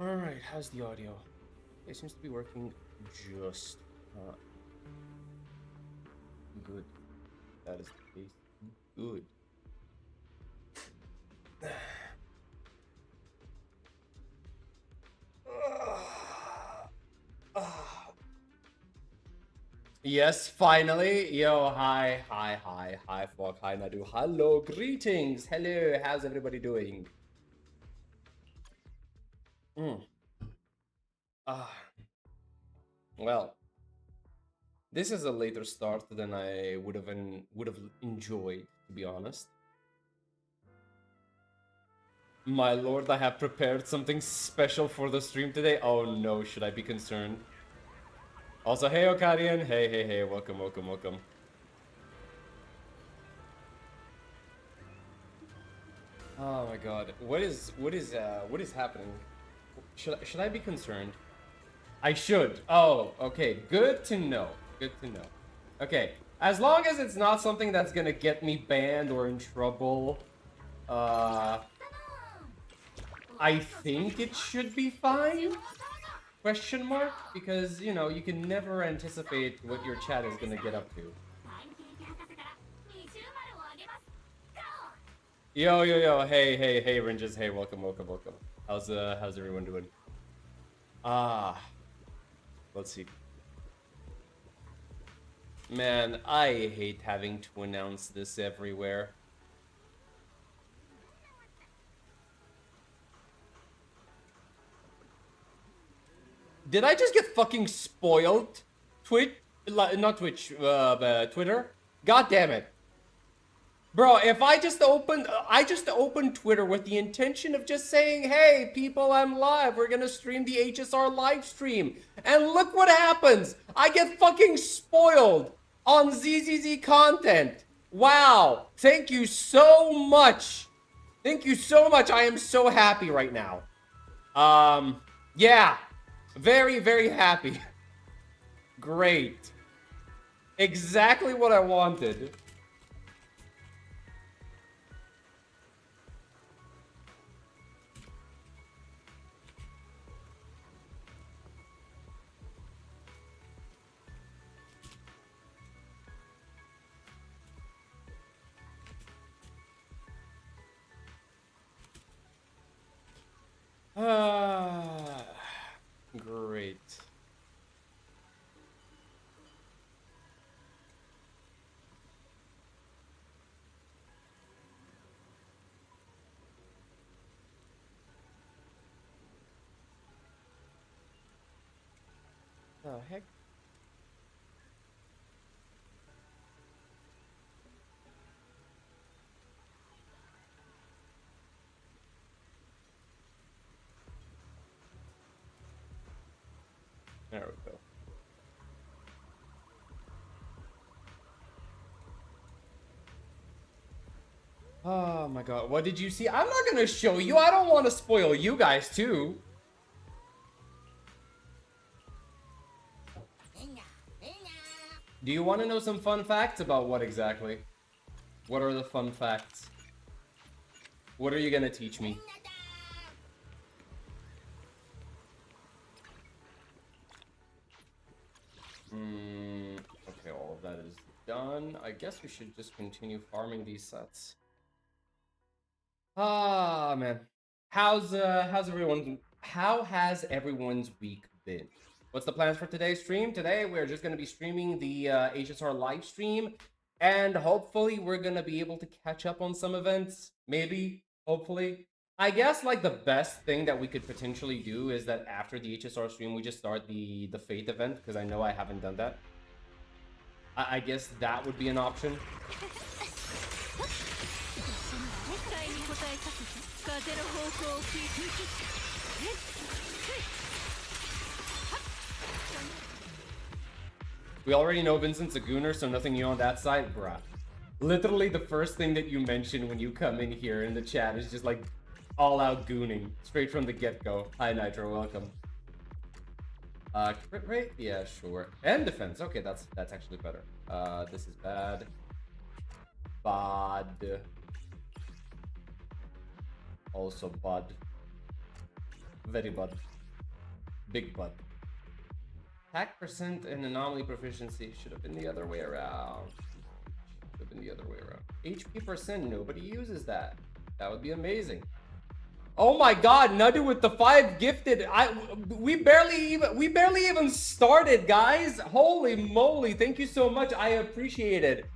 Alright, how's the audio? It seems to be working just good. That is the case. Good. Yes, finally. Yo, hi, Fog, hi, Nadu. Hello, greetings. Hello, how's everybody doing? Well, this is a later start than I would have enjoyed, to be honest. My lord, I have prepared something special for the stream today. Oh no, should I be concerned? Also, hey Okadian, hey, welcome. Oh my god, what is happening? Should I be concerned? I should. Oh, okay, good to know. Okay, as long as it's not something that's gonna get me banned or in trouble, I think it should be fine? Question mark? Because, you know, you can never anticipate what your chat is gonna get up to. Yo, hey, Ringes, hey, welcome. How's everyone doing? Let's see. Man, I hate having to announce this everywhere. Did I just get fucking spoiled? Not Twitch, Twitter? God damn it. Bro, if I just opened Twitter with the intention of just saying, hey, people, I'm live. We're gonna stream the HSR live stream. And look what happens. I get fucking spoiled on ZZZ content. Wow. Thank you so much. I am so happy right now. Yeah. Very, very happy. Great. Exactly what I wanted. Great. The heck? There we go. Oh my god, what did you see? I'm not gonna show you. I don't want to spoil you guys too. Do you want to know some fun facts about what exactly? What are the fun facts? What are you gonna teach me? Okay, all of that is done. I guess we should just continue farming these sets. Ah, man. How has everyone's week been? What's the plans for today's stream? Today, we're just going to be streaming the HSR live stream, and hopefully we're going to be able to catch up on some events. Maybe, hopefully. I guess, like, the best thing that we could potentially do is that after the HSR stream, we just start the Fate event, because I know I haven't done that. I guess that would be an option. We already know Vincent's a gooner, so nothing new on that side, bruh. Literally the first thing that you mention when you come in here in the chat is just like all-out gooning, straight from the get-go. Hi Nitro, welcome. Crit rate? Yeah, sure. And defense. Okay, that's actually better. This is bad. Bad. Also bad. Very bad. Big bad. Attack percent and anomaly proficiency should have been the other way around. Should have been the other way around. HP percent, nobody uses that. That would be amazing. Oh my god, Nadu with the 5 gifted. We barely even started, guys. Holy moly, thank you so much. I appreciate it.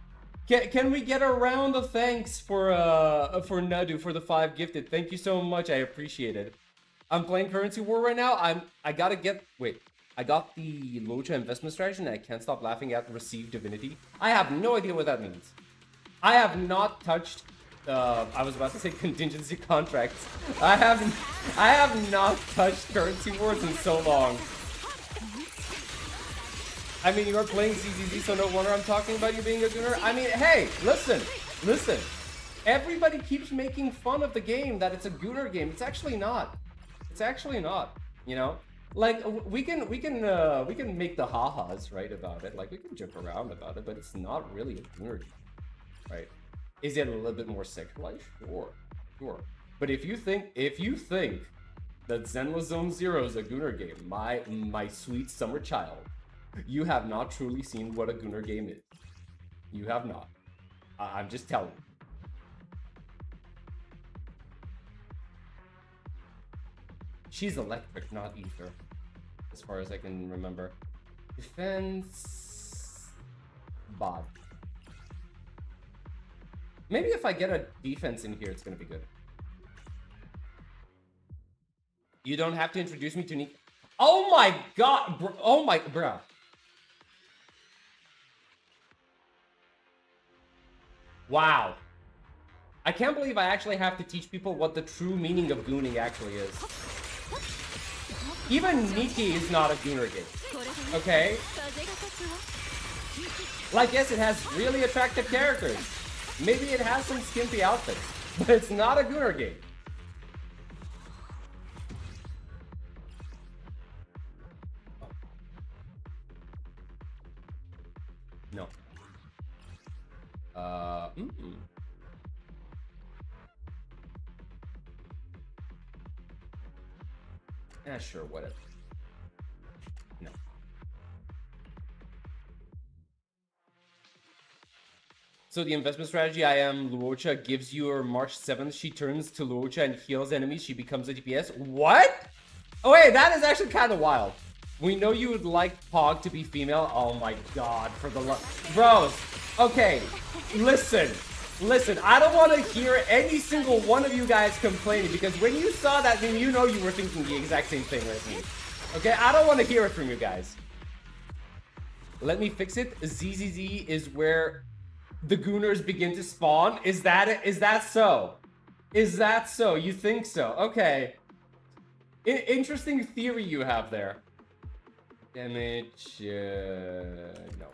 Can we get a round of thanks for Nadu for the 5 gifted? Thank you so much. I appreciate it. I'm playing Currency War right now. I got the Locha investment strategy and I can't stop laughing at Receive Divinity. I have no idea what that means. I have not touched I was about to say contingency contracts. I have not touched Currency Wars in so long. I mean, you are playing ZZZ, so no wonder I'm talking about you being a gooner. I mean, hey, listen. Everybody keeps making fun of the game that it's a gooner game. It's actually not. It's actually not. You know, like we can make the ha-has right about it. Like we can joke around about it, but it's not really a gooner game, right? Is it a little bit more sexualized? Sure. But if you think that Zenless Zone Zero is a gooner game, my sweet summer child, you have not truly seen what a gooner game is. You have not. I'm just telling you. She's electric, not ether, as far as I can remember. Defense... Bod. Maybe if I get a defense in here, it's gonna be good. You don't have to introduce me to Nick. Oh my god, bro. Oh my, bro. Wow. I can't believe I actually have to teach people what the true meaning of gooning actually is. Even Nikki is not a gooner game. Okay? Like, yes, it has really attractive characters. Maybe it has some skimpy outfits, but it's not a gooner game. No. Yeah, sure, whatever. No. So the investment strategy, I am Luocha, gives you her March 7th. She turns to Luocha and heals enemies. She becomes a DPS. What? Oh, wait, that is actually kind of wild. We know you would like Pog to be female. Oh my god, for the love. Bros, okay, listen. I don't want to hear any single one of you guys complaining, because when you saw that, then you know you were thinking the exact same thing as me. Okay, I don't want to hear it from you guys. Let me fix it. ZZZ is where the gooners begin to spawn. Is that it? Is that so? Is that so? You think so? Okay. Interesting theory you have there. Damage, no.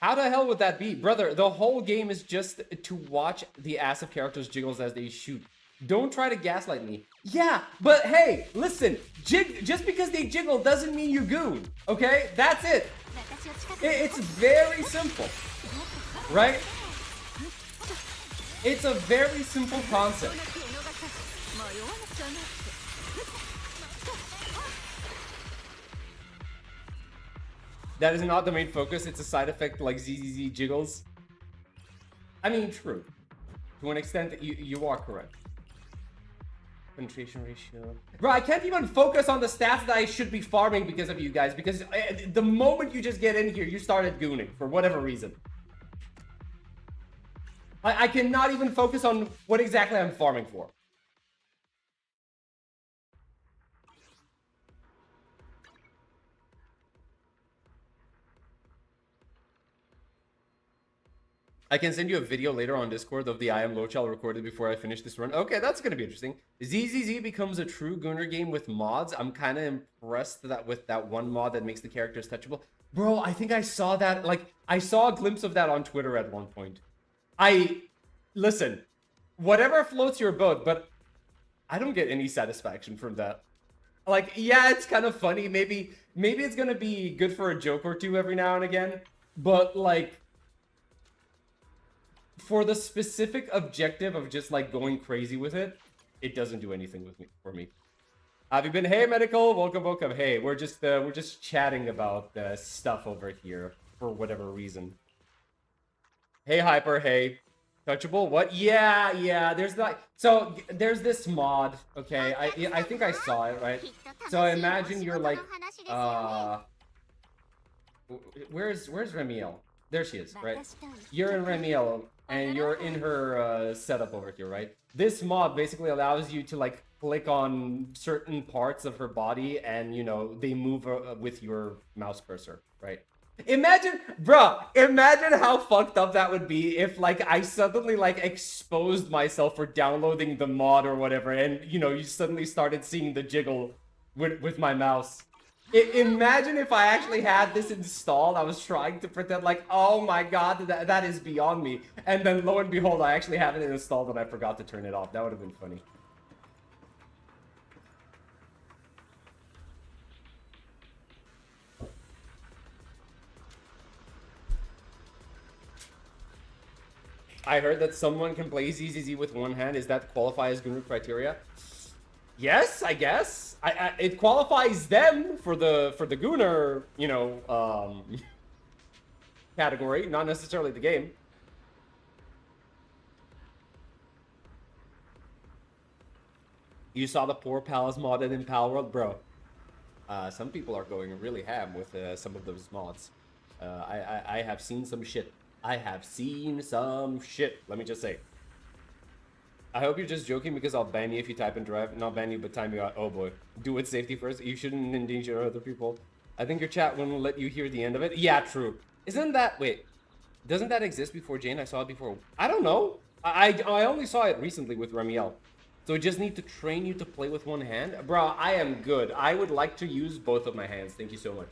How the hell would that be? Brother, the whole game is just to watch the ass of characters jiggles as they shoot. Don't try to gaslight me. Yeah, but hey, listen, just because they jiggle doesn't mean you goon, okay? That's it. It's very simple, right? It's a very simple concept. That is not the main focus, it's a side effect like ZZZ jiggles. I mean, true. To an extent, you are correct. Penetration ratio. Bro, I can't even focus on the stats that I should be farming because of you guys, because the moment you just get in here, you started gooning for whatever reason. I cannot even focus on what exactly I'm farming for. I can send you a video later on Discord of the I Am Lochal recorded before I finish this run. Okay, that's gonna be interesting. ZZZ becomes a true gooner game with mods. I'm kind of impressed that with that one mod that makes the characters touchable. Bro, I think I saw that, like, I saw a glimpse of that on Twitter at one point. Listen, whatever floats your boat, but I don't get any satisfaction from that. Like, yeah, it's kind of funny. Maybe it's gonna be good for a joke or two every now and again, but like, for the specific objective of just like going crazy with it, it doesn't do anything with me for me. Have you been? Hey, medical, welcome. Hey, we're just chatting about stuff over here for whatever reason. Hey, hyper. Hey, touchable. What? Yeah. There's like so there's this mod. Okay, I think I saw it right. So imagine you're like where's Remiel? There she is, right? You're in Remiel, and you're in her setup over here, right? This mod basically allows you to like click on certain parts of her body, and you know they move with your mouse cursor, right? Imagine, bruh, imagine how fucked up that would be if like I suddenly like exposed myself for downloading the mod or whatever, and you know you suddenly started seeing the jiggle with my mouse. Imagine if I actually had this installed. I was trying to pretend like, oh my god, that is beyond me. And then lo and behold, I actually have it installed and I forgot to turn it off. That would have been funny. I heard that someone can play ZZZ with one hand. Is that qualify as guru criteria? Yes, I guess. It qualifies them for the Gunner, you know, category, not necessarily the game. You saw the poor pals modded in Pal World, bro. Some people are going really ham with some of those mods. I have seen some shit. I have seen some shit. Let me just say. I hope you're just joking because I'll ban you if you type and drive. Not ban you, but time you out. Oh boy. Do it safety first. You shouldn't endanger other people. I think your chat won't let you hear the end of it. Yeah, true. Isn't that... Wait. Doesn't that exist before Jane? I saw it before. I don't know. I only saw it recently with Remiel. So I just need to train you to play with one hand? Bro, I am good. I would like to use both of my hands. Thank you so much.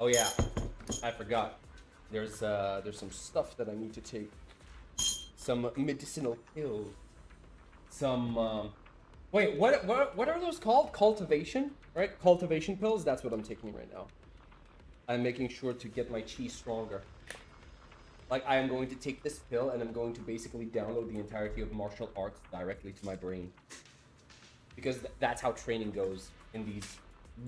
Oh yeah. I forgot. There's some stuff that I need to take. Some medicinal pills. Some wait, what are those called? Cultivation, right? Cultivation pills. That's what I'm taking right now. I'm making sure to get my chi stronger. Like I am going to take this pill and I'm going to basically download the entirety of martial arts directly to my brain. Because that's how training goes in these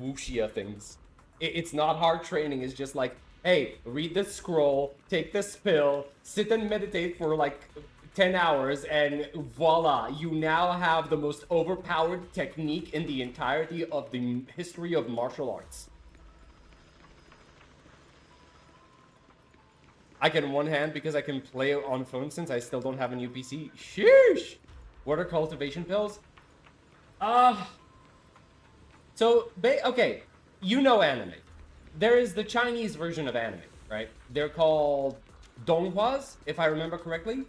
wuxia things. It's not hard training. It's just like, hey, read this scroll, take this pill, sit and meditate for like 10 hours, and voila, you now have the most overpowered technique in the entirety of the history of martial arts. I can one hand because I can play on phone since I still don't have a new PC. Sheesh! What are cultivation pills? Okay, you know anime. There is the Chinese version of anime, right? They're called donghwas, if I remember correctly.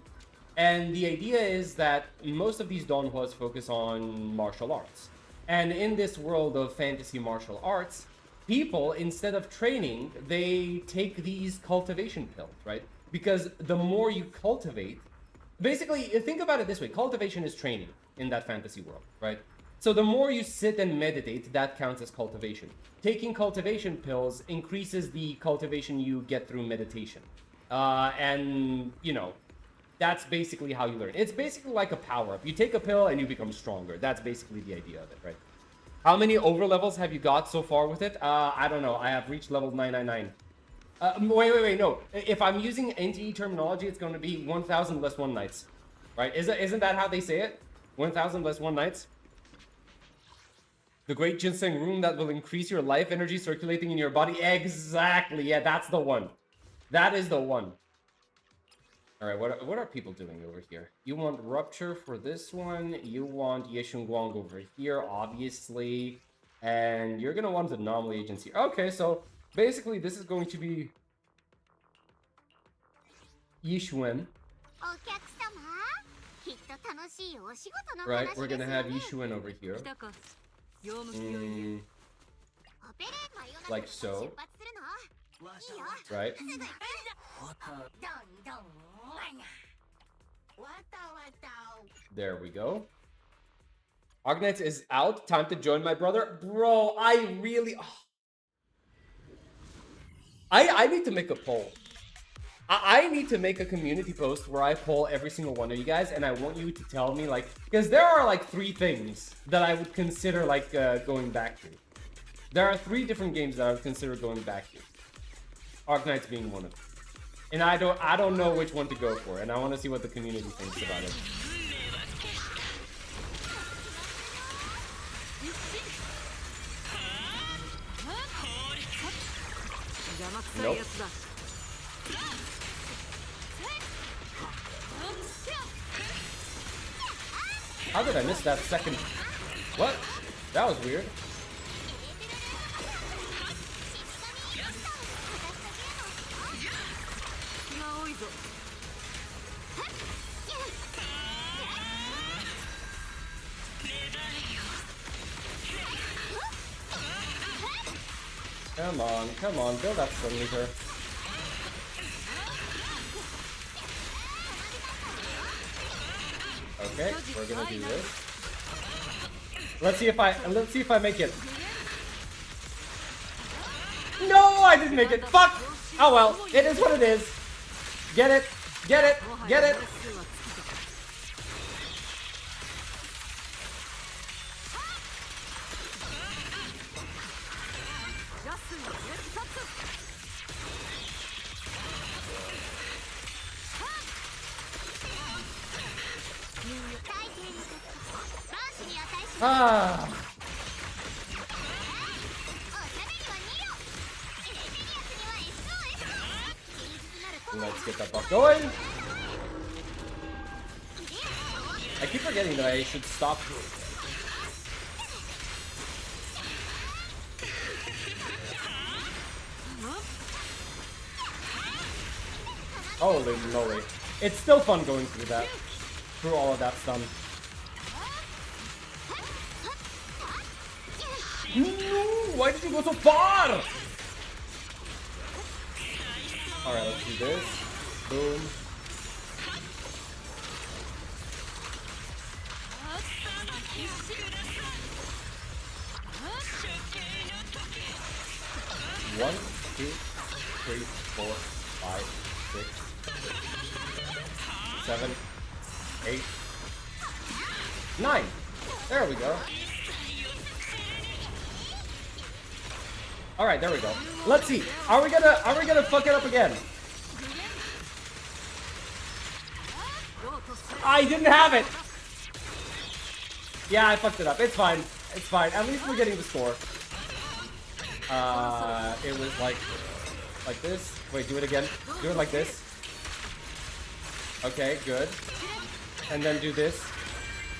And the idea is that most of these donghwas focus on martial arts. And in this world of fantasy martial arts, people, instead of training, they take these cultivation pills, right? Because the more you cultivate, basically, think about it this way. Cultivation is training in that fantasy world, right? So the more you sit and meditate, that counts as cultivation. Taking cultivation pills increases the cultivation you get through meditation. And, you know, that's basically how you learn. It's basically like a power-up. You take a pill and you become stronger. That's basically the idea of it, right? How many overlevels have you got so far with it? I don't know. I have reached level 999. Wait, no. If I'm using NTE terminology, it's going to be 1,000 less one nights. Right? Isn't that how they say it? 1,000 less one nights? The great ginseng room that will increase your life energy circulating in your body. Exactly. Yeah, that's the one. That is the one. All right, what are people doing over here? You want Rupture for this one. You want Yeshunguang over here, obviously. And you're going to want Anomaly Agency. Okay, so basically this is going to be Yishuen. Right, we're going to have Yishuen over here. Like so. Right. There we go. Arknights is out. Time to join my brother. Bro, I really... Oh. I need to make a poll. I need to make a community post where I poll every single one of you guys, and I want you to tell me, like, because there are like 3 things that I would consider like going back to. There are 3 different games that I would consider going back to. Arknights being one of them. And I don't know which one to go for, and I want to see what the community thinks about it. Nope. How did I miss that second? What? That was weird. Come on, build up some meter. Okay, we're gonna do this. Let's see if I make it. No, I didn't make it. Fuck! Oh well, it is what it is. Get it, get it, get it. Ah. Let's get that buff going. I keep forgetting that I should stop. Holy moly. It's still fun going through that. Through all of that stun. No! Why did you go so far? Alright, let's do this. Boom. One, 2, 3, 4, 5, 6, 7, 8, 9. There we go. All right, there we go. Let's see. Are we gonna fuck it up again? I didn't have it. Yeah, I fucked it up. It's fine. It's fine. At least we're getting the score. It was like this. Wait, do it again. Do it like this. Okay, good. And then do this.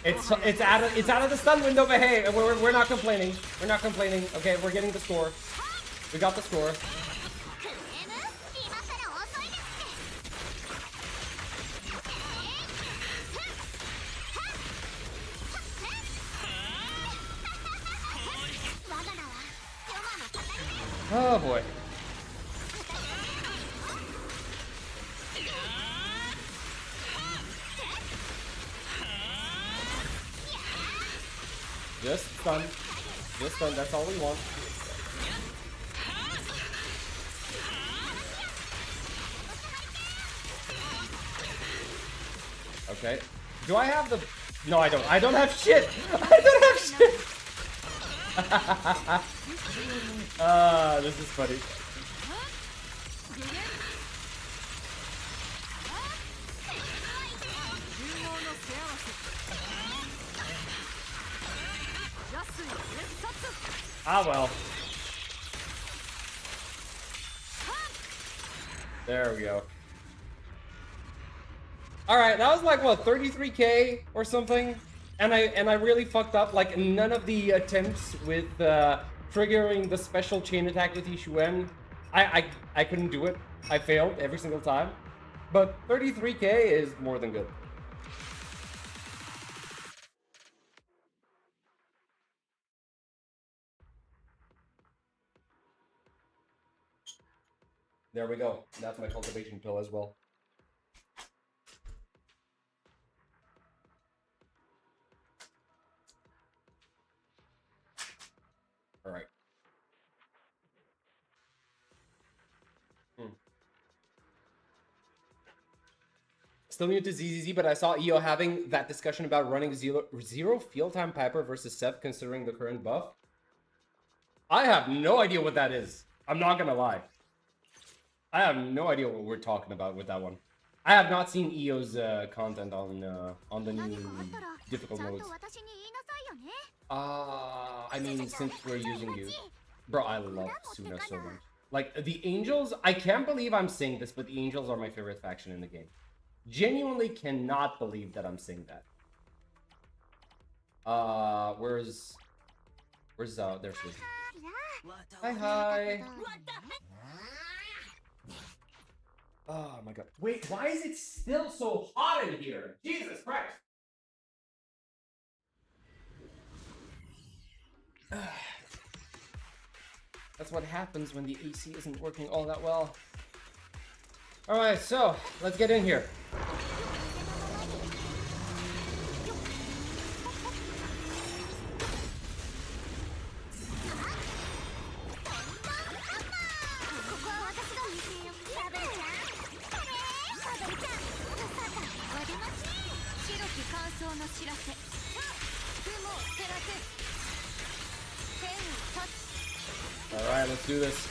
It's out of the stun window, but hey, we're not complaining. We're not complaining. Okay, we're getting the score. We got the score. Oh boy. Just stun. Just stun, that's all we want. Okay. Do I have the... No, I don't. I don't have shit! I don't have shit! This is funny. Ah, well. There we go. Alright, that was like, what, 33k or something? And I really fucked up. Like, none of the attempts with triggering the special chain attack with Yishuan, I couldn't do it. I failed every single time. But 33k is more than good. There we go. That's my cultivation pill as well. All right. still new to ZZZ, but I saw EO having that discussion about running zero field time Piper versus Seth considering the current buff. I have no idea what that is. I'm not gonna lie. I have no idea what we're talking about with that one. I have not seen EO's content on the new difficult modes. I mean, since we're using you. Bro, I love Suna so much. Like, the Angels, I can't believe I'm saying this, but the Angels are my favorite faction in the game. Genuinely cannot believe that I'm saying that. Where's there's she. Hi. Oh my god. Wait, why is it still so hot in here? Jesus Christ. That's what happens when the AC isn't working all that well. Alright, so let's get in here. Alright, let's do this.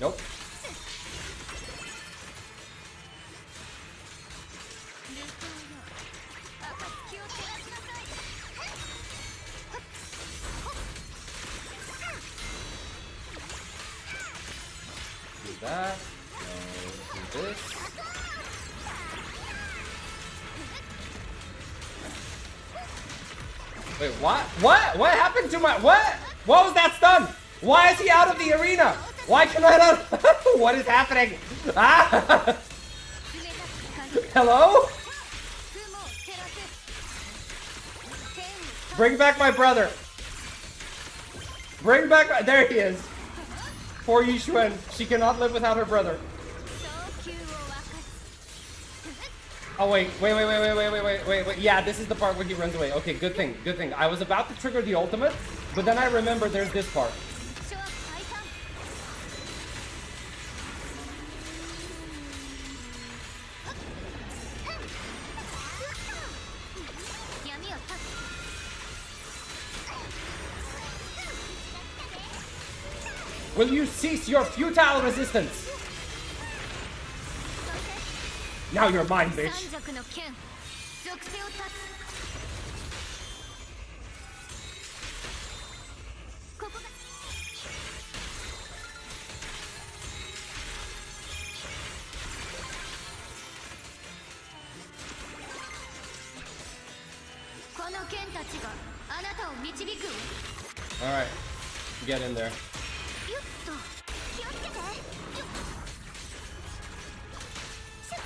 Nope. Do that. Do this. Wait, what? What happened to my... What? What was that stun? Why is he out of the arena? Why can I not... What is happening? Ah! Hello? Bring back my brother. Bring back my... There he is. Poor Yishuan. She cannot live without her brother. Oh, wait. Yeah, this is the part where he runs away. Okay, good thing. Good thing. I was about to trigger the ultimate, but then I remember there's this part. Will you cease your futile resistance? Now you're mine, bitch. Alright, get in there.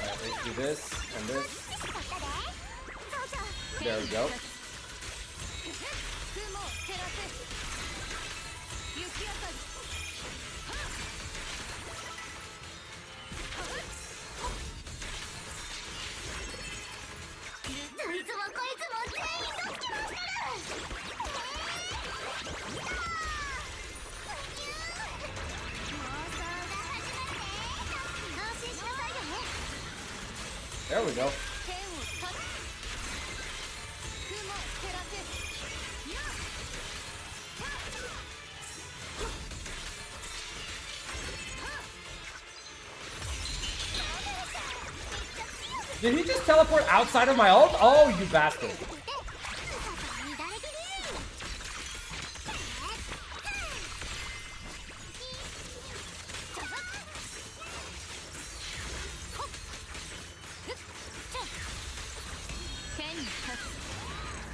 Alright, let's do this and this. There we go. There we go. Did he just teleport outside of my ult? Oh, you bastard.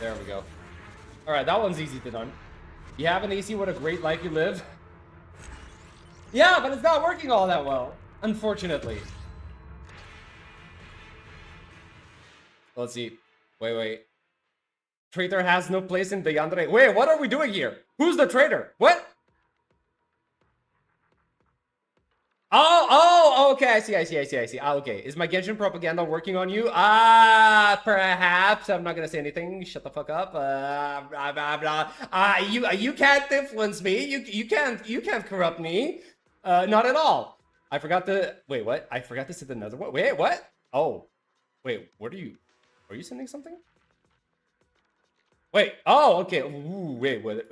There we go. Alright, that one's easy to done. You have an AC, what a great life you live. Yeah, but it's not working all that well, unfortunately. Let's see. Wait. Traitor has no place in the Yandere. Wait, what are we doing here? Who's the traitor? What? Oh, okay, I see. Okay, is my Genshin propaganda working on you? Perhaps. I'm not gonna say anything. Shut the fuck up. You can't influence me. You can't corrupt me. Not at all. I forgot to wait. What? I forgot to send another one. Wait, what? Oh, wait. What are you? Are you sending something? Wait. Oh, okay. Ooh, wait. What?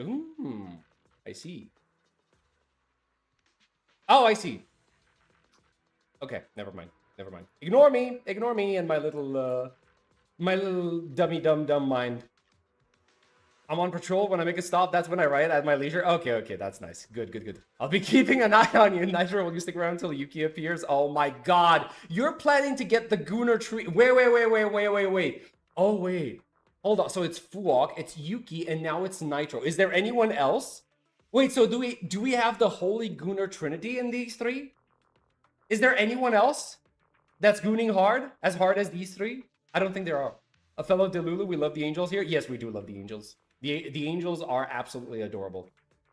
I see. Oh, I see. Okay, never mind. Never mind. Ignore me. Ignore me and my little dummy dumb mind. I'm on patrol. When I make a stop, that's when I write at my leisure. Okay, okay, that's nice. Good. I'll be keeping an eye on you. Nitro, will you stick around until Yuki appears? Oh my god. You're planning to get the Gunnar tree. Wait. Oh, wait. Hold on. So it's Fuok, it's Yuki, and now it's Nitro. Is there anyone else? Wait, so do we have the Holy Gunnar Trinity in these three? Is there anyone else that's gooning hard as these three? I don't think there are. A fellow Delulu, we love the angels here. Yes, we do love the angels. The angels are absolutely adorable.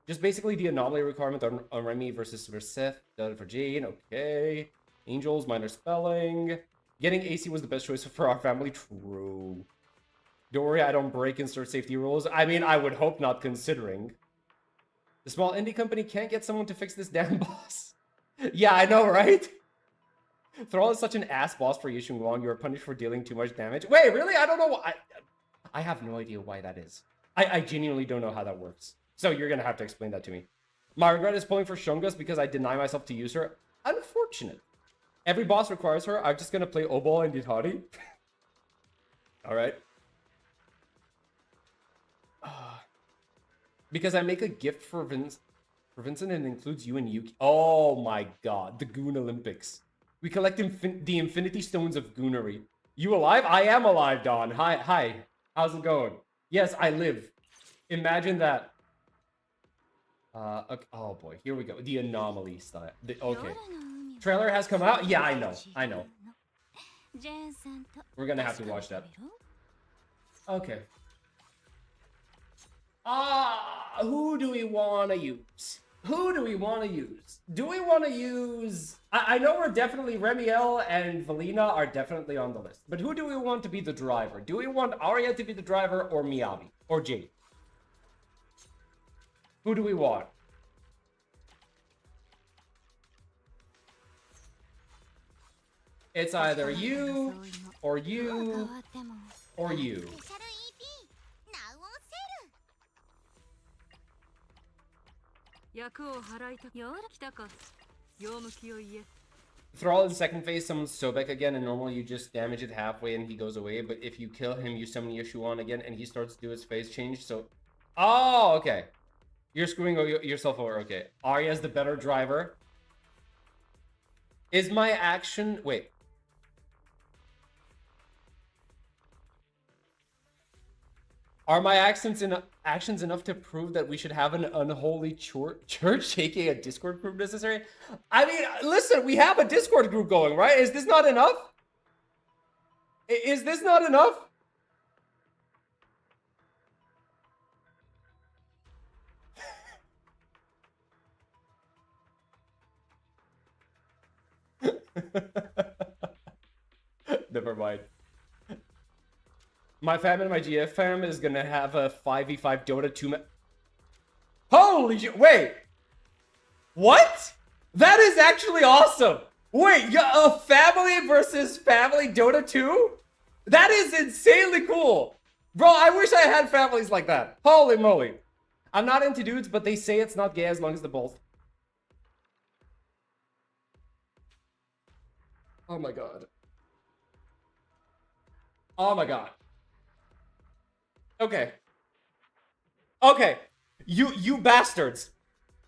Just basically the anomaly requirement on Remy versus Seth. Done for Jane. Okay. Angels, minor spelling. Getting AC was the best choice for our family. True. Don't worry, I don't break insert safety rules. I mean, I would hope not, considering. The small indie company can't get someone to fix this damn boss. Yeah, I know, right? Thrall is such an ass boss for issuing wrong. You are punished for dealing too much damage. Wait, really? I don't know why. I have no idea why that is. I genuinely don't know how that works. So you're going to have to explain that to me. My regret is pulling for Shungus because I deny myself to use her. Unfortunate. Every boss requires her. I'm just going to play Obol and Ditari. Alright. Because I make a gift for Vincent and it includes you and Yuki. Oh my god. The Goon Olympics. We collect the Infinity Stones of Goonery. You alive? I am alive, Don. Hi. How's it going? Yes, I live. Imagine that. Okay. Oh boy, here we go. The anomaly style. Okay. Trailer has come out? Yeah, I know. We're gonna have to watch that. Okay. Who do we want to use? Do we want to use... I know we're definitely... Remiel and Valina are definitely on the list. But who do we want to be the driver? Do we want Arya to be the driver or Miyabi? Or Jade? Who do we want? It's either you, or you, or you. Thrall in second phase summons Sobek again, and normally you just damage it halfway and he goes away, but if you kill him, you summon Yeshuan again and he starts to do his phase change, so... Oh, okay. You're screwing yourself over, okay. Arya's the better driver. Is my action... Wait. Are my actions enough to prove that we should have an unholy church, aka a Discord group, necessary? I mean, listen, we have a Discord group going, right? Is this not enough? Is this not enough? Never mind. My fam and my GF fam is gonna have a 5v5 Dota 2 Holy shit, wait! What? That is actually awesome! Wait, a family versus family Dota 2? That is insanely cool! Bro, I wish I had families like that. Holy moly. I'm not into dudes, but they say it's not gay as long as they're both. Oh my god. Oh my god. Okay. Okay. You bastards.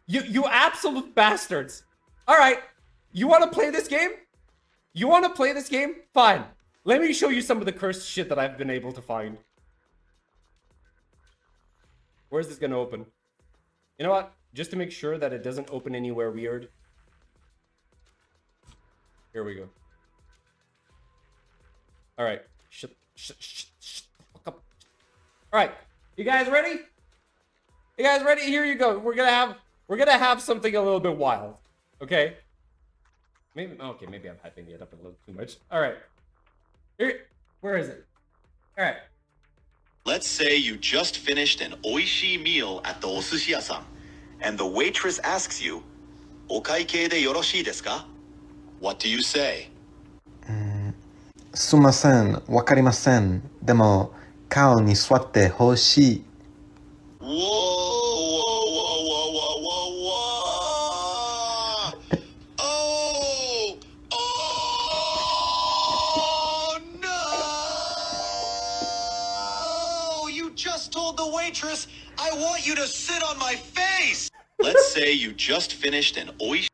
You absolute bastards. Alright. You want to play this game? You want to play this game? Fine. Let me show you some of the cursed shit that I've been able to find. Where's this gonna open? You know what? Just to make sure that it doesn't open anywhere weird. Here we go. Alright. Shut. Fuck up. Alright. You guys ready? You guys ready? Here you go. We're gonna have something a little bit wild. Okay? Maybe I'm hyping it up a little too much. Alright. Here, where is it? Alright. Let's say you just finished an oishii meal at the osushi-yasan, and the waitress asks you, "Okaikei de yoroshii desu ka?" What do you say? すみません、わかりません。でも、顔に座ってほしい。Whoa, whoa, whoa, whoa, whoa, whoa, whoa! Oh! Oh! No! You just told the waitress I want you to sit on my face! Let's say you just finished an oishi.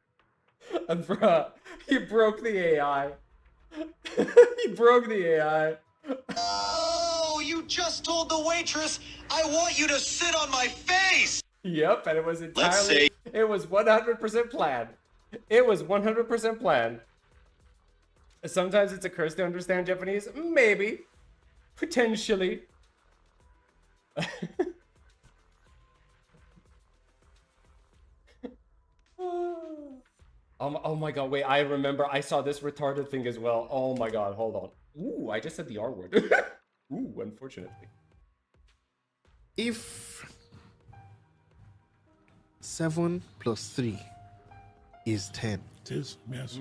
Bruh, he broke the AI. He broke the AI. Oh, you just told the waitress I want you to sit on my face! Yep, and it was Let's entirely. say- It was 100% planned. It was 100% planned. Sometimes it's a curse to understand Japanese. Maybe. Potentially. Oh my god, wait, I remember I saw this retarded thing as well. Oh my god, hold on. Ooh, I just said the R word. Ooh, unfortunately. If 7 plus 3 is 10, It is, yes.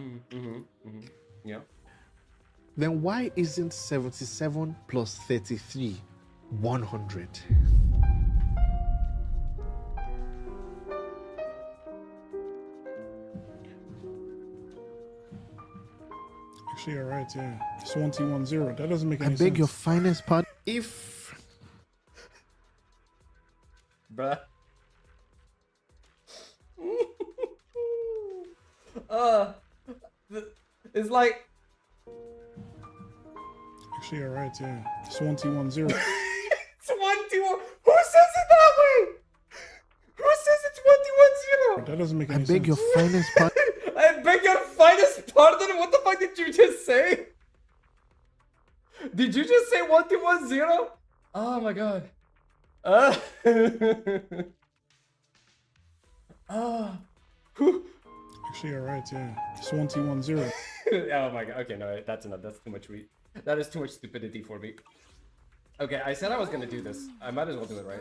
Yeah. then why isn't 77 plus 33 100? Actually, you're right, yeah. It's 1T10. That doesn't make I any beg sense. your finest pardon. If Bruh. It's like. Actually, you're right, yeah. It's 1T10. It's 1, 2, 1. Who says it that way? Who says it's 1, 2, 1, 0? That doesn't make I any beg sense. your finest pardon. I beg your finest pardon. What the fuck did you just say? Did you just say 1, 2, 1, 0? Oh my god. Actually, you're right, yeah. It's 1T10. Oh my god. Okay, no, that's enough. That's too much. That is too much stupidity for me. Okay, I said I was gonna do this. I might as well do it, right?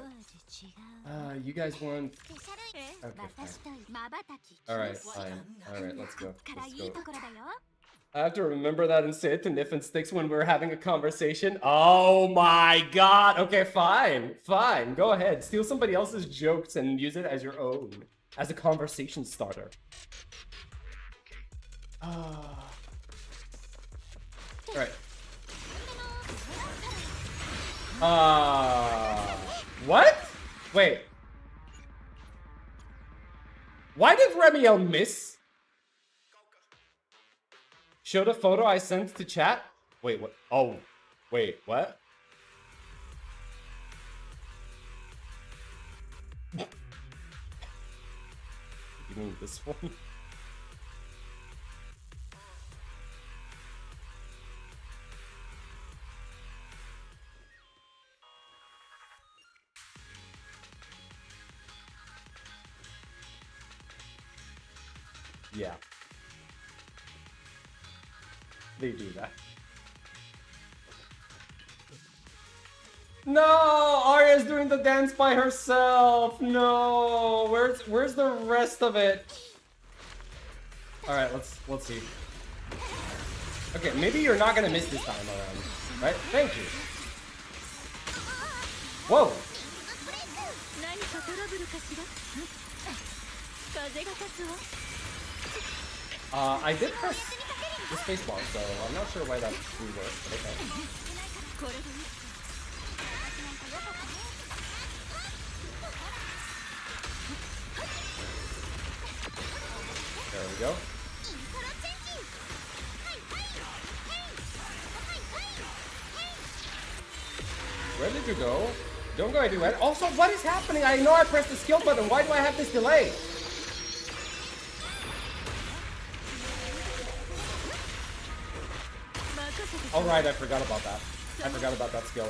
You guys want. Okay, fine. Alright, fine. Alright, let's go. Let's go. I have to remember that and say it to Nif and Sticks when we're having a conversation. Oh my god! Okay, fine. Fine. Go ahead. Steal somebody else's jokes and use it as your own. As a conversation starter. Alright. What? Wait. Why did Remiel miss? Show the photo I sent to chat? Wait, what? Oh, wait, what? You mean this one? Yeah. They do that. No! Arya's doing the dance by herself! No! Where's the rest of it? Alright, let's see. Okay, maybe you're not gonna miss this time around. Right? Thank you. Whoa! I did press the spacebar, so I'm not sure why that didn't work, but okay. There we go. Where did you go? Don't go anywhere. Also, what is happening? I know I pressed the skill button. Why do I have this delay? Alright, I forgot about that. I forgot about that skill.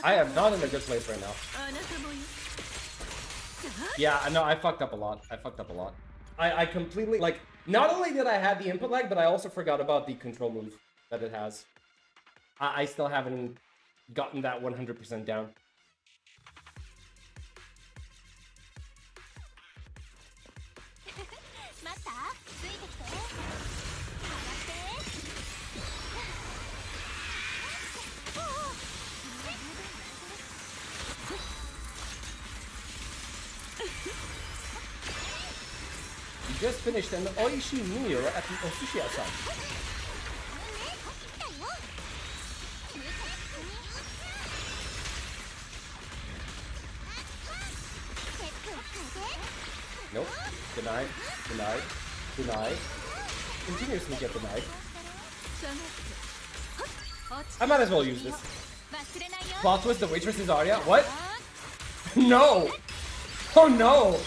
I am not in a good place right now. Yeah, no, I fucked up a lot. I completely, like, not only did I have the input lag, but I also forgot about the control move that it has. I still haven't gotten that 100% down. just finished an oishi meal at the osushi-san. Nope. Denied. Denied. Denied. Continuously get denied. I might as well use this. Plot twist, the waitress is Arya. What? No! Oh no!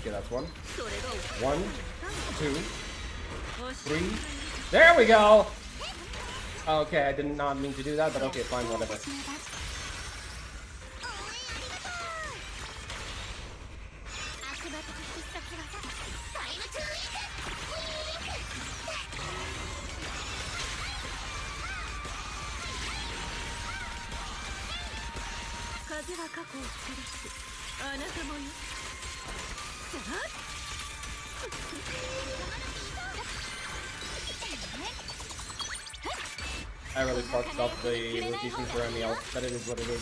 Okay, that's one. 1, 2, 3. There we go! Okay, I did not mean to do that, but okay, fine, whatever. I really fucked up the rotation for Emil, but it is what it is.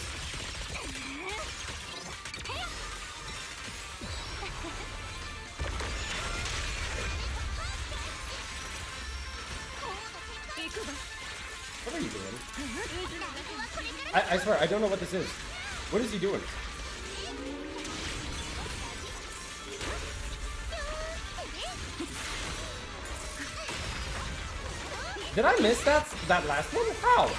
What are you doing? I swear, I don't know what this is. What is he doing? Did I miss that last one? How?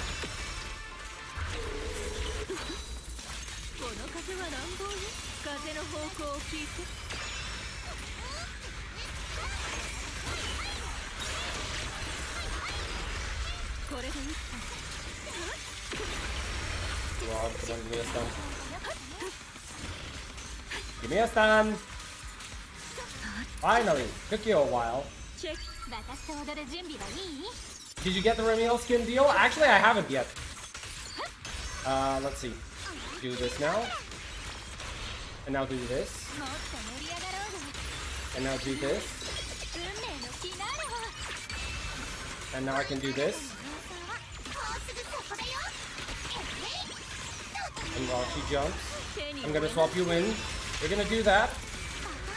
Rob, come on, give me a stun. Give me a stun! Finally! Took you a while. Did you get the Remiel skin deal? Actually, I haven't yet. Let's see. Do this now. And now do this. And now do this. And now I can do this. And while she jumps, I'm gonna swap you in. We're gonna do that.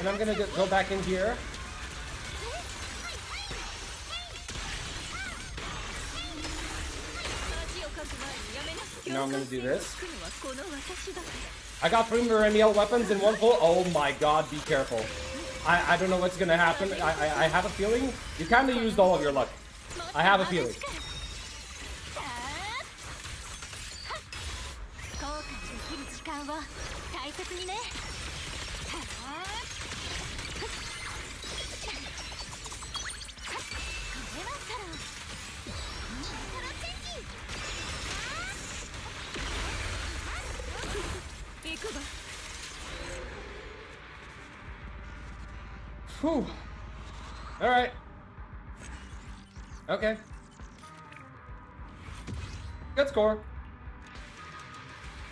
And I'm gonna go back in here. Now I'm gonna do this. I got 3 Remiel weapons in one pull. Oh my god, be careful. I don't know what's gonna happen. I have a feeling you kinda used all of your luck. I have a feeling. Whew. Alright. Okay. Good score.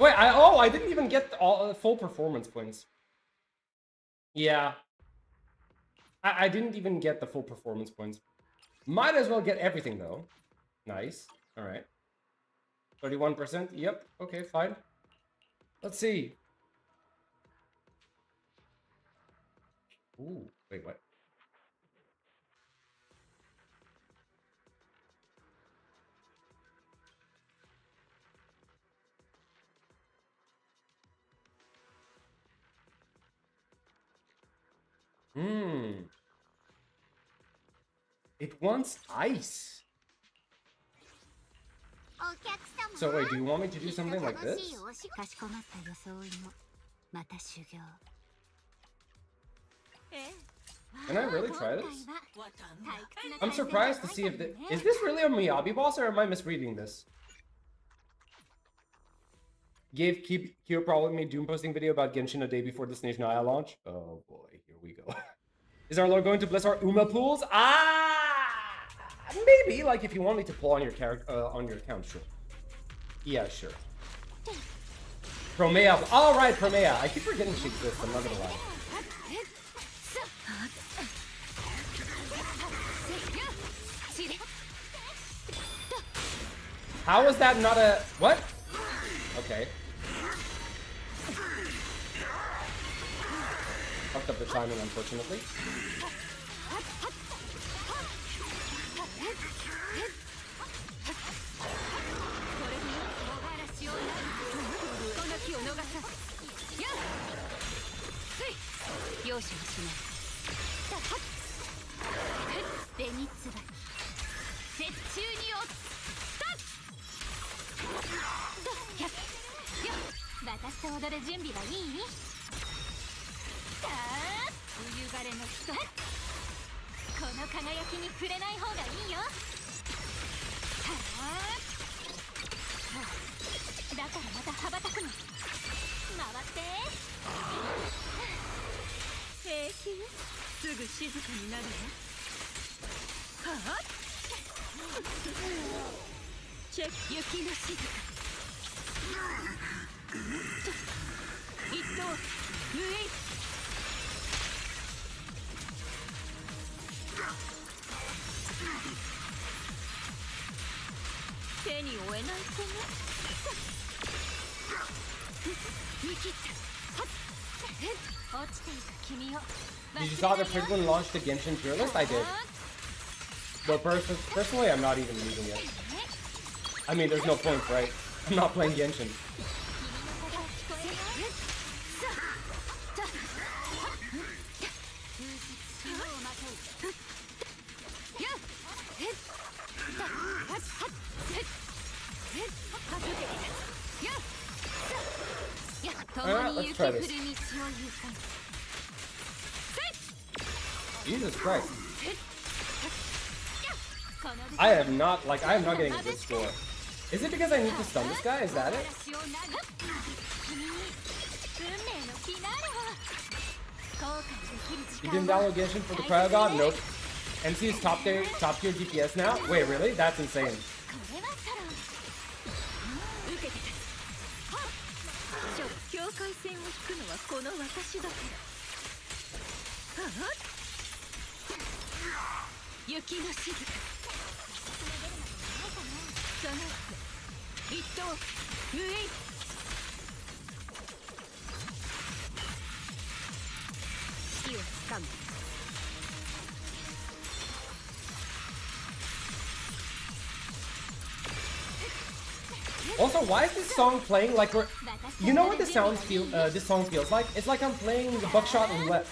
Wait, I didn't even get all full performance points. Yeah. I didn't even get the full performance points. Might as well get everything though. Nice. Alright. 31%. Yep. Okay, fine. Let's see. Ooh, wait, what? It wants ice. So wait, do you want me to do something like this? Can I really try this? I'm surprised to see if is this really a Miyabi boss or am I misreading this? Gave Kyo probably made Doom posting video about Genshin a day before Destination I launch. Oh boy, here we go. Is our Lord going to bless our Uma pools? Maybe, like if you want me to pull on your character on your account, sure. Yeah, sure. Promea. All right, Promea. I keep forgetting she exists. I'm not gonna lie. How is that not a... What? Okay. Fucked up the timing, unfortunately. Did you saw the Princeton launched the Genshin tier list? I did. But personally, I'm not even using it. I mean, there's no point, right? I'm not playing Genshin. Alright, let's try this. Jesus Christ. I am not getting a good score. Is it because I need to stun this guy? Is that it? You didn't download Genshin for the Cryo God? Nope. MC's top tier DPS now? Wait, really? That's insane. Also, why is this song playing like we're... You know what this song feels like? It's like I'm playing the Buckshot Roulette.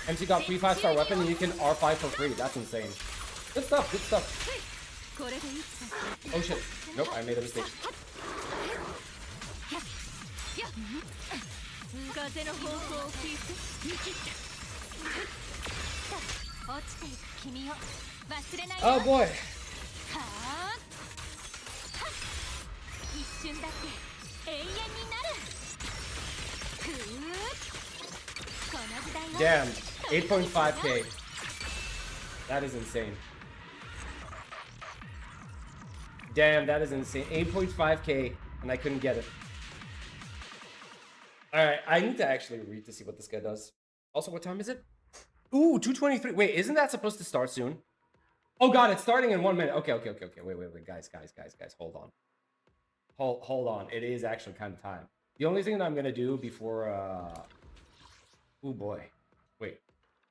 MC got free 5-star weapon and you can R5 for free. That's insane. Good stuff, good stuff. Oh shit. Nope, I made a mistake. Oh boy. Damn, 8.5k. That is insane. Damn, that is insane. 8.5k, and I couldn't get it. Alright, I need to actually read to see what this guy does. Also, what time is it? Ooh, 2:23. Wait, isn't that supposed to start soon? Oh god, it's starting in 1 minute. Okay. Wait. Guys. Hold on. Hold on. It is actually kind of time. The only thing that I'm gonna do before oh boy. Wait.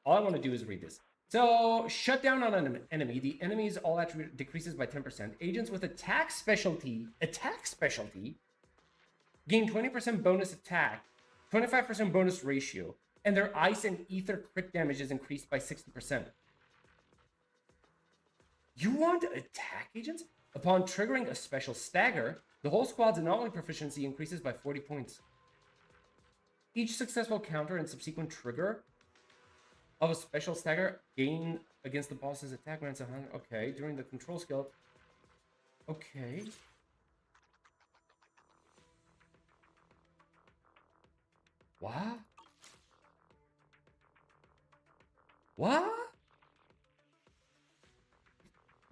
All I want to do is read this. So, shut down on an enemy. The enemy's all attribute decreases by 10%. Agents with attack specialty gain 20% bonus attack, 25% bonus ratio, and their ice and ether crit damage is increased by 60%. You want attack agents? Upon triggering a special stagger, the whole squad's anomaly proficiency increases by 40 points. Each successful counter and subsequent trigger of a special stagger gain against the boss's attack grants 100. Okay, during the control skill. Okay. What? What?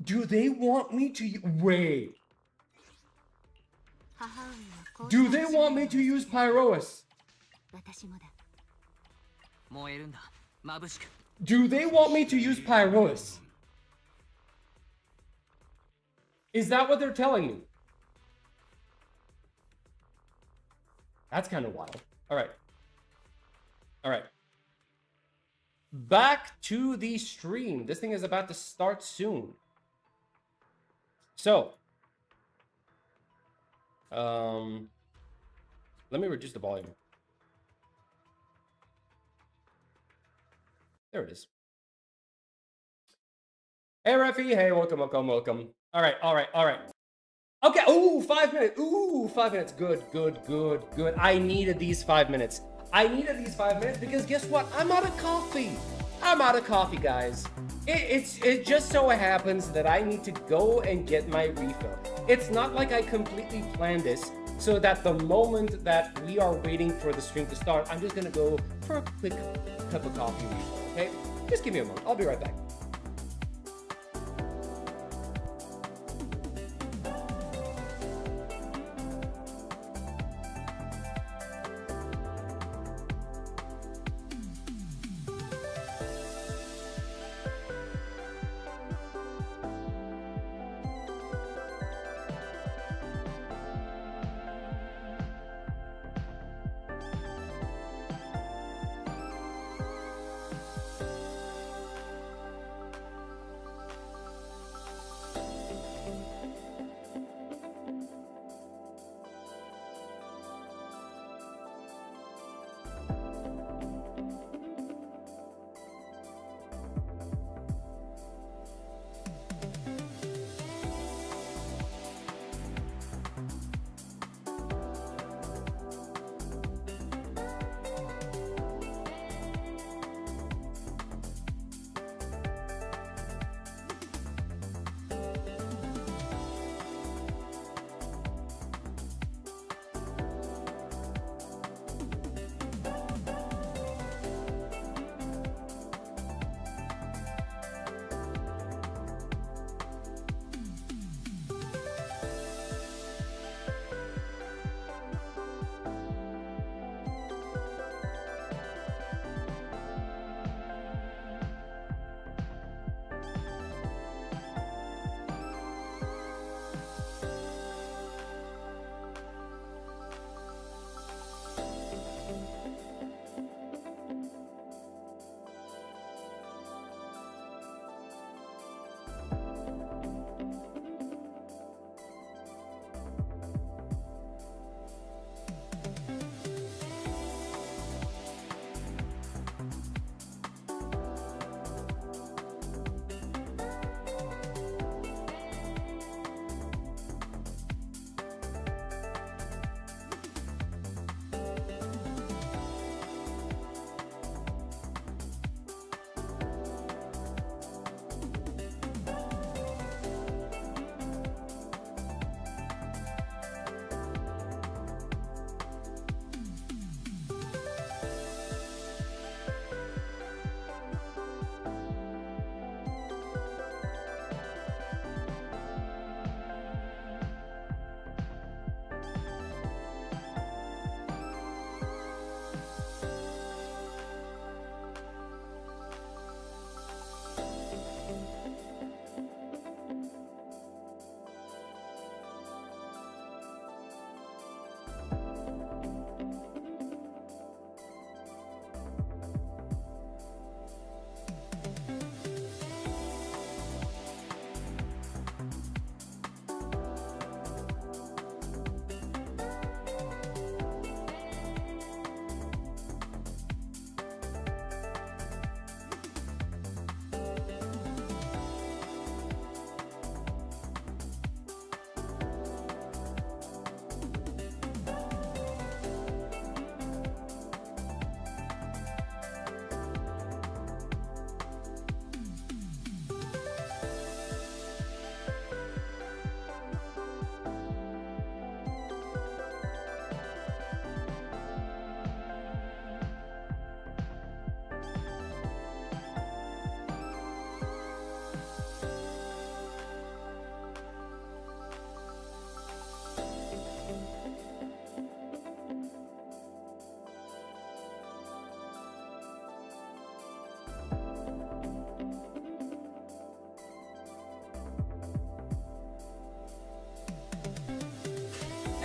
Do they want me to wait? Do they want me to use Pyroas? Do they want me to use Pyrolis? Is that what they're telling me? That's kind of wild. All right. All right. Back to the stream. This thing is about to start soon. So, let me reduce the volume. There it is. Hey, Refi. Hey, welcome. All right. Okay. Ooh, 5 minutes. Ooh, 5 minutes. Good. I needed these 5 minutes. Because guess what? I'm out of coffee. Guys. It just so happens that I need to go and get my refill. It's not like I completely planned this so that the moment that we are waiting for the stream to start, I'm just gonna go for a quick cup of coffee refill, okay? Just give me a moment. I'll be right back.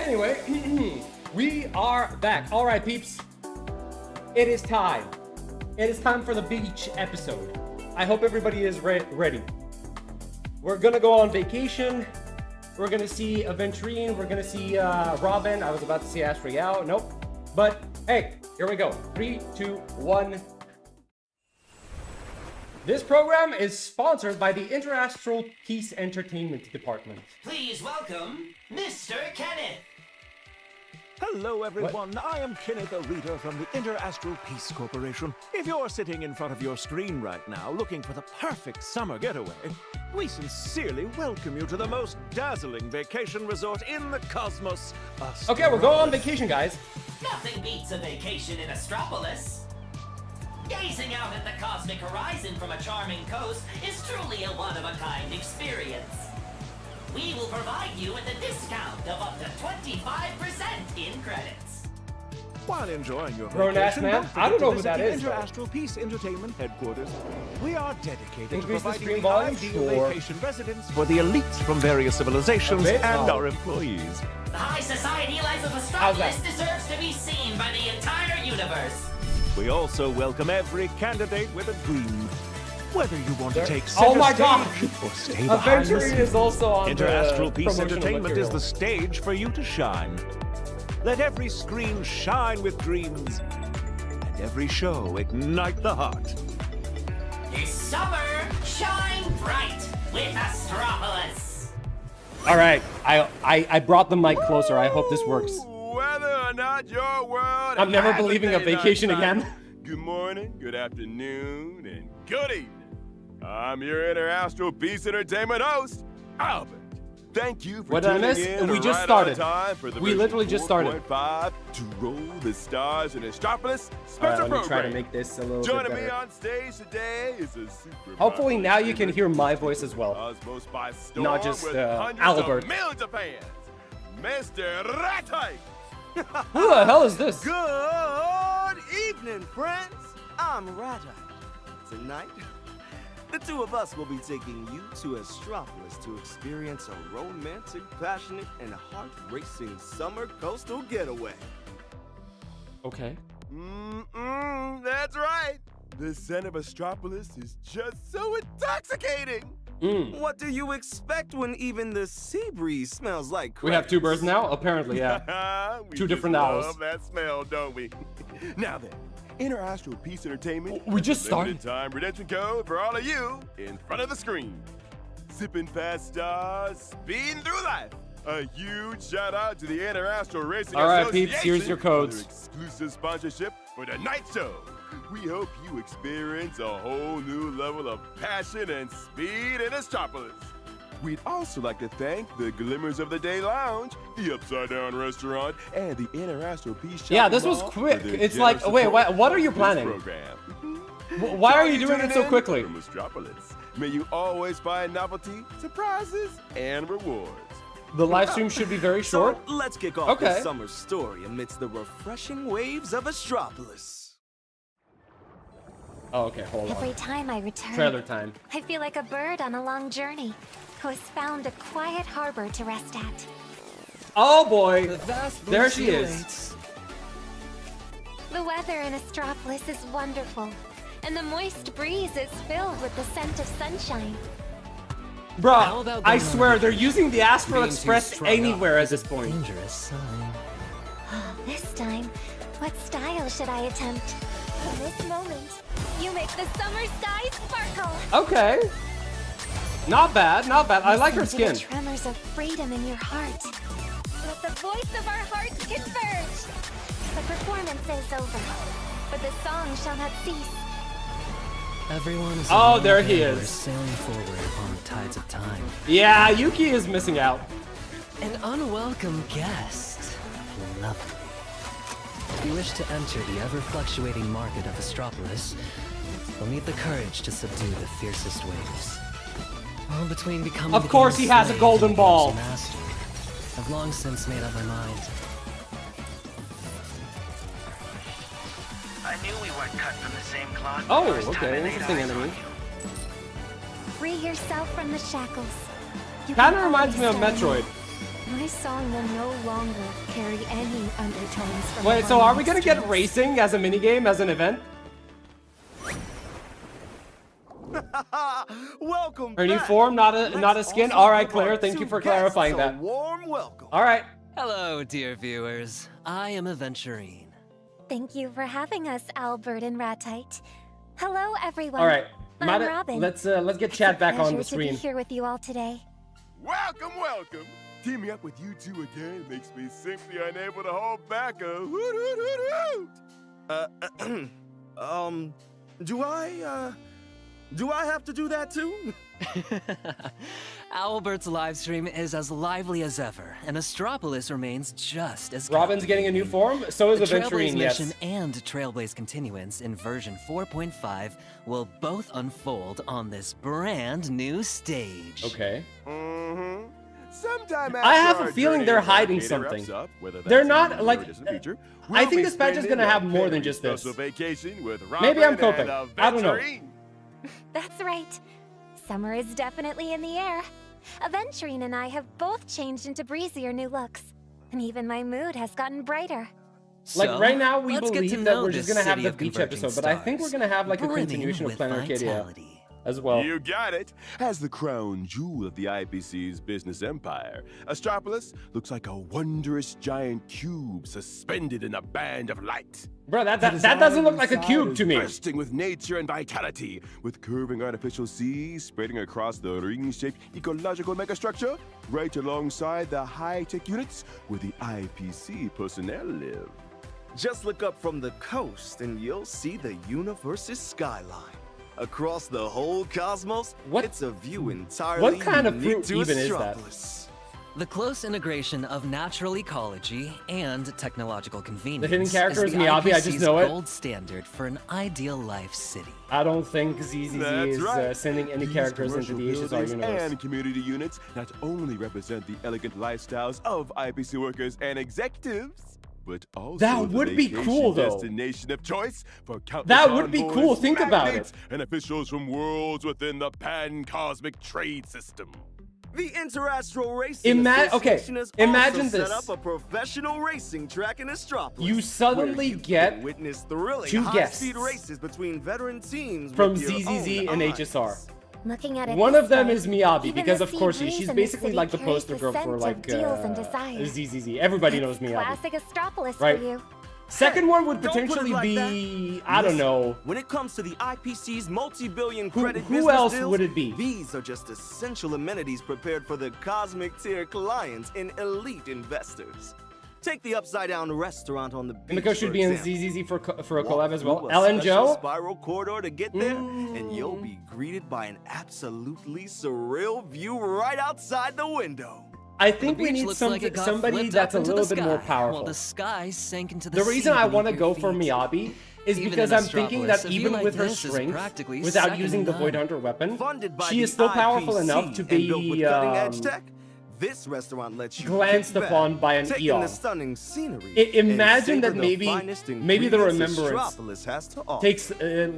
Anyway, we are back. All right, peeps. It is time. It is time for the beach episode. I hope everybody is ready. We're gonna go on vacation. We're gonna see Aventurine. We're gonna see Robin. I was about to see Astriel. Nope. But hey, here we go. 3, 2, 1. This program is sponsored by the Interastral Peace Entertainment Department. Please welcome Mr. Kenneth. Hello, everyone. I am Kenneth, a reader from the Interastral Peace Corporation. If you're sitting in front of your screen right now looking for the perfect summer getaway, we sincerely welcome you to the most dazzling vacation resort in the cosmos. Okay, we're going on vacation, guys. Nothing beats a vacation in Astropolis. Gazing out at the cosmic horizon from a charming coast is truly a one-of-a-kind experience. We will provide you with a discount of up to 25% in credits. While enjoying your Grown-ass vacation, man? don't I don't forget know to who that visit is, the though. Interastral Peace Entertainment headquarters. We are dedicated to Increase the providing screen the volume? ideal Sure. vacation residence for the elites from various civilizations A bit? and No. our employees. The high society life of How's that? Astropolis deserves to be seen by the entire universe. We also welcome every candidate with a dream. Whether you want to take Oh center my stage God! or stay behind the Aventurine scenes, is also on Interastral the Peace promotional Entertainment is material. the stage for you to shine. Let every screen shine with dreams, and every show ignite the heart. This summer, shine bright with Astropolis. All right, I brought the mic closer. I hope this works. Whether or not your world I'm never has believing a day night vacation cycle, again. Good morning, good afternoon, and good evening. I'm your Interastral Peace Entertainment host, Albert. Thank you for What did I tuning miss? in We just right started. on time for the We version literally just started. 4.5 to roll the stars in Astropolis All special right, let me try to program. make this a little bit Joining better. me on stage today is a super Hopefully now you can popular hear my voice as well. Cosmos by storm Not just, with hundreds Albert. of millions of fans, Mr. Ratite. Who the hell is this? Good evening, friends. I'm Rada. Tonight, the two of us will be taking you to Astropolis to experience a romantic, passionate, and heart-racing summer coastal getaway. Okay. That's right. The scent of Astropolis is just so intoxicating. What do you expect when even the sea breeze smells like We have two credits? birds now? Apparently, yeah. We Two just different owls. love that smell, don't we? Now then, Interastral Peace Entertainment. We just has a limited started. time redemption code for all of you in front of the screen. Sipping past stars, speeding through life. A huge shout out to the Interastral Racing All right, Association. peeps, here's your for codes. their exclusive sponsorship for the night show. We hope you experience a whole new level of passion and speed in Astropolis. We'd also like to thank the Glimmers of the Day Lounge, the Upside Down Restaurant, and the Interastral Peace Shopping Yeah, this was Mall quick. for their It's like, generous wait, support what are you of this planning? program. Why are So you doing it tuning so in quickly? From Astropolis, may you always find novelty, surprises, and rewards. The live stream should be very short. So let's kick off Okay. this summer story amidst the refreshing waves of Astropolis. Oh, okay, hold Every on. time I return, Trailer time. I feel like a bird on a long journey who has found a quiet harbor to rest at. Oh boy, there she is. The weather in Astropolis is wonderful, and the moist breeze is filled with the scent of sunshine. Bruh, I swear they're using the Astral Express anywhere at this point. This time, what style should I attempt? In this moment, you make the summer sky sparkle. Okay. Not bad, not bad. I like her Listen to skin. the tremors of freedom in your heart. Let the voice of our hearts converge. The performance is over, but the song shall not cease. Everyone is Oh, there he is is. sailing forward upon the tides of time. Yeah, Yuki is missing out. An unwelcome guest. Lovely. If you wish to enter the ever-fluctuating market of Astropolis, you'll need the courage to subdue the fiercest waves. Well, between becoming Of the course game's he has a slave golden and the game's ball. master, I've long since made up my mind. I knew we weren't cut from the same cloth. Oh, the first time I okay, laid interesting eyes on enemy. you. Free yourself from the shackles. You Kinda can reminds me of always start Metroid. anew. My song will no longer carry any undertones from Wait, so are we Honkai gonna get streams. racing as a minigame, as an event? Welcome A new back. form, not a Let's skin. also All right, give Claire, our thank you two for guests clarifying a that. warm welcome. All right. Hello, dear viewers. I am Aventurine. Thank you for having us, Albert and Ratite. Hello, everyone. All right. I'm Robin. Let's get chat back on the Pleasure to stream. be here with you all today. Welcome, welcome. Teaming up with you two again makes me simply unable to hold back a hoot hoot hoot hoot. Do I have to do that too? Albert's live stream is as lively as ever, and Astropolis remains just as Robin's getting a new form, so is The Aventurine, Trailblaze yes. Mission and Trailblaze Continuance in version 4.5 will both unfold on this brand new stage. Okay. Mm-hmm. Sometime I have after a our feeling journey they're in hiding Arcadia something. wraps up, whether They're that's not, a like, or distant future, I we'll think be this patch is spending gonna have a more than very just this. special vacation with Maybe I'm Robin coping. and I don't know. Aventurine. That's right. Summer is definitely in the air. Aventurine and I have both changed into breezier new looks. And even my mood has gotten brighter. Like So, right now, we let's get to believe that know we're just this gonna have city the of beach converging episode, but I think we're gonna have like a brimming continuation of with Planet Arcadia vitality. as well. You got it. As the crown jewel of the IPC's business empire, Astropolis looks like a wondrous giant cube suspended in a band of light. Bro, that doesn't look like a cube to me. Bursting with nature and vitality, with curving artificial seas spreading across the ring-shaped ecological megastructure, right alongside the high-tech units where the IPC personnel live. Just look up from the coast and you'll see the universe's skyline. Across the whole cosmos, it's a view entirely What kind of unique fruit to even is that? Astropolis. The close integration of natural ecology and technological convenience The hidden character is is the Miyabi, I just IPC's know it. gold standard for an ideal life city. I don't think ZZZ That's is right. sending any These characters into commercial the HSR buildings universe. and community units not only represent the elegant lifestyles of IPC workers and executives, but also That the would be vacation cool, though. destination of choice for countless That would be envoys, cool, think about magnates, it. and officials from worlds within the pan-cosmic trade system. The Interastral Racing Okay, Association has imagine also this. set up a professional racing track in Astropolis. You suddenly where you get can witness thrilling two high-speed guests races between veteran teams from with your ZZZ own and eyes. HSR. Looking at it One this of them way, is Miyabi, even because the of sea course breeze she's in this basically city like the carries poster the girl for scent of like deals and desire. ZZZ. Everybody knows Miyabi. Classic Astropolis Right. for you. Second one would Don't put it potentially like be, that. I don't Listen, know. When it comes to the IPC's multi-billion Who credit business else deals, would it be? These are just essential amenities prepared for the cosmic tier clients and elite investors. Take the upside-down restaurant on the beach, Miko should for be in example. ZZZ for a Walk collab as well. through a Ellen special Joe. spiral corridor to get there, and you'll be greeted by an absolutely surreal view right outside the window. I think The we beach need looks like it got somebody flipped that's a up into little the bit more sky, powerful. While the sky sank into The sea reason I beneath want to your go for feet. Miyabi is Even because in I'm thinking that Astropolis, a view even like with her this is strength, practically without second using to the Void none. Hunter weapon, Funded by she the is still powerful IPC enough to and built with be cutting-edge tech. This restaurant lets you glanced kick back, upon by an taking eon. the stunning scenery Imagine and that savor maybe the finest the ingredients Remembrance Astropolis has to offer. takes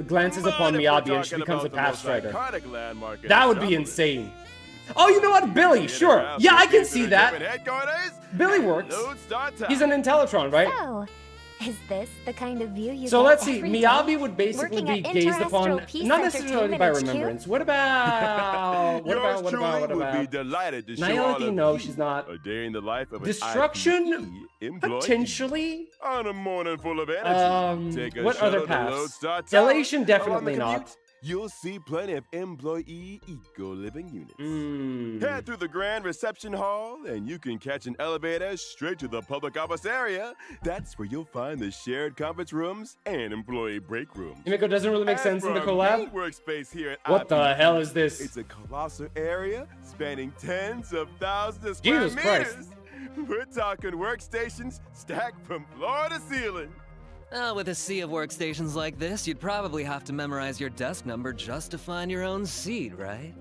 glances upon But if we're Miyabi and she talking becomes a about the path most strider. iconic landmark in That would be Astropolis, insane. Oh, you know what, Billy? Sure. Yeah, I can see that. Billy works. He's an Intellitron, right? So, is this the kind of view you So get let's see. every Miyabi day? would basically Working be at gazed upon, Interastral Peace not necessarily by Entertainment HQ? remembrance. What about? What about? What about? What Would be about? delighted to show Nayeli, all of no, you she's not. a day in the life of an Destruction, IPE employee. Potentially. On a morning full of energy. Take a What other shuttle to paths? Lodestar Tower. Elation, Along the definitely commute, not. You'll see plenty of employee eco-living units. Mm. Head through the grand reception hall, and you can catch an elevator straight to the public office area. That's where you'll find the shared conference rooms and employee break rooms. Miko doesn't really make As sense in the for our collab. main workspace here at What the IPE, hell is this? It's a colossal area spanning tens of thousands of square Jesus Christ. meters. We're talking workstations stacked from floor to ceiling. With a sea of workstations like this, you'd probably have to memorize your desk number just to find your own seat, right?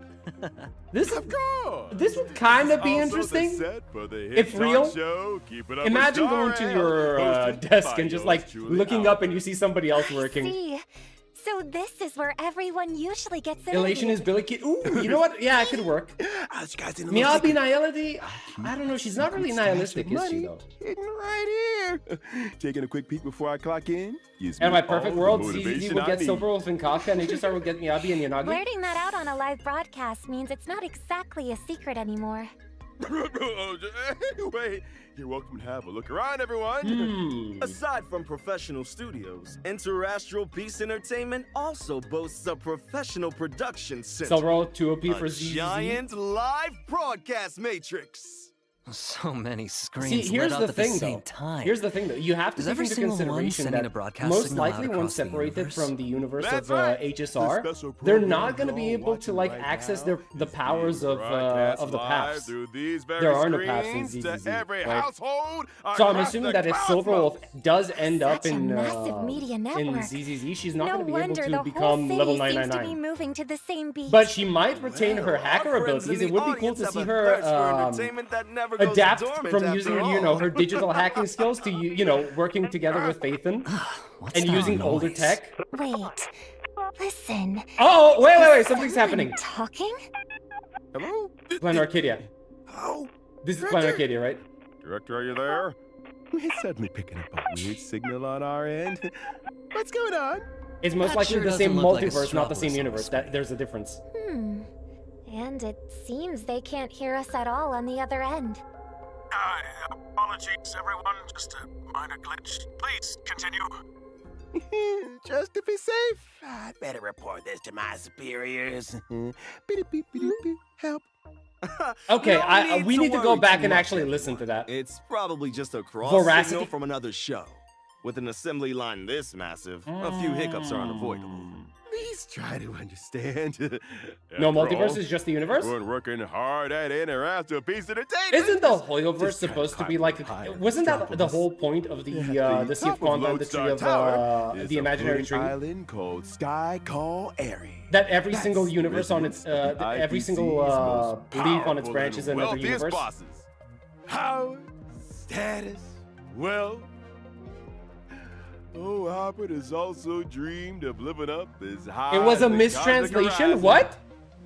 This Of course. This would kind of be Also the interesting. set for the hit If talk real. show, Keep It Up Imagine with going to Darrell, your hosted desk by and just yours like truly, looking Albert. up and you see somebody else working. See. So this is where everyone usually gets Elation is interviewed. Billy Kid. Ooh, you know what? Yeah, it could work. Miyabi Nihility? I don't know. She's not really nihilistic, is she, though? Hidden right here. Taking a quick peek before I clock in. Gives And me my perfect all the world, motivation CZZ would I get need. Silver Wolf and Kafka, and HSR would get Miyabi and Yanagi. Blurting that out on a live broadcast means it's not exactly a secret anymore. Wait, you're welcome to have a look around, everyone. Aside from professional studios, Interastral Peace Entertainment also boasts a professional production center. Silver Wolf 2OP for a ZZZ. giant live broadcast matrix. So many screens See, here's lit up the at thing, the same though. time. Here's the thing, though. You have to Is take every into single one consideration sending a that broadcast most signal out likely, once across the separated universe? from the universe That's of right. HSR, The special they're program not going to you're be able to watching like right access now the is powers being of broadcast the live paths. through these very There are no paths in screens ZZZ, to every right? household So I'm across assuming the that if Silver Wolf cosmos. does end up Such a in massive media network. ZZZ, she's not No going to be able wonder to the become whole level city seems to be 999. moving to the same beat. But she might retain her hacker Our friends in abilities. It the would be cool audience to have see a her thirst for entertainment that never goes adapt dormant from after using, all. her digital hacking skills to, working together with Phaethon What's and that using older noise? tech. Wait, listen. Oh, wait, Is something's someone happening. Talking? Hello? Planet Arcadia. Oh, This is Planet Arcadia, right? Director, are you there? We're suddenly picking up a weird signal on our end. What's going on? It's most That likely sure the same doesn't look like a multiverse, not the same Stropolis on universe. the There's a difference. And it seems they can't hear us at all on the other end. Apologies, everyone. Just a minor glitch. Please continue. Just to be safe, I'd better report this to my superiors. Help. Okay, No we need to go worry back too and much, actually listen to everyone. that. It's probably just a cross Voracity? signal from another show. With an assembly line this massive, a few hiccups are unavoidable. Please try to understand. No After multiverse all, is just the universe? We're working hard at Interastral Peace Entertainment. Isn't the Hoyoverse Just trying supposed to be climb like? higher Wasn't that the Metropolis. whole point of the At Sea of top of Quantum, the Tree Lodestar of Tower is the a Imaginary floating Tree? island called Sky Call Airy. That every single That's universe on its residents of the every IPC's single most leaf on its powerful branch is and another wealthiest universe. Bosses. Power, status, wealth. Oh, Albert has also dreamed of living up as high It was a as the mistranslation. cosmic horizon, What?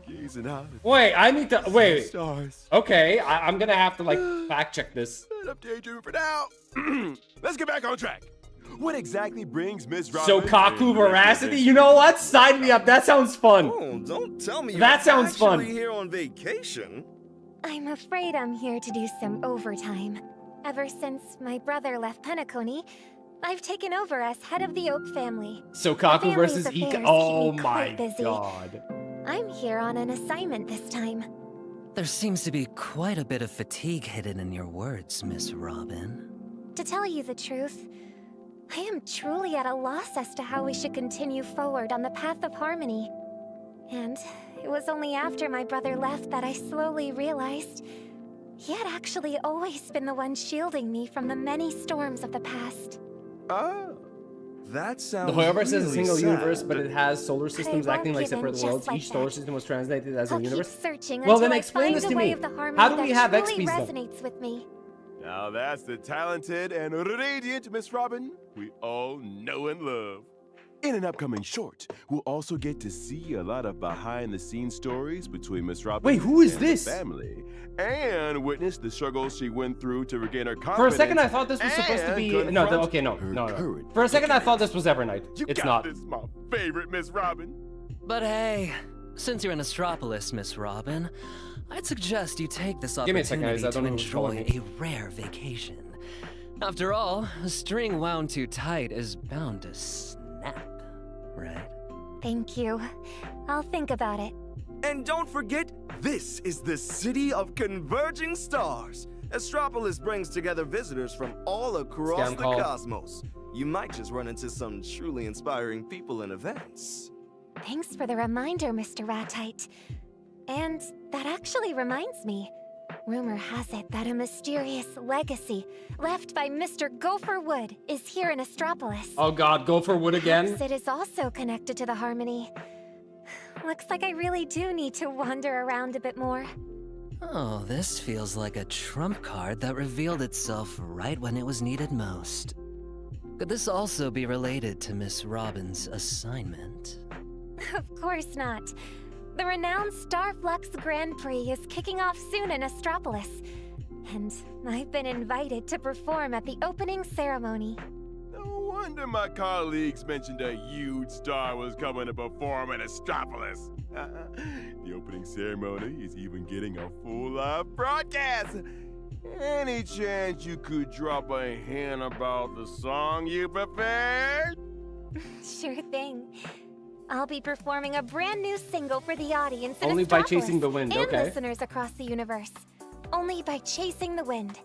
Gazing out at Wait, I need to the wait. stars. Okay, I'm gonna have to like fact check this. But I'm daydreaming for now. Let's get back on track. What exactly brings Miss Robin? So Kaku and veracity. You know what? Sign me up. That sounds fun. Oh, don't tell me That you're sounds fun. actually here on vacation. I'm afraid I'm here to do some overtime. Ever since my brother left Penacony, I've taken over as head of the Oak family. So The Kaku family's versus affairs Ika. keep Oh me my quite busy. god. I'm here on an assignment this time. There seems to be quite a bit of fatigue hidden in your words, Miss Robin. To tell you the truth, I am truly at a loss as to how we should continue forward on the path of harmony. And it was only after my brother left that I slowly realized he had actually always been the one shielding me from the many storms of the past. Oh, that The sounds Hoyoverse is a really single sad. universe, but it has solar systems won't acting like give in separate just worlds. like Each solar that. system was translated as a I'll keep universe. searching Well, until then I explain find this a to way me. of the harmony How do we that have truly XPs then? resonates with me. Now that's the talented and radiant Miss Robin we all know and love. In an upcoming short, we'll also get to see a lot of behind-the-scenes stories between Miss Robin Wait, who is and the this? family, and witness the struggles she went through to regain her confidence. For a second, I thought this was supposed to be and no. confront Okay, no. her For a second, I thought this was Evernight. You It's got not. this, my favorite Miss Robin. But hey, since you're in Astropolis, Miss Robin, I'd suggest you take this Give me a second, opportunity guys. I to don't know who's enjoy calling me. a rare vacation. After all, a string wound too tight is bound to snap, right? Thank you. I'll think about it. And don't forget, this is the city of converging stars. Astropolis brings together visitors from all across Scam the call. cosmos. You might just run into some truly inspiring people and events. Thanks for the reminder, Mr. Ratite. And that actually reminds me. Rumor has it that a mysterious legacy left by Mr. Gopher Wood is here in Astropolis. Oh god, go for wood again. Perhaps it is also connected to the harmony. Looks like I really do need to wander around a bit more. Oh, this feels like a trump card that revealed itself right when it was needed most. Could this also be related to Miss Robin's assignment? Of course not. The renowned Starflux Grand Prix is kicking off soon in Astropolis. And I've been invited to perform at the opening ceremony. No wonder my colleagues mentioned a huge star was coming to perform in Astropolis. The opening ceremony is even getting a full live broadcast. Any chance you could drop a hint about the song you prepared? Sure thing. I'll be performing a brand new single for the audience in Only by Astropolis chasing the wind, and okay. listeners across the universe. Only by chasing the wind.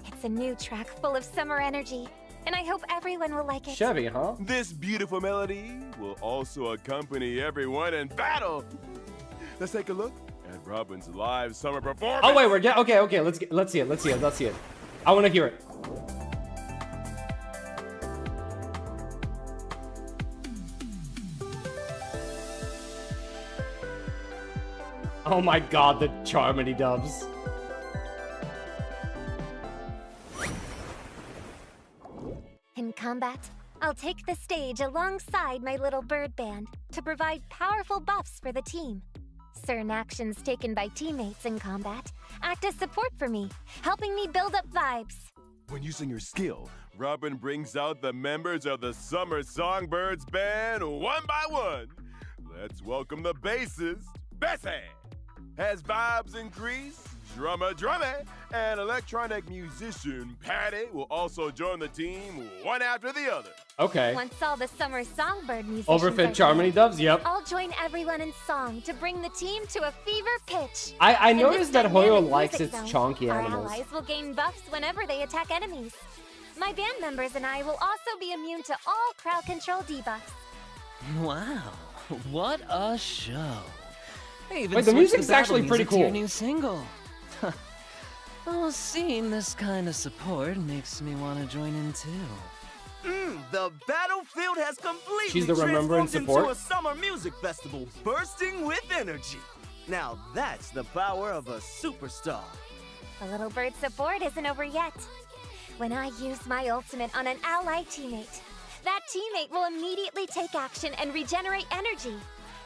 It's a new track full of summer energy, and I hope everyone will like it. Chevy, huh? This beautiful melody will also accompany everyone in battle. Let's take a look at Robin's live summer performance. Oh wait, okay. Let's see it. I want to hear it. Oh my god, the Charmony dubs. In combat, I'll take the stage alongside my little bird band to provide powerful buffs for the team. Certain actions taken by teammates in combat act as support for me, helping me build up vibes. When using your skill, Robin brings out the members of the Summer Songbirds band one by one. Let's welcome the bassist, Bessie. As vibes increase, drummer, and electronic musician, Patty, will also join the team one after the other. Okay. Once all the Summer Songbird musicians Overfit are Charmony here, dubs, yep. I'll join everyone in song to bring the team to a fever pitch. I In noticed this that Hoyo dynamic likes music its zone, chonky our animals. allies will gain buffs whenever they attack enemies. My band members and I will also be immune to all crowd control debuffs. Wow, what a show. They even Wait, the switched music's battle actually pretty music to your cool. new single. Well, seeing this kind of support makes me want to join in too. The battlefield has completely She's the Remembrance transformed into support? a summer music festival bursting with energy. Now that's the power of a superstar. The little bird support isn't over yet. When I use my ultimate on an ally teammate, that teammate will immediately take action and regenerate energy.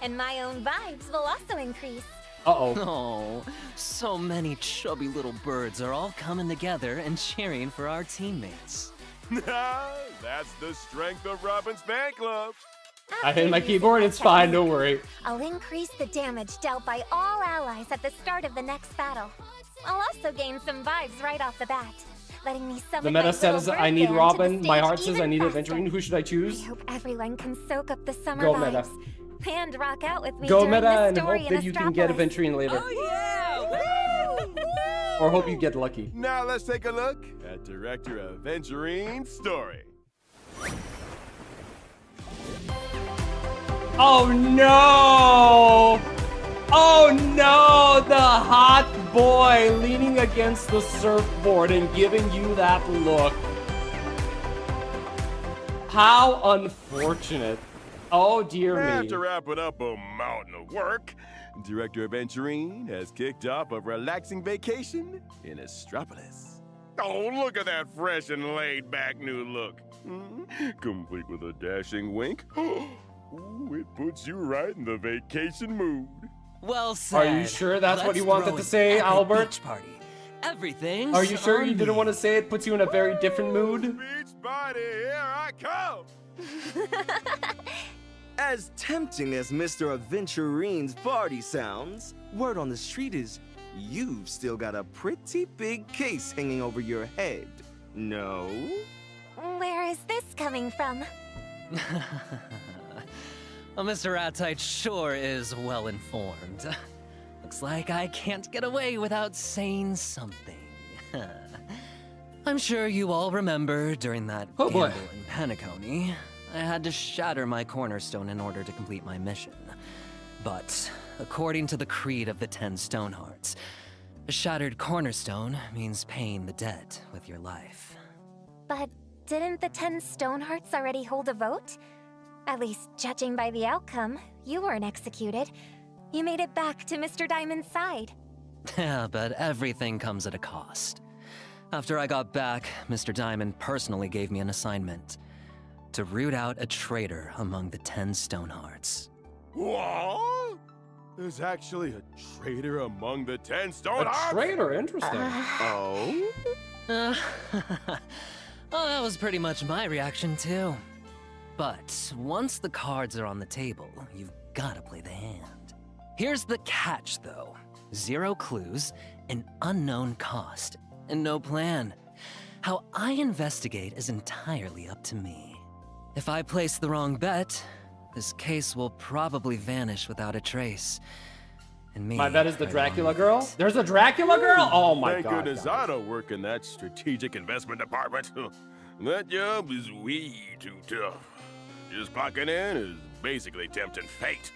And my own vibes will also increase. Uh-oh. Oh, so many chubby little birds are all coming together and cheering for our teammates. That's the strength of Robin's fan club. I hit my keyboard, it's fine, don't worry. I'll increase the damage dealt by all allies at the start of the next battle. I'll also gain some vibes right off the bat, letting me summon The my meta says little I need bird band to the Robin, my stage heart says I even need faster. Adventurine. Who should I choose? I hope everyone can soak up the summer Go vibes meta. and rock out with me Go during meta the and story hope in that you can get Astropolis. Adventurine later. Or hope you get lucky. Now let's take a look at director Adventurine's story. Oh no! Oh no! The hot boy leaning against the surfboard and giving you that look. How unfortunate. Oh dear me. After wrapping up a mountain of work, Director Adventurine has kicked off a relaxing vacation in Astropolis. Oh, look at that fresh and laid-back new look. Complete with a dashing wink. Ooh, it puts you right in the vacation mood. Well said. Are you sure that's what Let's you wanted throw to an say, epic Albert? Beach party. Everything's Are you sure on you didn't me. want to say it puts you in a very different mood? Beach party, here I come! As tempting as Mr. Adventurine's party sounds, word on the street is you've still got a pretty big case hanging over your head. No? Where is this coming from? Well, Mr. Arknights sure is well informed. Looks like I can't get away without saying something. I'm sure you all remember during that Oh, boy. gamble in Penacony, I had to shatter my cornerstone in order to complete my mission. But according to the creed of the 10 Stonehearts, a shattered cornerstone means paying the debt with your life. But didn't the 10 Stonehearts already hold a vote? At least, judging by the outcome, you weren't executed. You made it back to Mr. Diamond's side. Yeah, but everything comes at a cost. After I got back, Mr. Diamond personally gave me an assignment. to root out a traitor among the 10 Stonehearts. What? There's actually a traitor among the 10 A Stonehearts? traitor, interesting. Oh? Well, that was pretty much my reaction too. But once the cards are on the table, you've gotta play the hand. Here's the catch though. 0 clues, an unknown cost, and no plan. How I investigate is entirely up to me. If I place the wrong bet, this case will probably vanish without a trace. And me, My bet is the right Dracula along girl? with it. There's a Dracula girl? Oh my Thank god. goodness I don't work in that strategic investment department. That job is way too tough. Just clocking in is basically tempting fate.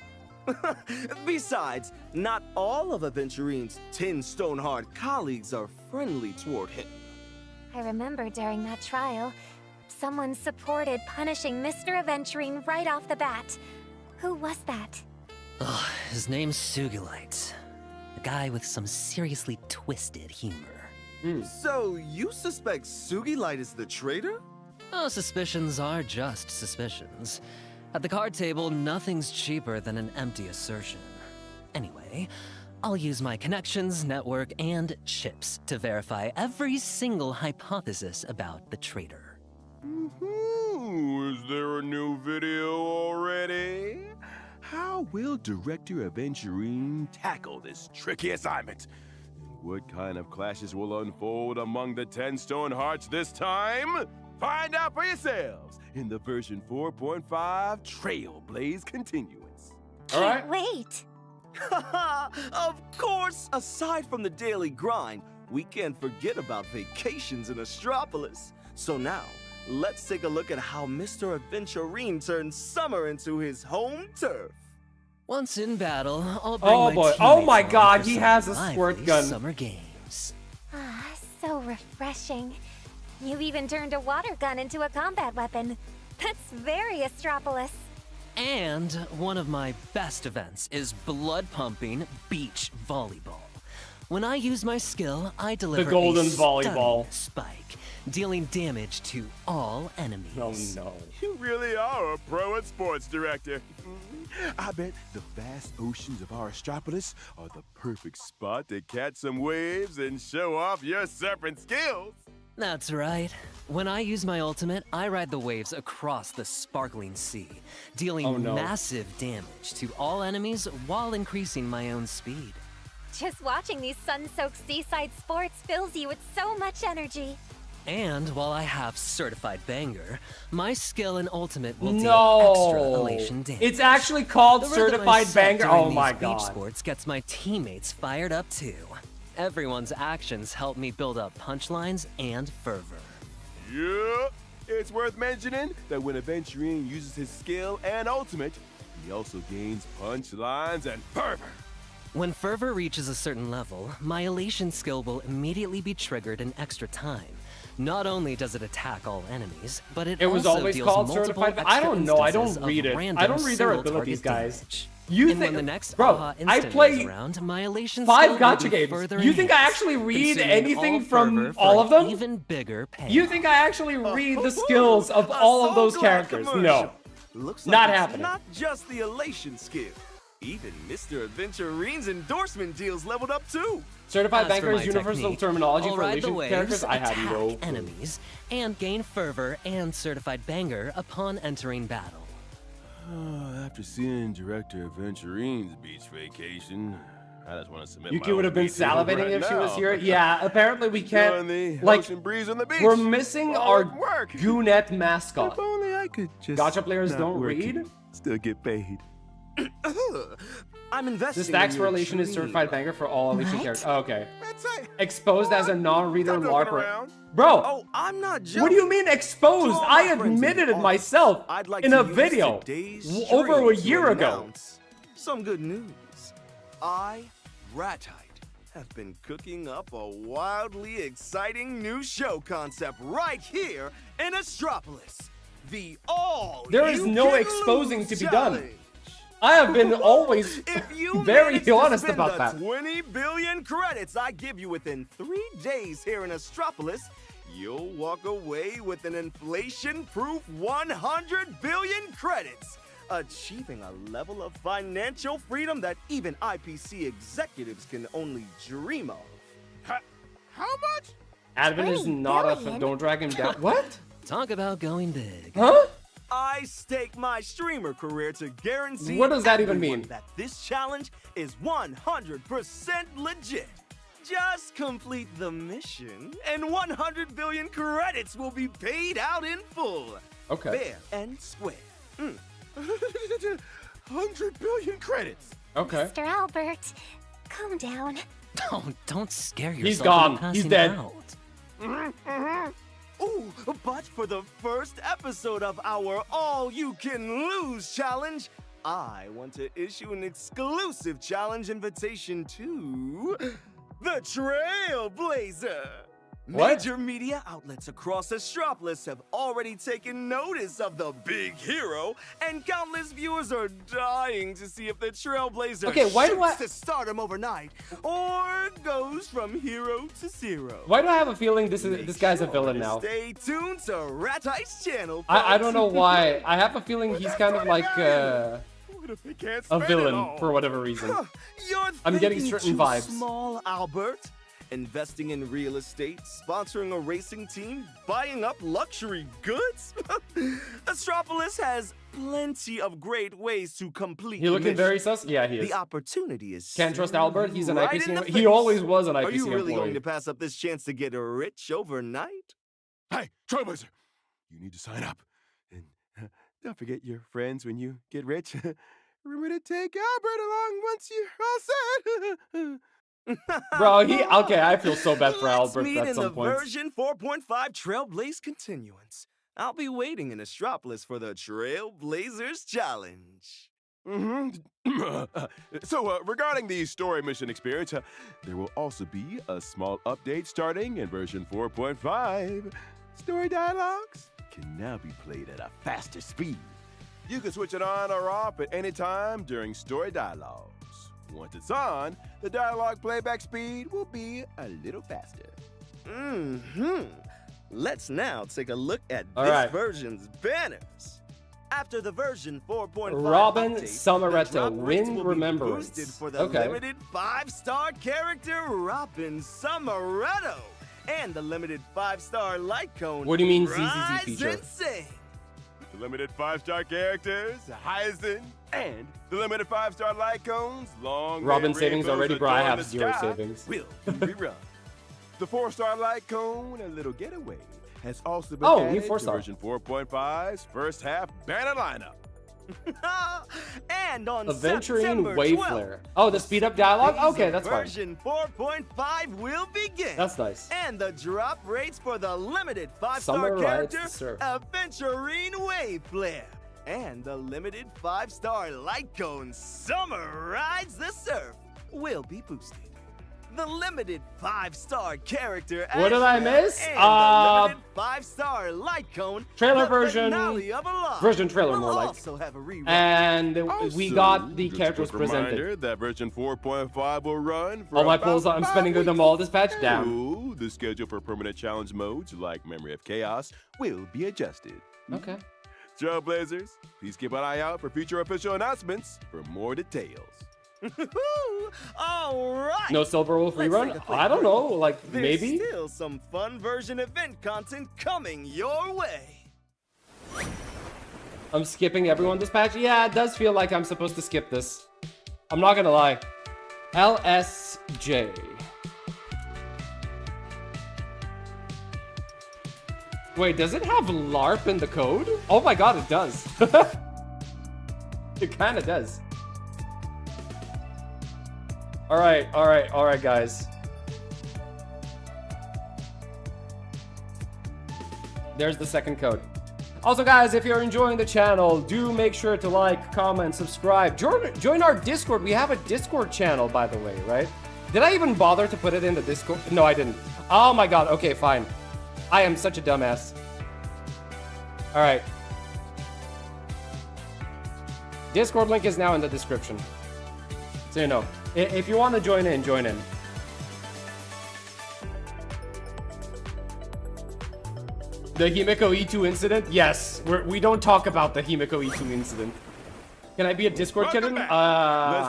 Besides, not all of Aventurine's 10 Stoneheart colleagues are friendly toward him. I remember during that trial, someone supported punishing Mr. Aventurine right off the bat. Who was that? Ugh, his name's Sugilite. A guy with some seriously twisted humor. So, you suspect Sugilite is the traitor? Oh, suspicions are just suspicions. At the card table, nothing's cheaper than an empty assertion. Anyway, I'll use my connections, network, and chips to verify every single hypothesis about the traitor. Is there a new video already? How will Director Aventurine tackle this tricky assignment? And what kind of clashes will unfold among the 10 Stonehearts this time? Find out for yourselves in the version 4.5 Trailblaze Continuance. Can't wait. Of course, aside from the daily grind, we can't forget about vacations in Astropolis. So now, let's take a look at how Mr. Aventurine turns summer into his home turf. Once in battle, I'll bring Oh my boy. Oh teammates my along god, for he some has a lively squirt gun. Summer games. Ah, so refreshing. You even turned a water gun into a combat weapon. That's very Astropolis. And one of my best events is blood-pumping beach volleyball. When I use my skill, I deliver golden a volleyball stunning spike, dealing damage to all enemies. Oh no. You really are a pro at sports, Director. I bet the vast oceans of our Astropolis are the perfect spot to catch some waves and show off your surfing skills. That's right. When I use my ultimate, I ride the waves across the sparkling sea, dealing Oh, no. massive damage to all enemies while increasing my own speed. Just watching these sun-soaked seaside sports fills you with so much energy. And while I have Certified Banger, my skill and ultimate will deal No. extra elation damage. It's actually called The rhythm I Certified set Banger. during Oh my these god. beach sports gets my teammates fired up too. Everyone's actions help me build up punchlines and fervor. Yep. It's worth mentioning that when Aventurine uses his skill and ultimate, he also gains punchlines and fervor. When fervor reaches a certain level, my elation skill will immediately be triggered in extra time. Not only does it attack all enemies, but it was also always deals called multiple Certified. I extra don't know. I instances don't of read it. random I don't read their single abilities, target guys. damage. You And think, when the next bro? aha I instant play rolls around, my elation 5 skill will gacha be games. further You think I enhanced, actually read consuming anything all from fervor for all of them? an even bigger payoff. You think I actually read the skills of all of those characters? No. Looks Not like it's happening. not just the elation skill. Even Mr. Aventurine's endorsement deals leveled up too. Certified As Banker for is my universal technique, terminology I'll for ride the elation waves, characters. I attack have no clue. enemies, and gain fervor and certified banger upon entering battle. After seeing Director Aventurine's beach vacation, I just want to submit Yuki my would own have been beach deal salivating right if she was now. here. Yeah, apparently we Enjoying can't. the Like, ocean breeze on the beach. we're missing our Hard work. Goonet mascot. If only I could just Gacha players not don't work read? and still get paid. I'm investing. The stacks in for your elation is dream. certified banger for all elation What? characters. Oh, okay. That's it. Exposed as a non-reader Stop joking LARPer. around. Bro, Oh, I'm not joking. what do you mean exposed? To all I my friends in admitted the it office, myself I'd like in to a use video today's over a stream year to ago. announce some good news. I, Ratite, have been cooking up a wildly exciting new show concept right here in Astropolis. The all There is you no can exposing lose to be done. challenge. I have been always If you very manage to honest spend about the that. 20 billion credits I give you within 3 days here in Astropolis, you'll walk away with an inflation-proof 100 billion credits, achieving a level of financial freedom that even IPC executives can only dream of. How much? Advent is 20 not a. billion? Don't drag him down. What? Talk about going big. Huh? I stake my streamer career to guarantee What does that even everyone mean? that this challenge is 100% legit. Just complete the mission, and 100 billion credits will be paid out in full. Okay. Fair and square. 100 billion credits. Okay. Mr. Albert, calm down. Don't scare yourself. He's gone. into He's passing dead. out. Ooh, but for the first episode of our All You Can Lose challenge, I want to issue an exclusive challenge invitation to the Trailblazer. What? Major media outlets across Astropolis have already taken notice of the big hero, and countless viewers are dying to see if the Trailblazer Okay, why do shoots I- to stardom overnight or goes from hero to zero. Why do I have a feeling this guy's a Sure villain to now? Stay tuned to Ratite's channel. I don't folks. know why. I have a feeling he's kind of like What if he can't a spend it villain all? for whatever reason. You're I'm getting thinking certain too vibes. Small, Albert. Investing in real estate, sponsoring a racing team, buying up luxury goods. Astropolis has plenty of great ways to complete. He the looking mission. very sus? Yeah, he is. The opportunity is. Can't trust staring Albert. He's an you right IPC in the employee. He face. always was an IPC Are you really employee. going to pass up this chance to get rich overnight? Hey, Trailblazer, you need to sign up. And don't forget your friends when you get rich. Remember to take Albert along once you're all set. Bro, okay, I feel so bad for Let's Albert meet at in some the point. version 4.5 Trailblaze Continuance. I'll be waiting in Astropolis for the Trailblazers Challenge. So, regarding the story mission experience, there will also be a small update starting in version 4.5. Story dialogues can now be played at a faster speed. You can switch it on or off at any time during story dialogues. Once it's on, the dialogue playback speed will be a little faster. Let's now take a look at All this right. version's banners. After the version 4.5 Robin update, Summeretto, the drop rates Win will be Remembrance. boosted for the Okay. limited 5-star character Robin Summeretto and the limited 5-star light cone. What do you mean ZZZ Rise feature? and Sing. The limited 5-star characters, Heisen, and the limited 5-star light cones, long Robin red savings rainbows already, bro. I adorn have the 0 sky, savings. will be rerun. The 4-star light cone, a little getaway, has also been Oh, new added to 4-star. version 4.5's first half banner lineup. And on Aventurine September Waveflare. 12th, Oh, the speed up dialogue? season Okay, that's fine. Version 4.5 will begin. That's nice. And the drop rates for the limited 5-star Summer Rides character, to Surf. Aventurine Waveflare, and the limited 5-star light cone, Summer Rides the Surf, will be boosted. The limited 5-star character, What did I Ashna, miss? and the limited 5-star light cone, Trailer the version- finale of Alive, version trailer, will more like. also have a rerun. And we Also, got the just a characters quick presented. reminder that version 4.5 will run for All my about pulls, I'm 5 spending weeks. them all dispatch down. Ooh, the schedule for permanent challenge modes like Memory of Chaos will be adjusted. Okay. Trailblazers, please keep an eye out for future official announcements for more details. All right. No Silver Wolf Let's rerun? take a quick I don't break. know, like There's maybe? still some fun version event content coming your way. I'm skipping everyone dispatch? Yeah, it does feel like I'm supposed to skip this. I'm not gonna lie. LSJ. Wait, does it have LARP in the code? Oh my god, it does. It kinda does. Alright, guys. There's the second code. Also, guys, if you're enjoying the channel, do make sure to like, comment, subscribe. Join our Discord. We have a Discord channel, by the way, right? Did I even bother to put it in the Discord? No, I didn't. Oh my god. Okay, fine. I am such a dumbass. All right. Discord link is now in the description. So you know, if you want to join in, join in. The Himeko E2 incident? Yes, we don't talk about the Himeko E2 incident. Can I be a Discord kitten? Let's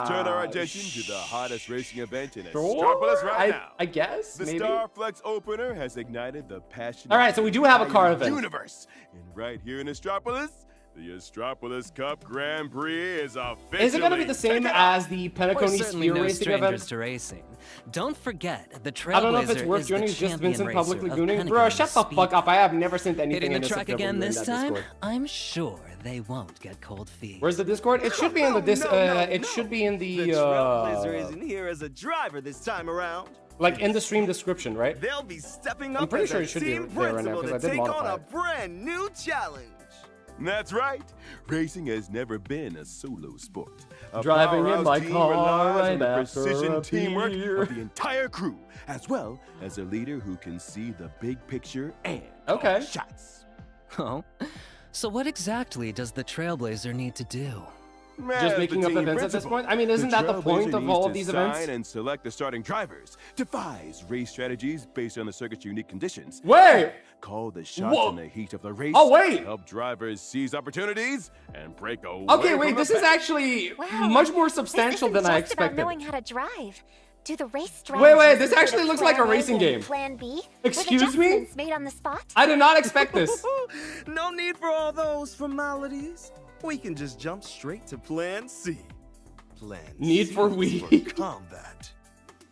turn our attention to the hottest racing event in Astropolis right now. I guess, the maybe? Starflex opener has ignited the passion. All right, so we do have a car event. Universe, and right here in Astropolis, the Astropolis Cup Grand Prix is officially. Is it gonna be the same as the Penacony Sphere no racing strangers event? to racing. Don't forget, the Trailblazer I don't know if it's worth is joining. the It's just champion Vincent racer publicly of gooning. Bro, Pentagon shut the Speed. fuck up. I have never sent anything Hitting in the this track again this time? Discord. I'm sure they won't get cold feet. Where's the Discord? It should be in the it should be in the The Trailblazer isn't here as a driver this time around. like in the stream description, right? They'll be stepping I'm up pretty as sure a it should be team there right now, principal 'cause I to did take on modify a it. brand new challenge. That's right. Racing has never been a solo sport. A Driving in powerhouse my team car relies right on the after precision a teamwork beer. of the entire crew, as well as a leader who can see the big picture and Okay. call shots. Oh, so what exactly does the Trailblazer need to do? Just making up events at this point? I mean, isn't that the point of all of these events? And select the starting drivers, devise race strategies based on the circuit's unique conditions. Wait! Call the shots Whoa. in the heat of the race. Oh, wait! Help drivers seize opportunities and break away. Okay, from wait, the this is pack. actually Wow. much more substantial This than I isn't just about expected. knowing how to drive. Do the race Wait, strategies this include actually looks like a plan racing and game. Plan B? Excuse with me? adjustments made on the spot? I did not expect this. No need for all those formalities. We can just jump straight to Plan C. Plan Need C for is weed. combat.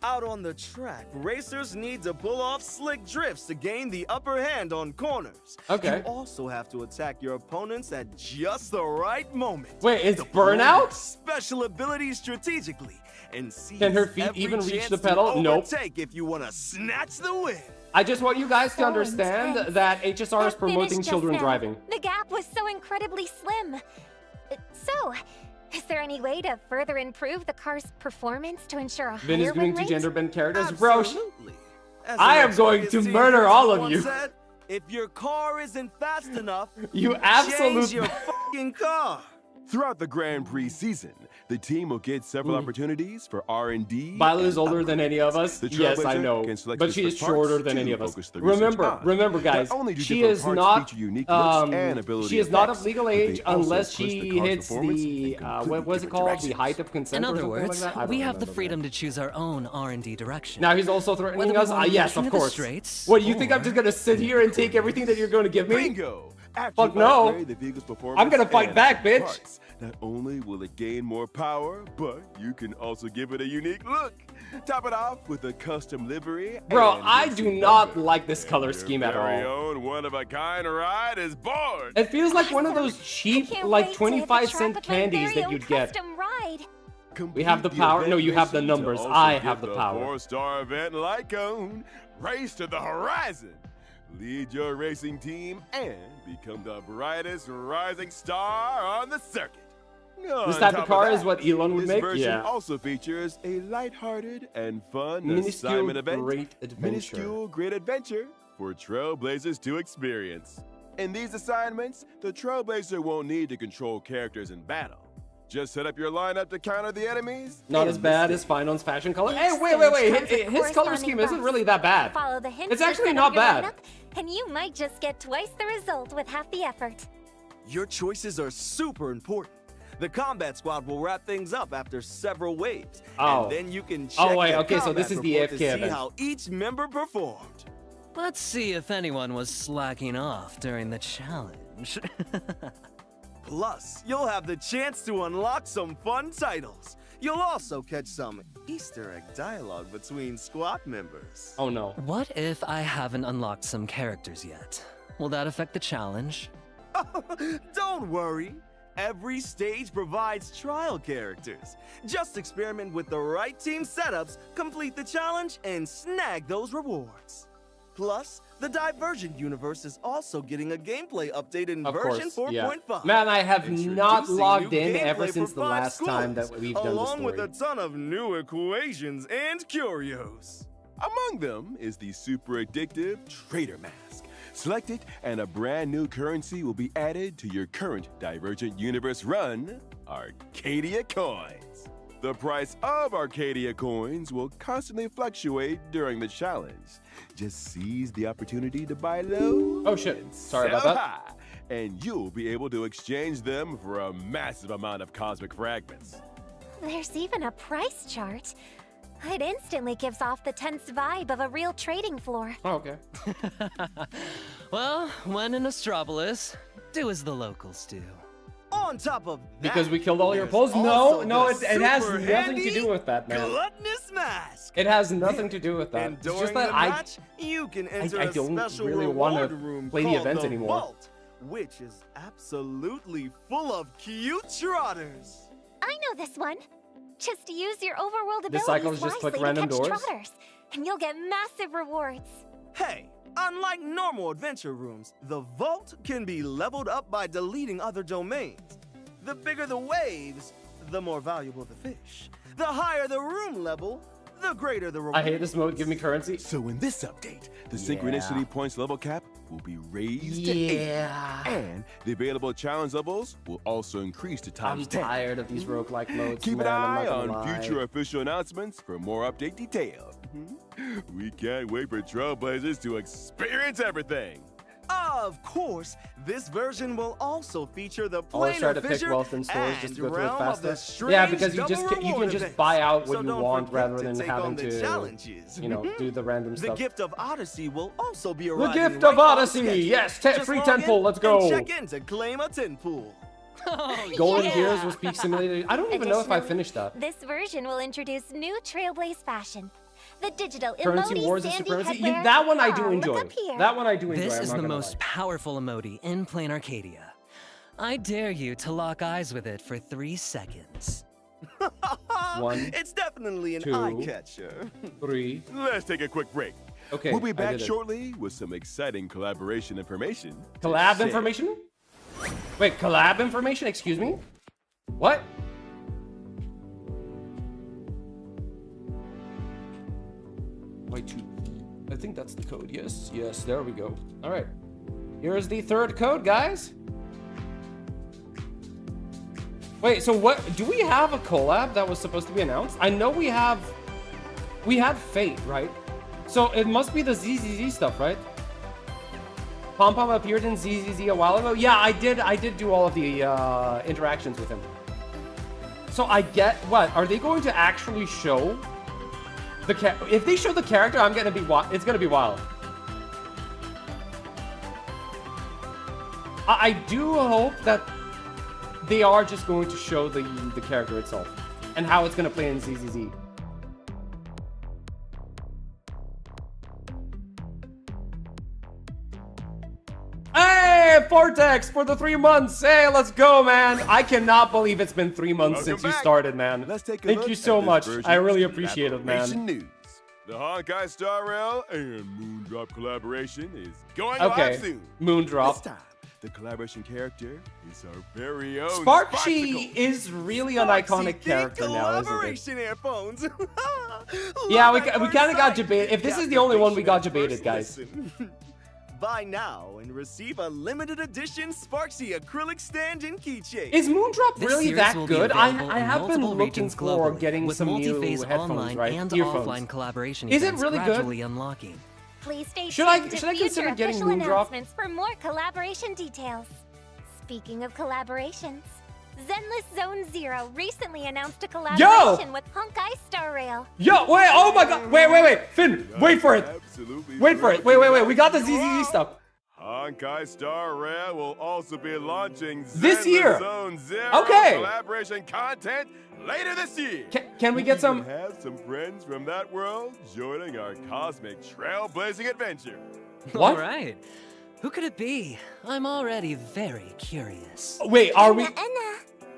Out on the track, racers need to pull off slick drifts to gain the upper hand on corners. Okay. You also have to attack your opponents at just the right moment. Wait, it's Deploy burnout? Special abilities strategically and seize Can her feet every even reach chance the to pedal? Nope. overtake if you want to snatch the win. I just want you guys to So understand intense. that HSR is That promoting finish just children now, driving. The gap was so incredibly slim. So, is there any way to further improve the car's performance to ensure a Vin is higher going win to rate? gender bend characters. Bro, Absolutely. As I an am going to experienced murder team all of once you. said, if your car isn't fast enough, You change absolute- your fucking car. Throughout the Grand Prix season, the team will get several opportunities for R&D. Viola is and older than any of us. The Yes, I Trailblazer know. can select But she is specific parts shorter than to any of us. focus the research on. Remember, guys, Not only do she different is parts not feature unique looks and ability she is not of effects, legal but they age also unless push the she car's hits performance the in what completely was it different called? directions. The height of consent. In or other something words, like that? I we don't have the remember freedom to choose our own R&D direction. Now he's also threatening Whether we us. want to Yes, rush of into the course. straights, What, you think I'm or- just gonna sit here and take everything that you're going to give me? Bingo! After Fuck you no. upgrade the vehicle's performance I'm gonna fight and back, bitch. parts, not only will it gain more power, but you can also give it a unique look. Top it off with a custom livery. Bro, and I racing do not number. like this color And scheme your at very all. own one-of-a-kind ride is born. It feels like one of those I cheap, can't like wait to hit the 25 track cent with my candies very that own you'd get. custom ride. We have the Complete power. event No, you have the mission to numbers. also I get have the power. 4-star event Lycone. Race to the horizon. Lead your racing team and become the brightest rising star on the circuit. This On type top of car that, is what Elon would this make? version Yeah. also features a lighthearted and fun Minuscule assignment event. Great Adventure. Minuscule Great Adventure for Trailblazers to experience. In these assignments, the Trailblazer won't need to control characters in battle. Just set up your lineup to counter the enemies. Not in as the bad stage. as Finon's fashion color. Each Hey, wait. stage comes with His color corresponding scheme isn't buffs. really that bad. Follow the hints It's to actually set not up your bad. lineup, and you might just get twice the result with half the effort. Your choices are super important. The combat squad will wrap things up after several waves, Oh. and then you can check Oh, wait, the okay, so combat this is the report AFK to see event. how each member performed. Let's see if anyone was slacking off during the challenge. Plus, you'll have the chance to unlock some fun titles. You'll also catch some Easter egg dialogue between squad members. Oh no. What if I haven't unlocked some characters yet? Will that affect the challenge? Don't worry. Every stage provides trial characters. Just experiment with the right team setups, complete the challenge, and snag those rewards. Plus, the Divergent universe is also getting a gameplay update in Of version course, yeah. 4.5. Man, I have not Introducing logged new in ever gameplay since for the 5 last time schools, that we've done the along with story. a ton of new equations and curios. Among them is the super addictive Trader Mask. Select it, and a brand new currency will be added to your current Divergent Universe run Arcadia Coins. The price of Arcadia Coins will constantly fluctuate during the challenge. Just seize the opportunity to buy low. Oh shit, sorry about sell that. high, and you'll be able to exchange them for a massive amount of cosmic fragments. There's even a price chart. It instantly gives off the tense vibe of a real trading floor. Oh, okay. Well, when in Astropolis, do as the locals do. On top of that, Because we killed all your there's polls? No, also no, the it has super nothing to handy do with that, man. Gluttonous mask. It has nothing to do with that. And It's during just that the I match, you can enter I a don't special really reward wanna room play the called event the anymore. Vault, which is absolutely full of cute trotters. I know this one. Just use your overworld This abilities cycle is just wisely click to random catch doors? trotters, and you'll get massive rewards. Hey, unlike normal adventure rooms, the vault can be leveled up by deleting other domains. The bigger the waves, the more valuable the fish. The higher the room level, the greater the reward. I hate this mode. Give me currency. So in this update, the synchronicity points level cap will be raised to 8. And the available challenge levels will also increase to I'm times 10. tired of these roguelike modes, Keep man. an I'm eye not gonna on lie. future official announcements for more update details. We can't wait for Trailblazers to experience everything. Of course, this version will also feature the Always try planar to pick fissure wealth in stores just and to go through it realm of the faster. Yeah, because you strange can double just reward buy out what events. you So don't want forget rather to than take having on the to, challenges. you know, do the random The stuff. gift of Odyssey will also be The arriving gift right of on Odyssey! schedule. Yes, Just free log 10 in pull, let's and go! check in to claim a 10 pool. Golden Yeah. Gears was Peak Simulator. I don't even know if I Additionally, finished that. This version will introduce new Trailblaze fashion. The digital Currency emoji Wars of Sandy Supremacy. headwear. That one I do Aw, enjoy. Look up here. That one I do enjoy. This I'm is not the gonna most lie. powerful emoji in plain Arcadia. I dare you to lock eyes with it for 3 seconds. 1, It's definitely an 2, eye catcher. 3. Let's take a quick break. Okay, We'll be I back did it. shortly with some exciting collaboration information. to Collab share. information? Wait, collab information? Excuse me? What? I think that's the code. Yes, yes, there we go. All right. Here's the third code, guys. Wait, so what? Do we have a collab that was supposed to be announced? I know we had Fate, right? So it must be the ZZZ stuff, right? Pom Pom appeared in ZZZ a while ago. Yeah, I did do all of the interactions with him. So I get what? Are they going to actually show the if they show the character, I'm gonna be it's gonna be wild. I do hope that they are just going to show the character itself and how it's gonna play in ZZZ. Hey, Vortex for the 3 months. Hey, let's go, man. I cannot believe it's been 3 months Welcome since you back. started, man. Let's take a Thank look you at so this much. version's I really appreciate it, collaboration man. News. The Honkai Star Rail and Moondrop collaboration is going Okay, live soon. Moondrop. This time, the collaboration character is our very own Sparkshy is really an iconic character now, isn't it? Collaboration earphones. Yeah, Love we at kind first of got sight. debated. If this is the only one, we got Captivation debated, at guys. first listen. Buy now and receive a limited edition Sparksy acrylic stand and keychain. Is Moondrop This really series that will be good? available I in have been multiple looking regions for globally, getting with some new multi-phase headphones, online right? and Earphones. offline collaboration Is it events really good? gradually unlocking. Please stay Should I- tuned to should I future consider getting official Moondrop? announcements for more collaboration details. Speaking of collaborations, Zenless Zone Zero recently announced a collaboration with Honkai Star Rail. Yo, wait, oh my god, wait, Finn, wait for it. Absolutely Wait for it, wait, we got the ZZZ stuff. Honkai Star Rail will also be launching This Zenless year. Zone Zero Okay. collaboration content later this year. Can we get You some? have some friends from that world joining our cosmic trailblazing adventure. What? All right. Who could it be? I'm already very curious. Wait, are we?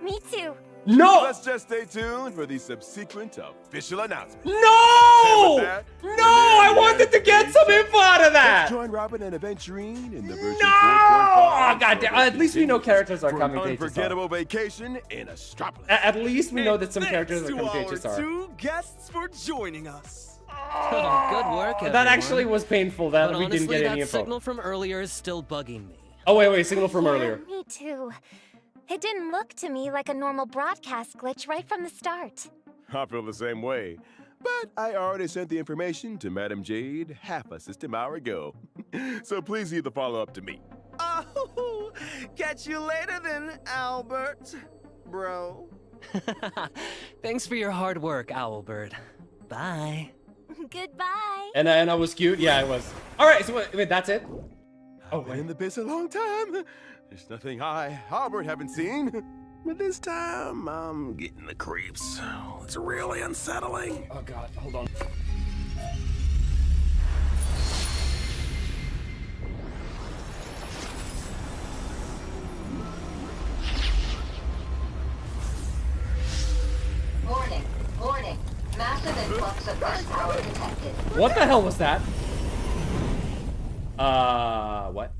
Me too. No! Let's just stay tuned for the subsequent official announcement. No! And with that, No! I wanted to get some info out of that. let's join Robin and Aventurine in the version No! 4.5. Oh, goddamn. At least we know characters are for coming an to HSR. unforgettable vacation in Astropolis. At least we know that some And characters are thanks coming to to our HSR. 2 guests for joining us. Good work, everyone. That actually was painful that But we didn't honestly, get that any info. signal from earlier is still bugging me. Oh, wait, signal from Yeah, earlier. Me too. It didn't look to me like a normal broadcast glitch right from the start. I feel the same way. But I already sent the information to Madam Jade half a system hour ago. So please leave the follow-up to me. Oh, catch you later then, Albert, bro. Thanks for your hard work, Owlbird. Bye. Goodbye. And I was cute. Yeah, I was. All right. So wait, that's it. Oh, Been in the biz a long time. There's nothing I, Albert, haven't seen. But this time, I'm getting the creeps. It's really unsettling. Oh God, hold on. Warning, warning. Massive influx of wish power detected. What the hell was that? What?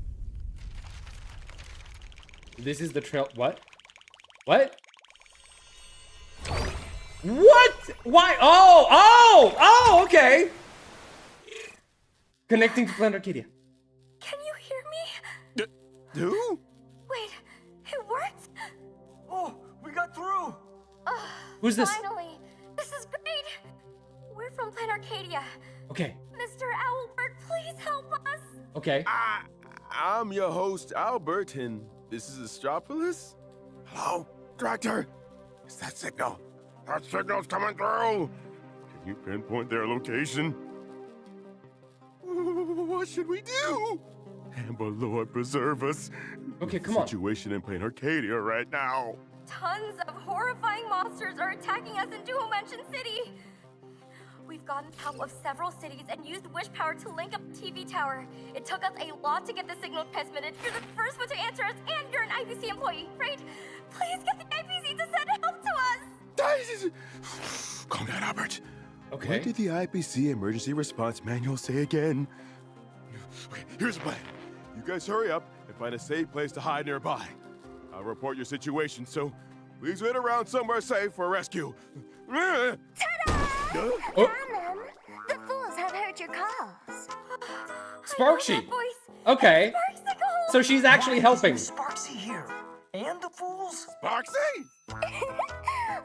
This is the trail. What? What? What? Why? Oh, okay. Connecting to Planet Arcadia. Can you hear me? Who? Wait, it worked? Oh, we got through. Who's this? Finally. This is great. We're from Planet Arcadia. Okay. Mr. Owlbird, please help us. Okay. I'm your host, Albert, and this is Astropolis? Hello? Director? Is that signal? That signal's coming through! Can you pinpoint their location? What should we do? Amber Lord preserve us. Okay, come on. Situation in Plain Arcadia right now. Tons of horrifying monsters are attacking us in Duo Mansion City. We've gotten help of several cities and used wish power to link up the TV tower. It took us a lot to get the signal transmitted. You're the first one to answer us, and you're an IPC employee, right? Please get the IPC to send help to us. Calm down, Albert. Okay. What did the IPC emergency response manual say again? Okay, here's the plan. You guys hurry up and find a safe place to hide nearby. I'll report your situation, so please wait around somewhere safe for rescue. Ta-da! Oh. Found them. The fools have heard your calls. Sparksy. Okay. So she's actually helping. Sparksy here. And the fools? Sparksy?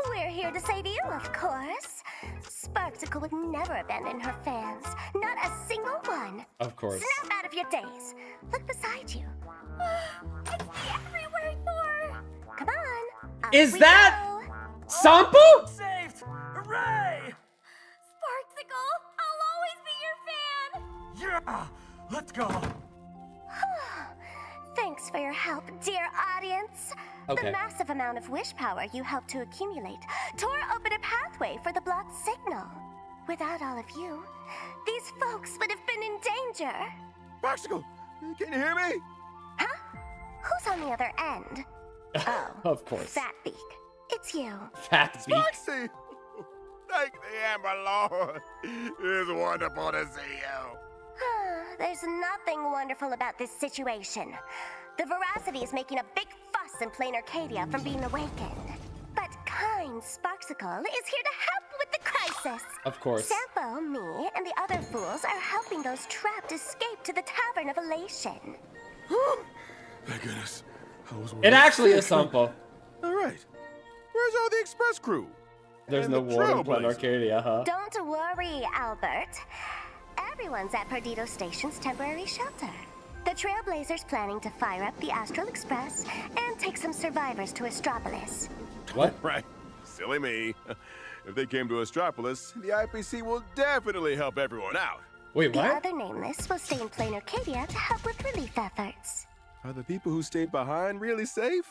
We're here to save you, of course. Sparksicle would never abandon her fans. Not a single one. Of course. Snap out of your daze. Look beside you. It's the everywhere door. Come on. Up Is we that go. Sampo? Saved! Hooray! Sparksicle, I'll always be your fan. Yeah! Let's go! Thanks for your help, dear audience. Okay. The massive amount of wish power you helped to accumulate tore open a pathway for the blocked signal. Without all of you, these folks would have been in danger. Sparksicle, can you hear me? Huh? Who's on the other end? Oh, Of course. Fatbeak. It's you. Fat beak. Sparksy! Thank the Amber Lord. It's wonderful to see you. There's nothing wonderful about this situation. The Veracity is making a big fuss in Plain Arcadia from being awakened. But kind Sparksicle is here to help with the crisis. Of course. Sampo, me, and the other fools are helping those trapped escape to the Tavern of Elation. Thank goodness. I was It worried. actually is Sampo. All right. Where's all the express crew? There's And no the water in Planet Trailblazers? Arcadia, huh? Don't worry, Albert. Everyone's at Perdido Station's temporary shelter. The Trailblazers planning to fire up the Astral Express and take some survivors to Astropolis. What? Right. Silly me. If they came to Astropolis, the IPC will definitely help everyone out. Wait, The what? other nameless will stay in Plain Arcadia to help with relief efforts. Are the people who stayed behind really safe?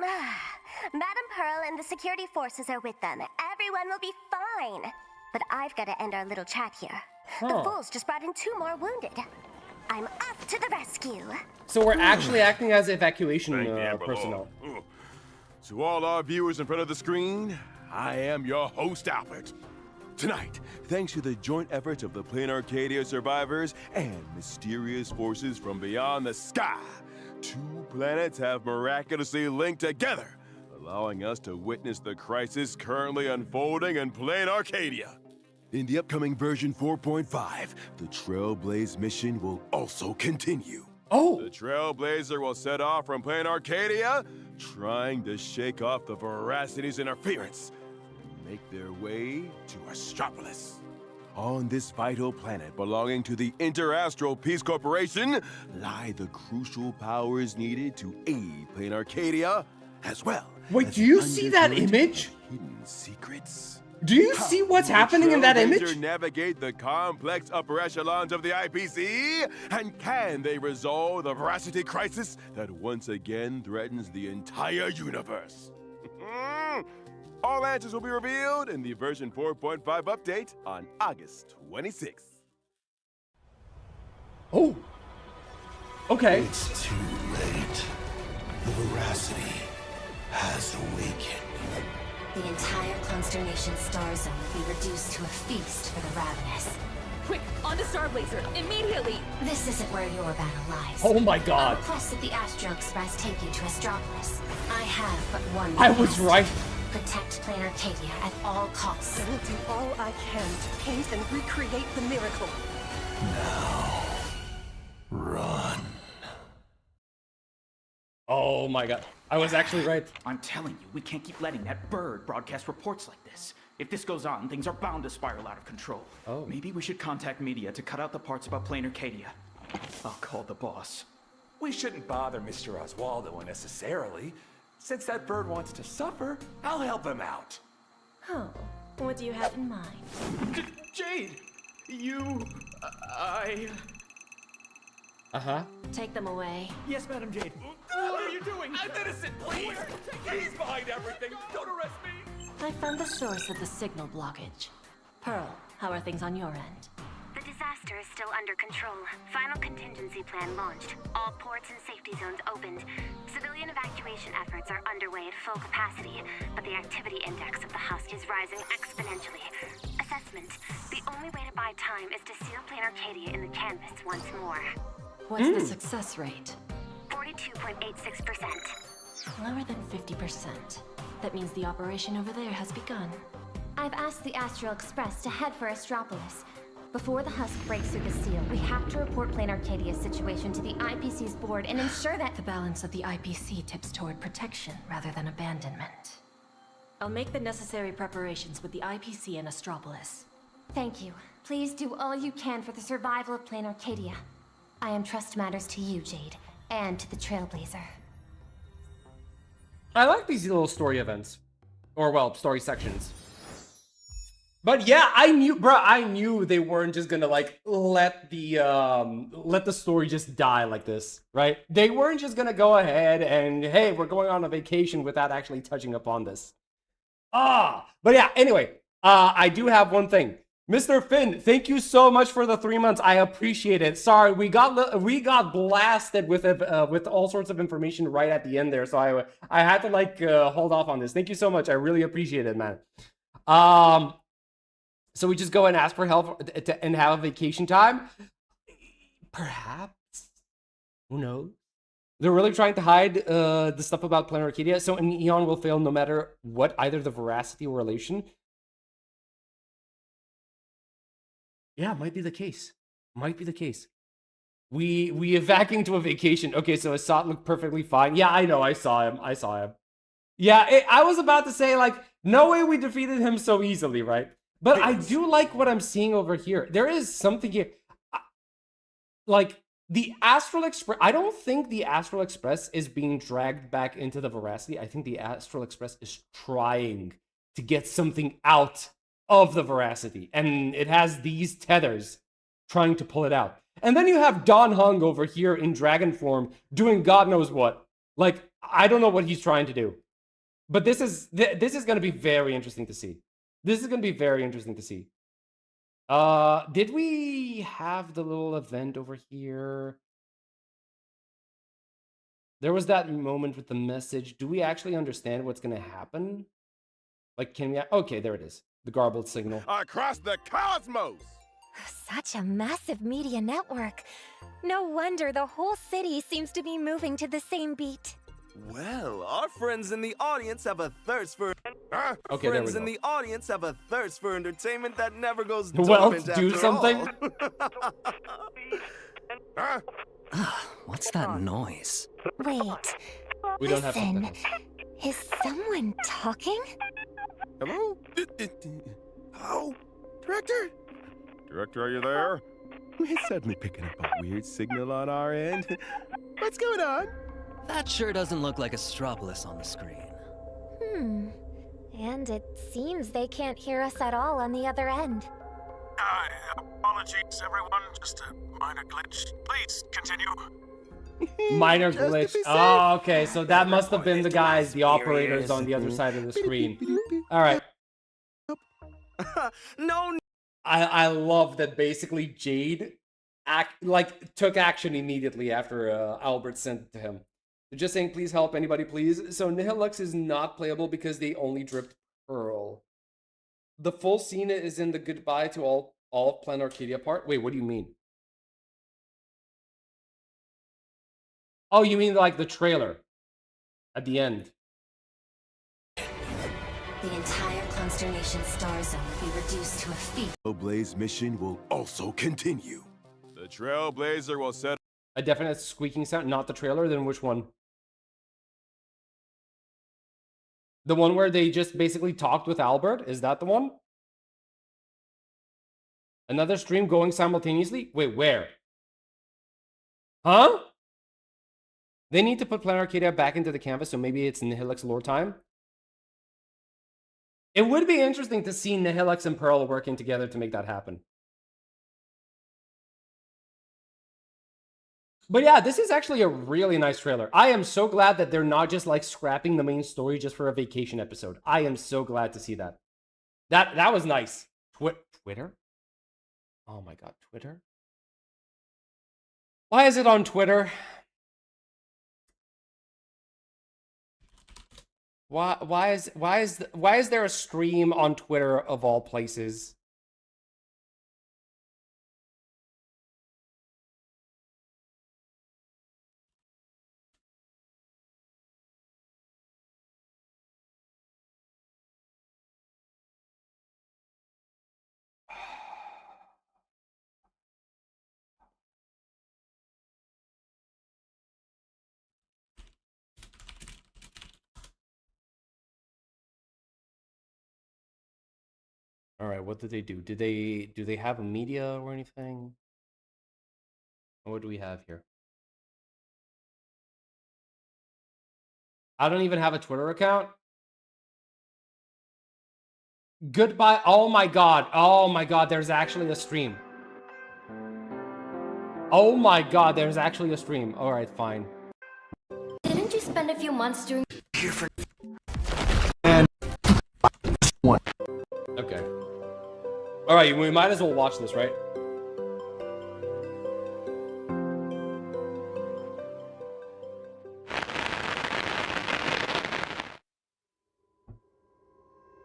Madam Pearl and the security forces are with them. Everyone will be fine. But I've got to end our little chat here. The Huh. fools just brought in 2 more wounded. I'm off to the rescue. So we're actually acting as evacuation Thank the Amber personnel. Lord. To all our viewers in front of the screen, I am your host, Albert. Tonight, thanks to the joint efforts of the Plain Arcadia survivors and mysterious forces from beyond the sky, 2 planets have miraculously linked together, allowing us to witness the crisis currently unfolding in Plain Arcadia. In the upcoming version 4.5, the Trailblaze mission will also continue. Oh! The Trailblazer will set off from planet Arcadia, trying to shake off the Veracity's interference and make their way to Astropolis. On this vital planet belonging to the Interastral Peace Corporation lie the crucial powers needed to aid planet Arcadia, as well. Wait, as do you see that image? Hidden secrets. Do you see what's happening in that image? Navigate the complex upper echelons of the IPC, and can they resolve the veracity crisis that once again threatens the entire universe? All answers will be revealed in the version 4.5 update on August 26th. Oh. Okay. It's too late. The veracity has awakened. The entire Consternation Star Zone will be reduced to a feast for the ravenous. Quick, on to Starblazer, immediately! This isn't where your battle lies. Oh my god. I'll request that the Astro Express take you to Astropolis. I have but one I was request. right. Protect Planet Arcadia at all costs. I will do all I can to paint and recreate the miracle. Now, run. Oh my god. I was actually right. I'm telling you, we can't keep letting that bird broadcast reports like this. If this goes on, things are bound to spiral out of control. Oh. Maybe we should contact media to cut out the parts about Planar Arcadia. I'll call the boss. We shouldn't bother Mr. Oswaldo unnecessarily. Since that bird wants to suffer, I'll help him out. Oh, what do you have in mind? Jade! Uh-huh. Take them away. Yes, Madam Jade. What are you doing? I'm innocent, please! He's behind everything! Don't arrest me! I found the source of the signal blockage. Pearl, how are things on your end? The disaster is still under control. Final contingency plan launched. All ports and safety zones opened. Civilian evacuation efforts are underway at full capacity, but the activity index of the husk is rising exponentially. Assessment. The only way to buy time is to seal Planar Arcadia in the canvas once more. What's the success rate? 42.86%. Lower than 50%. That means the operation over there has begun. I've asked the Astral Express to head for Astropolis. Before the husk breaks through the seal, we have to report Planar Arcadia's situation to the IPC's board and ensure that the balance of the IPC tips toward protection rather than abandonment. I'll make the necessary preparations with the IPC and Astropolis. Thank you. Please do all you can for the survival of Planar Arcadia. I entrust matters to you, Jade, and to the Trailblazer. I like these little story events. Or, well, story sections. But yeah, I knew they weren't just gonna, like, let the story just die like this, right? They weren't just gonna go ahead and, hey, we're going on a vacation without actually touching upon this. But yeah, anyway, I do have one thing. Mr. Finn, thank you so much for the 3 months. I appreciate it. Sorry, we got blasted with all sorts of information right at the end there, so I had to like hold off on this. Thank you so much. I really appreciate it, man. So we just go and ask for help and have a vacation time? Perhaps. Who knows? They're really trying to hide the stuff about Planar Arcadia, so an Eon will fail no matter what, either the veracity or relation. Yeah, might be the case. Might be the case. We evacuating to a vacation. Okay, so Assad looked perfectly fine. Yeah, I know. I saw him. Yeah, I was about to say, like, no way we defeated him so easily, right? But I do like what I'm seeing over here. There is something here. Like, the Astral Express... I don't think the Astral Express is being dragged back into the veracity. I think the Astral Express is trying to get something out of the veracity, and it has these tethers trying to pull it out. And then you have Don Hung over here in dragon form doing God knows what. Like, I don't know what he's trying to do, but this is going to be very interesting to see. This is going to be very interesting to see. Did we have the little event over here? There was that moment with the message. Do we actually understand what's going to happen? Like, can we... Okay, there it is. The garbled signal. Across the cosmos! Such a massive media network. No wonder the whole city seems to be moving to the same beat. Well, our friends in the audience have a thirst for... Okay, there we go. in the audience have a thirst for entertainment that never goes well, dormant do after something. all. Huh? What's that noise? Wait. We don't have Listen. subtitles. Is someone talking? Hello? Hello? Director? Director, are you there? We're suddenly picking up a weird signal on our end. What's going on? That sure doesn't look like Astropolis on the screen. And it seems they can't hear us at all on the other end. Apologies, everyone. Just a minor glitch. Please continue. Minor glitch. Oh, okay. So that must have been the guys, the operators on the other side of the screen. All right. No. I love that basically Jade took action immediately after Albert sent it to him. They're just saying, please help, anybody, please. So Nihilux is not playable because they only dripped Pearl. The full scene is in the goodbye to all of Plan Arcadia part. Wait, what do you mean? Oh, you mean like the trailer at the end? The entire Consternation star zone will be reduced to a feat. Trailblaze mission will also continue. The Trailblazer will set A definite squeaking sound, not the trailer. Then which one? The one where they just basically talked with Albert? Is that the one? Another stream going simultaneously? Wait, where? Huh? They need to put Planet Arcadia back into the canvas, so maybe it's Nihilux lore time. It would be interesting to see Nihilux and Pearl working together to make that happen. But yeah, this is actually a really nice trailer. I am so glad that they're not just like scrapping the main story just for a vacation episode. I am so glad to see that. That was nice. Twitter? Oh my god, Twitter? Why is it on Twitter? Why is there a stream on Twitter of all places? All right, what did they do? Do they have a media or anything? What do we have here? I don't even have a Twitter account. Goodbye. Oh my god. Oh my god, there's actually a stream. Oh my god, there's actually a stream. All right, fine. Didn't you spend a few months doing Here for Okay. All right, we might as well watch this, right?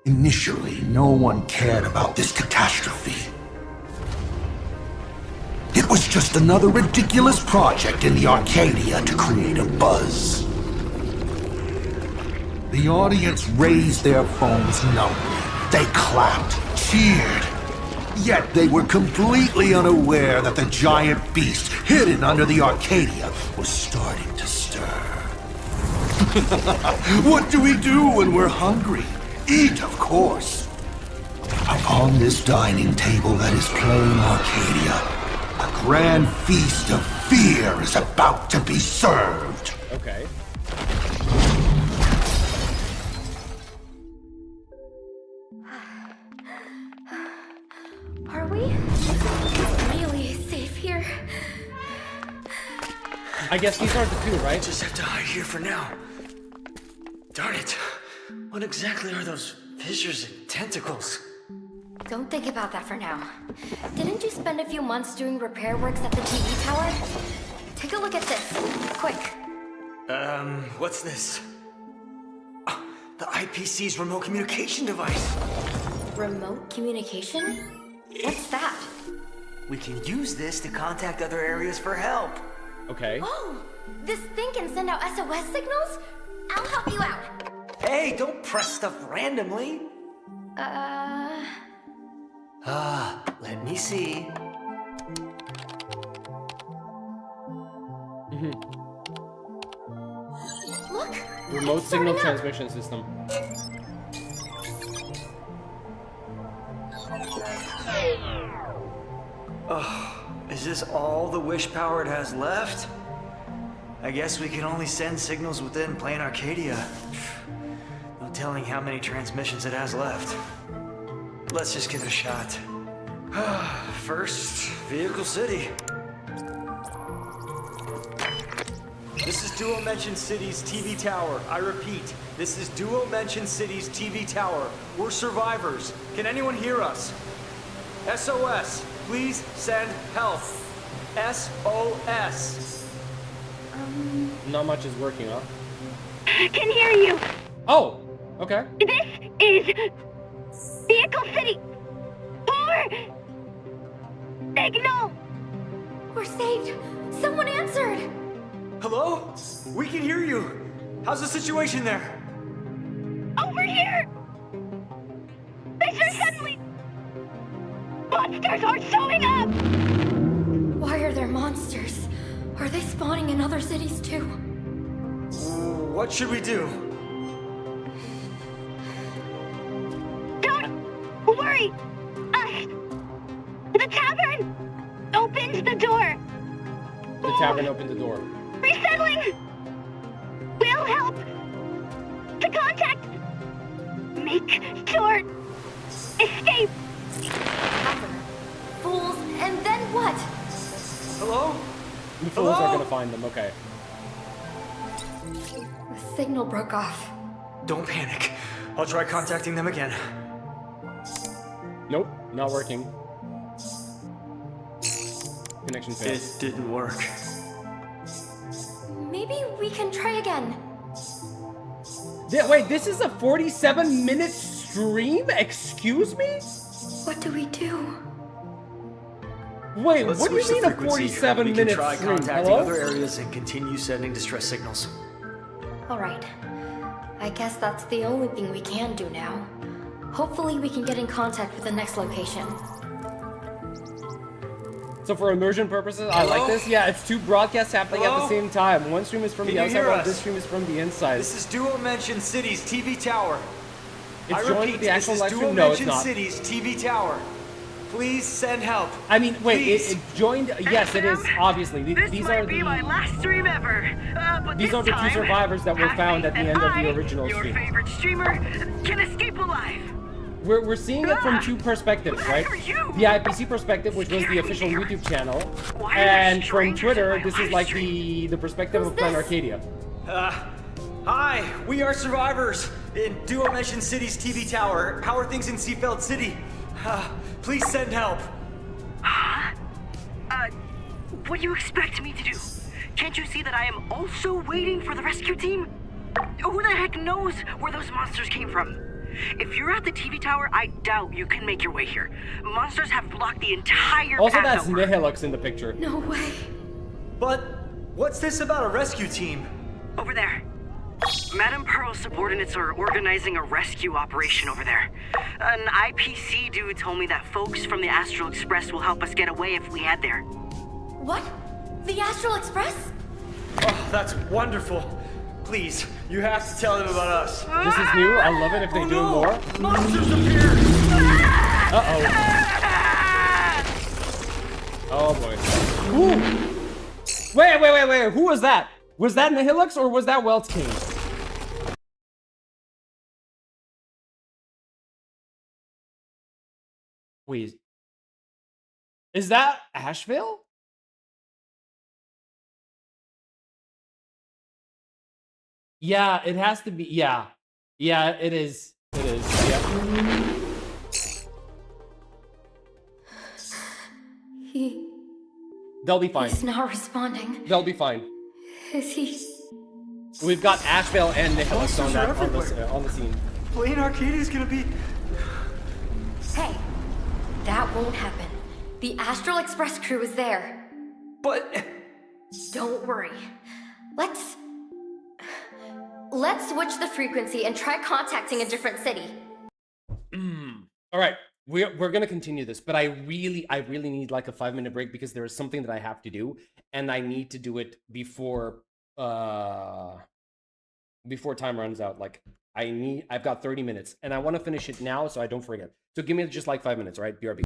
Initially, no one cared about this catastrophe. It was just another ridiculous project in the Arcadia to create a buzz. The audience raised their phones numbly. They clapped, cheered. Yet they were completely unaware that the giant beast hidden under the Arcadia was starting to stir. What do we do when we're hungry? Eat, of course. Upon this dining table that is plain Arcadia, a grand feast of fear is about to be served. Okay. Are we really safe here? I guess these are the two, right? Just have to hide here for now. Darn it. What exactly are those fissures and tentacles? Don't think about that for now. Didn't you spend a few months doing repair works at the TV tower? Take a look at this, quick. What's this? The IPC's remote communication device. Remote communication? What's that? We can use this to contact other areas for help. Okay. Oh, this thing can send out SOS signals? I'll help you out. Hey, don't press stuff randomly. Let me see. Look! Remote signal transmission system. Oh, is this all the wish power it has left? I guess we can only send signals within Plain Arcadia. No telling how many transmissions it has left. Let's just give it a shot. First, Vehicle City. This is Duo Mention City's TV tower. I repeat, this is Duo Mention City's TV tower. We're survivors. Can anyone hear us? SOS. Please send help. SOS. Not much is working, huh? I can hear you. Oh, okay. This is Vehicle City. Signal. We're saved. Someone answered. Hello? We can hear you. How's the situation there? Over here. Things are suddenly. Monsters are showing up. Why are there monsters? Are they spawning in other cities too? What should we do? Don't worry. The tavern opened the door. The tavern opened the door. Resettling will help to contact. Make sure. Escape. Fools, and then what? Hello? The fools are gonna find them, okay. The signal broke off. Don't panic. I'll try contacting them again. Nope, not working. Connection failed. It didn't work. Maybe we can try again. Wait, this is a 47-minute stream? Excuse me? What do we do? Wait, Let's what do you switch mean the a frequency. 47-minute We can try stream? contacting Hello? other areas and continue sending distress signals. Alright. I guess that's the only thing we can do now. Hopefully we can get in contact with the next location. So for immersion purposes, I like this. Yeah, it's two broadcasts happening at the same time. One stream is from Can the you outside, hear while us? this stream is from the inside. This is Duo Mention City's TV tower. It's I joined repeat, with the actual this live is stream? Duo No, it's Mention not. City's TV tower. Please send help. I mean, wait, Please. it joined. Yes, it is. Obviously, This these might are be the. my last stream ever. But These this are the two time, survivors that were have found faith at the that end of the I, original your stream. favorite streamer, can escape alive. We're seeing it from two perspectives, right? The IPC perspective, which was the official YouTube channel, and from Twitter, this is like the perspective of Plain Arcadia. Hi, we are survivors in Duo Mention City's TV tower. How are things in Seafeld City? Please send help. Huh? What do you expect me to do? Can't you see that I am also waiting for the rescue team? Who the heck knows where those monsters came from? If you're at the TV tower, I doubt you can make your way here. Monsters have blocked the entire Also, path that's over. Nihilux in the picture. No way. But what's this about a rescue team? Over there. Madam Pearl's subordinates are organizing a rescue operation over there. An IPC dude told me that folks from the Astral Express will help us get away if we head there. What? The Astral Express? Oh, that's wonderful. Please, you have to tell them about us. This is new. I love it if they do more. Monsters appeared! Uh-oh. Oh, boy. Ooh. Wait. Who was that? Was that Nihilux or was that Welt's King? Wait. Is that Asheville? Yeah, it has to be. Yeah. Yeah, it is. It is. Yeah. They'll be fine. He's not responding. They'll be fine. Is he? We've got Asheville and Nihilux on the scene. Plain Arcadia is gonna be. Hey, that won't happen. The Astral Express crew is there. But. Don't worry. Let's switch the frequency and try contacting a different city. All right. we're gonna continue this, but I really need like a 5-minute break because there is something that I have to do, and I need to do it before time runs out. Like I've got 30 minutes, and I want to finish it now so I don't forget. So give me just like 5 minutes, all right? BRB.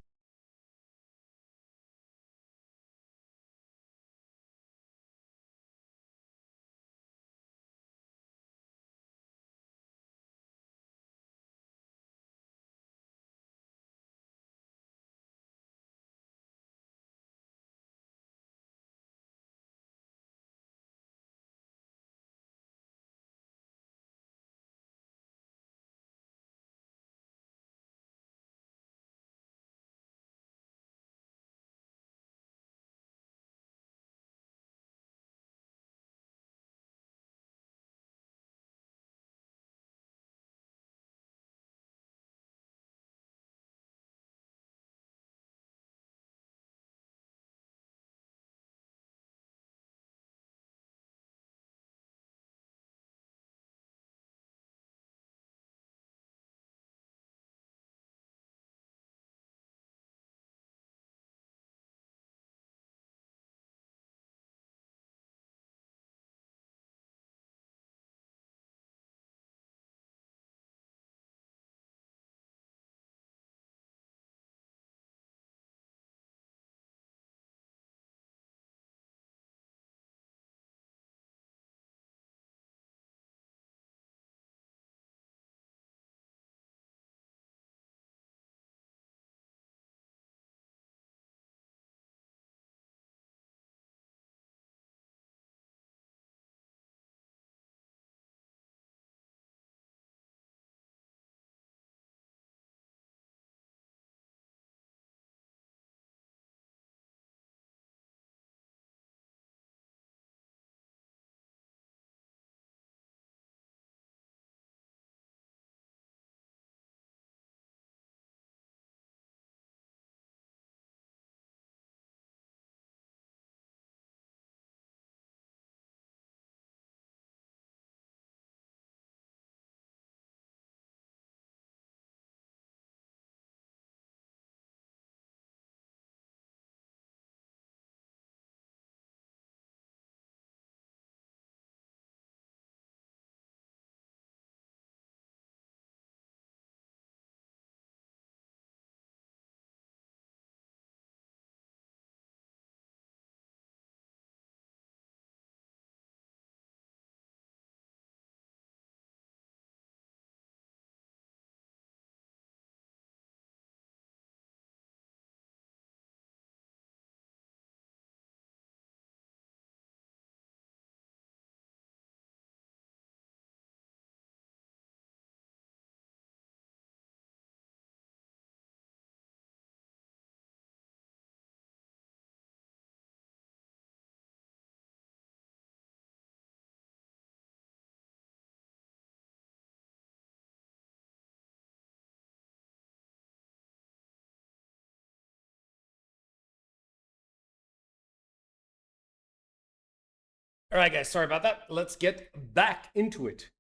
All right, guys, sorry about that. Let's get back into it.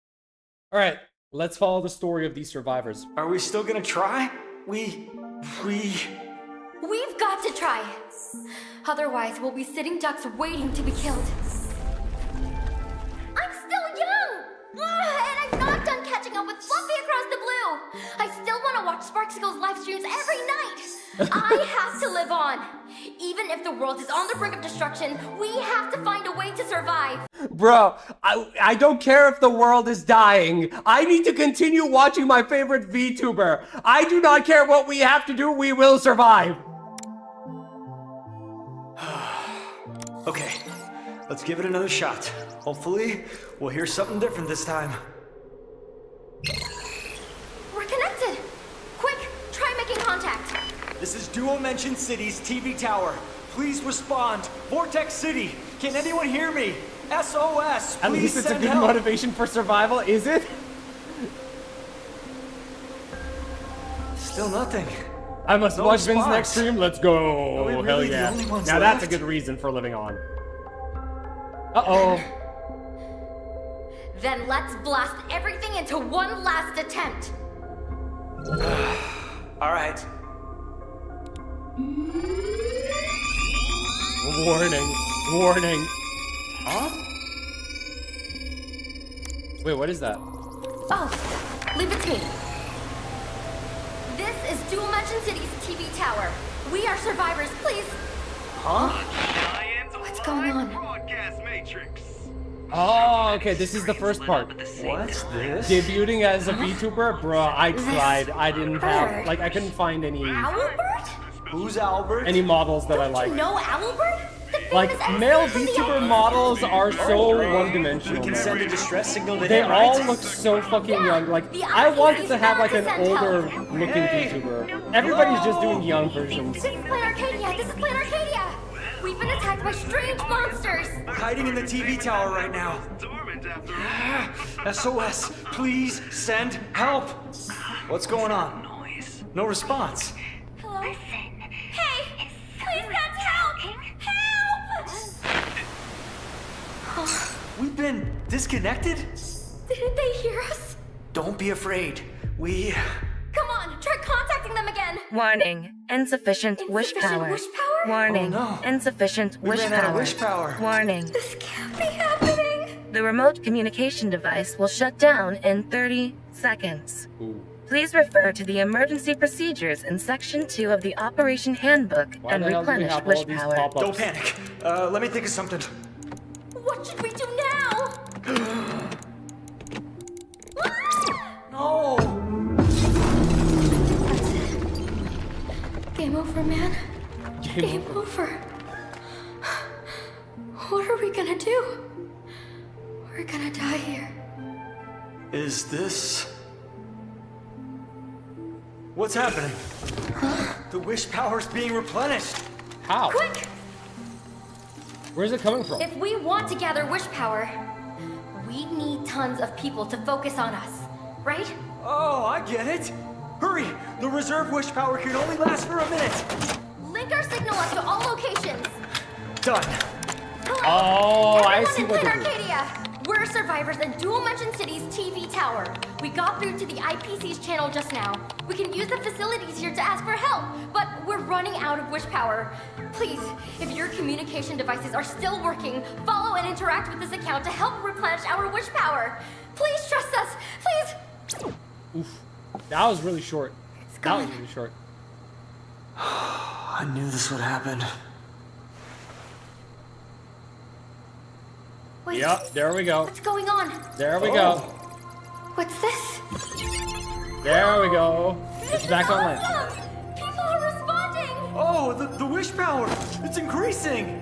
All right, let's follow the story of these survivors. Are we still gonna try? We've got to try. Otherwise, we'll be sitting ducks waiting to be killed. I'm still young! And I'm not done catching up with Fluffy across the blue! I still want to watch Sparksicle's live streams every night! I have to live on! Even if the world is on the brink of destruction, we have to find a way to survive! Bro, I don't care if the world is dying. I need to continue watching my favorite VTuber. I do not care what we have to do, we will survive. Okay, let's give it another shot. Hopefully, we'll hear something different this time. We're connected! Quick, try making contact. This is Duo Mention City's TV tower. Please respond. Vortex City, can anyone hear me? SOS, At least it's a good motivation for survival, is it? Still nothing. I must No watch Vin's response. next stream. Let's go. Are we Hell really the yeah. only ones Now that's a left? good reason for living on. Uh-oh. Then let's blast everything into one last attempt. Alright, Warning. Warning. Huh? Wait, what is that? Oh, leave it to me. This is Dual Mansion City's TV tower. We are survivors, please. Huh? What's going on? Oh, okay, this is the first part. What's this? Debuting as a VTuber? Bro, I tried. I didn't have, like, I couldn't find any... Owlbert? Who's Albert? Any models that I like. You know Owlbert? Like, male VTuber models are so one-dimensional. We can send a distress signal to They him, all right? look so fucking young. Like, I wanted to have, like, an older-looking VTuber. Everybody's just doing young versions. This is Planet Arcadia. This is Planet Arcadia. We've been attacked by strange monsters. We're hiding in the TV tower right now. SOS, please send help. What's going on? No response. Hello? Hey, please send help. Help! We've been disconnected? Didn't they hear us? Don't be afraid. We... Come on, try contacting them again. Warning. Insufficient wish power. Wish power? Warning. Oh, no. Insufficient We wish ran out of power. wish power. Warning. This can't be happening. The remote communication device will shut down in 30 seconds. Please refer to the emergency procedures in Section 2 of the Operation Handbook Why and the hell do we replenish have all wish these power. pop-ups? Don't panic. Let me think of something. What should we do now? No! Game over, man. Game over. What are we gonna do? We're gonna die here. Is this... What's happening? The wish power's being replenished. How? Quick! Where's it coming from? If we want to gather wish power, we need tons of people to focus on us, right? Oh, I get it. Hurry! The reserve wish power can only last for a minute. Link our signal up to all locations. Done. Oh, I Everyone see in what Planet they're doing. Arcadia. We're survivors in Dual Mansion City's TV tower. We got through to the IPC's channel just now. We can use the facilities here to ask for help, but we're running out of wish power. Please, if your communication devices are still working, follow and interact with this account to help replenish our wish power. Please trust us. Please. Oof. That was really short. That was really short. I knew this would happen. Wait, Yep, there we go. what's going on? There we go. What's this? There we go. It's back online. Awesome! People are responding! Oh, the wish power! It's increasing!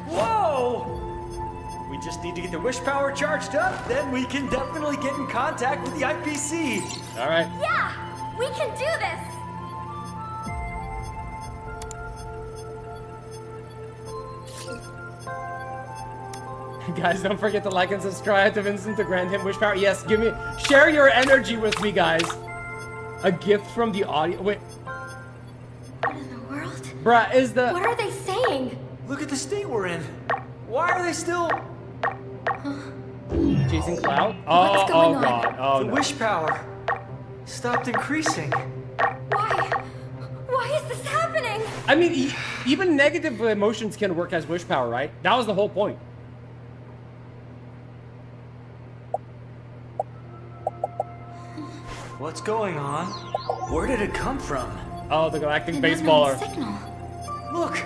Whoa! We just need to get the wish power charged up, then we can definitely get in contact with the IPC. All right. Yeah! We can do this! Guys, don't forget to like and subscribe to Vincent to grant him wish power. Yes, share your energy with me, guys. A gift from the audio. Wait. What in the world? Bruh, is the... What are they saying? Look at the state we're in. Why are they still... Chasing cloud? Oh, What's going oh on? god. Oh, the no. wish power stopped increasing. Why? Why is this happening? I mean, even negative emotions can work as wish power, right? That was the whole point. What's going on? Where did it come from? Oh, the galactic An baseballer. unknown signal. Look,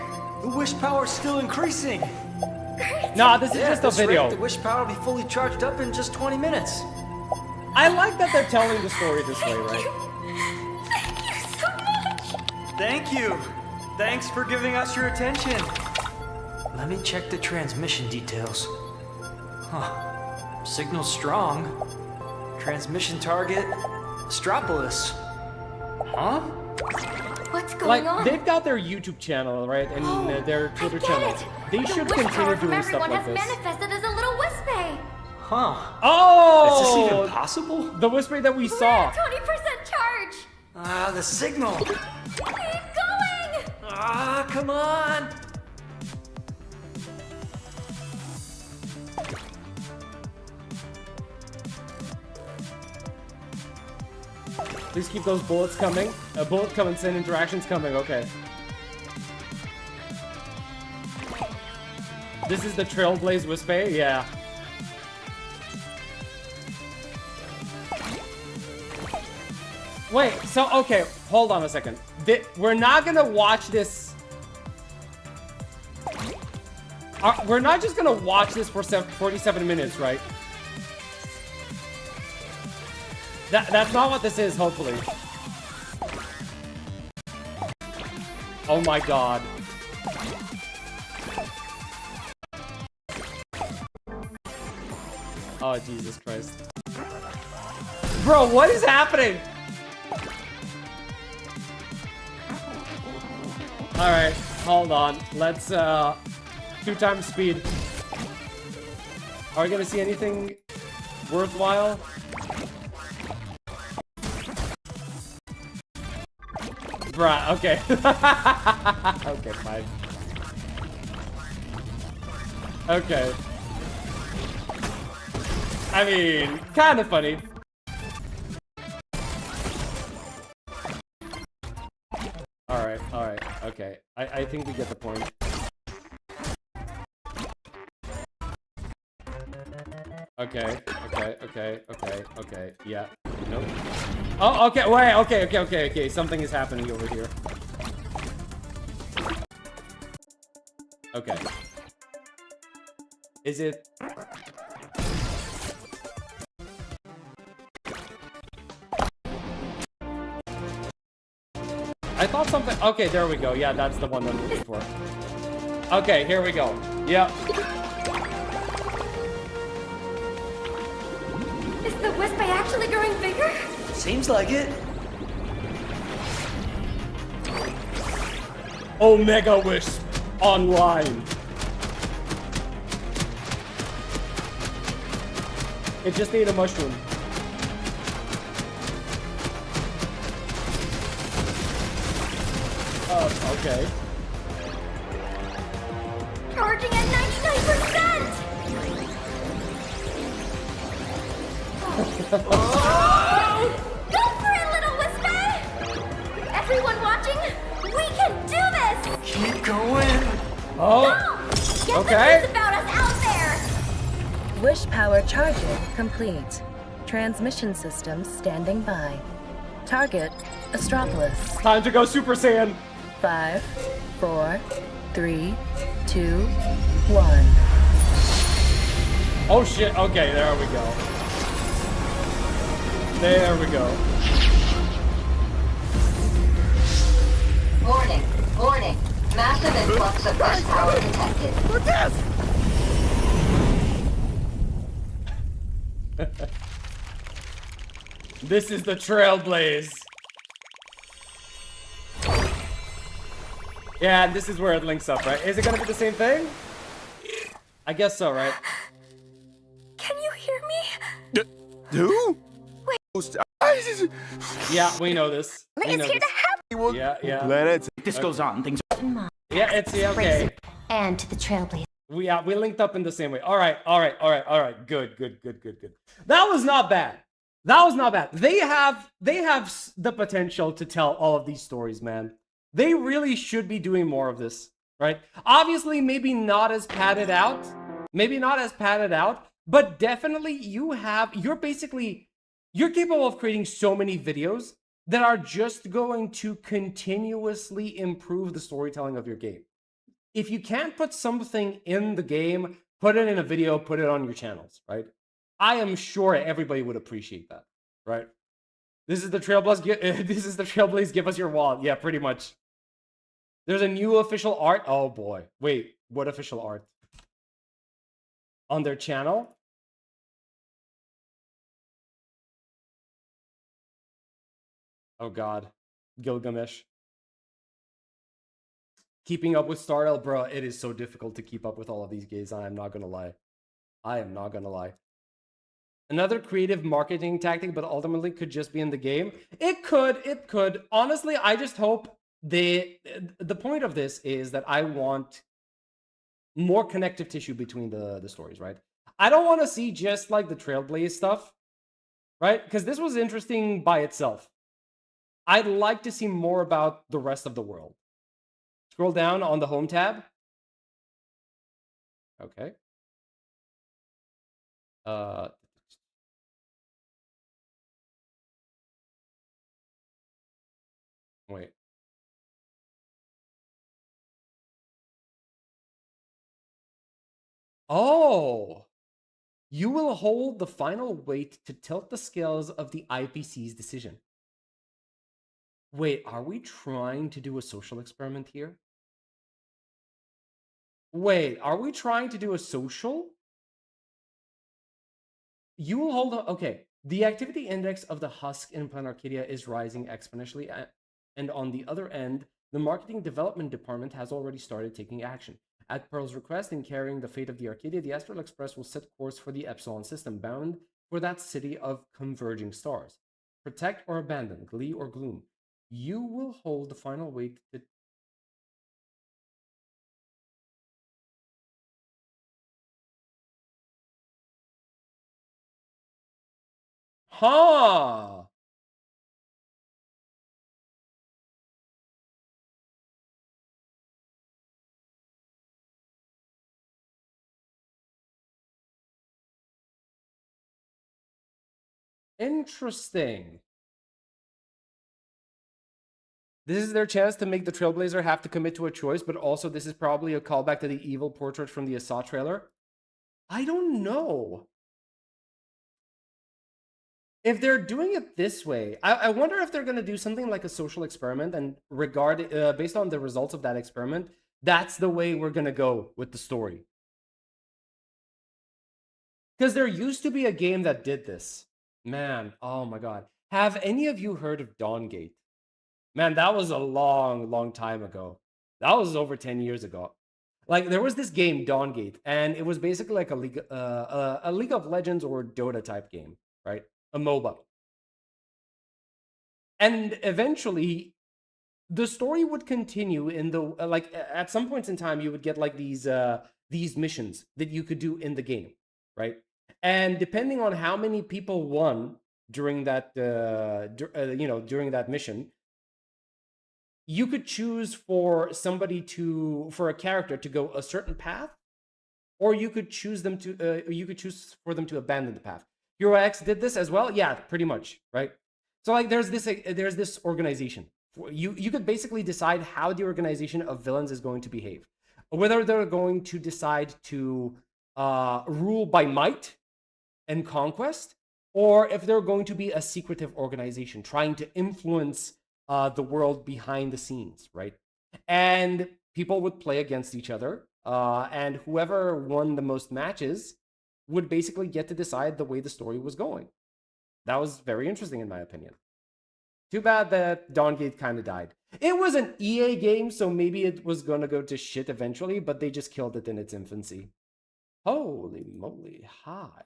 the wish power's still increasing. Nah, this is Yeah, just a at this rate, video. the wish power will be fully charged up in just 20 minutes. I like that they're telling the story this way, right? Thank you so much! Thank you. Thanks for giving us your attention. Let me check the transmission details. Huh. Signal strong. Transmission target, Astropolis. Huh? What's going Like, on? they've got their YouTube channel, right? And their Twitter Get channel. it! They The should wish continue power from doing stuff everyone like has this. manifested as a little wispy. Huh. Oh! Is this even possible? The whisper that we We're saw. at 20% charge. Ah, the signal. Keep going. Ah, come on. Please keep those bullets coming. Bullet comments and interactions coming, okay. This is the Trailblaze Wispe? Yeah. Wait, so, okay, hold on a second. We're not gonna watch this... we're not just gonna watch this for 47 minutes, right? That's not what this is, hopefully. Oh my god. Oh, Jesus Christ. Bro, what is happening? Alright, hold on. Let's, 2 times speed. Are we gonna see anything worthwhile? Bruh, okay. Okay, fine. Okay. I mean, kind of funny. Alright, okay. I think we get the point. Okay, yeah. Nope. Oh, okay, wait, okay. Something is happening over here. Okay. Is it... I thought something... Okay, there we go. Yeah, that's the one I'm looking for. Okay, here we go. Yep. Is the Wisp actually growing bigger? Seems like it. Omega Wisp online. It just ate a mushroom. Okay. Charging at 99%! Go for it, little Whisper! Everyone watching, we can do this! Keep going. Oh. Get Okay. the news about us out there! Wish power charging complete. Transmission system standing by. Target, Astropolis. Time to go Super Saiyan. 5, 4, 3, 2, 1. Oh shit, okay, there we go. There we go. Warning, warning. Massive influx of wish power detected. This is the Trailblaze. Yeah, this is where it links up, right? Is it gonna be the same thing? I guess so, right? Can you hear me? Who? Yeah, we know this. We know It's here this. to help! Yeah. If this goes on, things are... Yeah, it's yeah, okay. And to the Trailblazer. We linked up in the same way. All right. Good. That was not bad. They have the potential to tell all of these stories, man. They really should be doing more of this, right? Obviously, maybe not as padded out, but definitely you're capable of creating so many videos that are just going to continuously improve the storytelling of your game. If you can't put something in the game, put it in a video, put it on your channels, right? I am sure everybody would appreciate that, right? This is the Trailblaze, give us your wallet. Yeah, pretty much. There's a new official art. Oh boy. Wait, what official art? On their channel? Oh god. Gilgamesh. Keeping up with Stardale, bro, it is so difficult to keep up with all of these gays. I am not gonna lie. Another creative marketing tactic, but ultimately could just be in the game. It could. Honestly, I just hope the point of this is that I want more connective tissue between the stories, right? I don't want to see just like the Trailblaze stuff, right? Because this was interesting by itself. I'd like to see more about the rest of the world. Scroll down on the home tab. Okay. Wait. Oh! You will hold the final weight to tilt the scales of the IPC's decision. Wait, are we trying to do a social experiment here? Wait, are we trying to do a social? You will hold okay. The activity index of the husk in Plan Arcadia is rising exponentially, and on the other end, the marketing development department has already started taking action. At Pearl's request, in carrying the fate of the Arcadia, the Astral Express will set course for the Epsilon system, bound for that city of converging stars. Protect or abandon, glee or gloom. You will hold the final weight to... Huh! Interesting. This is their chance to make the Trailblazer have to commit to a choice, but also this is probably a callback to the evil portrait from the Assad trailer. I don't know. If they're doing it this way, I wonder if they're going to do something like a social experiment and based on the results of that experiment, that's the way we're going to go with the story. Because there used to be a game that did this. Man, oh my god. Have any of you heard of Dawngate? Man, that was a long, long time ago. That was over 10 years ago. Like, there was this game, Dawngate, and it was basically like a League of Legends or Dota type game, right? A MOBA. And eventually, the story would continue in the like at some points in time, you would get like these missions that you could do in the game, right? And depending on how many people won during that during that mission, you could choose for a character to go a certain path, or you could choose for them to abandon the path. Hero X did this as well. Yeah, pretty much, right? So like there's this organization. You could basically decide how the organization of villains is going to behave. Whether they're going to decide to rule by might and conquest, or if they're going to be a secretive organization trying to influence the world behind the scenes, right? And people would play against each other, and whoever won the most matches would basically get to decide the way the story was going. That was very interesting, in my opinion. Too bad that Dawngate kind of died. It was an EA game, so maybe it was going to go to shit eventually, but they just killed it in its infancy. Holy moly. Hi.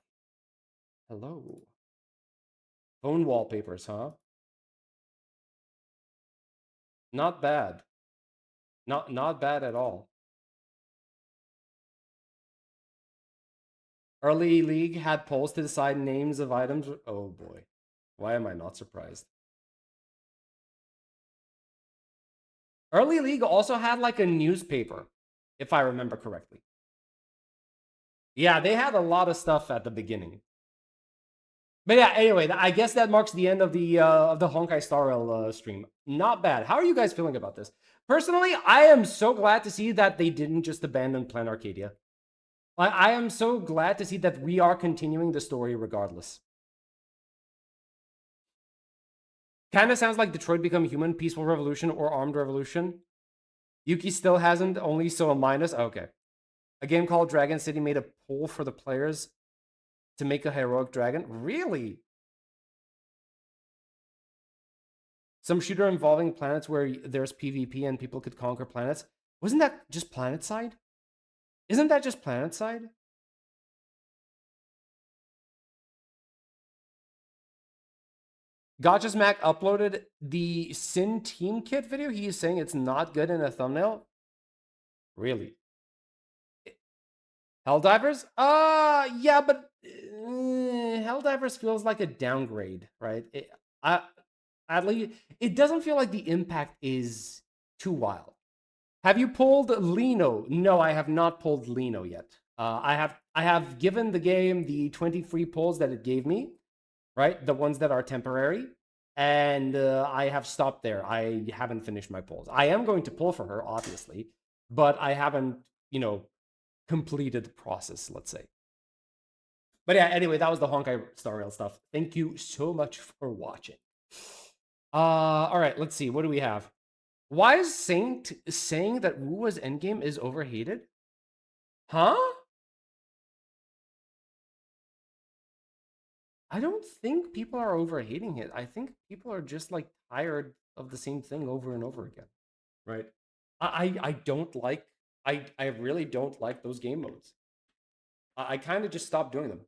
Hello. Phone wallpapers, huh? Not bad. Not bad at all. Early League had polls to decide names of items. Oh boy. Why am I not surprised? Early League also had like a newspaper, if I remember correctly. Yeah, they had a lot of stuff at the beginning. But yeah, anyway, I guess that marks the end of the Honkai Star Rail stream. Not bad. How are you guys feeling about this? Personally, I am so glad to see that they didn't just abandon Plan Arcadia. I am so glad to see that we are continuing the story regardless. Kind of sounds like Detroit Become Human, Peaceful Revolution, or Armed Revolution. Yuki still hasn't, only so a minus. Okay. A game called Dragon City made a poll for the players to make a heroic dragon. Really? Some shooter involving planets where there's PvP and people could conquer planets. Wasn't that just PlanetSide? Isn't that just PlanetSide? Gotcha's Mac uploaded the Sin Team Kit video. He is saying it's not good in a thumbnail. Really? Helldivers? Yeah, but Helldivers feels like a downgrade, right? At least it doesn't feel like the impact is too wild. Have you pulled Lino? No, I have not pulled Lino yet. I have given the game the 20 free pulls that it gave me, right? The ones that are temporary. And I have stopped there. I haven't finished my pulls. I am going to pull for her, obviously, but I haven't, you know, completed the process, let's say. But yeah, anyway, that was the Honkai Star Rail stuff. Thank you so much for watching. All right, let's see. What do we have? Why is Saint saying that WuWa's endgame is overhated? Huh? I don't think people are overhating it. I think people are just like tired of the same thing over and over again, right? I don't like, I really don't like those game modes. I kind of just stopped doing them.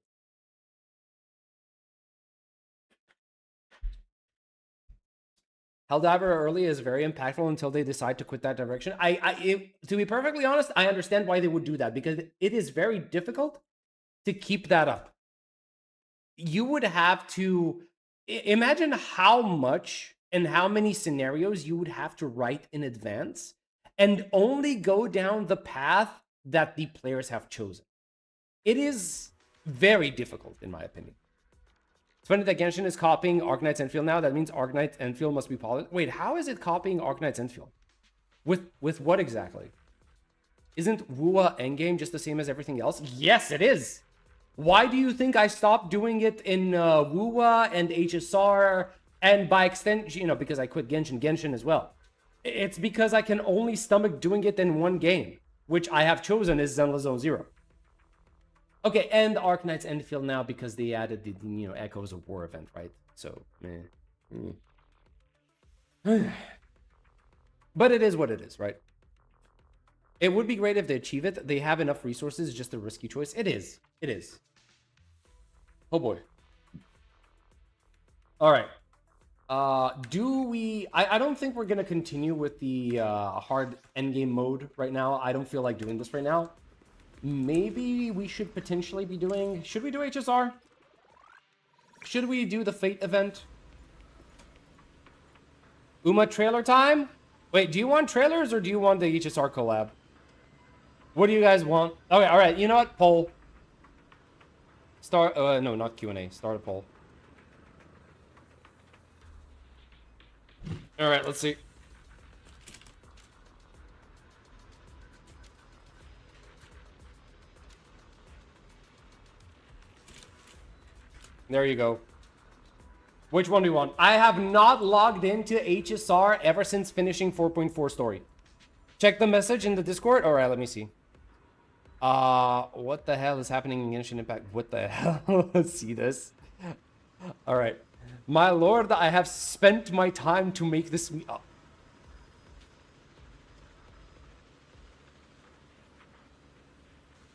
Helldiver early is very impactful until they decide to quit that direction. To be perfectly honest, I understand why they would do that, because it is very difficult to keep that up. You would have to imagine how much and how many scenarios you would have to write in advance and only go down the path that the players have chosen. It is very difficult, in my opinion. It's funny that Genshin is copying Arknights Endfield now. That means Arknights Endfield must be polished. Wait, how is it copying Arknights Endfield? With what exactly? Isn't WuWa Endgame just the same as everything else? Yes, it is. Why do you think I stopped doing it in WuWa and HSR, and by extension, you know, because I quit Genshin as well? It's because I can only stomach doing it in one game, which I have chosen is Zenless Zone Zero. Okay, and Arknights Endfield now because they added the, you know, Echoes of War event, right? So, but it is what it is, right? It would be great if they achieve it. They have enough resources, just a risky choice. It is. It is. Oh boy. All right. Do we... I don't think we're going to continue with the hard endgame mode right now. I don't feel like doing this right now. Maybe we should potentially be doing... Should we do HSR? Should we do the Fate event? Uma trailer time? Wait, do you want trailers or do you want the HSR collab? What do you guys want? Okay, all right. You know what? Poll. Start... no, not Q&A. Start a poll. All right, let's see. There you go. Which one do you want? I have not logged into HSR ever since finishing 4.4 story. Check the message in the Discord. All right, let me see. What the hell is happening in Genshin Impact? What the hell? See this? All right. My lord, I have spent my time to make this me up.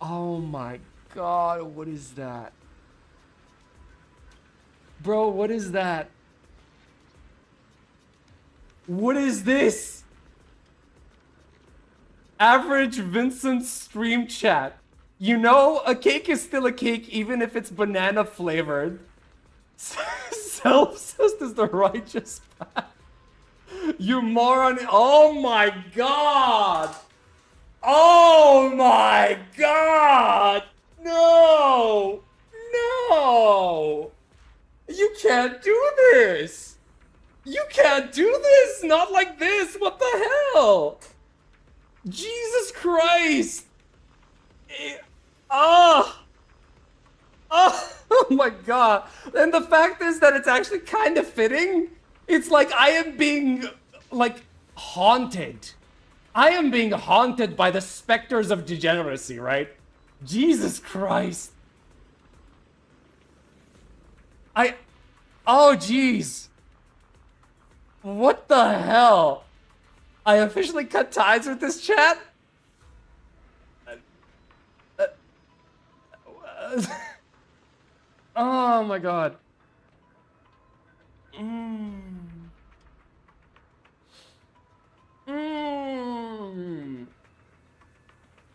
Oh my god, what is that? Bro, what is that? What is this? Average Vincent stream chat. You know, a cake is still a cake even if it's banana flavored. Self-assist is the righteous path. You moron. Oh my god. Oh my god. No. No. You can't do this! You can't do this! Not like this! What the hell? Jesus Christ! Oh my god. And the fact is that it's actually kind of fitting. It's like I am being, like, haunted. I am being haunted by the specters of degeneracy, right? Jesus Christ. Oh, jeez. What the hell? I officially cut ties with this chat? Oh my god.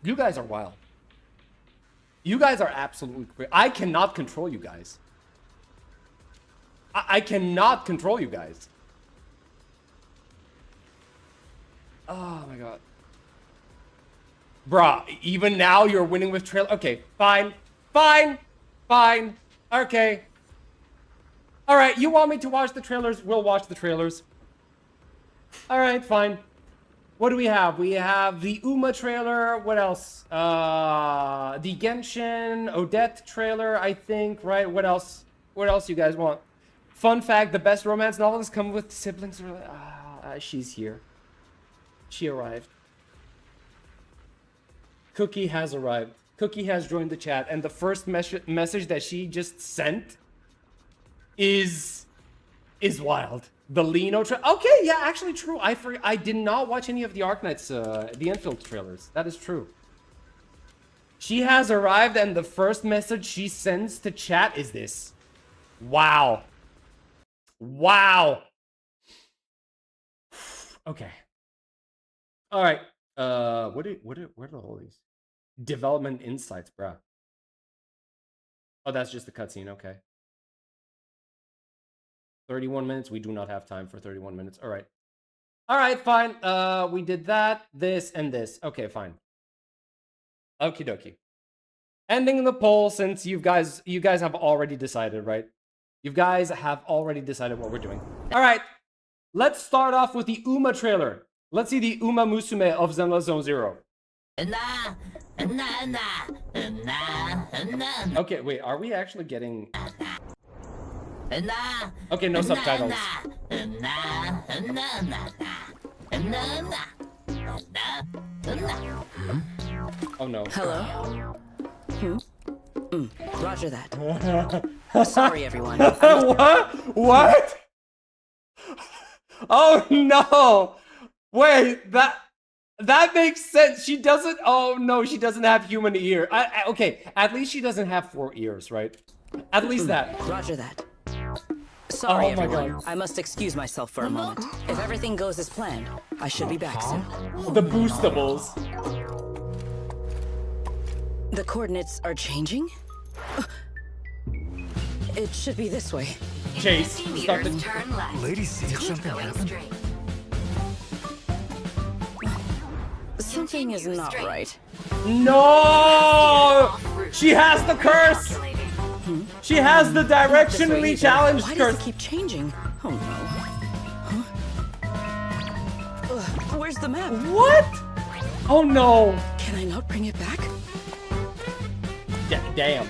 You guys are wild. You guys are absolutely crazy. I cannot control you guys. I cannot control you guys. Oh my god. Bruh, even now you're winning with trailer. Okay, fine. Fine. Fine. Okay. Alright, you want me to watch the trailers? We'll watch the trailers. Alright, fine. What do we have? We have the Uma trailer. What else? The Genshin Odette trailer, I think, right? What else? What else you guys want? Fun fact, the best romance novels come with siblings. She's here. She arrived. Cookie has arrived. Cookie has joined the chat, and the first message that she just sent is wild. The Lino trailer. Okay, yeah, actually true. I did not watch any of the Arknights, the Endfield trailers. That is true. She has arrived, and the first message she sends to chat is this. Wow. Wow. Okay. All right. What are all these? Development insights, bruh. Oh, that's just the cutscene. Okay. 31 minutes. We do not have time for 31 minutes. All right. All right, fine. We did that, this, and this. Okay, fine. Okie dokie. Ending the poll since you guys have already decided, right? You guys have already decided what we're doing. All right. Let's start off with the Uma trailer. Let's see the Uma Musume of Zenless Zone Zero. Okay, wait, are we actually getting... Okay, no subtitles. Oh no. Hello? Roger that. Sorry, everyone. What? What? Oh no! Wait, that makes sense. She doesn't. Oh no, she doesn't have human ear. Okay, at least she doesn't have 4 ears, right? At least that. Roger that. Sorry, Oh my everyone. God. I must excuse myself for a moment. If everything goes as planned, I should be back soon. The boostables. The coordinates are changing? It should be this way. Chase, start the... Turn left. Lady C, something happened. Something is not right. No! She has the curse! She has the directionally challenged Why curse. does it keep changing? Oh no. Huh? Where's the map? What? Oh no. Can I not bring it back? Damn.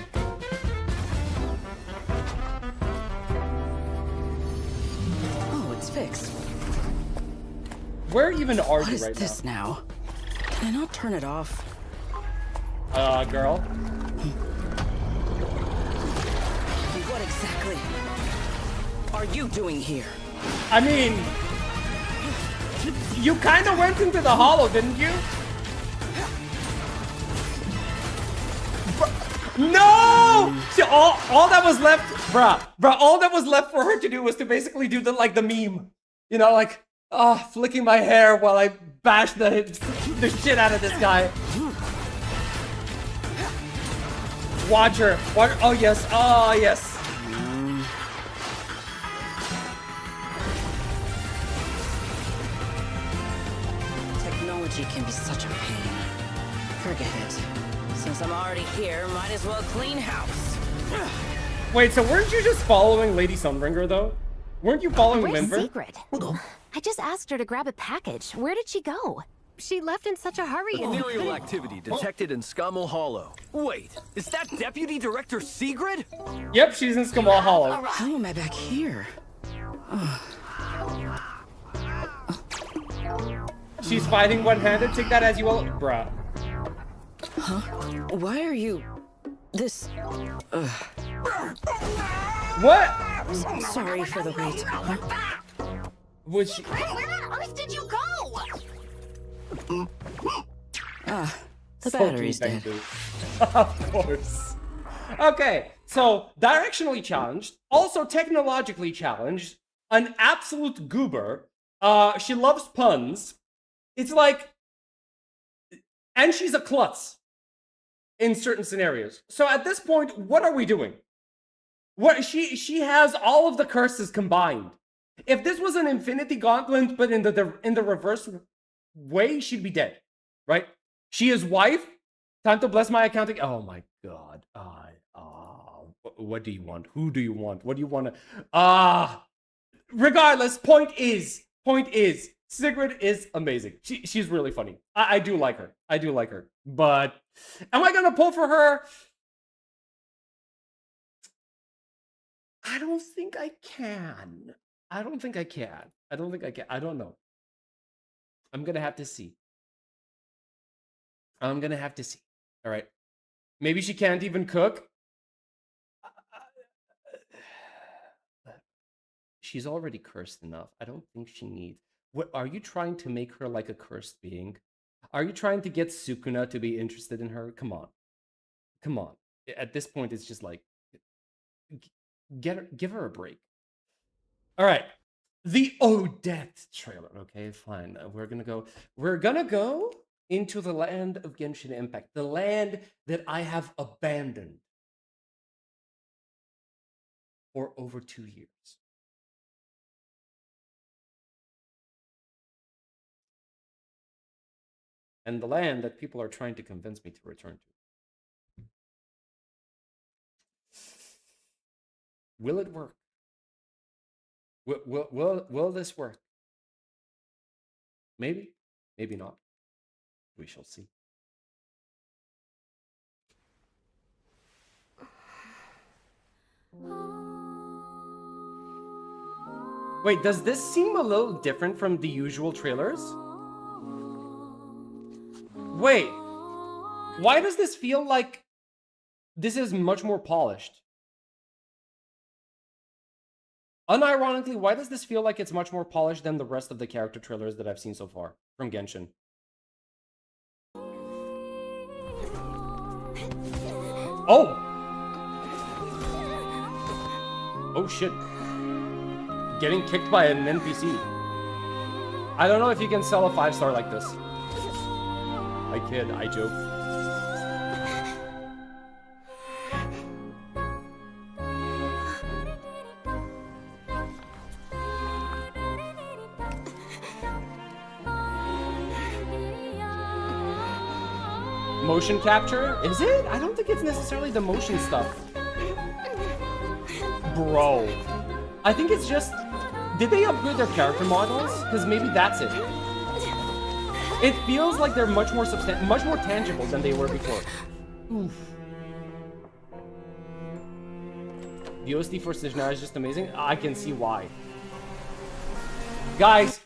Oh, it's fixed. Where even are What you is right this now? Can I not turn it off? Girl? What exactly are you doing here? I mean, you kind of went into the hollow, didn't you? No! See, all that was left, bruh, all that was left for her to do was to basically do the meme, you know, like, flicking my hair while I bash the shit out of this guy. Watch her. Watch. Oh yes. Oh yes. Technology can be such a pain. Forget it. Since I'm already here, might as well clean house. Wait, so weren't you just following Lady Sunbringer though? Weren't you following Where's Limber? Secret? I just asked her to grab a package. Where did she go? She left in such a hurry. and- Ethereal activity detected in Scammel Hollow. Wait, is that Deputy Director Sigrid? Yep, she's in Scammel Hollow. How am I back here? She's fighting one-handed. Take that as you will, bruh. Huh? Why are you... this... What? Sorry for the wait. Huh? Was she... Where on earth did you go? The battery's dead. Of course. Okay, so directionally challenged, also technologically challenged, an absolute goober. She loves puns. It's like, and she's a klutz in certain scenarios. So at this point, what are we doing? What she has all of the curses combined. If this was an Infinity Gauntlet, but in the reverse way, she'd be dead, right? She is wife. Time to bless my accounting. Oh my god. What do you want? Who do you want? What do you want to? Regardless, point is, Sigrid is amazing. She's really funny. I do like her. I do like her. But am I gonna pull for her? I don't think I can. I don't think I can. I don't think I can. I don't know. I'm gonna have to see. I'm gonna have to see. All right. Maybe she can't even cook. She's already cursed enough. I don't think she needs. What are you trying to make her like a cursed being? Are you trying to get Sukuna to be interested in her? Come on. Come on. At this point, it's just like give her a break. All right. The Odette trailer. Okay, fine. We're gonna go into the land of Genshin Impact, the land that I have abandoned for over 2 years. And the land that people are trying to convince me to return to. Will it work? Will this work? Maybe, maybe not. We shall see. Wait, does this seem a little different from the usual trailers? Wait, why does this feel like this is much more polished? Unironically, why does this feel like it's much more polished than the rest of the character trailers that I've seen so far from Genshin? Oh! Oh shit. Getting kicked by an NPC. I don't know if you can sell a 5-star like this. I kid, I joke. Motion capture? Is it? I don't think it's necessarily the motion stuff. Bro. I think it's just... Did they upgrade their character models? Because maybe that's it. It feels like they're much more tangible than they were before. Oof. The OST for Snezhna is just amazing. I can see why. Guys.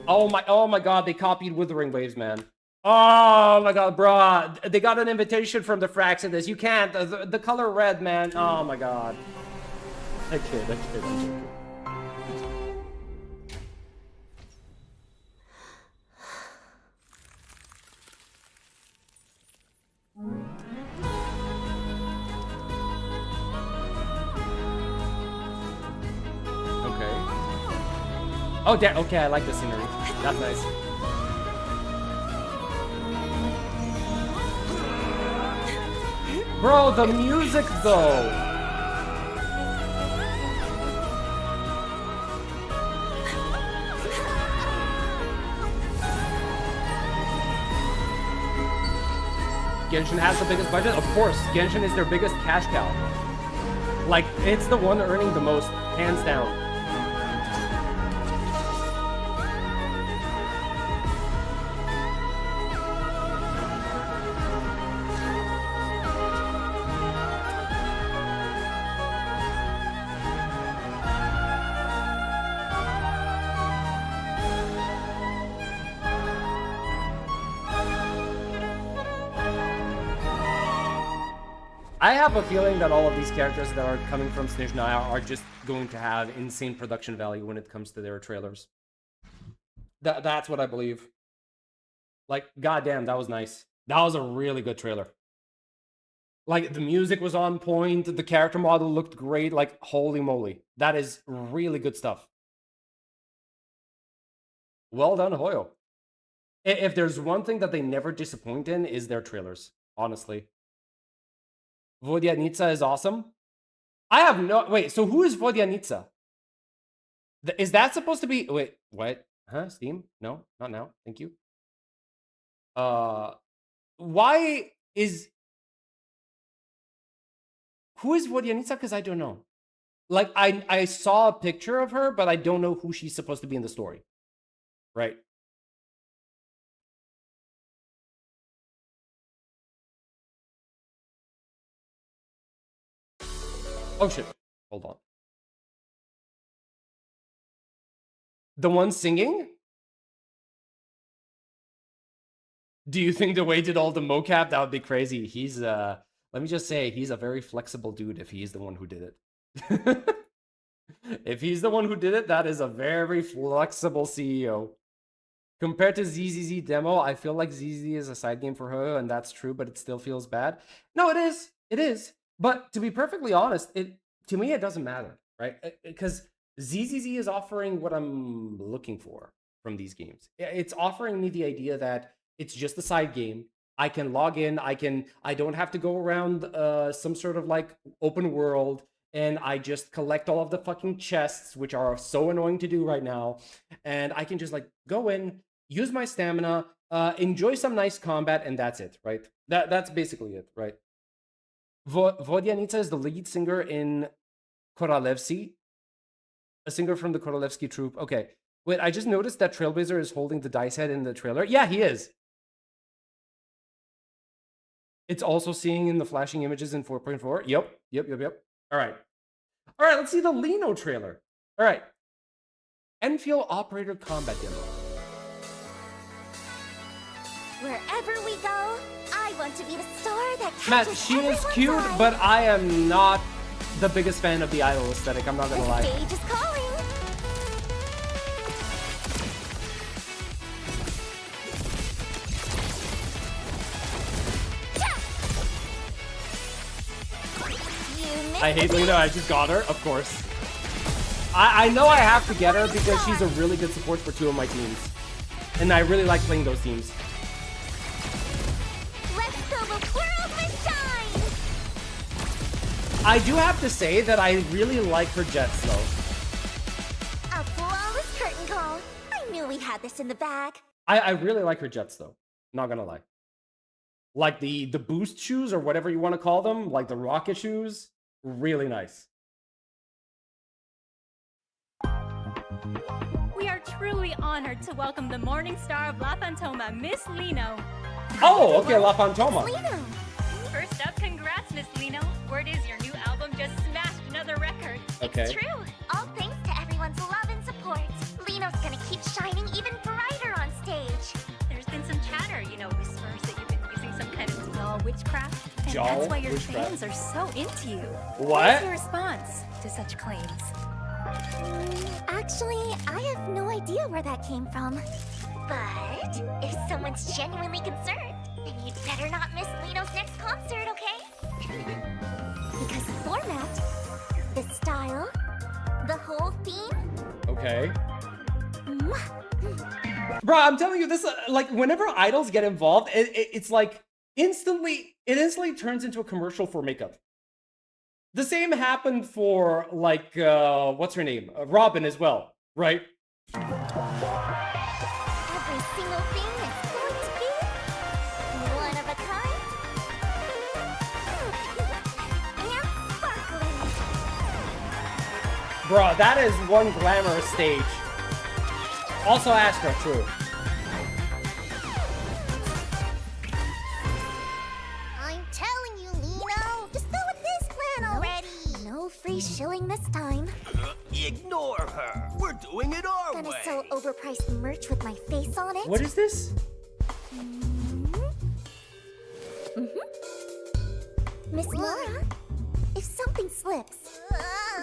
Oh my god, they copied Withering Waves, man. Oh my god, bruh. They got an invitation from the Frax in this. You can't. The color red, man. Oh my god. I kid. I'm joking. Okay. Oh, okay, I like the scenery. That's nice. Bro, the music though. Genshin has the biggest budget? Of course, Genshin is their biggest cash cow. Like, it's the one earning the most, hands down. I have a feeling that all of these characters that are coming from Snezhna are just going to have insane production value when it comes to their trailers. That's what I believe. Like, goddamn, that was nice. That was a really good trailer. Like, the music was on point, the character model looked great, like, holy moly. That is really good stuff. Well done, Hoyo. If there's one thing that they never disappoint in, is their trailers, honestly. Vodyanitsa is awesome. I have no... Wait, so who is Vodyanitsa? Is that supposed to be... Wait, what? Huh? Steam? No, not now. Thank you. Why is... Who is Vodyanitsa? Because I don't know. Like, I saw a picture of her, but I don't know who she's supposed to be in the story. Right? Oh, shit. Hold on. The one singing? Do you think the way did all the mocap? That would be crazy. He's, let me just say, he's a very flexible dude if he's the one who did it. If he's the one who did it, that is a very flexible CEO. Compared to ZZZ demo, I feel like ZZ is a side game for her, and that's true, but it still feels bad. No, it is. It is. But to be perfectly honest, to me, it doesn't matter, right? Because ZZZ is offering what I'm looking for from these games. It's offering me the idea that it's just a side game. I can log in. I don't have to go around some sort of like open world, and I just collect all of the fucking chests, which are so annoying to do right now. And I can just like go in, use my stamina, enjoy some nice combat, and that's it, right? That's basically it, right? Vodyanitsa is the lead singer in Korolevsky, a singer from the Korolevsky troupe. Okay, wait, I just noticed that Trailblazer is holding the dice head in the trailer. Yeah, he is. It's also seeing in the flashing images in 4.4. Yep. All right, let's see the Lino trailer. All right. Enfield Operator Combat Demo. Wherever we go, I want to be the star that catches Matt, she is cute, eye. but I am not the biggest fan of the idol aesthetic. I'm not gonna lie. The stage is calling. I hate Lena, I just got her, of course. I know I have to get her because she's a really good support for two of my teams. And I really like playing those teams. Let's fill the world with shine. I do have to say that I really like her jets though. A flawless curtain call. I knew we had this in the bag. I really like her jets though. Not gonna lie. Like the boost shoes or whatever you want to call them, like the rocket shoes. Really nice. We are truly honored to welcome the Morning Star of La Fantoma, Miss Lino. Oh, okay, La Fantoma. First up, congrats, Miss Lino. Word is your new album just smashed another record. Okay. It's true. All thanks to everyone's love and support. Lino's gonna keep shining even brighter on stage. There's been some chatter, whispers that you've been using some kind of doll witchcraft. And Doll that's why your witchcraft? fans are so into you. What? What's your response to such claims? Actually, I have no idea where that came from. But if someone's genuinely concerned, then you'd better not miss Lino's next concert, okay? Because the format, the style, the whole theme. Okay. Bro, I'm telling you this, like whenever idols get involved, it's like it instantly turns into a commercial for makeup. The same happened for like what's her name, Robin as well, right? Every single thing is going to be one of a kind and sparkling. Bro, that is one glamorous stage. Also Astra, true. I'm telling you, Lino, just go with this plan already. No free shilling this time. Ignore her. We're doing it our Gonna way. sell overpriced merch with my face on it. What is this? Miss Laura, if something slips,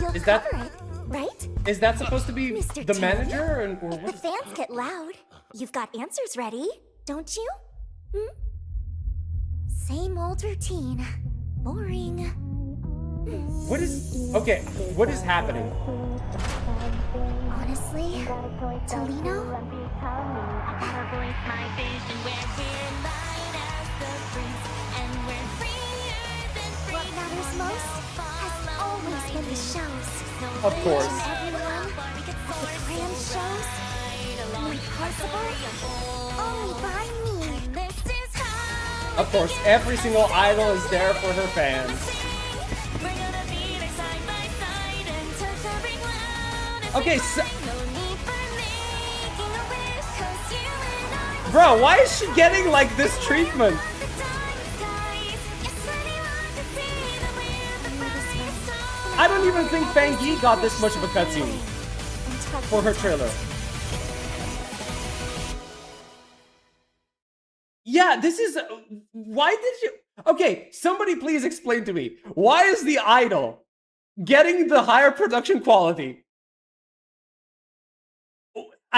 you'll Is that- cover it, right? Is that supposed to be Mr. the Tan? manager or If what? the fans get loud, you've got answers ready, don't you? Same old routine. Boring. What is okay? What is happening? Honestly, Tolino? What matters most has always been the shows. Of course. Everyone, the grand shows, made possible only by me. Of course, every single idol is there for her fans. Okay, so... Bro, why is she getting like this treatment? I don't even think Fang Yi got this much of a cutscene for her trailer. Yeah, this is... Why did you... Okay, somebody please explain to me. Why is the idol getting the higher production quality?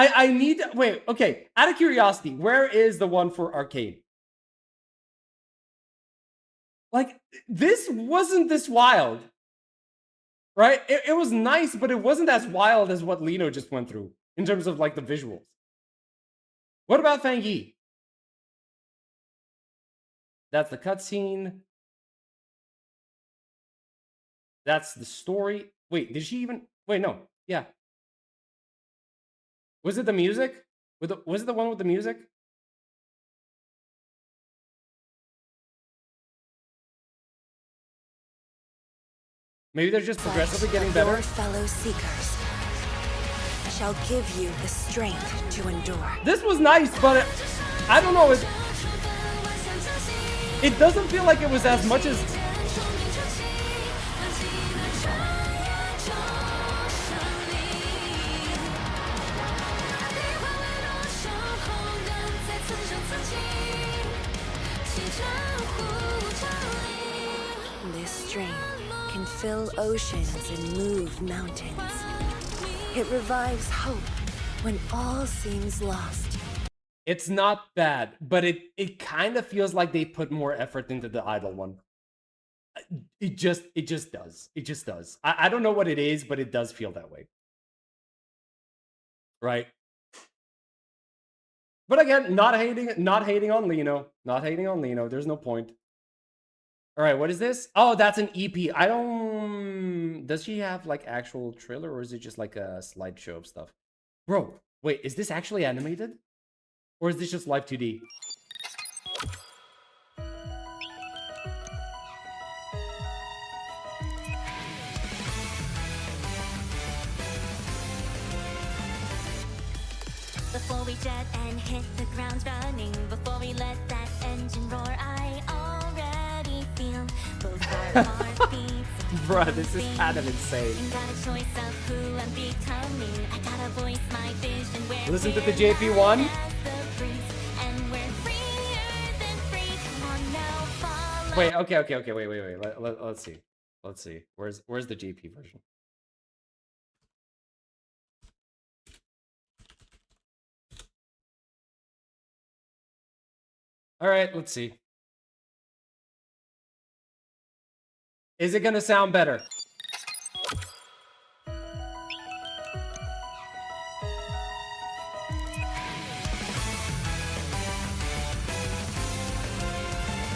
I need... Wait, okay. Out of curiosity, where is the one for arcade? Like, this wasn't this wild. Right? It was nice, but it wasn't as wild as what Lino just went through in terms of, like, the visuals. What about Fang Yi? That's the cutscene. That's the story. Wait, did she even... Wait, no. Yeah. Was it the music? Was it the one with the music? Maybe they're just progressively getting better. Your fellow seekers shall give you the strength to endure. This was nice, but I don't know. It doesn't feel like it was as much as... This strength can fill oceans and move mountains. It revives hope when all seems lost. It's not bad, but it kind of feels like they put more effort into the idol one. It just does. It just does. I don't know what it is, but it does feel that way. Right? But again, not hating on Lino. Not hating on Lino. There's no point. All right, what is this? Oh, that's an EP. I don't... Does she have, like, actual trailer, or is it just, like, a slideshow of stuff? Bro, wait, is this actually animated? Or is this just live 2D? Before we jet and hit the ground running, before we let that engine roar, I already feel both our heartbeats. Bruh, this is kind of insane. Got a choice of who I'm becoming. I gotta voice my vision where Listen to the JP1. Wait, okay, wait. Let's see. Let's see. Where's the JP version? All right, let's see. Is it gonna sound better?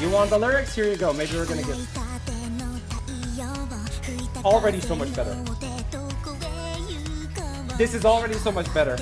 You want the lyrics? Here you go. Maybe we're gonna get... Already so much better. This is already so much better.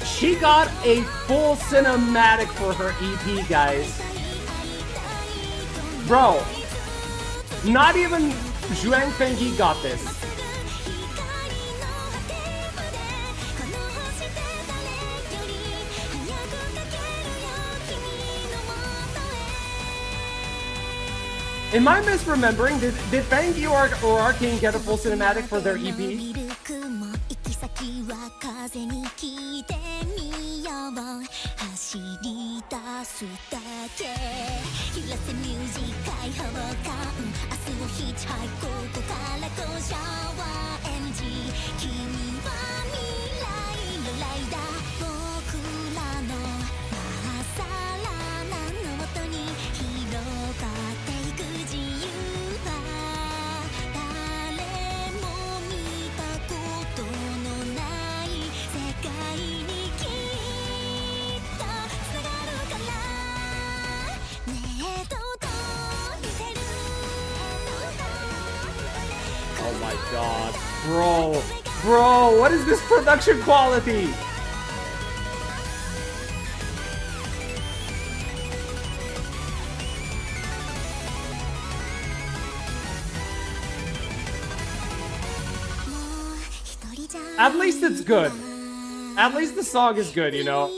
She got a full cinematic for her EP, guys. Bro, not even Zhuang Fengyi got this. Am I misremembering? Did Fengyi or Arcane get a full cinematic for their EP? god. Bro. Bro, what is this production quality? At least it's good. At least the song is good, you know?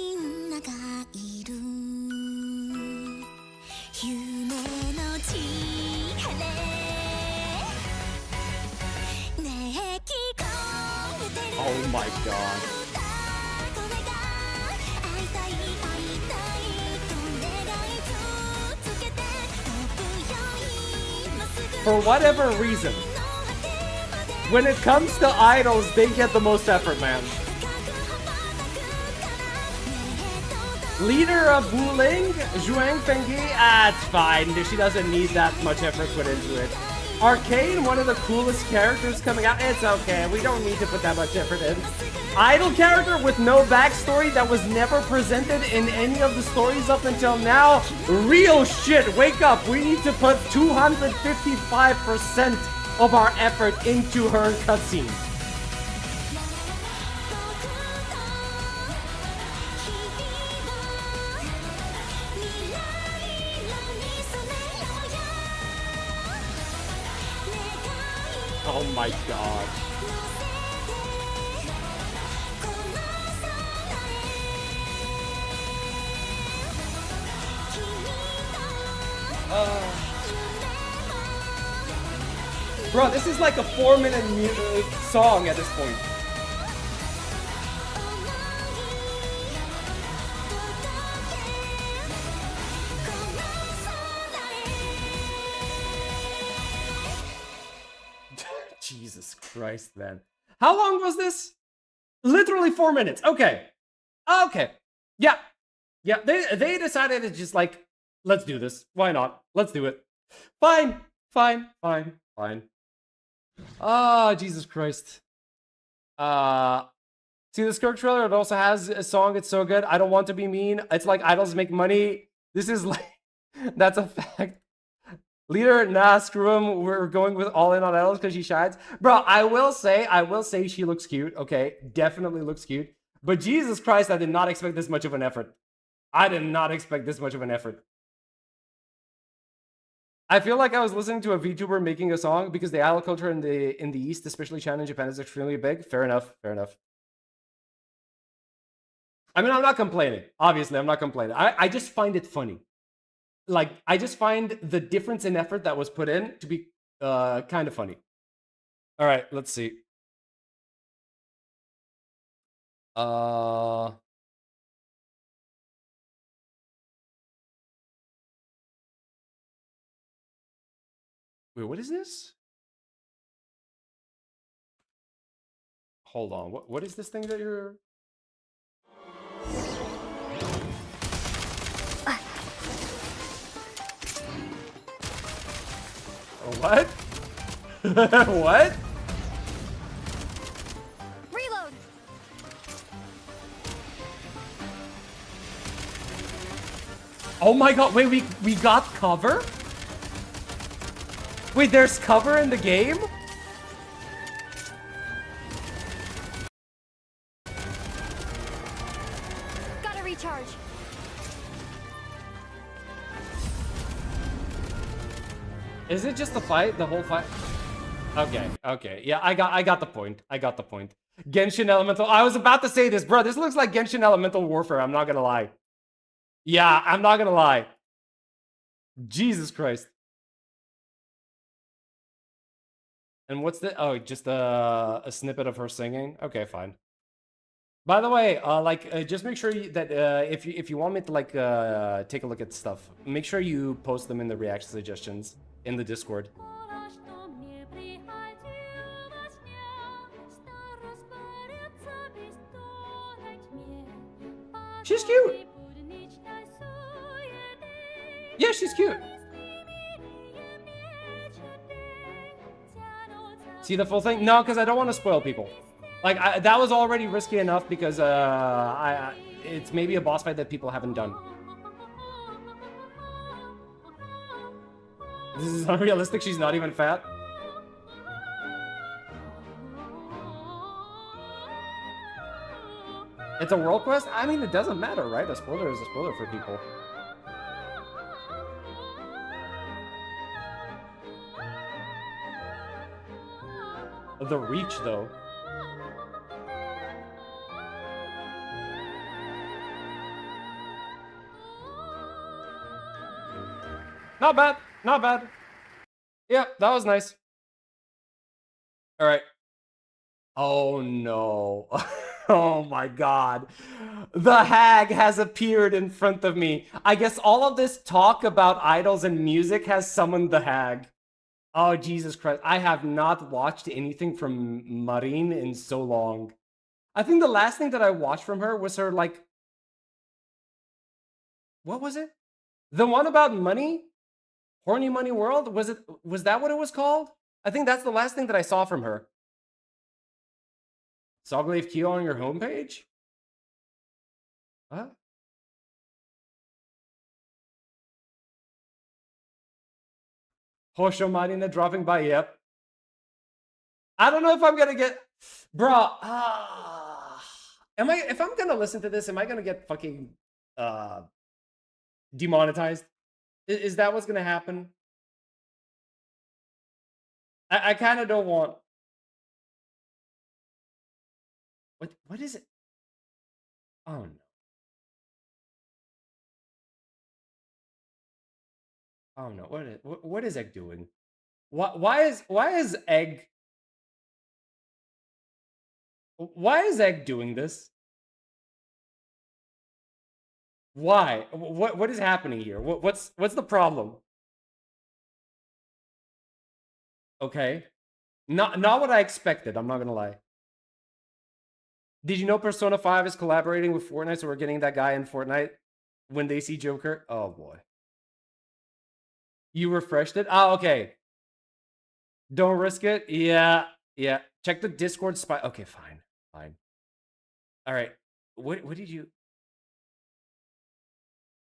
Oh my god. For whatever reason, when it comes to idols, they get the most effort, man. Leader of Wuling, Zhuang Fengyi, it's fine. She doesn't need that much effort put into it. Arcane, one of the coolest characters coming out. It's okay. We don't need to put that much effort in. Idol character with no backstory that was never presented in any of the stories up until now. Real shit. Wake up. We need to put 255% of our effort into her cutscene. Oh my god. Bro, this is like a 4-minute song at this point. Jesus Christ, man. How long was this? Literally 4 minutes. Okay. Okay. Yeah. Yeah, they decided to just like, let's do this. Why not? Let's do it. Fine. Fine. Fine. Fine. Oh, Jesus Christ. See the Skirk trailer? It also has a song. It's so good. I don't want to be mean. It's like idols make money. This is like, that's a fact. Leader, nah, screw him. We're going with all in on idols because she shines. Bro, I will say she looks cute. Okay, definitely looks cute. But Jesus Christ, I did not expect this much of an effort. I did not expect this much of an effort. I feel like I was listening to a VTuber making a song because the idol culture in the East, especially China and Japan, is extremely big. Fair enough. Fair enough. I mean, I'm not complaining. Obviously, I'm not complaining. I just find it funny. Like, I just find the difference in effort that was put in to be kind of funny. All right, let's see. Wait, what is this? Hold on. What is this thing that you're... What? What? Reload. Oh my god, wait, we got cover? Wait, there's cover in the game? Gotta recharge. Is it just the fight? The whole fight? Okay, okay. Yeah, I got the point. I got the point. Genshin Elemental. I was about to say this, bro. This looks like Genshin Elemental Warfare. I'm not gonna lie. Yeah, I'm not gonna lie. Jesus Christ. And what's the... Oh, just a snippet of her singing? Okay, fine. By the way, just make sure that if you want me to take a look at stuff, make sure you post them in the reaction suggestions in the Discord. She's cute. Yeah, she's cute. See the full thing? No, because I don't want to spoil people. Like, that was already risky enough because it's maybe a boss fight that people haven't done. This is unrealistic. She's not even fat. It's a world quest? I mean, it doesn't matter, right? A spoiler is a spoiler for people. The reach, though. Not bad. Not bad. Yeah, that was nice. All right. Oh, no. Oh, my God. The hag has appeared in front of me. I guess all of this talk about idols and music has summoned the hag. Oh, Jesus Christ. I have not watched anything from Marine in so long. I think the last thing that I watched from her was her, like... What was it? The one about money? Horny Money World? Was that what it was called? I think that's the last thing that I saw from her. Sogleaf Kyo on your homepage? What? Hosho Marina dropping by, yep. I don't know if I'm gonna get... Bruh, if I'm gonna listen to this, am I gonna get fucking demonetized? Is that what's gonna happen? I kind of don't want... What is it? Oh no. Oh no. What is Egg doing? Why is Egg doing this? Why? What is happening here? What's the problem? Okay. Not what I expected, I'm not gonna lie. Did you know Persona 5 is collaborating with Fortnite, so we're getting that guy in Fortnite when they see Joker? Oh boy. You refreshed it? Oh, okay. Don't risk it? Yeah. Check the Discord spy. Okay, fine. All right. What did you...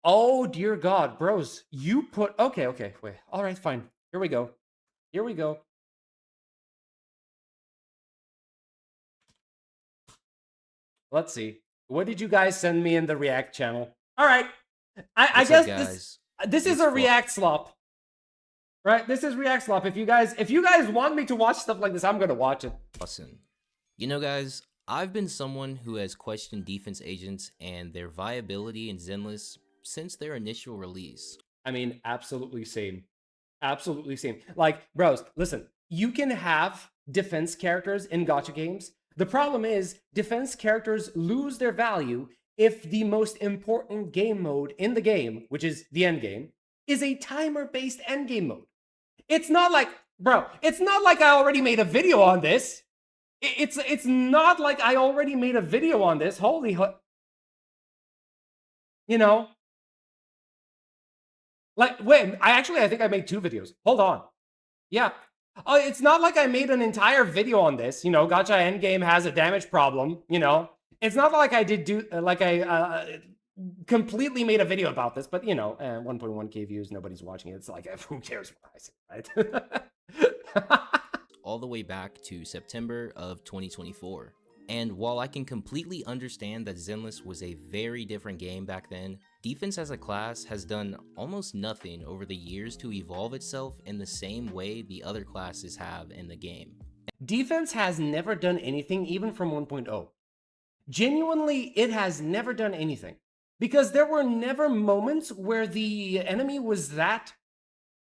Oh, dear God, bros. You put... Okay, wait. All right, fine. Here we go. Let's see. What did you guys send me in the React channel? All right. I guess this is a React slop. Right? This is React slop. If you guys want me to watch stuff like this, I'm going to watch it. Listen. You know, guys, I've been someone who has questioned defense agents and their viability in Zenless since their initial release. I mean, absolutely same. Absolutely same. Like, bros, listen. You can have defense characters in gacha games. The problem is defense characters lose their value if the most important game mode in the game, which is the end game, is a timer-based endgame mode. It's not like, bro, it's not like I already made a video on this. It's not like I already made a video on this. Holy, you know? Like, wait, I think I made 2 videos. Hold on. Yeah. It's not like I made an entire video on this. You know, gacha endgame has a damage problem, you know? It's not like I completely made a video about this, but you know, 1.1k views, nobody's watching it. It's like, who cares what I say, right? All the way back to September of 2024. And while I can completely understand that Zenless was a very different game back then, defense as a class has done almost nothing over the years to evolve itself in the same way the other classes have in the game. Defense has never done anything, even from 1.0. Genuinely, it has never done anything. Because there were never moments where the enemy was that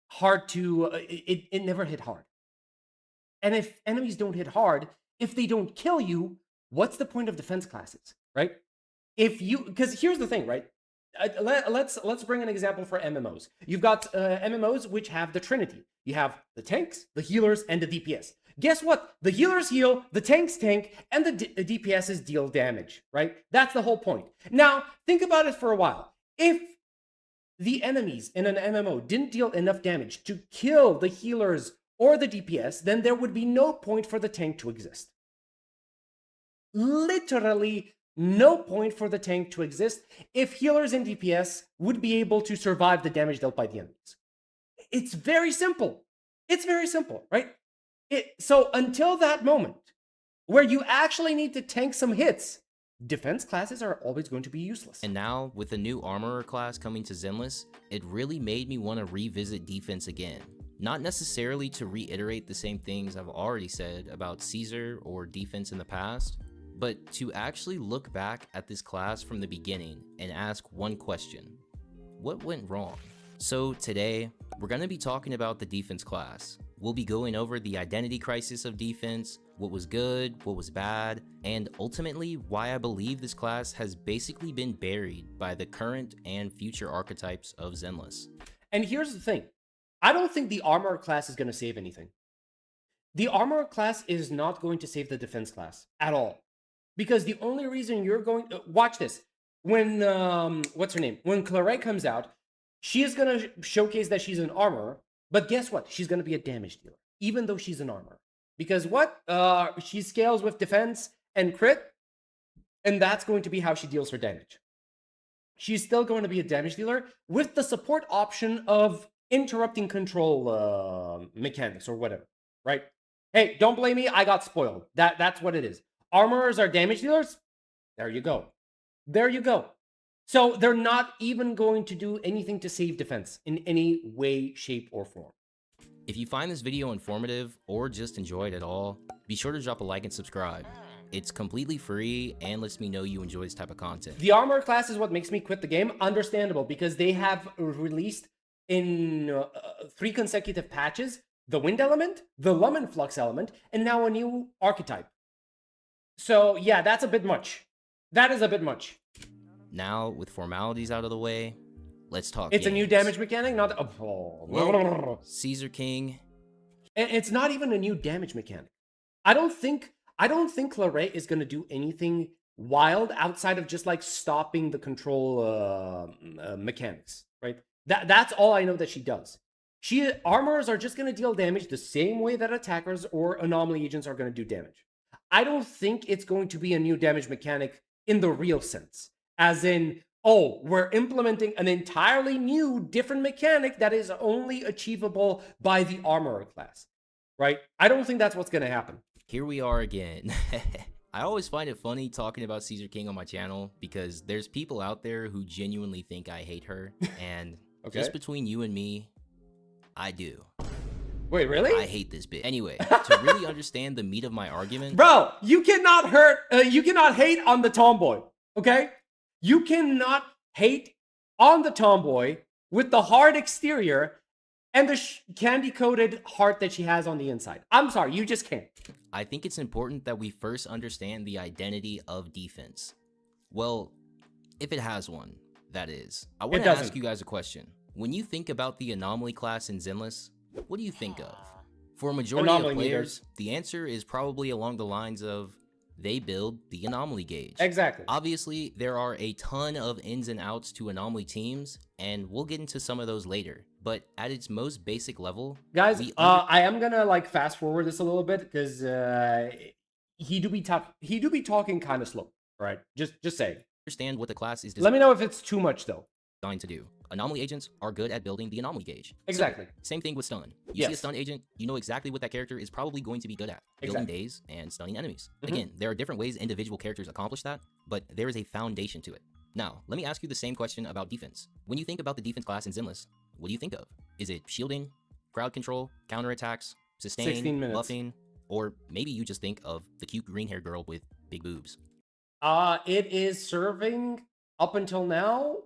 hard to... It never hit hard. And if enemies don't hit hard, if they don't kill you, what's the point of defense classes, right? Because here's the thing, right? Let's bring an example for MMOs. You've got MMOs which have the Trinity. You have the tanks, the healers, and the DPS. Guess what? The healers heal, the tanks tank, and the DPSs deal damage, right? That's the whole point. Now, think about it for a while. If the enemies in an MMO didn't deal enough damage to kill the healers or the DPS, then there would be no point for the tank to exist. Literally no point for the tank to exist if healers and DPS would be able to survive the damage dealt by the enemies. It's very simple. It's very simple, right? So until that moment where you actually need to tank some hits defense classes are always going to be useless. And now, with the new Armorer class coming to Zenless, it really made me want to revisit defense again. Not necessarily to reiterate the same things I've already said about Caesar or defense in the past, but to actually look back at this class from the beginning and ask one question: what went wrong? So today, we're going to be talking about the defense class. We'll be going over the identity crisis of defense, what was good, what was bad, and ultimately why I believe this class has basically been buried by the current and future archetypes of Zenless. And here's the thing. I don't think the Armorer class is going to save anything. The Armorer class is not going to save the defense class at all. Because the only reason you're going... watch this. When, what's her name? When Claret comes out, she is going to showcase that she's an armorer. But guess what? She's going to be a damage dealer, even though she's an armorer. Because what? She scales with defense and crit, and that's going to be how she deals her damage. She's still going to be a damage dealer with the support option of interrupting control mechanics or whatever, right? Hey, don't blame me. I got spoiled. That's what it is. Armorers are damage dealers. There you go. There you go. So they're not even going to do anything to save defense in any way, shape, or form. If you find this video informative or just enjoy it at all, be sure to drop a like and subscribe. It's completely free and lets me know you enjoy this type of content. The armor class is what makes me quit the game. Understandable, because they have released in 3 consecutive patches the wind element, the Lumen Flux element, and now a new archetype. So yeah, that's a bit much. That is a bit much. Now, with formalities out of the way, let's talk It's games. a new damage mechanic, not... Well, Caesar King. It's not even a new damage mechanic. I don't think Claret is going to do anything wild outside of just like stopping the control mechanics, right? That's all I know that she does. Armorers are just going to deal damage the same way that attackers or anomaly agents are going to do damage. I don't think it's going to be a new damage mechanic in the real sense. As in, oh, we're implementing an entirely new, different mechanic that is only achievable by the Armorer class, right? I don't think that's what's going to happen. Here we are again. I always find it funny talking about Caesar King on my channel because there's people out there who genuinely think I hate her, and just between you and me, I do. Wait, really? I hate this bitch. Anyway, to really understand the meat of my argument... Bro, you cannot hate on the tomboy, okay? You cannot hate on the tomboy with the hard exterior and the candy-coated heart that she has on the inside. I'm sorry, you just can't. I think it's important that we first understand the identity of defense. Well, if it has one, that is. I want to ask you guys a question. When you think about the anomaly class in Zenless, what do you think of? For a majority of players, the answer is probably along the lines of they build the anomaly gauge. Exactly. Obviously, there are a ton of ins and outs to anomaly teams, and we'll get into some of those later. But at its most basic level, guys, I am gonna like fast forward this a little bit because he do be talking kind of slow, right? Just saying. Understand what the class is. Let me know if it's too much though. Designed to do. Anomaly agents are good at building the anomaly gauge. Exactly. So, same thing with stun. You see a stun agent, you know exactly what that character is probably going to be good at. Building days and stunning enemies. Again, there are different ways individual characters accomplish that, but there is a foundation to it. Now, let me ask you the same question about defense. When you think about the defense class in Zenless, what do you think of? Is it shielding, crowd control, counterattacks, sustain, buffing, or maybe you just think of the cute green-haired girl with big boobs? It is serving up until now.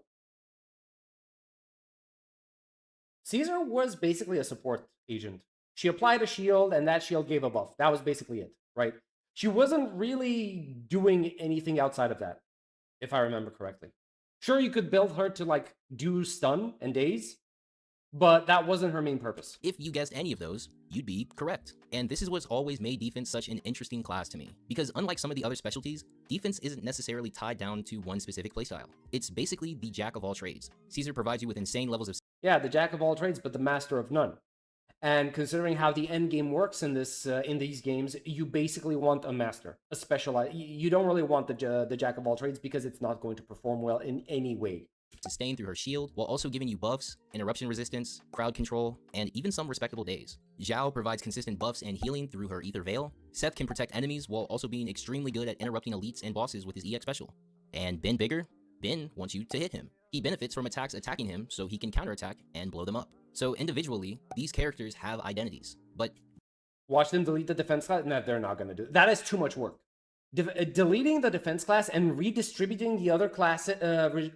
Caesar was basically a support agent. She applied a shield, and that shield gave a buff. That was basically it, right? She wasn't really doing anything outside of that, if I remember correctly. Sure, you could build her to, like, do stun and daze, but that wasn't her main purpose. If you guessed any of those, you'd be correct. And this is what's always made defense such an interesting class to me. Because unlike some of the other specialties, defense isn't necessarily tied down to one specific playstyle. It's basically the jack of all trades. Caesar provides you with insane levels of... Yeah, the jack of all trades, but the master of none. And considering how the end game works in these games, you basically want a master, a specialized. You don't really want the jack of all trades because it's not going to perform well in any way, sustain through her shield, while also giving you buffs, interruption resistance, crowd control, and even some respectable days. Zhao provides consistent buffs and healing through her Ether Veil. Seth can protect enemies while also being extremely good at interrupting elites and bosses with his EX special. And Ben Bigger? Ben wants you to hit him. He benefits from attacks attacking him so he can counterattack and blow them up. So individually, these characters have identities, but... Watch them delete the defense class? No, they're not going to do it. That is too much work. Deleting the defense class and redistributing the other class,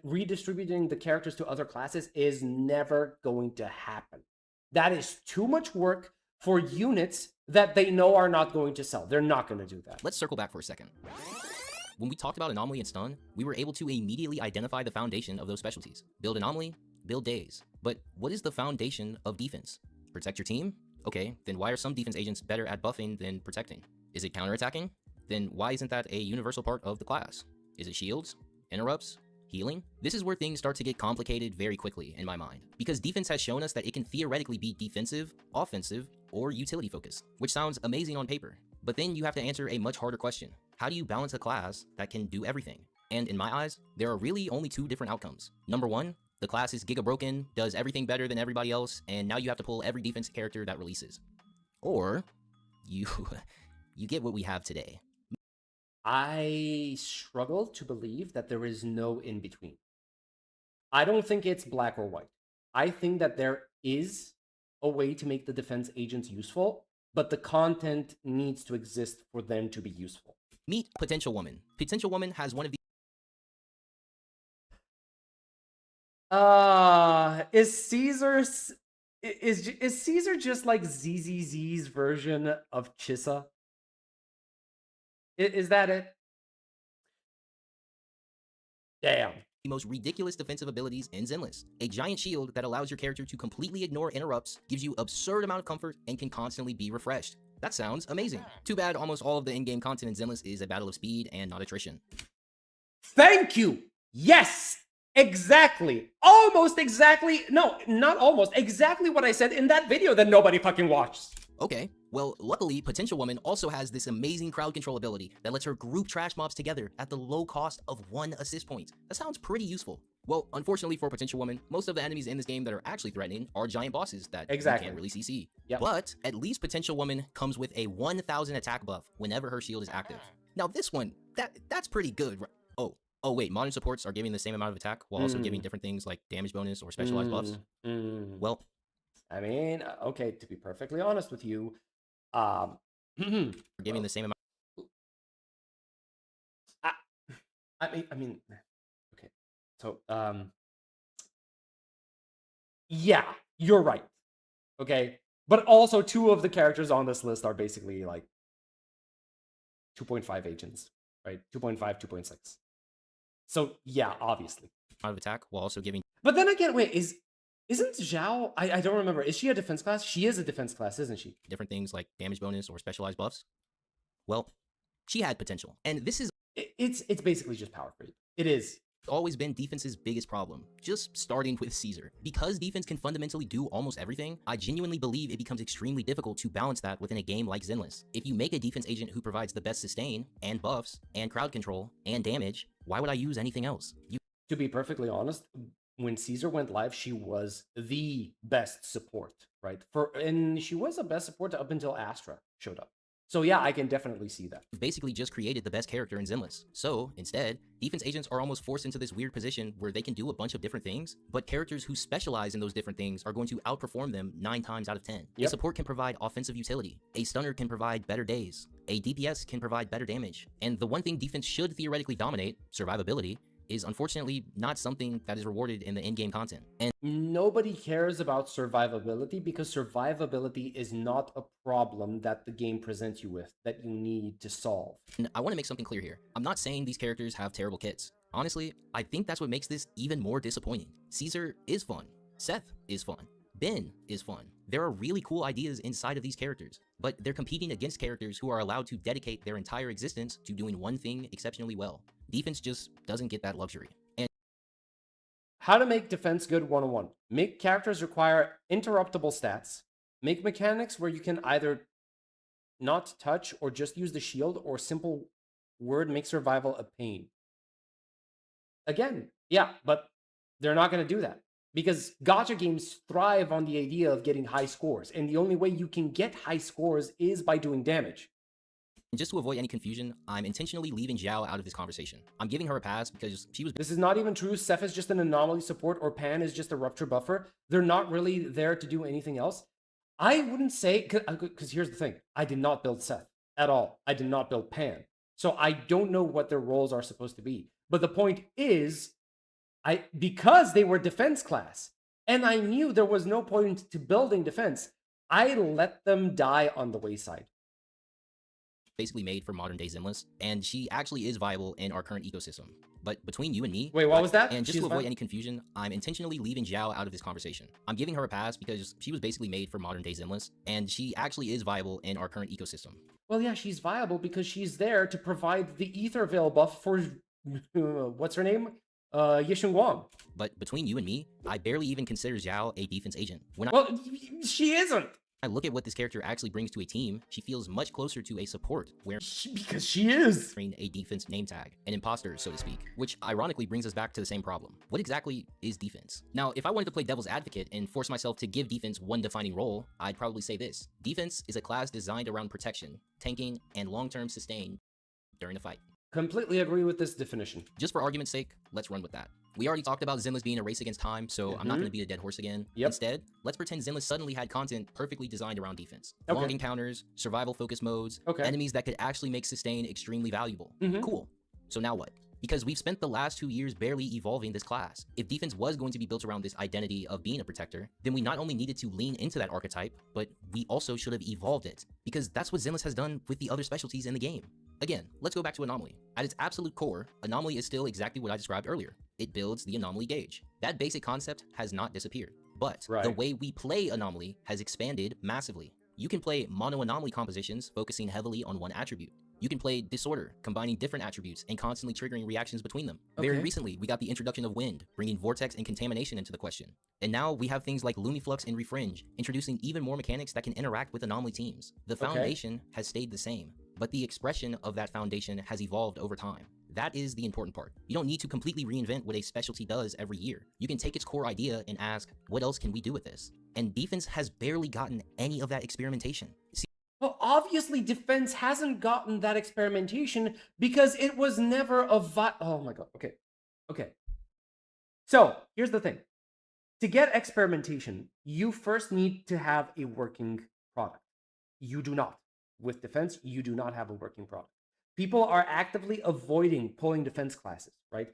redistributing the characters to other classes is never going to happen. That is too much work for units that they know are not going to sell. They're not going to do that. Let's circle back for a second. When we talked about Anomaly and Stun, we were able to immediately identify the foundation of those specialties. Build Anomaly, build Daze. But what is the foundation of defense? Protect your team? Okay, then why are some defense agents better at buffing than protecting? Is it counterattacking? Then why isn't that a universal part of the class? Is it shields? Interrupts? Healing? This is where things start to get complicated very quickly in my mind, because defense has shown us that it can theoretically be defensive, offensive, or utility focused, which sounds amazing on paper. But then you have to answer a much harder question. How do you balance a class that can do everything? And in my eyes, there are really only two different outcomes. Number one, the class is giga broken, does everything better than everybody else, and now you have to pull every defense character that releases. Or, you get what we have today. I struggle to believe that there is no in-between. I don't think it's black or white. I think that there is a way to make the defense agents useful, but the content needs to exist for them to be useful. Meet Potential Woman. Potential Woman has one of the... Is Caesar just like ZZZ's version of Chissa? Is that it? Damn. The most ridiculous defensive abilities in Zenless. A giant shield that allows your character to completely ignore interrupts, gives you absurd amount of comfort, and can constantly be refreshed. That sounds amazing. Too bad almost all of the in-game content in Zenless is a battle of speed and not attrition. Thank you! Yes! Exactly! Almost exactly! No, not almost. Exactly what I said in that video that nobody fucking watched. Okay, well, luckily, Potential Woman also has this amazing crowd control ability that lets her group trash mobs together at the low cost of 1 assist point. That sounds pretty useful. Well, unfortunately for Potential Woman, most of the enemies in this game that are actually threatening are giant bosses that you can't really CC. Yep. But at least Potential Woman comes with a 1000 attack buff whenever her shield is active. Now this one, that's pretty good. Oh wait, modern supports are giving the same amount of attack while also giving different things like damage bonus or specialized buffs. Well, I mean, okay, to be perfectly honest with you, giving the same amount. I mean, okay, so yeah, you're right. Okay, but also 2 of the characters on this list are basically like 2.5 agents, right? 2.5, 2.6. So yeah, obviously. Out of attack while also giving. But then again, wait, isn't Zhao? I don't remember. Is she a defense class? She is a defense class, isn't she? Different things like damage bonus or specialized buffs. Well, she had potential, and this is. It's basically just power creep. It is. Always been defense's biggest problem, just starting with Caesar. Because defense can fundamentally do almost everything, I genuinely believe it becomes extremely difficult to balance that within a game like Zenless. If you make a defense agent who provides the best sustain, and buffs, and crowd control, and damage, why would I use anything else? To be perfectly honest, when Caesar went live, she was the best support, right? And she was the best support up until Astra showed up. So yeah, I can definitely see that. You've basically just created the best character in Zenless. So, instead, defense agents are almost forced into this weird position where they can do a bunch of different things, but characters who specialize in those different things are going to outperform them 9 times out of 10. A support can provide offensive utility, a stunner can provide better days, a DPS can provide better damage, and the one thing defense should theoretically dominate, survivability, is unfortunately not something that is rewarded in the in-game content. And nobody cares about survivability because survivability is not a problem that the game presents you with that you need to solve. And I want to make something clear here. I'm not saying these characters have terrible kits. Honestly, I think that's what makes this even more disappointing. Caesar is fun. Seth is fun. Ben is fun. There are really cool ideas inside of these characters, but they're competing against characters who are allowed to dedicate their entire existence to doing one thing exceptionally well. Defense just doesn't get that luxury. And how to make defense good 101. Make characters require interruptible stats. Make mechanics where you can either not touch or just use the shield, or simple word make survival a pain. Again, yeah, but They're not going to do that because gacha games thrive on the idea of getting high scores. And the only way you can get high scores is by doing damage. And just to avoid any confusion, I'm intentionally leaving Xiao out of this conversation. I'm giving her a pass because she was... This is not even true. Seth is just an anomaly support or Pan is just a rupture buffer. They're not really there to do anything else. I wouldn't say... Because here's the thing. I did not build Seth at all. I did not build Pan. So I don't know what their roles are supposed to be. But the point is, because they were defense class, and I knew there was no point to building defense, I let them die on the wayside. Basically made for modern day Zenless, and she actually is viable in our current ecosystem. But between you and me... Wait, what was that? And just to avoid any confusion, I'm intentionally leaving Xiao out of this conversation. I'm giving her a pass because she was basically made for modern day Zenless, and she actually is viable in our current ecosystem. Well, yeah, she's viable because she's there to provide the Ether Veil buff for... what's her name? Yishun Guang. But between you and me, I barely even consider Xiao a defense agent. Well, she isn't! I look at what this character actually brings to a team, she feels much closer to a support, where because she is a defense name tag, an imposter, so to speak, which ironically brings us back to the same problem. What exactly is defense? Now, if I wanted to play devil's advocate and force myself to give defense one defining role, I'd probably say this. Defense is a class designed around protection, tanking, and long-term sustain during a fight. Completely agree with this definition. Just for argument's sake, let's run with that. We already talked about Zenless being a race against time, so I'm not going to beat a dead horse again. Instead, let's pretend Zenless suddenly had content perfectly designed around defense. Long encounters, survival-focused modes, enemies that could actually make sustain extremely valuable. Cool. So now what? Because we've spent the last 2 years barely evolving this class. If defense was going to be built around this identity of being a protector, then we not only needed to lean into that archetype, but we also should have evolved it. Because that's what Zenless has done with the other specialties in the game. Again, let's go back to Anomaly. At its absolute core, Anomaly is still exactly what I described earlier. It builds the Anomaly gauge. That basic concept has not disappeared. But the way we play Anomaly has expanded massively. You can play mono-anomaly compositions focusing heavily on one attribute. You can play Disorder, combining different attributes and constantly triggering reactions between them. Very recently, we got the introduction of Wind, bringing Vortex and Contamination into the question. And now we have things like Lumiflux and Refringe, introducing even more mechanics that can interact with Anomaly teams. The foundation has stayed the same, but the expression of that foundation has evolved over time. That is the important part. You don't need to completely reinvent what a specialty does every year. You can take its core idea and ask, what else can we do with this? And defense has barely gotten any of that experimentation. Well, obviously, defense hasn't gotten that experimentation because it was never a oh my god, okay. So, here's the thing. To get experimentation, you first need to have a working product. You do not. With defense, you do not have a working product. People are actively avoiding pulling defense classes, right?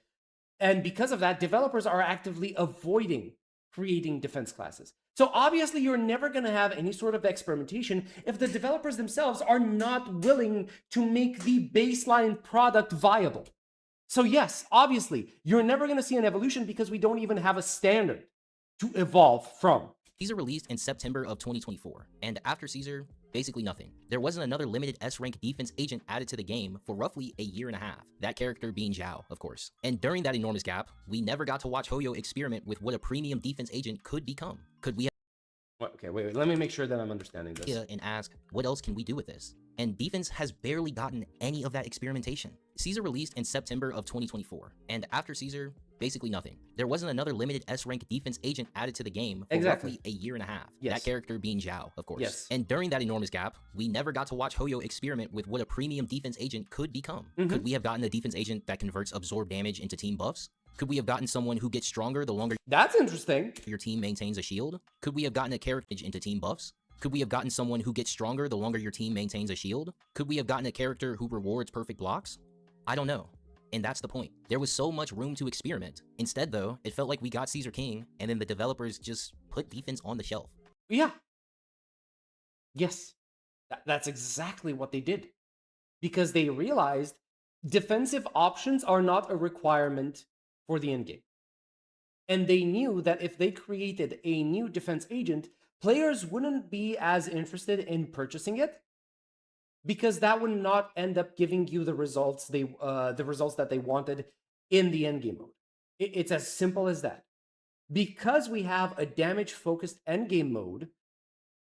And because of that, developers are actively avoiding creating defense classes. So obviously, you're never going to have any sort of experimentation if the developers themselves are not willing to make the baseline product viable. So yes, obviously, you're never going to see an evolution because we don't even have a standard to evolve from. Caesar released in September of 2024, and after Caesar, basically nothing. There wasn't another limited S-rank defense agent added to the game for roughly a year and a half, that character being Zhao, of course. And during that enormous gap, we never got to watch Hoyo experiment with what a premium defense agent could become. Could we Okay, wait, let me make sure that I'm understanding this. And ask, what else can we do with this? And defense has barely gotten any of that experimentation. Caesar released in September of 2024, and after Caesar, basically nothing. There wasn't another limited S-rank defense agent added to the game for roughly a year and a half, that character being Zhao, of course. And during that enormous gap, we never got to watch Hoyo experiment with what a premium defense agent could become. Could we have gotten a defense agent that converts absorb damage into team buffs? Could we have gotten someone who gets stronger the longer That's interesting. Your team maintains a shield? Could we have gotten a character into team buffs? Could we have gotten someone who gets stronger the longer your team maintains a shield? Could we have gotten a character who rewards perfect blocks? I don't know. And that's the point. There was so much room to experiment. Instead, though, it felt like we got Caesar King, and then the developers just put defense on the shelf. Yeah. Yes. That's exactly what they did. Because they realized defensive options are not a requirement for the endgame. And they knew that if they created a new defense agent, players wouldn't be as interested in purchasing it because that would not end up giving you the results that they wanted in the endgame mode. It's as simple as that. Because we have a damage-focused endgame mode,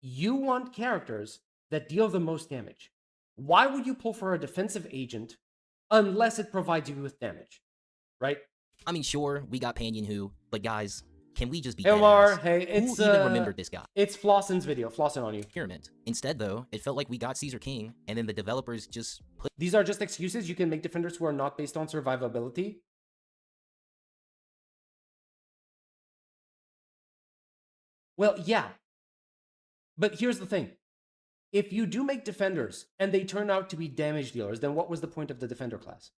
you want characters that deal the most damage. Why would you pull for a defensive agent unless it provides you with damage, right? I mean, sure, we got Pan Yin Hu, But guys, can we just be Hey dead Omar, ass? hey, it's Who even remembered this guy? It's Flossen's video, Flossen on you. Experiment. Instead though, it felt like we got Caesar King, and then the developers just put— These are just excuses you can make defenders who are not based on survivability. Well, yeah. But here's the thing. If you do make defenders and they turn out to be damage dealers, then what was the point of the defender class?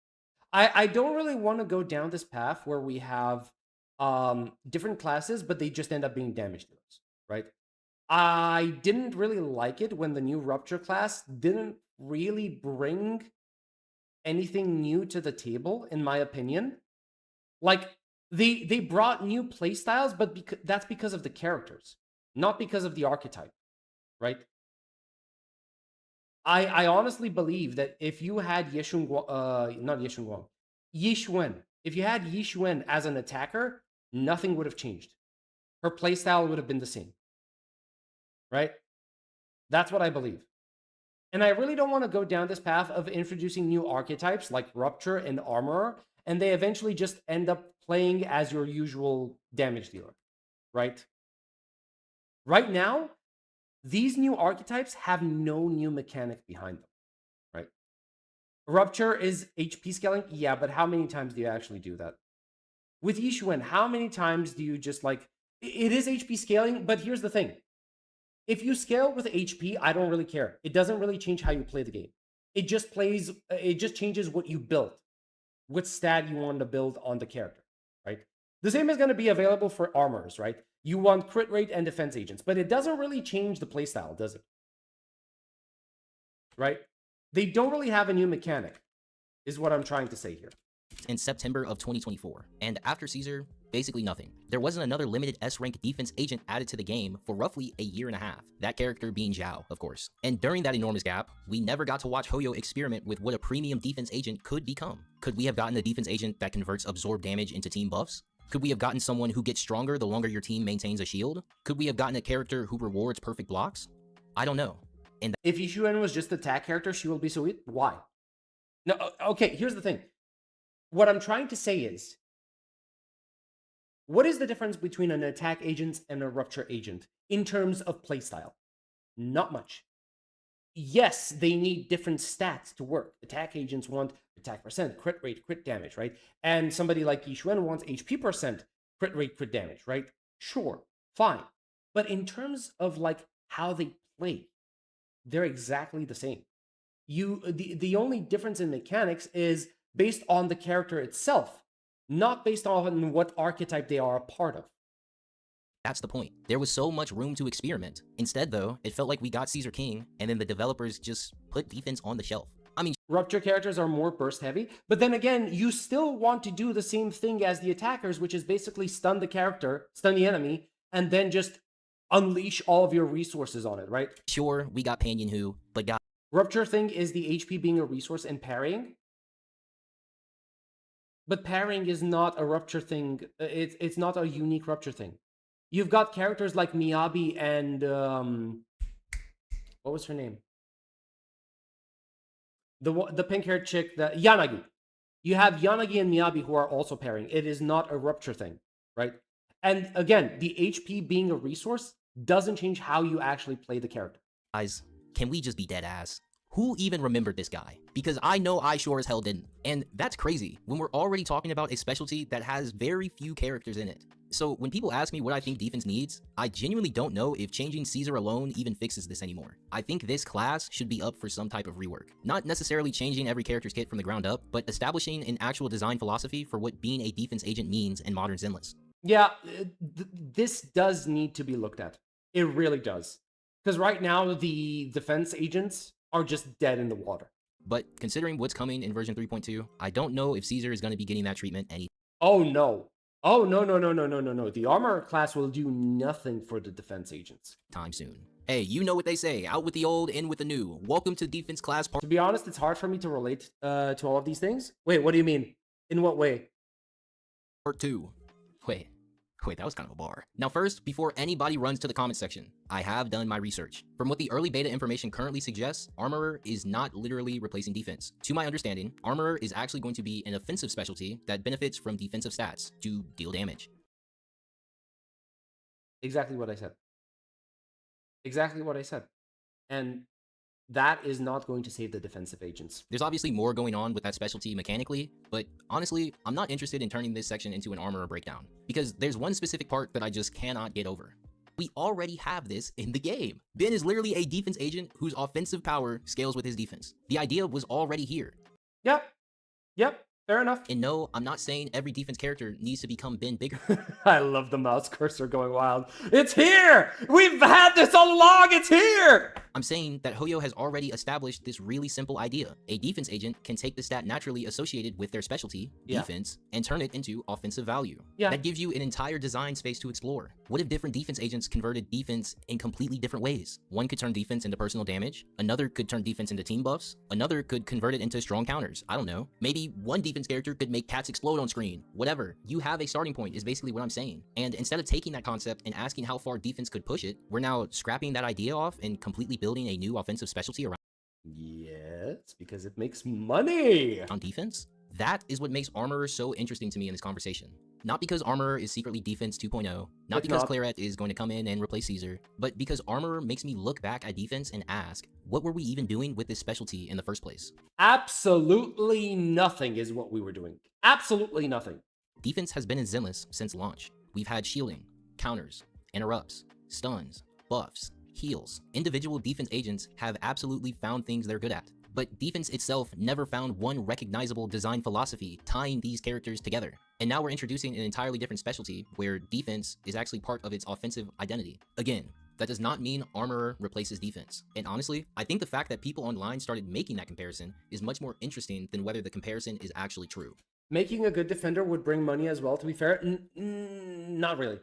I don't really want to go down this path where we have different classes, but they just end up being damage dealers, right? I didn't really like it when the new Rupture class didn't really bring anything new to the table, in my opinion. Like, they brought new playstyles, but that's because of the characters, not because of the archetype, right? I honestly believe that if you had not Yeshun Guang, Yixuan, if you had Yixuan as an attacker, nothing would have changed. Her playstyle would have been the same, right? That's what I believe. And I really don't want to go down this path of introducing new archetypes like Rupture and Armorer, and they eventually just end up playing as your usual damage dealer, right? Right now, these new archetypes have no new mechanic behind them, right? Rupture is HP scaling, yeah, but how many times do you actually do that? With Yixuan, how many times do you just like, it is HP scaling, but here's the thing. If you scale with HP, I don't really care. It doesn't really change how you play the game. It just changes what you built, what stat you want to build on the character, right? The same is going to be available for armors, right? You want crit rate and defense agents, but it doesn't really change the playstyle, does it? Right? They don't really have a new mechanic, is what I'm trying to say here. in September of 2024, and after Caesar, basically nothing. There wasn't another limited S-rank defense agent added to the game for roughly a year and a half, that character being Zhao, of course. And during that enormous gap, we never got to watch Hoyo experiment with what a premium defense agent could become. Could we have gotten a defense agent that converts absorb damage into team buffs? Could we have gotten someone who gets stronger the longer your team maintains a shield? Could we have gotten a character who rewards perfect blocks? I don't know. And if Yixuan was just attack character, she will be so weak. Why? No, okay, here's the thing. What I'm trying to say is, what is the difference between an attack agent and a rupture agent in terms of playstyle? Not much. Yes, they need different stats to work. Attack agents want attack percent, crit rate, crit damage, right? And somebody like Yixuan wants HP percent, crit rate, crit damage, right? Sure, fine. But in terms of like how they play, they're exactly the same. The only difference in mechanics is based on the character itself, not based on what archetype they are a part of. That's the point. There was so much room to experiment. Instead, though, it felt like we got Caesar King, and then the developers just put defense on the shelf. I mean, rupture characters are more burst heavy, but then again, you still want to do the same thing as the attackers, which is basically stun the character, stun the enemy, and then just unleash all of your resources on it, right? Sure, we got Panyan Hu, but got rupture thing is the HP being a resource and parrying. But parrying is not a rupture thing. It's not a unique rupture thing. You've got characters like Miyabi and what was her name? The pink-haired chick, the Yanagi. You have Yanagi and Miyabi who are also parrying. It is not a rupture thing, right? And again, the HP being a resource doesn't change how you actually play the character. Guys, can we just be dead ass? Who even remembered this guy? Because I know I sure as hell didn't. And that's crazy when we're already talking about a specialty that has very few characters in it. So when people ask me what I think defense needs, I genuinely don't know if changing Caesar alone even fixes this anymore. I think this class should be up for some type of rework. Not necessarily changing every character's kit from the ground up, but establishing an actual design philosophy for what being a defense agent means in modern Zenless. Yeah, this does need to be looked at. It really does. Because right now, the defense agents are just dead in the water. But considering what's coming in version 3.2, I don't know if Caesar is going to be getting that treatment any— Oh no. Oh no. The armor class will do nothing for the defense agents. Time soon. Hey, you know what they say, out with the old, in with the new. Welcome to defense class part— To be honest, it's hard for me to relate to all of these things. Wait, what do you mean? In what way? Part 2. Wait, that was kind of a bar. Now first, before anybody runs to the comment section, I have done my research. From what the early beta information currently suggests, Armorer is not literally replacing defense. To my understanding, Armorer is actually going to be an offensive specialty that benefits from defensive stats to deal damage. Exactly what I said. Exactly what I said. And that is not going to save the defensive agents. There's obviously more going on with that specialty mechanically, but honestly, I'm not interested in turning this section into an armorer breakdown, because there's one specific part that I just cannot get over. We already have this in the game. Ben is literally a defense agent whose offensive power scales with his defense. The idea was already here. Yep, fair enough. And no, I'm not saying every defense character needs to become Ben bigger. I love the mouse cursor going wild. It's here! We've had this all along, it's here! I'm saying that Hoyo has already established this really simple idea. A defense agent can take the stat naturally associated with their specialty, defense, and turn it into offensive value. That gives you an entire design space to explore. What if different defense agents converted defense in completely different ways? One could turn defense into personal damage, another could turn defense into team buffs, another could convert it into strong counters. I don't know. Maybe one defense character could make cats explode on screen. Whatever. You have a starting point is basically what I'm saying. And instead of taking that concept and asking how far defense could push it, we're now scrapping that idea off and completely building a new offensive specialty around. Yes, because it makes money on defense. That is what makes Armorer so interesting to me in this conversation. Not because Armorer is secretly defense 2.0, not because Claret is going to come in and replace Caesar, but because Armorer makes me look back at defense and ask, what were we even doing with this specialty in the first place? Absolutely nothing is what we were doing. Absolutely nothing. Defense has been in Zenless since launch. We've had shielding, counters, interrupts, stuns, buffs, heals. Individual defense agents have absolutely found things they're good at, but defense itself never found one recognizable design philosophy tying these characters together. And now we're introducing an entirely different specialty where defense is actually part of its offensive identity. Again, that does not mean Armorer replaces defense. And honestly, I think the fact that people online started making that comparison is much more interesting than whether the comparison is actually true. Making a good defender would bring money as well, to be fair. Not really.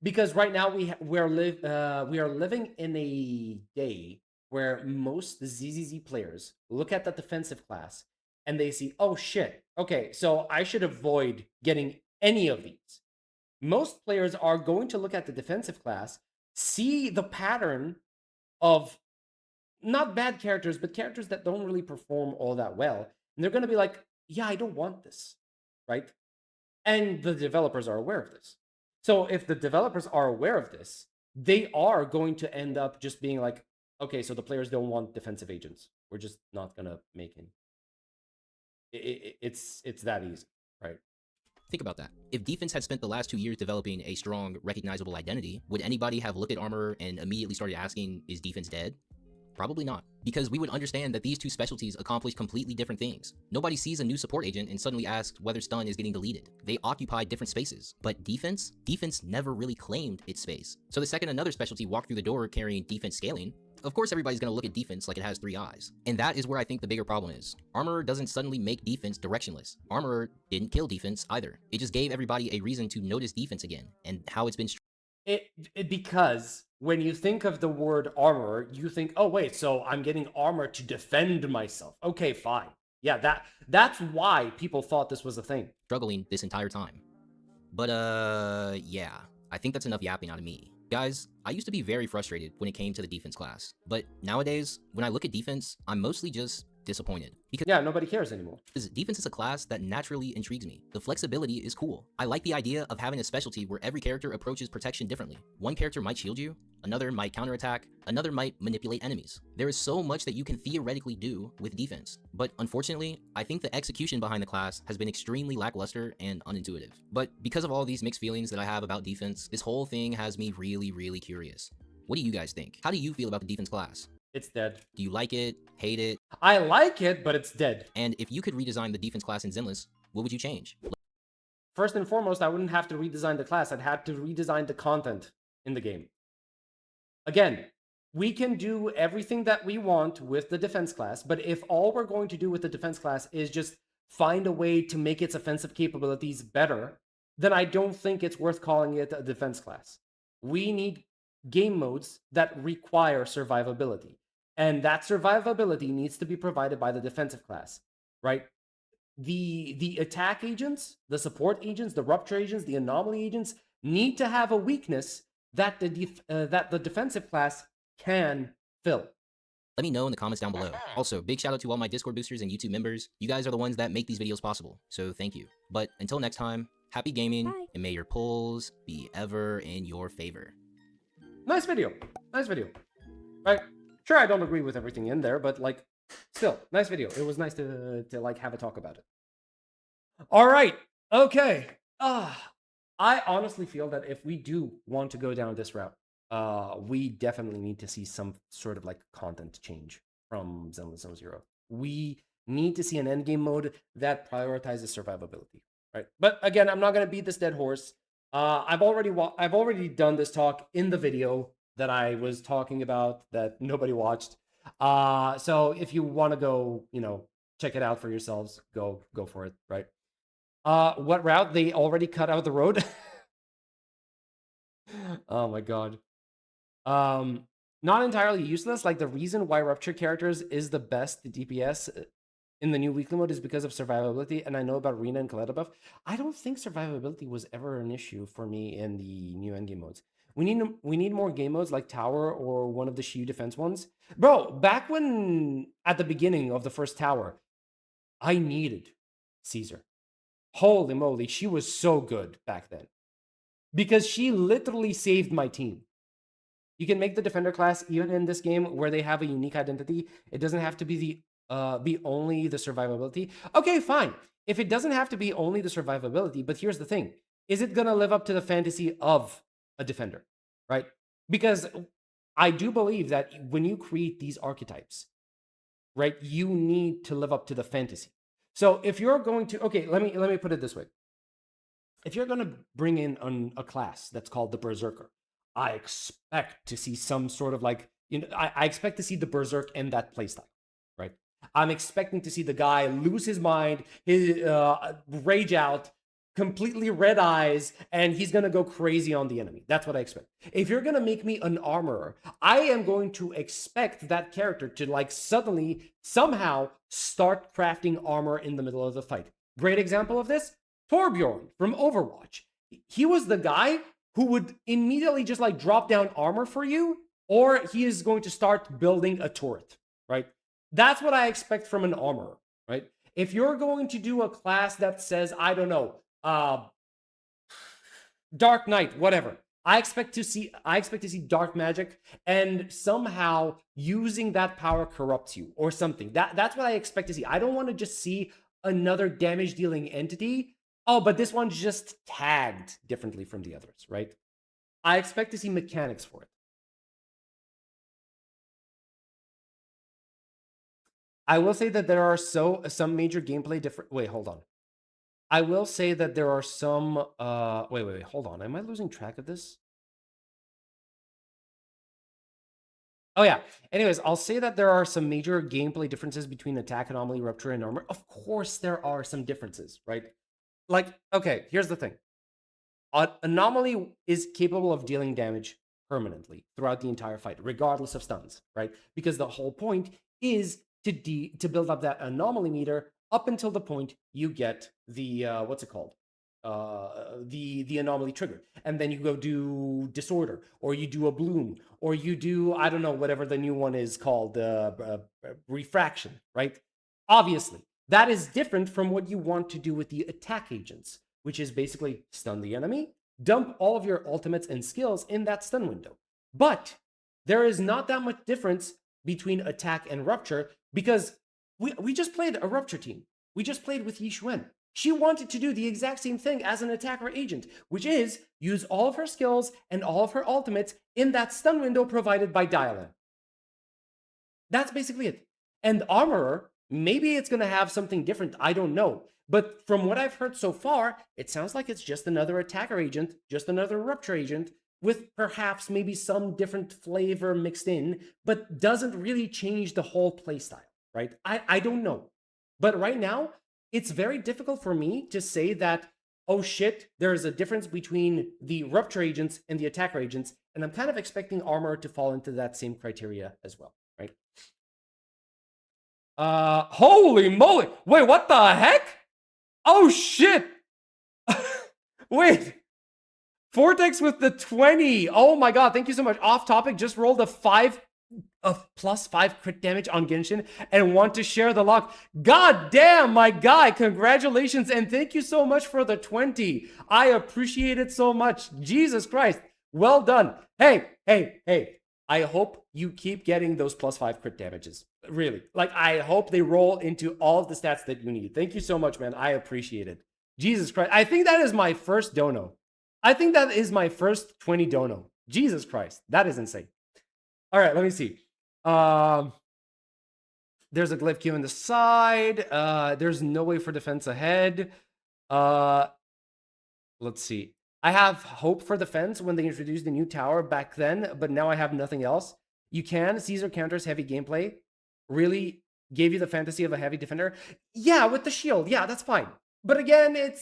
Because right now we are living in a day where most ZZZ players look at the defensive class and they see, oh shit, okay, so I should avoid getting any of these. Most players are going to look at the defensive class, see the pattern of not bad characters, but characters that don't really perform all that well, and they're going to be like, yeah, I don't want this, right? And the developers are aware of this. So if the developers are aware of this, they are going to end up just being like, okay, so the players don't want defensive agents. We're just not going to make any. It's that easy, right? Think about that. If defense had spent the last 2 years developing a strong, recognizable identity, would anybody have looked at Armorer and immediately started asking, is defense dead? Probably not, because we would understand that these two specialties accomplish completely different things. Nobody sees a new support agent and suddenly asks whether stun is getting deleted. They occupy different spaces. But defense never really claimed its space. So the second another specialty walked through the door carrying defense scaling, of course everybody's gonna look at defense like it has 3 eyes. And that is where I think the bigger problem is. Armorer doesn't suddenly make defense directionless. Armorer didn't kill defense either. It just gave everybody a reason to notice defense again, and how it's been because when you think of the word armorer, you think, oh wait, so I'm getting armor to defend myself. Okay, fine. Yeah, that's why people thought this was a thing. Struggling this entire time. But yeah, I think that's enough yapping out of me. Guys, I used to be very frustrated when it came to the defense class, but nowadays, when I look at defense, I'm mostly just disappointed. Because yeah, nobody cares anymore. Defense is a class that naturally intrigues me. The flexibility is cool. I like the idea of having a specialty where every character approaches protection differently. One character might shield you, another might counterattack, another might manipulate enemies. There is so much that you can theoretically do with defense, but unfortunately, I think the execution behind the class has been extremely lackluster and unintuitive. But because of all these mixed feelings that I have about defense, this whole thing has me really, really curious. What do you guys think? How do you feel about the defense class? It's dead. Do you like it? Hate it? I like it, but it's dead. And if you could redesign the defense class in Zenless, what would you change? First and foremost, I wouldn't have to redesign the class. I'd have to redesign the content in the game. Again, we can do everything that we want with the defense class, but if all we're going to do with the defense class is just find a way to make its offensive capabilities better, then I don't think it's worth calling it a defense class. We need game modes that require survivability. And that survivability needs to be provided by the defensive class, right? The attack agents, the support agents, the rupture agents, the anomaly agents need to have a weakness that the defensive class can fill. Let me know in the comments down below. Also, big shout out to all my Discord boosters and YouTube members. You guys are the ones that make these videos possible, so thank you. But until next time, happy gaming, and may your pulls be ever in your favor. Nice video. Nice video. Right? Sure, I don't agree with everything in there, but like, still, nice video. It was nice to like have a talk about it. All right. Okay. I honestly feel that if we do want to go down this route, we definitely need to see some sort of like content change from Zenless Zone Zero. We need to see an endgame mode that prioritizes survivability, right? But again, I'm not going to beat this dead horse. I've already done this talk in the video that I was talking about that nobody watched. So if you want to go, check it out for yourselves, go for it, right? What route? They already cut out the road. Oh my god. Not entirely useless. Like the reason why Rupture characters is the best DPS in the new weekly mode is because of survivability. And I know about Rena and Coletta buff. I don't think survivability was ever an issue for me in the new endgame modes. We need more game modes like Tower or one of the Shiyu defense ones. Bro, back when at the beginning of the first Tower, I needed Caesar. Holy moly, she was so good back then. Because she literally saved my team. You can make the defender class even in this game where they have a unique identity. It doesn't have to be only the survivability. Okay, fine. If it doesn't have to be only the survivability, but here's the thing. Is it going to live up to the fantasy of a defender, right? Because I do believe that when you create these archetypes, right, you need to live up to the fantasy. So if you're going to, okay, let me put it this way. If you're going to bring in a class that's called the Berserker, I expect to see some sort of like, I expect to see the Berserk in that playstyle, right? I'm expecting to see the guy lose his mind, his rage out, completely red eyes, and he's going to go crazy on the enemy. That's what I expect. If you're going to make me an armorer, I am going to expect that character to like suddenly, somehow start crafting armor in the middle of the fight. Great example of this, Torbjorn from Overwatch. He was the guy who would immediately just like drop down armor for you, or he is going to start building a turret, right? That's what I expect from an armorer, right? If you're going to do a class that says, I don't know, Dark Knight, whatever, I expect to see dark magic, and somehow using that power corrupts you or something. That's what I expect to see. I don't want to just see another damage dealing entity. Oh, but this one's just tagged differently from the others, right? I expect to see mechanics for it. I will say that there are some major gameplay different. Wait, hold on. I will say that there are some. Wait, hold on. Am I losing track of this? Oh yeah. Anyways, I'll say that there are some major gameplay differences between attack, anomaly, rupture, and armor. Of course, there are some differences, right? Like, okay, here's the thing. Anomaly is capable of dealing damage permanently throughout the entire fight, regardless of stuns, right? Because the whole point is to build up that anomaly meter up until the point you get the what's it called? The anomaly trigger. And then you go do disorder, or you do a bloom, or you do, I don't know, whatever the new one is called, refraction, right? Obviously, that is different from what you want to do with the attack agents, which is basically stun the enemy, dump all of your ultimates and skills in that stun window. But there is not that much difference between attack and rupture, because we just played a rupture team. We just played with Yi Xuan. She wanted to do the exact same thing as an attacker agent, which is use all of her skills and all of her ultimates in that stun window provided by Dial-In. That's basically it. And Armorer, maybe it's going to have something different, I don't know. But from what I've heard so far, it sounds like it's just another attacker agent, just another rupture agent, with perhaps maybe some different flavor mixed in, but doesn't really change the whole playstyle, right? I don't know. But right now, it's very difficult for me to say that, oh shit, there's a difference between the rupture agents and the attacker agents, and I'm kind of expecting Armor to fall into that same criteria as well, right? Holy moly! Wait, what the heck? Oh shit! Wait! Vortex with the 20. Oh my god, thank you so much. Off topic, just rolled a +5 crit damage on Genshin and want to share the luck. God damn, my guy, congratulations and thank you so much for the 20. I appreciate it so much. Jesus Christ. Well done. Hey, hey, hey. I hope you keep getting those +5 crit damages. Really. Like, I hope they roll into all of the stats that you need. Thank you so much, man. I appreciate it. Jesus Christ. I think that is my first dono. I think that is my first 20 dono. Jesus Christ. That is insane. All right, let me see. There's a glyph queue on the side. There's no way for defense ahead. Let's see. I have hope for defense when they introduced the new tower back then, but now I have nothing else. You can. Caesar counters heavy gameplay. Really gave you the fantasy of a heavy defender. Yeah, with the shield. Yeah, that's fine. But again, it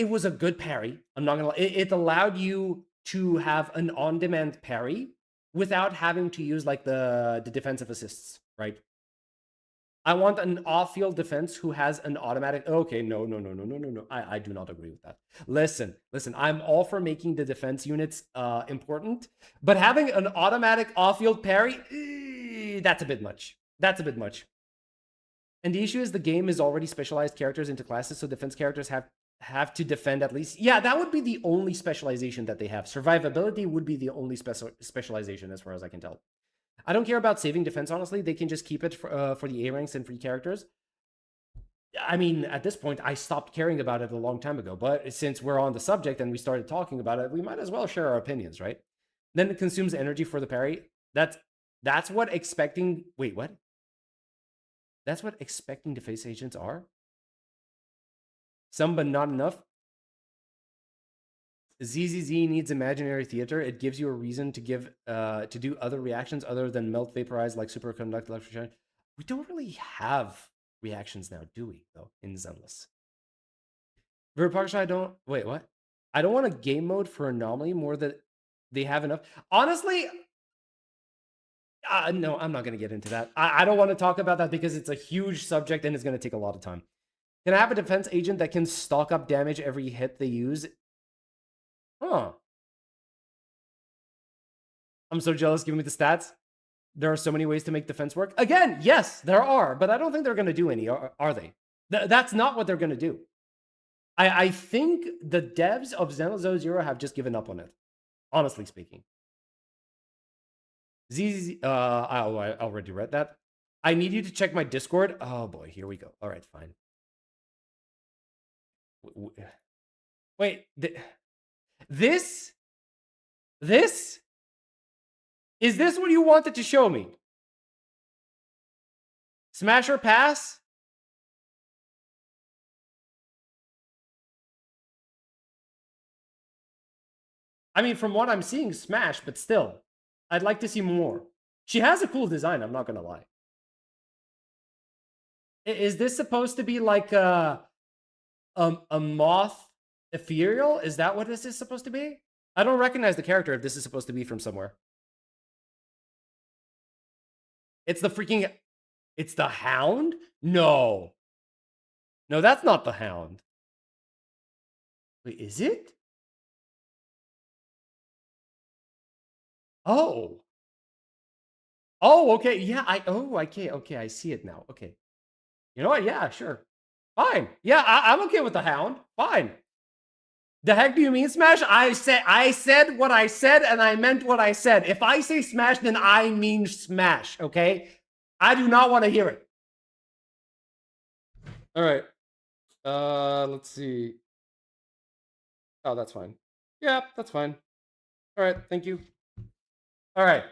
was a good parry. I'm not gonna lie. It allowed you to have an on-demand parry without having to use like the defensive assists, right? I want an off-field defense who has an automatic. Okay, no. I do not agree with that. Listen. I'm all for making the defense units important, but having an automatic off-field parry, that's a bit much. That's a bit much. And the issue is the game is already specialized characters into classes, so defense characters have to defend at least. Yeah, that would be the only specialization that they have. Survivability would be the only specialization as far as I can tell. I don't care about saving defense, honestly. They can just keep it for the A ranks and free characters. I mean, at this point, I stopped caring about it a long time ago. But since we're on the subject and we started talking about it, we might as well share our opinions, right? Then it consumes energy for the parry. That's what expecting... Wait, what? That's what expecting defense agents are? Some, but not enough? ZZZ needs imaginary theater. It gives you a reason to do other reactions other than melt, vaporize, like superconduct, electrocution. We don't really have reactions now, do we? Though in Zenless. Very partial. I don't. Wait, what? I don't want a game mode for anomaly more than they have enough. Honestly, no, I'm not gonna get into that. I don't want to talk about that because it's a huge subject and it's gonna take a lot of time. Can I have a defense agent that can stock up damage every hit they use? Huh. I'm so jealous. Give me the stats. There are so many ways to make defense work. Again, yes, there are, but I don't think they're going to do any, are they? That's not what they're going to do. I think the devs of Xenozo Zero have just given up on it, honestly speaking. I already read that. I need you to check my Discord. Oh boy, here we go. All right, fine. Wait, this? Is this what you wanted to show me? Smash or pass? I mean, from what I'm seeing, smash, but still. I'd like to see more. She has a cool design, I'm not gonna lie. Is this supposed to be like a moth ethereal? Is that what this is supposed to be? I don't recognize the character if this is supposed to be from somewhere. It's the freaking... It's the Hound? No. No, that's not the Hound. Wait, is it? Oh. Oh, okay. Yeah, okay, I see it now. Okay. You know what? Yeah, sure. Fine. Yeah, I'm okay with the Hound. Fine. The heck do you mean smash? I said what I said, and I meant what I said. If I say smash, then I mean smash, okay? I do not want to hear it. All right. Let's see. Oh, that's fine. Yeah, that's fine. All right, thank you. All right.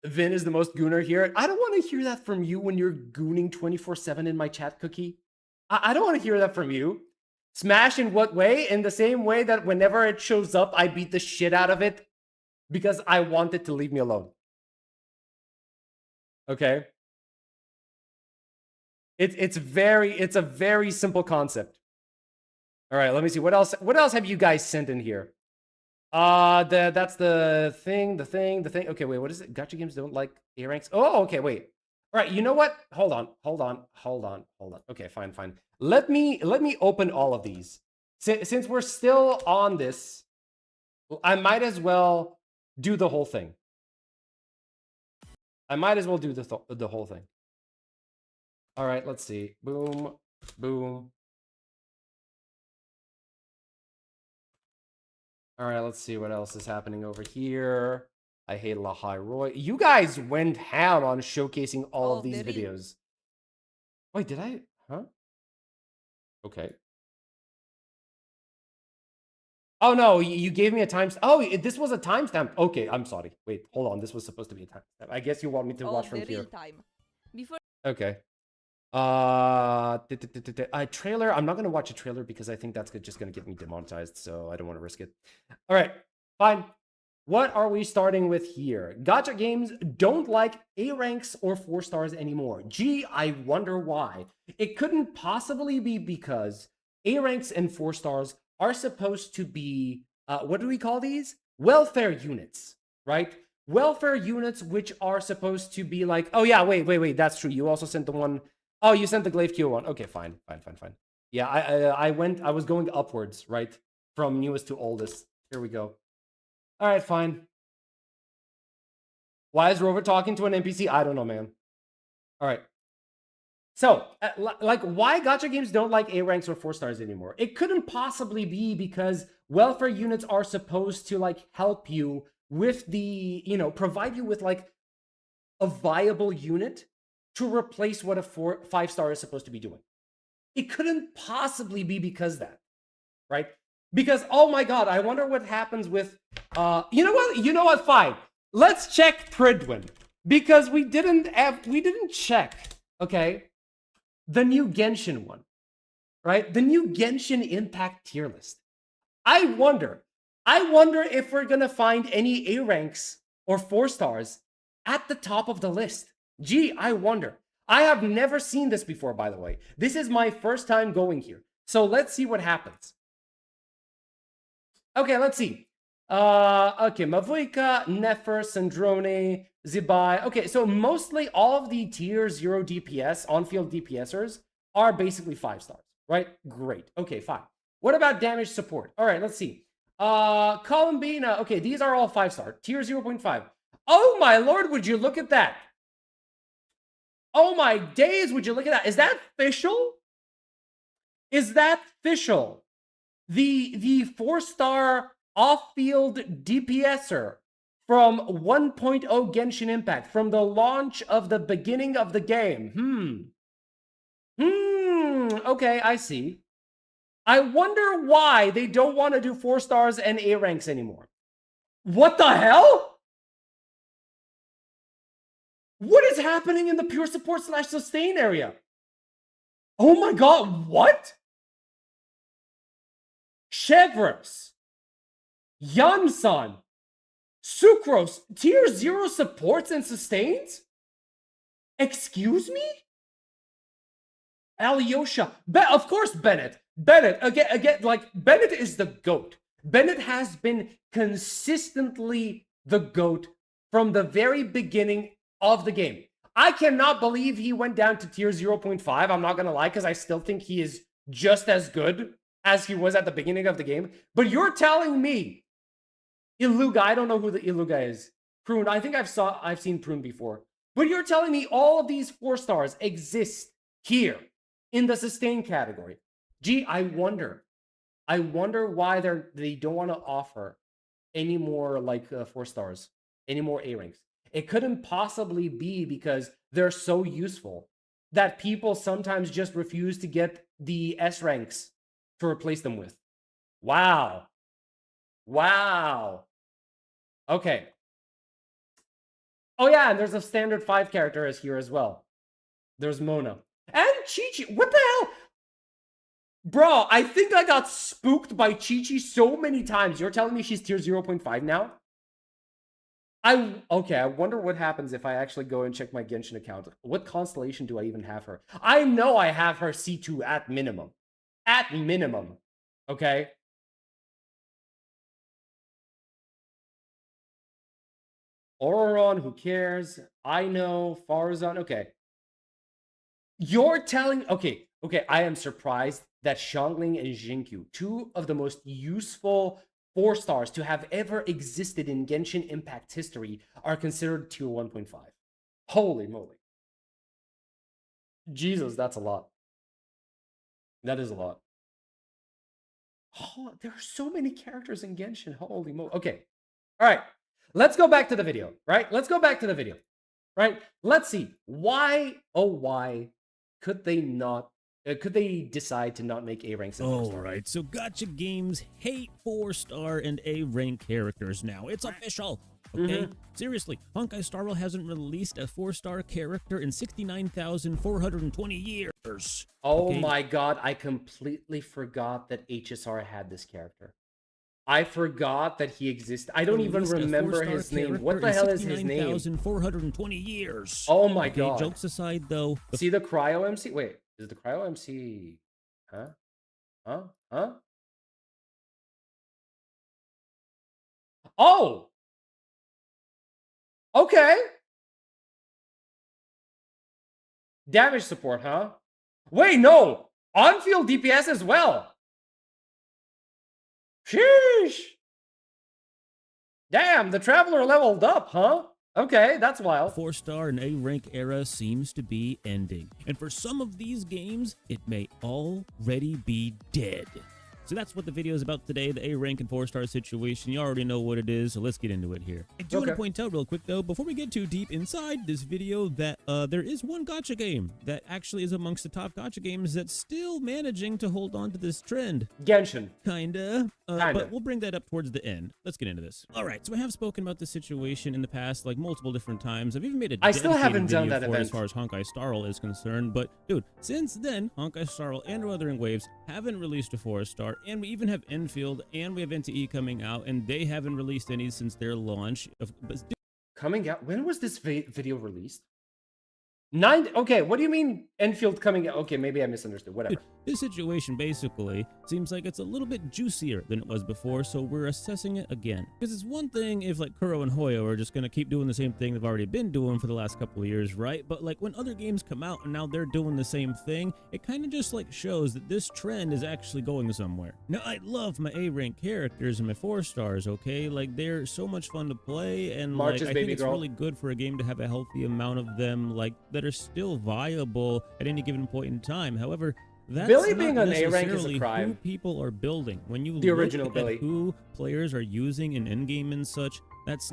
Vin is the most gooner here. I don't want to hear that from you when you're gooning 24/7 in my chat, Cookie. I don't want to hear that from you. Smash in what way? In the same way that whenever it shows up, I beat the shit out of it because I want it to leave me alone. Okay? It's a very simple concept. All right, let me see. What else have you guys sent in here? That's the thing. Okay, wait, what is it? Gacha games don't like A ranks. Oh, okay, wait. All right, you know what? Hold on. Okay, fine. Let me open all of these. Since we're still on this, I might as well do the whole thing. I might as well do the whole thing. All right, let's see. Boom, boom. All right, let's see what else is happening over here. I hate Lahai Roy. You guys went ham on showcasing all of these videos. Wait, did I? Huh? Okay. Oh no, you gave me a timestamp. Oh, this was a timestamp. Okay, I'm sorry. Wait, hold on. This was supposed to be a timestamp. I guess you want me to watch from here. Time. Before Okay. A trailer. I'm not gonna watch a trailer because I think that's just gonna get me demonetized, so I don't want to risk it. All right, fine. What are we starting with here? Gacha games don't like A ranks or 4 stars anymore. Gee, I wonder why. It couldn't possibly be because A ranks and 4 stars are supposed to be what do we call these? Welfare units, right? Welfare units which are supposed to be like, oh yeah, wait, that's true. You also sent the one. Oh, you sent the Glaive Q one. Okay, fine. Yeah, I was going upwards, right? From newest to oldest. Here we go. All right, fine. Why is Rover talking to an NPC? I don't know, man. All right. So, like, why gacha games don't like A ranks or 4 stars anymore? It couldn't possibly be because welfare units are supposed to, like, help you with the, provide you with, like, a viable unit to replace what a 5 star is supposed to be doing. It couldn't possibly be because that, right? Because, oh my god, I wonder what happens with, you know what, fine. Let's check Pridwin. Because we didn't check, okay, the new Genshin one, right? The new Genshin Impact tier list. I wonder if we're gonna find any A ranks or 4 stars at the top of the list. Gee, I wonder. I have never seen this before, by the way. This is my first time going here. So let's see what happens. Okay, let's see. Okay, Mavuika, Nefer, Sandrone, Zibai. Okay, so mostly all of the tier 0 DPS, on-field DPSers, are basically 5 stars, right? Great. Okay, fine. What about damage support? All right, let's see. Columbina. Okay, these are all 5-star. Tier 0.5. Oh my lord, would you look at that? Oh my days, would you look at that? Is that official? Is that official? The 4-star off-field DPSer from 1.0 Genshin Impact, from the launch of the beginning of the game. Okay, I see. I wonder why they don't want to do 4 stars and A ranks anymore. What the hell? What is happening in the pure support / sustain area? Oh my god, what? Chevros, Yamsan, Sucrose, tier 0 supports and sustains? Excuse me? Alyosha, of course Bennett. Bennett, again, like, Bennett is the GOAT. Bennett has been consistently the GOAT from the very beginning of the game. I cannot believe he went down to tier 0.5. I'm not going to lie, because I still think he is just as good as he was at the beginning of the game. But you're telling me Iluga, I don't know who the Iluga is. Prune, I think I've seen Prune before. But you're telling me all of these 4 stars exist here in the sustain category. Gee, I wonder why they don't want to offer any more like 4 stars, any more A ranks. It couldn't possibly be because they're so useful that people sometimes just refuse to get the S ranks to replace them with. Wow. Okay. Oh yeah, and there's a standard 5 character here as well. There's Mona. And Chi-Chi. What the hell? Bro, I think I got spooked by Chi-Chi so many times. You're telling me she's tier 0.5 now? Okay, I wonder what happens if I actually go and check my Genshin account. What constellation do I even have her? I know I have her C2 at minimum. At minimum. Okay? Auron, who cares? I know. Farzan, okay. You're telling... Okay, I am surprised that Xiangling and Jinkyu, 2 of the most useful 4 stars to have ever existed in Genshin Impact history, are considered tier 1.5. Holy moly. Jesus, that's a lot. That is a lot. Oh, there are so many characters in Genshin. Holy mo. Okay. All right. Let's go back to the video, right? Let's go back to the video, right? Let's see. Why, oh, why could they not, could they decide to not make A ranks? Alright, so gacha games hate 4-star and A rank characters now. It's official. Okay? Seriously, Honkai Star Rail hasn't released a 4-star character in 69,420 years. Oh Okay? my god, I completely forgot that HSR had this character. I forgot that he existed. I don't even Released a remember 4-star his name. character What the in hell is his name? 69,420 years. Oh my Okay, god. jokes aside though, See the Cryo MC? Wait, is the Cryo MC? Huh? Huh? Huh? Oh! Okay. Damage support, huh? Wait, no! On-field DPS as well! Sheesh! Damn, the Traveler leveled up, huh? Okay, that's wild. 4-star and A rank era seems to be ending. And for some of these games, it may already be dead. So that's what the video is about today, the A rank and 4-star situation. You already know what it is, so let's get into it here. I do want to point out real quick though, before we get too deep inside this video, that there is one gacha game that actually is amongst the top gacha games that's still managing to hold on to this trend. Genshin. Kinda. But we'll bring that up towards the end. Let's get into this. Alright, so I have spoken about this situation in the past, like multiple different times. I've even made a I still haven't done video that for it event. as far as Honkai Star Rail is concerned, but dude, since then, Honkai Star Rail and Wuthering Waves haven't released a 4-star, and we even have Endfield, and we have NTE coming out, and they haven't released any since their launch. Coming out? When was this video released? Okay, what do you mean Enfield coming out? Okay, maybe I misunderstood. Whatever. This situation basically seems like it's a little bit juicier than it was before, so we're assessing it again. Because it's one thing if like Kuro and Hoyo are just going to keep doing the same thing they've already been doing for the last couple of years, right? But like when other games come out and now they're doing the same thing, it kind of just like shows that this trend is actually going somewhere. Now, I love my A-rank characters and my 4-stars, okay? Like they're so much fun to play, and like I think it's really good for a game to have a healthy amount of them like that are still viable at any given point in time. However, that's Billy not being an A rank is a necessarily crime. Who people are building. When you The look original at Billy. who players are using in endgame and such,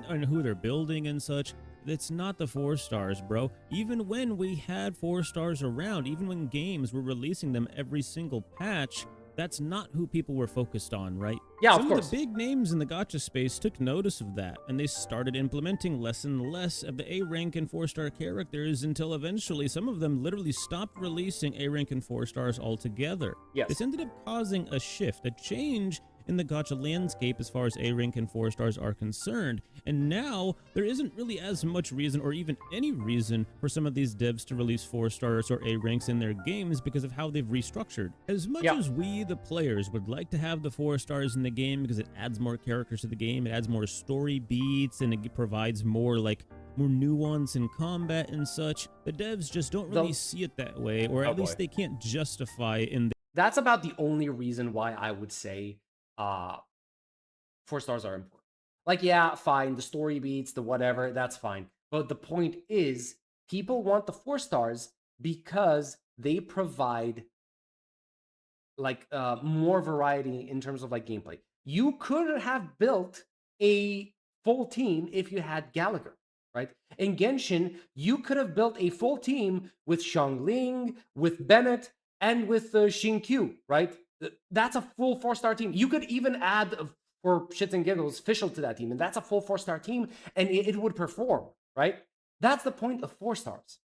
and who they're building and such, it's not the 4-stars, bro. Even when we had 4-stars around, even when games were releasing them every single patch, that's not who people were focused on, right? Yeah, Some of course. the big names in the gacha space took notice of that, and they started implementing less and less of the A-rank and 4-star characters until eventually some of them literally stopped releasing A-rank and 4-stars altogether. Yes. This ended up causing a shift, a change in the gacha landscape as far as A-rank and 4-stars are concerned, and now there isn't really as much reason or even any reason for some of these devs to release 4-stars or A-ranks in their games because of how they've restructured. As much as we, the players, would like to have the 4-stars in the game because it adds more characters to the game, it adds more story beats, and it provides more nuance in combat and such, the devs just don't really see it that way, or at least they can't justify it in That's about the only reason why I would say 4-stars are important. Like, yeah, fine, the story beats, the whatever, that's fine. But the point is, people want the 4-stars because they provide like more variety in terms of like gameplay. You could have built a full team if you had Gallagher, right? In Genshin, you could have built a full team with Xiangling, with Bennett, and with Xinkyu, right? That's a full 4-star team. You could even add, for shits and giggles, Fischl to that team, and that's a full 4-star team, and it would perform, right? That's the point of 4-stars.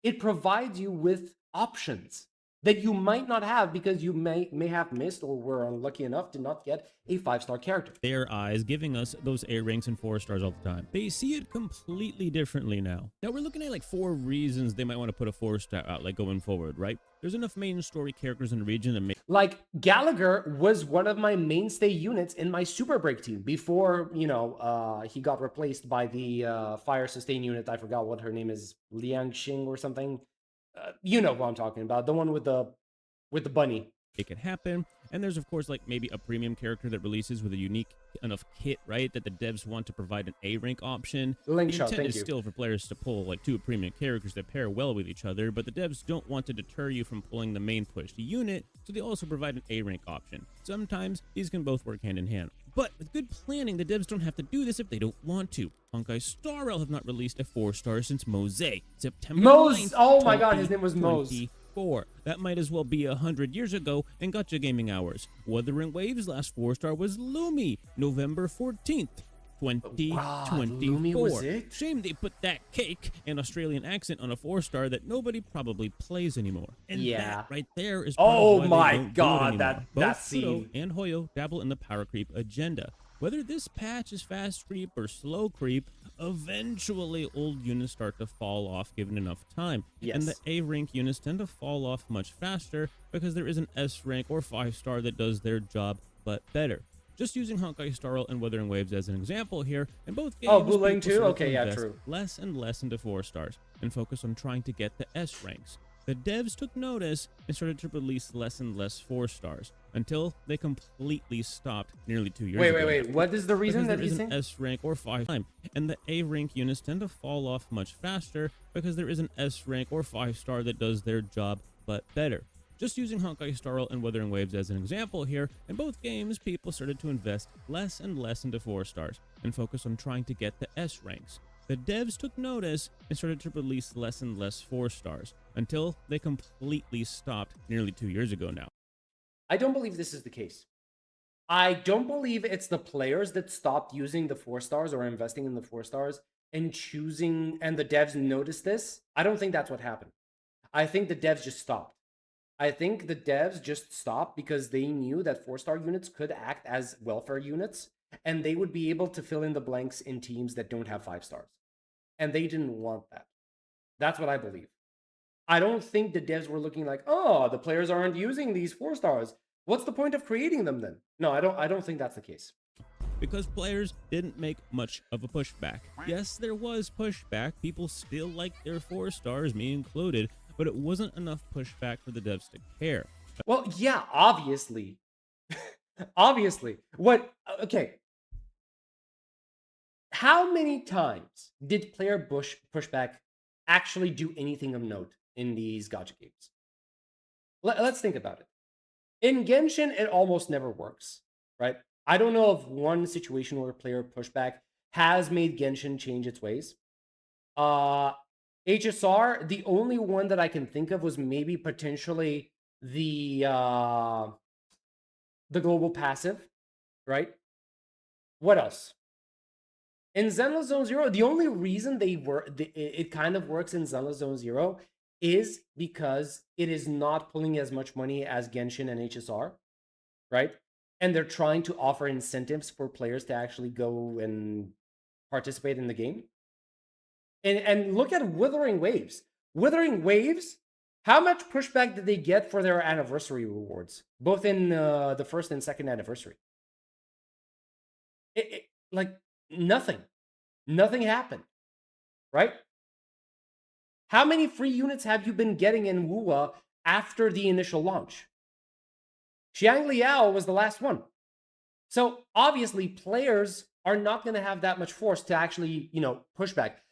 It provides you with options that you might not have because you may have missed or were unlucky enough to not get a 5-star character. their eyes, giving us those A ranks and 4-stars all the time. They see it completely differently now. Now we're looking at like 4 reasons they might want to put a 4-star out like going forward, right? There's enough main story characters in the region that make like Gallagher was one of my mainstay units in my Super Break team before, you know, he got replaced by the fire sustain unit. I forgot what her name is, Liang Xing or something. You know what I'm talking about, the one with the bunny. it could happen. And there's of course like maybe a premium character that releases with a unique enough kit, right, that the devs want to provide an A rank option. Link The shot, intent thank is you. still for players to pull like 2 premium characters that pair well with each other, but the devs don't want to deter you from pulling the main pushed unit, so they also provide an A rank option. Sometimes these can both work hand in hand. But with good planning, the devs don't have to do this if they don't want to. Honkai Star Rail have not released a 4-star since Mose. September Mose! 9th, Oh my god, his name was Mose. 2024. That might as well be 100 years ago in Gacha Gaming Hours. Wuthering Waves' last 4-star was Lumi, November 14th. 2024. Lumi was it? Shame they put that cake and Australian accent on a 4-star that nobody probably plays anymore. And Yeah. that right there is Oh why they my don't do it god, anymore. that Both scene. Kudo and Hoyo dabble in the power creep agenda. Whether this patch is fast creep or slow creep, eventually old units start to fall off given enough time. Yes. And the A rank units tend to fall off much faster because there is an S rank or 5-star that does their job but better. Just using Honkai Star Rail and Wuthering Waves as an example here, in both games, Oh, Blue Lane people too? started Okay, to yeah, invest true. less and less into 4-stars and focus on trying to get the S ranks. The devs took notice and started to release less and less 4-stars until they completely stopped nearly 2 years ago. Wait. What is the reason Because that there he's is an saying? S rank or 5 time, and the A rank units tend to fall off much faster because there is an S rank or 5-star that does their job but better. Just using Honkai Star Rail and Wuthering Waves as an example here, in both games, people started to invest less and less into 4-stars and focus on trying to get the S ranks. The devs took notice and started to release less and less 4-stars until they completely stopped nearly 2 years ago now. I don't believe this is the case. I don't believe it's the players that stopped using the 4-stars or investing in the 4-stars and choosing, and the devs noticed this. I don't think that's what happened. I think the devs just stopped. I think the devs just stopped because they knew that 4-star units could act as welfare units, and they would be able to fill in the blanks in teams that don't have 5-stars. And they didn't want that. That's what I believe. I don't think the devs were looking like, oh, the players aren't using these 4-stars. What's the point of creating them then? No, I don't think that's the case. Because players didn't make much of a pushback. Yes, there was pushback. People still liked their 4-stars, me included, but it wasn't enough pushback for the devs to care. Well, yeah, obviously. Obviously. Okay. How many times did player pushback actually do anything of note in these gacha games? Let's think about it. In Genshin, it almost never works, right? I don't know of one situation where player pushback has made Genshin change its ways. HSR, the only one that I can think of was maybe potentially the global passive, right? What else? In Zenless Zone Zero, the only reason it kind of works in Zenless Zone Zero is because it is not pulling as much money as Genshin and HSR, right? And they're trying to offer incentives for players to actually go and participate in the game. And look at Wuthering Waves. Wuthering Waves, how much pushback did they get for their anniversary rewards? Both in the first and second anniversary. Like, nothing. Nothing happened, right? How many free units have you been getting in WuWa after the initial launch? Xiang Liao was the last one. So obviously players are not going to have that much force to actually, push back.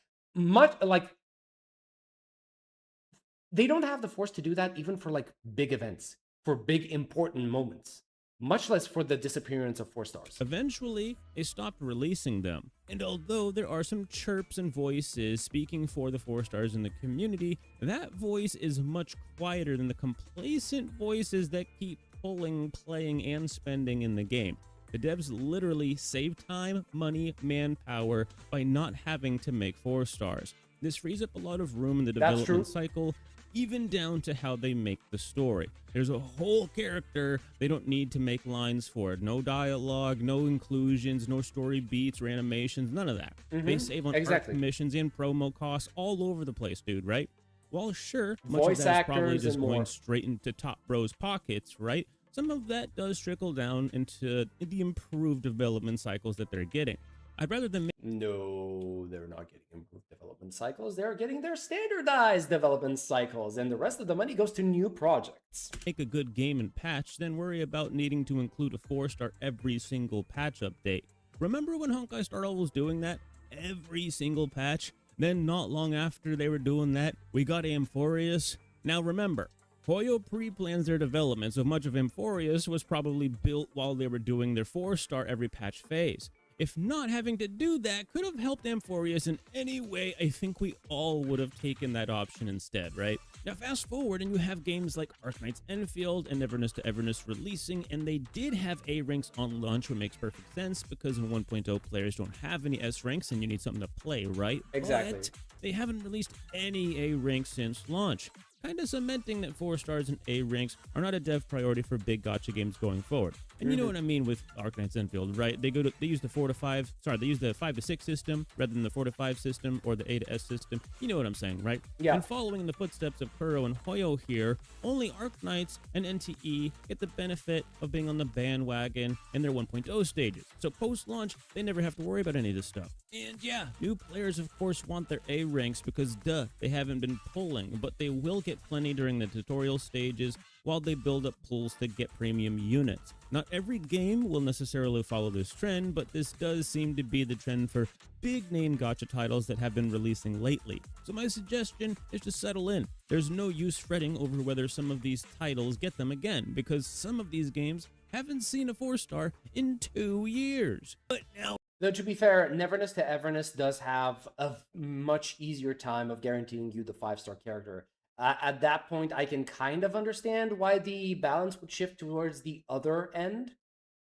They don't have the force to do that even for like big events, for big important moments, much less for the disappearance of 4-stars. Eventually, they stopped releasing them. And although there are some chirps and voices speaking for the 4-stars in the community, that voice is much quieter than the complacent voices that keep pulling, playing, and spending in the game. The devs literally save time, money, manpower by not having to make 4-stars. This frees up a lot of room in the development cycle, even down to how they make the story. There's a whole character they don't need to make lines for. No dialogue, no inclusions, no story beats or animations, none of that. They save on art commissions and promo costs all over the place, dude, right? Well, sure, much Voice of that is probably actors just and going more. straight into Top Bro's pockets, right? Some of that does trickle down into the improved development cycles that they're getting. I'd rather than No, they're not getting improved development cycles. They're getting their standardized development cycles, and the rest of the money goes to new projects. make a good game and patch than worry about needing to include a 4-star every single patch update. Remember when Honkai Star Rail was doing that? Every single patch? Then not long after they were doing that, we got Amphorius. Now remember, Hoyo pre-plans their development, so much of Amphorius was probably built while they were doing their 4-star every patch phase. If not having to do that could have helped Amphorius in any way, I think we all would have taken that option instead, right? Now fast forward and you have games like Arknights Endfield and Everness to Everness releasing, and they did have A ranks on launch, which makes perfect sense because in 1.0 players don't have any S ranks and you need something to play, right? Exactly. But they haven't released any A ranks since launch, kind of cementing that 4 stars and A ranks are not a dev priority for big gacha games going forward. And you know what I mean with Arknights Enfield, right? They use the 4 to 5, sorry, they use the 5 to 6 system rather than the 4 to 5 system or the A to S system. You know what I'm saying, right? Yeah. And following in the footsteps of Kuro and Hoyo here, only Arknights and NTE get the benefit of being on the bandwagon in their 1.0 stages. So post-launch, they never have to worry about any of this stuff. And yeah, new players of course want their A ranks because duh, they haven't been pulling, but they will get plenty during the tutorial stages while they build up pools to get premium units. Not every game will necessarily follow this trend, but this does seem to be the trend for big name gacha titles that have been releasing lately. So my suggestion is to settle in. There's no use fretting over whether some of these titles get them again, because some of these games haven't seen a 4-star in 2 years. But now, though to be fair, Neverness to Everness does have a much easier time of guaranteeing you the 5-star character. At that point, I can kind of understand why the balance would shift towards the other end.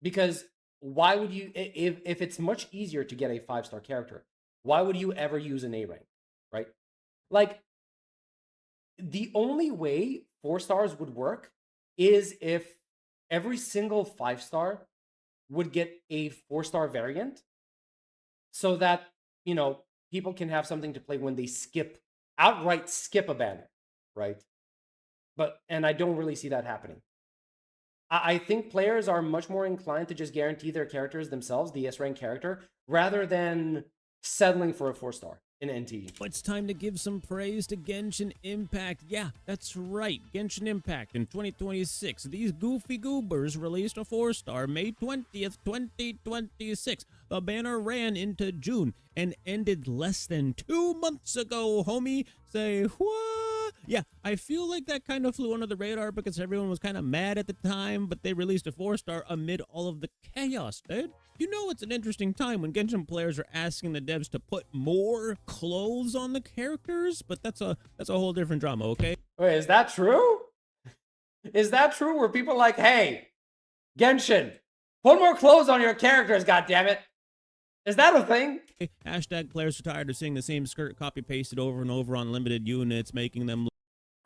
Because why would you, if it's much easier to get a 5-star character, why would you ever use an A rank, right? Like, the only way 4 stars would work is if every single 5-star would get a 4-star variant so that, you know, people can have something to play when they outright skip a banner, right? And I don't really see that happening. I think players are much more inclined to just guarantee their characters themselves, the S-rank character, rather than settling for a 4-star in NT. it's time to give some praise to Genshin Impact. Yeah, that's right, Genshin Impact in 2026. These goofy goobers released a 4-star May 20th, 2026. The banner ran into June and ended less than 2 months ago, homie. Say what? Yeah, I feel like that kind of flew under the radar because everyone was kind of mad at the time, but they released a 4-star amid all of the chaos, dude. You know it's an interesting time when Genshin players are asking the devs to put more clothes on the characters, but that's a whole different drama, okay? Wait, is that true? Is that true? Where people are like, hey, Genshin, put more clothes on your characters, goddammit. Is that a thing? Hashtag players are tired of seeing the same skirt copy-pasted over and over on limited units, making them...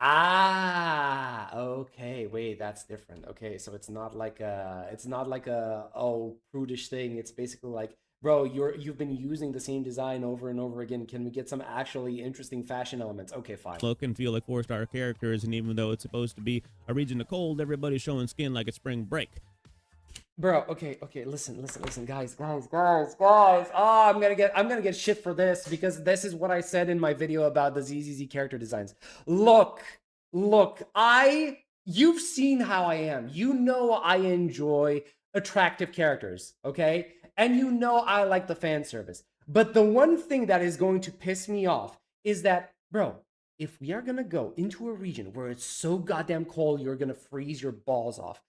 Ah, okay. Wait, that's different. Okay, so it's not like a oh prudish thing. It's basically like, bro, you've been using the same design over and over again. Can we get some actually interesting fashion elements? Okay, fine. Look and feel like 4-star characters, and even though it's supposed to be a region of cold, everybody's showing skin like it's spring break. Bro, okay, listen, guys. Oh, I'm gonna get shit for this because this is what I said in my video about the ZZZ character designs. Look, you've seen how I am. You know I enjoy attractive characters, okay? And you know I like the fan service. But the one thing that is going to piss me off is that, bro, if we are gonna go into a region where it's so goddamn cold you're gonna freeze your balls off,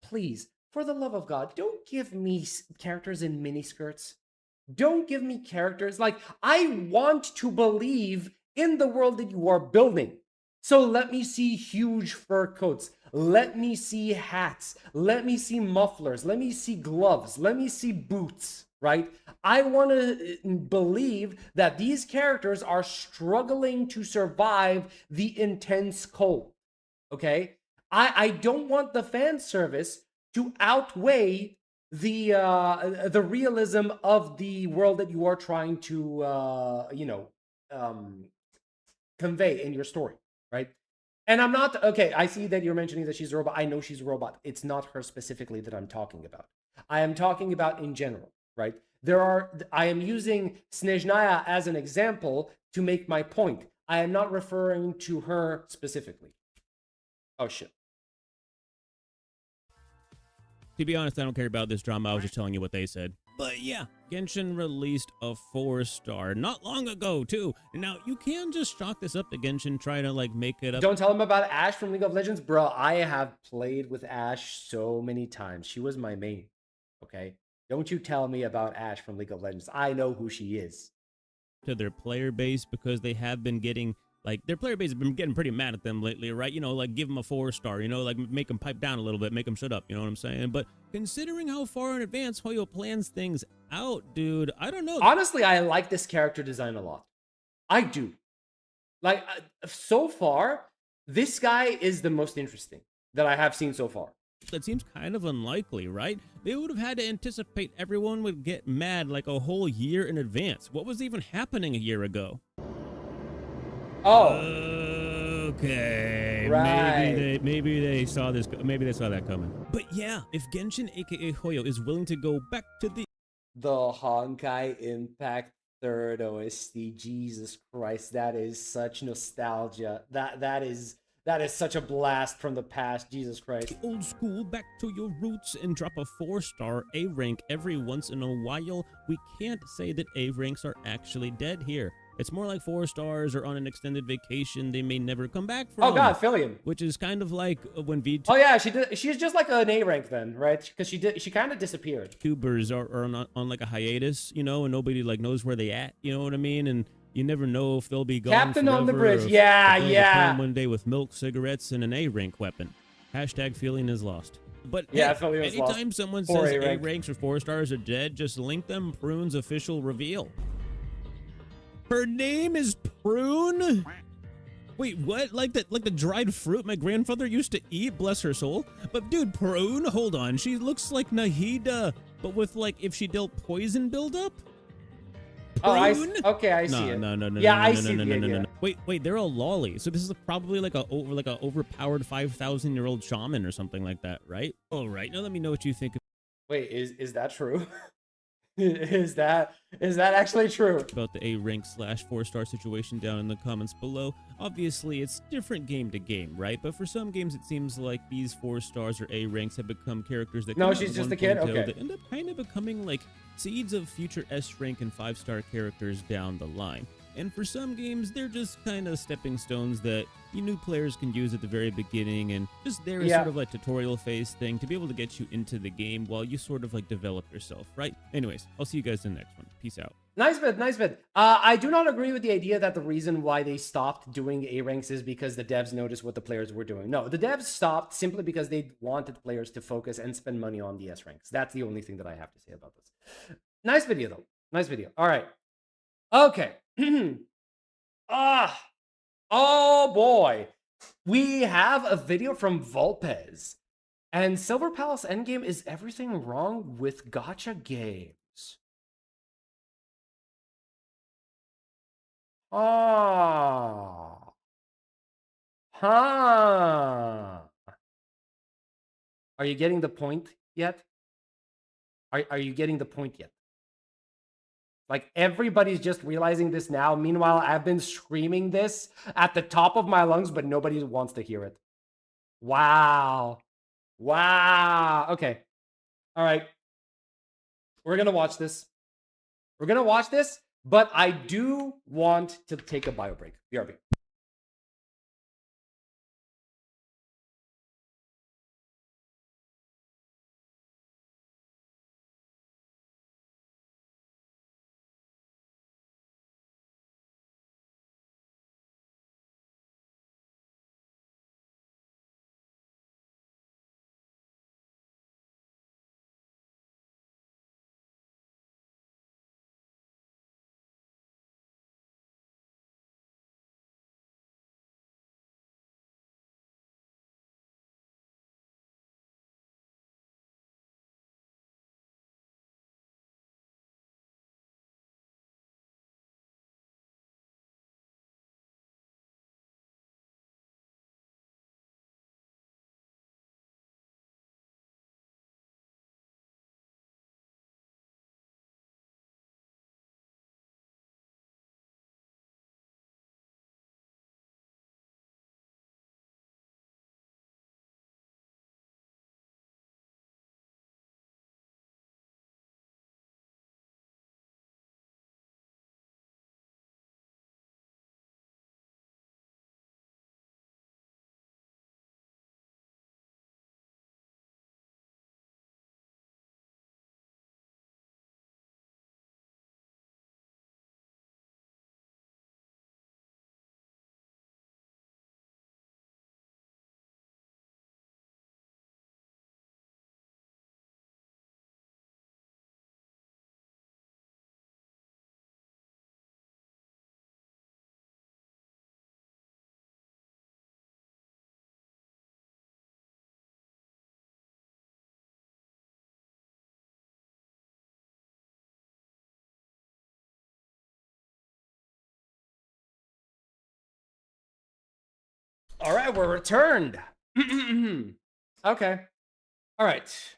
please, for the love of God, don't give me characters in miniskirts. Don't give me characters like, I want to believe in the world that you are building. So let me see huge fur coats. Let me see hats. Let me see mufflers. Let me see gloves. Let me see boots, right? I want to believe that these characters are struggling to survive the intense cold, okay? I don't want the fan service to outweigh the realism of the world that you are trying to convey in your story, right? And I'm not okay. I see that you're mentioning that she's a robot. I know she's a robot. It's not her specifically that I'm talking about. I am talking about in general, right? I am using Snezhnaya as an example to make my point. I am not referring to her specifically. Oh shit. To be honest, I don't care about this drama. I was just telling you what they said. But yeah, Genshin released a 4-star not long ago too. Now you can just chalk this up to Genshin, try to like make it up. Don't tell him about Ashe from League of Legends, bro. I have played with Ashe so many times. She was my main. Okay, don't you tell me about Ashe from League of Legends. I know who she is. To their player base, because they have been getting, like, their player base has been getting pretty mad at them lately, right? You know, like, give them a 4-star, you know, like, make them pipe down a little bit, make them shut up, you know what I'm saying? But considering how far in advance Hoyo plans things out, dude, I don't know. Honestly, I like this character design a lot. I do. Like, so far, this guy is the most interesting that I have seen so far. That seems kind of unlikely, right? They would have had to anticipate everyone would get mad like a whole year in advance. What was even happening a year ago? Oh. Okay. Right. Maybe they saw this. Maybe they saw that coming. But yeah, if Genshin, aka Hoyo, is willing to go back to the Honkai Impact 3rd OST, Jesus Christ, that is such nostalgia. That is such a blast from the past, Jesus Christ. Old school, back to your roots, and drop a 4-star A rank every once in a while. We can't say that A ranks are actually dead here. It's more like 4 stars or on an extended vacation they may never come back from. Oh god, Fillion. Which is kind of like when VTubers. Oh yeah, she's just like an A rank then, right? Because she kind of disappeared. Tubers are on like a hiatus, you know, and nobody like knows where they at, you know what I mean? And you never know if they'll be gone Captain forever, on the bridge, or if yeah, they'll yeah. return one day with milk, cigarettes, and an A rank weapon. Hashtag feeling is lost. But yeah, hey, anytime someone says A ranks or 4 stars are dead, just link them Prune's official reveal. Her name is Prune? Wait, what? Like the dried fruit my grandfather used to eat, bless her soul? But dude, Prune, hold on. She looks like Nahida, but with like if she dealt poison buildup? Oh, I see it. Yeah, I see the idea. Wait, they're all lolly. So this is probably like a overpowered 5,000-year-old shaman or something like that, right? All right, now let me know what you think. Wait, is that true? Is that actually true? About the A rank / 4-star situation down in the comments below. Obviously, it's different game to game, right? But for some games, it seems like these 4 stars or A ranks have become characters that no, she's just a kid. Okay, that end up kind of becoming like seeds of future S rank and 5-star characters down the line. And for some games, they're just kind of stepping stones that you new players can use at the very beginning, and just there is sort of like tutorial phase thing to be able to get you into the game while you sort of like develop yourself, right? Anyways, I'll see you guys in the next one. Peace out. Nice bit. I do not agree with the idea that the reason why they stopped doing A ranks is because the devs noticed what the players were doing. No, the devs stopped simply because they wanted players to focus and spend money on the S ranks. That's the only thing that I have to say about this. Nice video though. Nice video. All right. Okay. Oh boy. We have a video from Volpez. And Silver Palace Endgame, is everything wrong with gacha games? Are you getting the point yet? Are you getting the point yet? Like, everybody's just realizing this now. Meanwhile, I've been screaming this at the top of my lungs, but nobody wants to hear it. Wow. Okay. All right. We're going to watch this. But I do want to take a bio break. BRB. All right, we're returned. Okay. All right.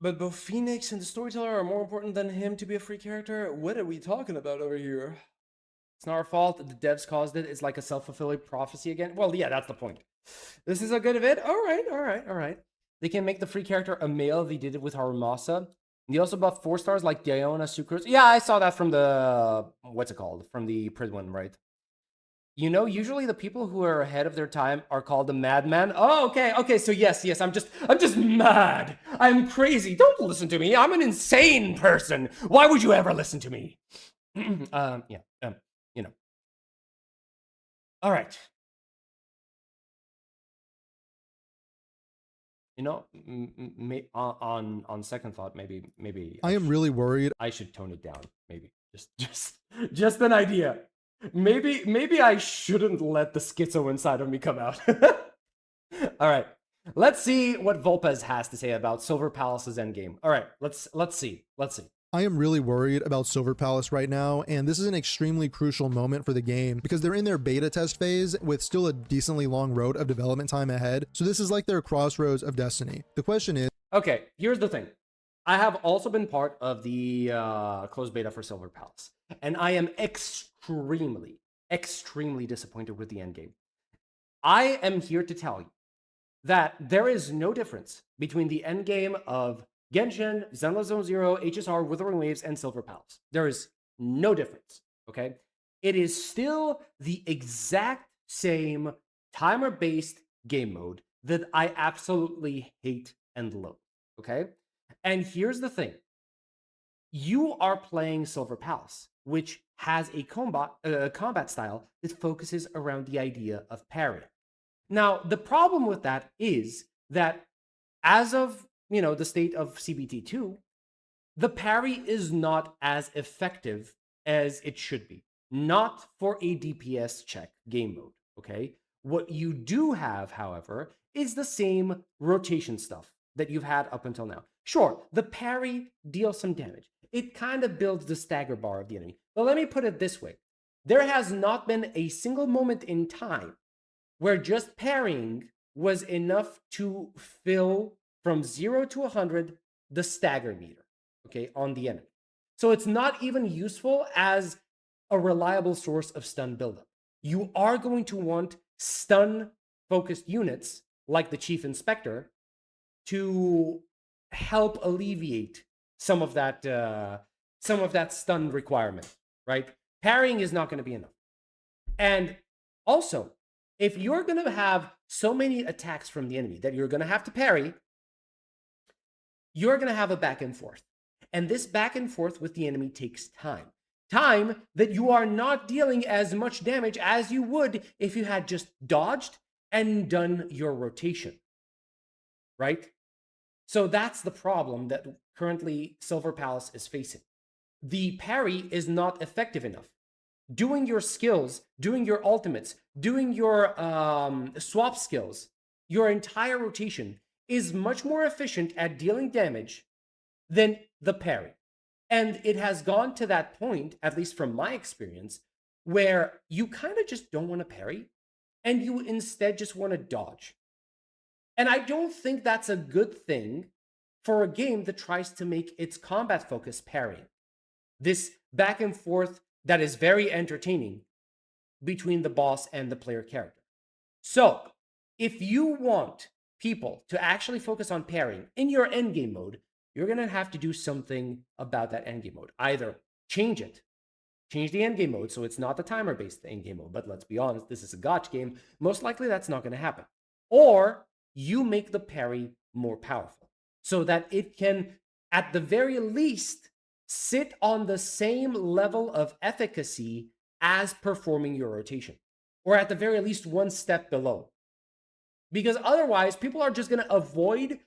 But both Phoenix and the storyteller are more important than him to be a free character? What are we talking about over here? It's not our fault. The devs caused it. It's like a self-fulfilling prophecy again. Well, yeah, that's the point. This is a good event. All right. They can make the free character a male. They did it with Harumasa. They also buffed 4 stars like Diona, Sucrose. Yeah, I saw that from the, what's it called? From the Prid one, right? You know, usually the people who are ahead of their time are called the madman. Oh, okay. So yes, I'm just mad. I'm crazy. Don't listen to me. I'm an insane person. Why would you ever listen to me? You know. All right. You know, on second thought, maybe I am really worried. I should tone it down. Maybe just an idea. Maybe I shouldn't let the schizo inside of me come out. All right, let's see what Volpez has to say about Silver Palace's endgame. All right, let's see. I am really worried about Silver Palace right now, and this is an extremely crucial moment for the game because they're in their beta test phase with still a decently long road of development time ahead. So this is like their crossroads of destiny. The question is, okay, here's the thing. I have also been part of the closed beta for Silver Palace, and I am extremely disappointed with the endgame. I am here to tell you that there is no difference between the endgame of Genshin, Zenless Zone Zero, HSR, Withering Waves, and Silver Palace. There is no difference, okay? It is still the exact same timer-based game mode that I absolutely hate and loathe, okay? And here's the thing. You are playing Silver Palace, which has a combat style that focuses around the idea of parrying. Now, the problem with that is that as of the state of CBT2, the parry is not as effective as it should be. Not for a DPS check game mode, okay? What you do have, however, is the same rotation stuff that you've had up until now. Sure, the parry deals some damage. It kind of builds the stagger bar of the enemy. But let me put it this way. There has not been a single moment in time where just parrying was enough to fill from 0 to 100 the stagger meter, okay, on the enemy. So it's not even useful as a reliable source of stun buildup. You are going to want stun-focused units like the Chief Inspector to help alleviate some of that stun requirement, right? Parrying is not going to be enough. And also, if you're going to have so many attacks from the enemy that you're going to have to parry, you're going to have a back and forth. And this back and forth with the enemy takes time. Time that you are not dealing as much damage as you would if you had just dodged and done your rotation, right? So that's the problem that currently Silver Palace is facing. The parry is not effective enough. Doing your skills, doing your ultimates, doing your swap skills, your entire rotation is much more efficient at dealing damage than the parry. And it has gone to that point, at least from my experience, where you kind of just don't want to parry and you instead just want to dodge. And I don't think that's a good thing for a game that tries to make its combat focus parrying. This back and forth that is very entertaining between the boss and the player character. So, if you want people to actually focus on parrying in your endgame mode, you're going to have to do something about that endgame mode. Either change it, change the endgame mode so it's not the timer-based endgame mode, but let's be honest, this is a gotcha game. Most likely that's not going to happen. Or you make the parry more powerful so that it can, at the very least, sit on the same level of efficacy as performing your rotation, or at the very least one step below. Because otherwise, people are just going to avoid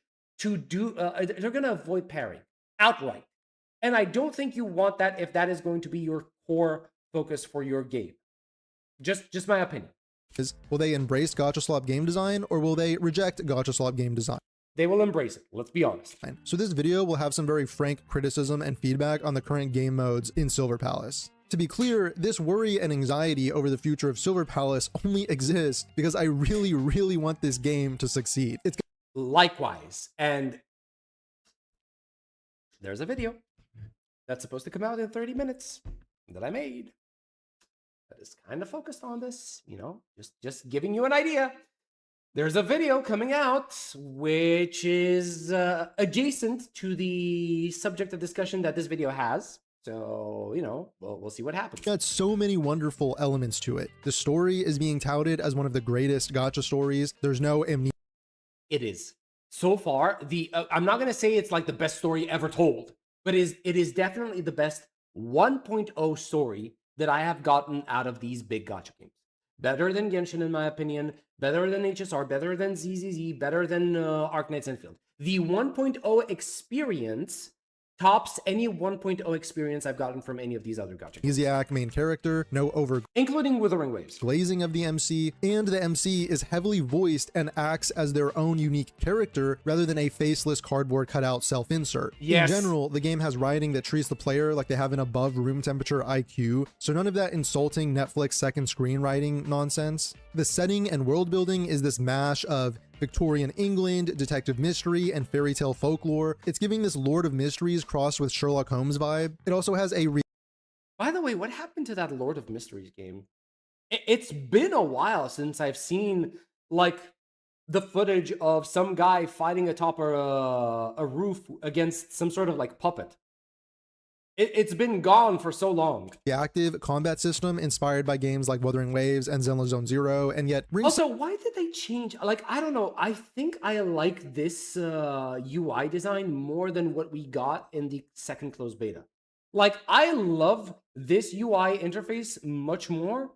they're going to avoid parrying outright. And I don't think you want that if that is going to be your core focus for your game. Just my opinion. Will they embrace gacha slop game design or will they reject gacha slop game design? They will embrace it. Let's be honest. So this video will have some very frank criticism and feedback on the current game modes in Silver Palace. To be clear, this worry and anxiety over the future of Silver Palace only exists because I really, really want this game to succeed. It's likewise, and there's a video that's supposed to come out in 30 minutes that I made that is kind of focused on this, you know, just giving you an idea. There's a video coming out which is adjacent to the subject of discussion that this video has. So, you know, we'll see what happens. got so many wonderful elements to it. The story is being touted as one of the greatest gacha stories. There's no amnesia. It is. So far, I'm not going to say it's like the best story ever told, but it is definitely the best 1.0 story that I have gotten out of these big gacha games. Better than Genshin, in my opinion. Better than HSR. Better than ZZZ. Better than Arknights Endfield. The 1.0 experience tops any 1.0 experience I've gotten from any of these other gacha games. Amnesiac main character, no over including Withering Waves, glazing of the MC, and the MC is heavily voiced and acts as their own unique character rather than a faceless cardboard cutout self-insert. Yes. In general, the game has writing that treats the player like they have an above room temperature IQ, so none of that insulting Netflix second screen writing nonsense. The setting and world building is this mash of Victorian England, detective mystery, and fairy tale folklore. It's giving this Lord of Mysteries crossed with Sherlock Holmes vibe. It also has a By the way, what happened to that Lord of Mysteries game? It's been a while since I've seen like the footage of some guy fighting atop a roof against some sort of like puppet. It's been gone for so long. The active combat system inspired by games like Wuthering Waves and Zenless Zone Zero, and yet also, why did they change? Like, I don't know. I think I like this UI design more than what we got in the second closed beta. Like, I love this UI interface much more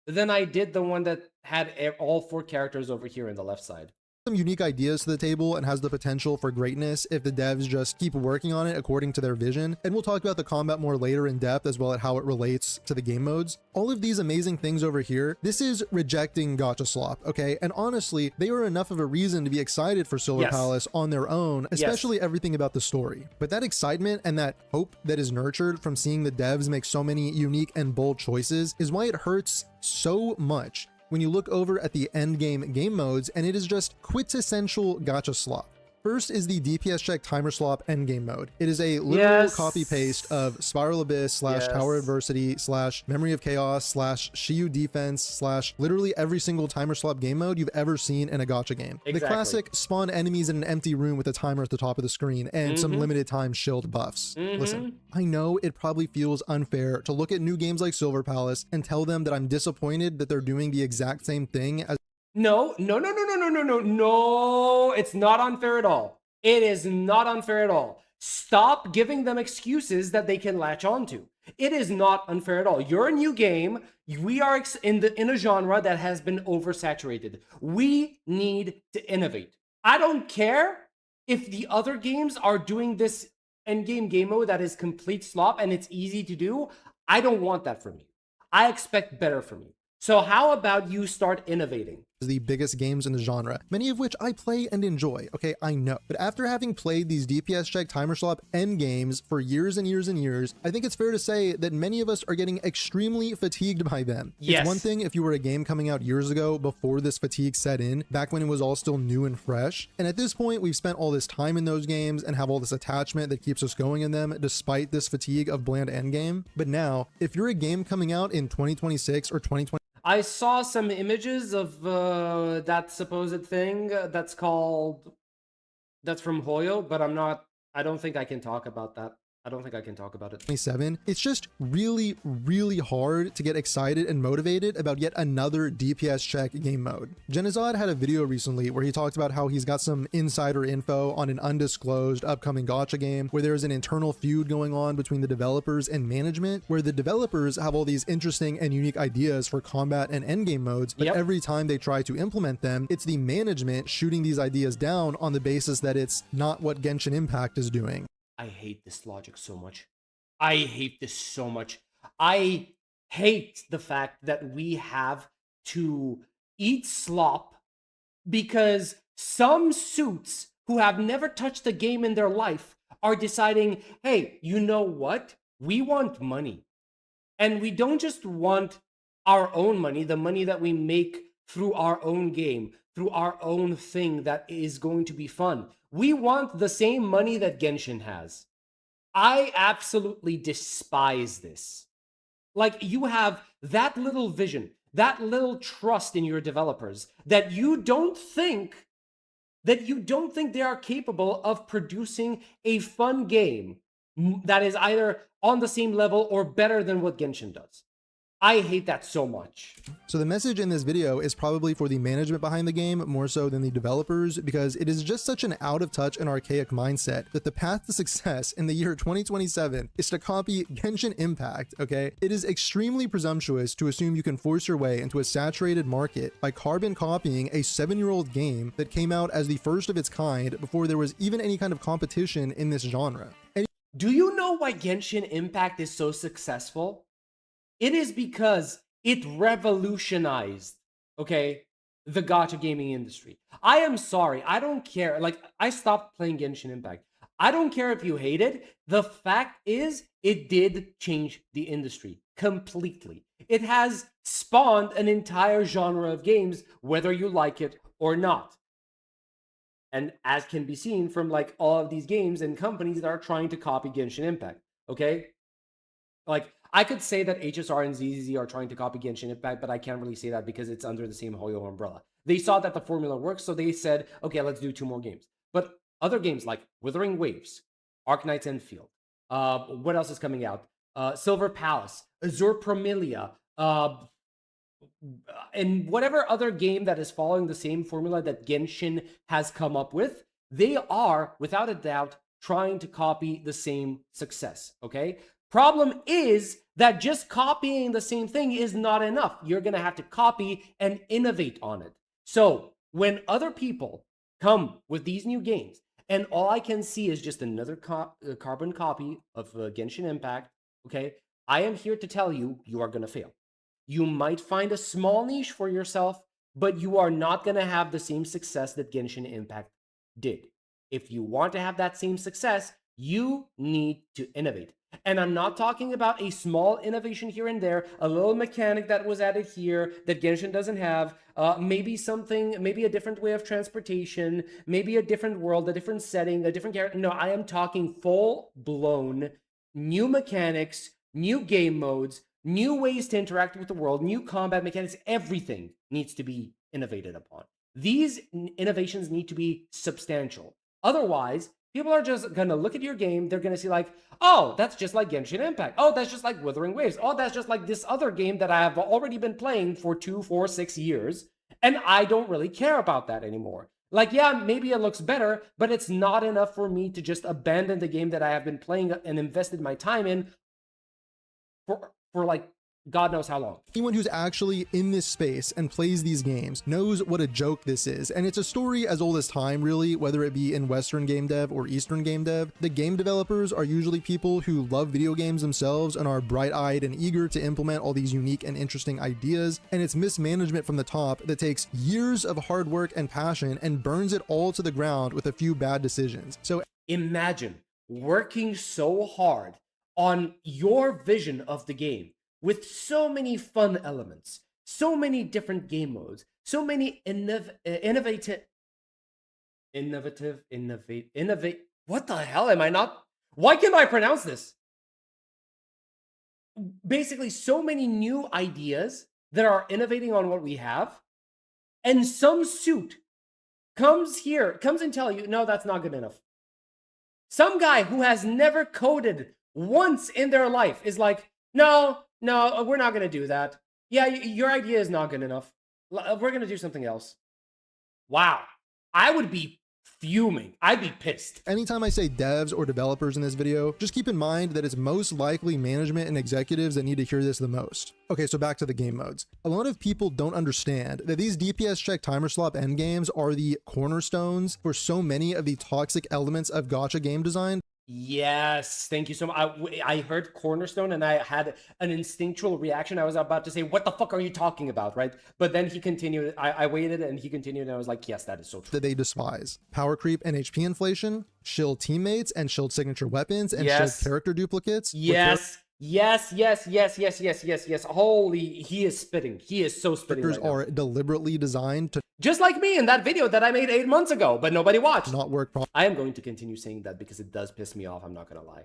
than I did the one that had all 4 characters over here in the left side. Some unique ideas to the table and has the potential for greatness if the devs just keep working on it according to their vision. And we'll talk about the combat more later in depth as well as how it relates to the game modes. All of these amazing things over here, this is rejecting gacha slop, okay? And honestly, they are enough of a reason to be excited for Silver Palace on their own, especially everything about the story. But that excitement and that hope that is nurtured from seeing the devs make so many unique and bold choices is why it hurts so much when you look over at the endgame game modes and it is just quintessential gacha slop. First is the DPS check timer slop endgame mode. It is a literal copy paste of Spiral Abyss / Tower Adversity / Memory of Chaos / Shiyu Defense / literally every single timer slop game mode you've ever seen in a gacha game. The classic spawn enemies in an empty room with a timer at the top of the screen and some limited time shield buffs. Listen, I know it probably feels unfair to look at new games like Silver Palace and tell them that I'm disappointed that they're doing the exact same thing as No, it's not unfair at all. It is not unfair at all. Stop giving them excuses that they can latch onto. It is not unfair at all. You're a new game. We are in a genre that has been oversaturated. We need to innovate. I don't care if the other games are doing this endgame game mode that is complete slop and it's easy to do. I don't want that from you. I expect better from you. So how about you start innovating? The biggest games in the genre, many of which I play and enjoy, okay, I know. But after having played these DPS check timer slop end games for years and years and years, I think it's fair to say that many of us are getting extremely fatigued by them. Yes. It's one thing if you were a game coming out years ago before this fatigue set in, back when it was all still new and fresh. And at this point, we've spent all this time in those games and have all this attachment that keeps us going in them despite this fatigue of bland endgame. But now, if you're a game coming out in 2026 or 2020, I saw some images of that supposed thing that's from Hoyo, but I don't think I can talk about that. I don't think I can talk about it. 27. It's just really, really hard to get excited and motivated about yet another DPS check game mode. Genizad had a video recently where he talked about how he's got some insider info on an undisclosed upcoming gacha game where there's an internal feud going on between the developers and management, where the developers have all these interesting and unique ideas for combat and endgame modes, but every time they try to implement them, it's the management shooting these ideas down on the basis that it's not what Genshin Impact is doing. I hate this logic so much. I hate this so much. I hate the fact that we have to eat slop because some suits who have never touched a game in their life are deciding, hey, you know what? We want money. And we don't just want our own money, the money that we make through our own game, through our own thing that is going to be fun. We want the same money that Genshin has. I absolutely despise this. Like, you have that little vision, that little trust in your developers that you don't think they are capable of producing a fun game that is either on the same level or better than what Genshin does. I hate that so much. So the message in this video is probably for the management behind the game more so than the developers, because it is just such an out of touch and archaic mindset that the path to success in the year 2027 is to copy Genshin Impact, okay? It is extremely presumptuous to assume you can force your way into a saturated market by carbon copying a 7-year-old game that came out as the first of its kind before there was even any kind of competition in this genre. Do you know why Genshin Impact is so successful? It is because it revolutionized, okay, the gacha gaming industry. I am sorry, I don't care. Like, I stopped playing Genshin Impact. I don't care if you hate it. The fact is, it did change the industry completely. It has spawned an entire genre of games, whether you like it or not. And as can be seen from like all of these games and companies that are trying to copy Genshin Impact, okay? Like, I could say that HSR and ZZZ are trying to copy Genshin Impact, but I can't really say that because it's under the same Hoyo umbrella. They saw that the formula works, so they said, okay, let's do 2 more games. But other games like Wuthering Waves, Arknights Endfield, what else is coming out? Silver Palace, Azure Promilia, and whatever other game that is following the same formula that Genshin has come up with, they are, without a doubt, trying to copy the same success, okay? Problem is that just copying the same thing is not enough. You're going to have to copy and innovate on it. So when other people come with these new games, and all I can see is just another carbon copy of Genshin Impact, okay, I am here to tell you, you are going to fail. You might find a small niche for yourself, but you are not going to have the same success that Genshin Impact did. If you want to have that same success, you need to innovate. And I'm not talking about a small innovation here and there, a little mechanic that was added here that Genshin doesn't have, maybe something, maybe a different way of transportation, maybe a different world, a different setting, a different character. No, I am talking full-blown new mechanics, new game modes, new ways to interact with the world, new combat mechanics. Everything needs to be innovated upon. These innovations need to be substantial. Otherwise, people are just going to look at your game. They're going to see like, oh, that's just like Genshin Impact. Oh, that's just like Wuthering Waves. Oh, that's just like this other game that I have already been playing for 2, 4, 6 years. And I don't really care about that anymore. Like, yeah, maybe it looks better, but it's not enough for me to just abandon the game that I have been playing and invested my time in for like God knows how long. Anyone who's actually in this space and plays these games knows what a joke this is, and it's a story as old as time, really, whether it be in Western game dev or Eastern game dev. The game developers are usually people who love video games themselves and are bright-eyed and eager to implement all these unique and interesting ideas, and it's mismanagement from the top that takes years of hard work and passion and burns it all to the ground with a few bad decisions. So imagine working so hard on your vision of the game, with so many fun elements, so many different game modes, so many innovate. What the hell am I not? Why can't I pronounce this? Basically, so many new ideas that are innovating on what we have, and some suit comes and tell you, no, that's not good enough. Some guy who has never coded once in their life is like, no, we're not going to do that. Yeah, your idea is not good enough. We're going to do something else. Wow. I would be fuming. I'd be pissed. Anytime I say devs or developers in this video, just keep in mind that it's most likely management and executives that need to hear this the most. Okay, so back to the game modes. A lot of people don't understand that these DPS check timer slop endgames are the cornerstones for so many of the toxic elements of gacha game design. Yes, thank you so much. I heard Cornerstone and I had an instinctual reaction. I was about to say, what the fuck are you talking about, right? But then he continued. I waited and he continued and I was like, yes, that is so true. That they despise. Power creep and HP inflation, shield teammates and shield signature weapons, and Yes. shield character duplicates. Yes. Yes. Holy, he is spitting. He is so spitting Characters right now. are deliberately designed to Just like me in that video that I made 8 months ago, but nobody watched. not work properly. I am going to continue saying that because it does piss me off. I'm not going to lie.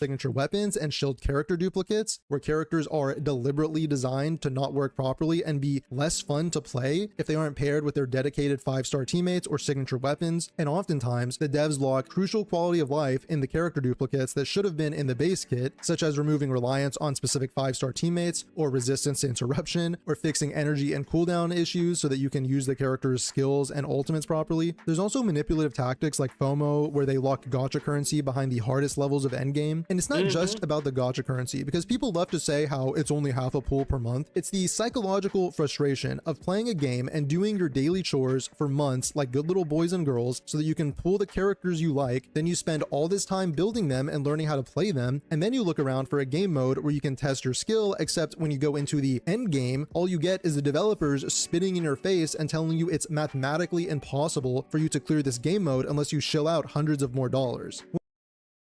Signature weapons and shield character duplicates, where characters are deliberately designed to not work properly and be less fun to play if they aren't paired with their dedicated 5-star teammates or signature weapons. And oftentimes, the devs lock crucial quality of life in the character duplicates that should have been in the base kit, such as removing reliance on specific 5-star teammates, or resistance to interruption, or fixing energy and cooldown issues so that you can use the character's skills and ultimates properly. There's also manipulative tactics like FOMO, where they lock gacha currency behind the hardest levels of endgame. And it's not just about the gacha currency, because people love to say how it's only half a pool per month. It's the psychological frustration of playing a game and doing your daily chores for months like good little boys and girls so that you can pull the characters you like, then you spend all this time building them and learning how to play them, and then you look around for a game mode where you can test your skill, except when you go into the end game, all you get is the developers spitting in your face and telling you it's mathematically impossible for you to clear this game mode unless you shell out hundreds of more dollars.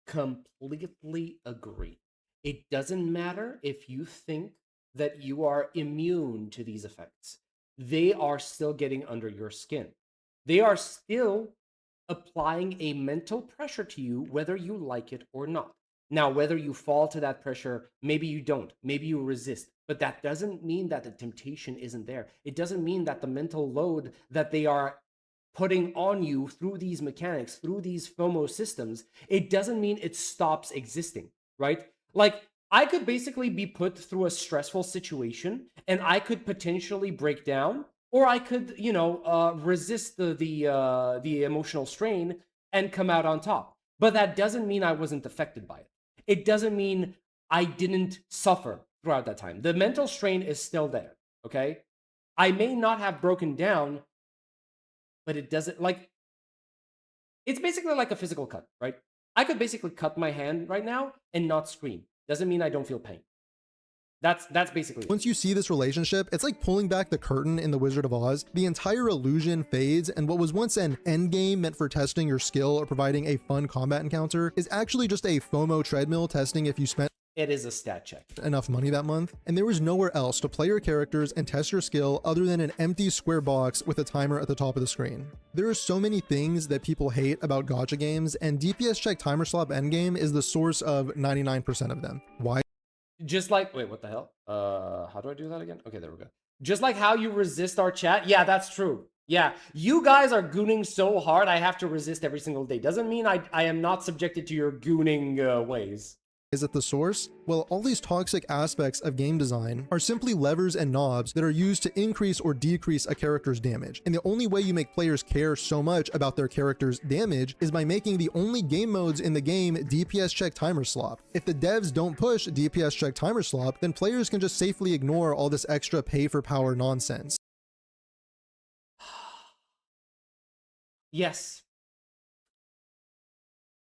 Completely agree. It doesn't matter if you think that you are immune to these effects. They are still getting under your skin. They are still applying a mental pressure to you, whether you like it or not. Now, whether you fall to that pressure, maybe you don't, maybe you resist, but that doesn't mean that the temptation isn't there. It doesn't mean that the mental load that they are putting on you through these mechanics, through these FOMO systems, it doesn't mean it stops existing, right? Like, I could basically be put through a stressful situation and I could potentially break down, or I could, you know, resist the emotional strain and come out on top. But that doesn't mean I wasn't affected by it. It doesn't mean I didn't suffer throughout that time. The mental strain is still there, okay? I may not have broken down, but it doesn't, like, it's basically like a physical cut, right? I could basically cut my hand right now and not scream. Doesn't mean I don't feel pain. That's basically it. Once you see this relationship, it's like pulling back the curtain in The Wizard of Oz. The entire illusion fades, and what was once an end game meant for testing your skill or providing a fun combat encounter is actually just a FOMO treadmill testing if you spent It is a stat check. enough money that month. And there was nowhere else to play your characters and test your skill other than an empty square box with a timer at the top of the screen. There are so many things that people hate about gacha games, and DPS check timer slop endgame is the source of 99% of them. Why? Just like, wait, what the hell? How do I do that again? Okay, there we go. Just like how you resist our chat. Yeah, that's true. Yeah, you guys are gooning so hard, I have to resist every single day. Doesn't mean I am not subjected to your gooning ways. Is it the source? Well, all these toxic aspects of game design are simply levers and knobs that are used to increase or decrease a character's damage. And the only way you make players care so much about their character's damage is by making the only game modes in the game DPS check timer slop. If the devs don't push DPS check timer slop, then players can just safely ignore all this extra pay for power nonsense. Yes.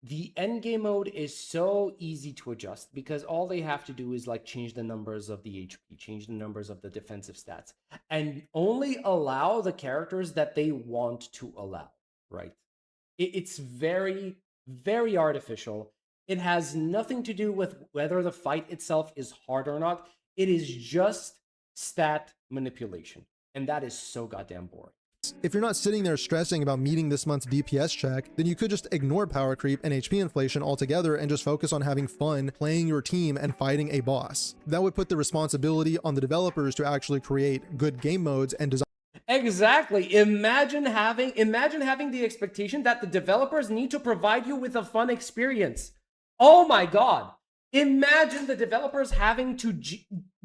The endgame mode is so easy to adjust because all they have to do is like change the numbers of the HP, change the numbers of the defensive stats, and only allow the characters that they want to allow, right? It's very, very artificial. It has nothing to do with whether the fight itself is hard or not. It is just stat manipulation. And that is so goddamn boring. If you're not sitting there stressing about meeting this month's DPS check, then you could just ignore power creep and HP inflation altogether and just focus on having fun playing your team and fighting a boss. That would put the responsibility on the developers to actually create good game modes and design. Exactly. Imagine having the expectation that the developers need to provide you with a fun experience. Oh my God. Imagine the developers having to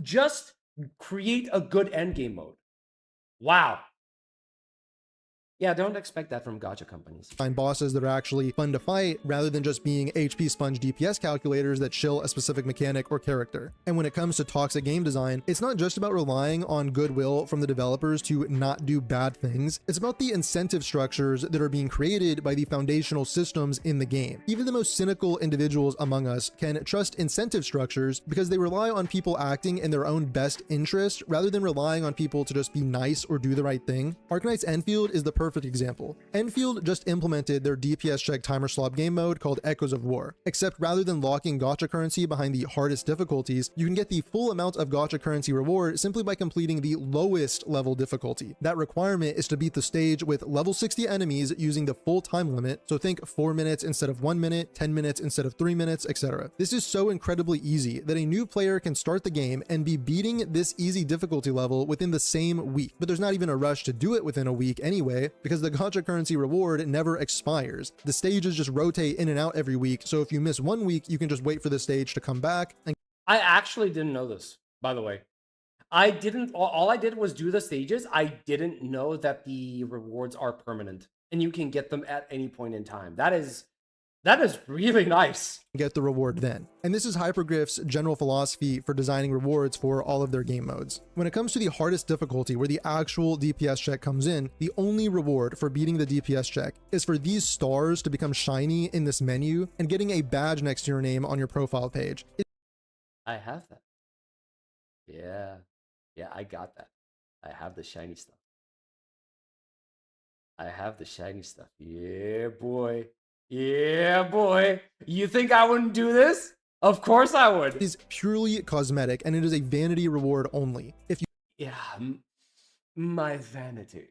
just create a good endgame mode. Wow. Yeah, don't expect that from gacha companies. Find bosses that are actually fun to fight rather than just being HP sponge DPS calculators that shill a specific mechanic or character. And when it comes to toxic game design, it's not just about relying on goodwill from the developers to not do bad things. It's about the incentive structures that are being created by the foundational systems in the game. Even the most cynical individuals among us can trust incentive structures because they rely on people acting in their own best interest rather than relying on people to just be nice or do the right thing. Arknights Endfield is the perfect example. Endfield just implemented their DPS check timer slot game mode called Echoes of War, except rather than locking gacha currency behind the hardest difficulties, you can get the full amount of gacha currency reward simply by completing the lowest level difficulty. That requirement is to beat the stage with level 60 enemies using the full time limit, so think 4 minutes instead of 1 minute, 10 minutes instead of 3 minutes, etc. This is so incredibly easy that a new player can start the game and be beating this easy difficulty level within the same week. But there's not even a rush to do it within a week anyway, because the gacha currency reward never expires. The stages just rotate in and out every week, so if you miss 1 week, you can just wait for the stage to come back. And I actually didn't know this, by the way. I didn't, all I did was do the stages. I didn't know that the rewards are permanent and you can get them at any point in time. That is really nice. Get the reward then. And this is Hypergriff's general philosophy for designing rewards for all of their game modes. When it comes to the hardest difficulty where the actual DPS check comes in, the only reward for beating the DPS check is for these stars to become shiny in this menu and getting a badge next to your name on your profile page. I have that. Yeah, I got that. I have the shiny stuff. Yeah, boy. Yeah, boy. You think I wouldn't do this? Of course I would. It is purely cosmetic and it is a vanity reward only. If you my vanity.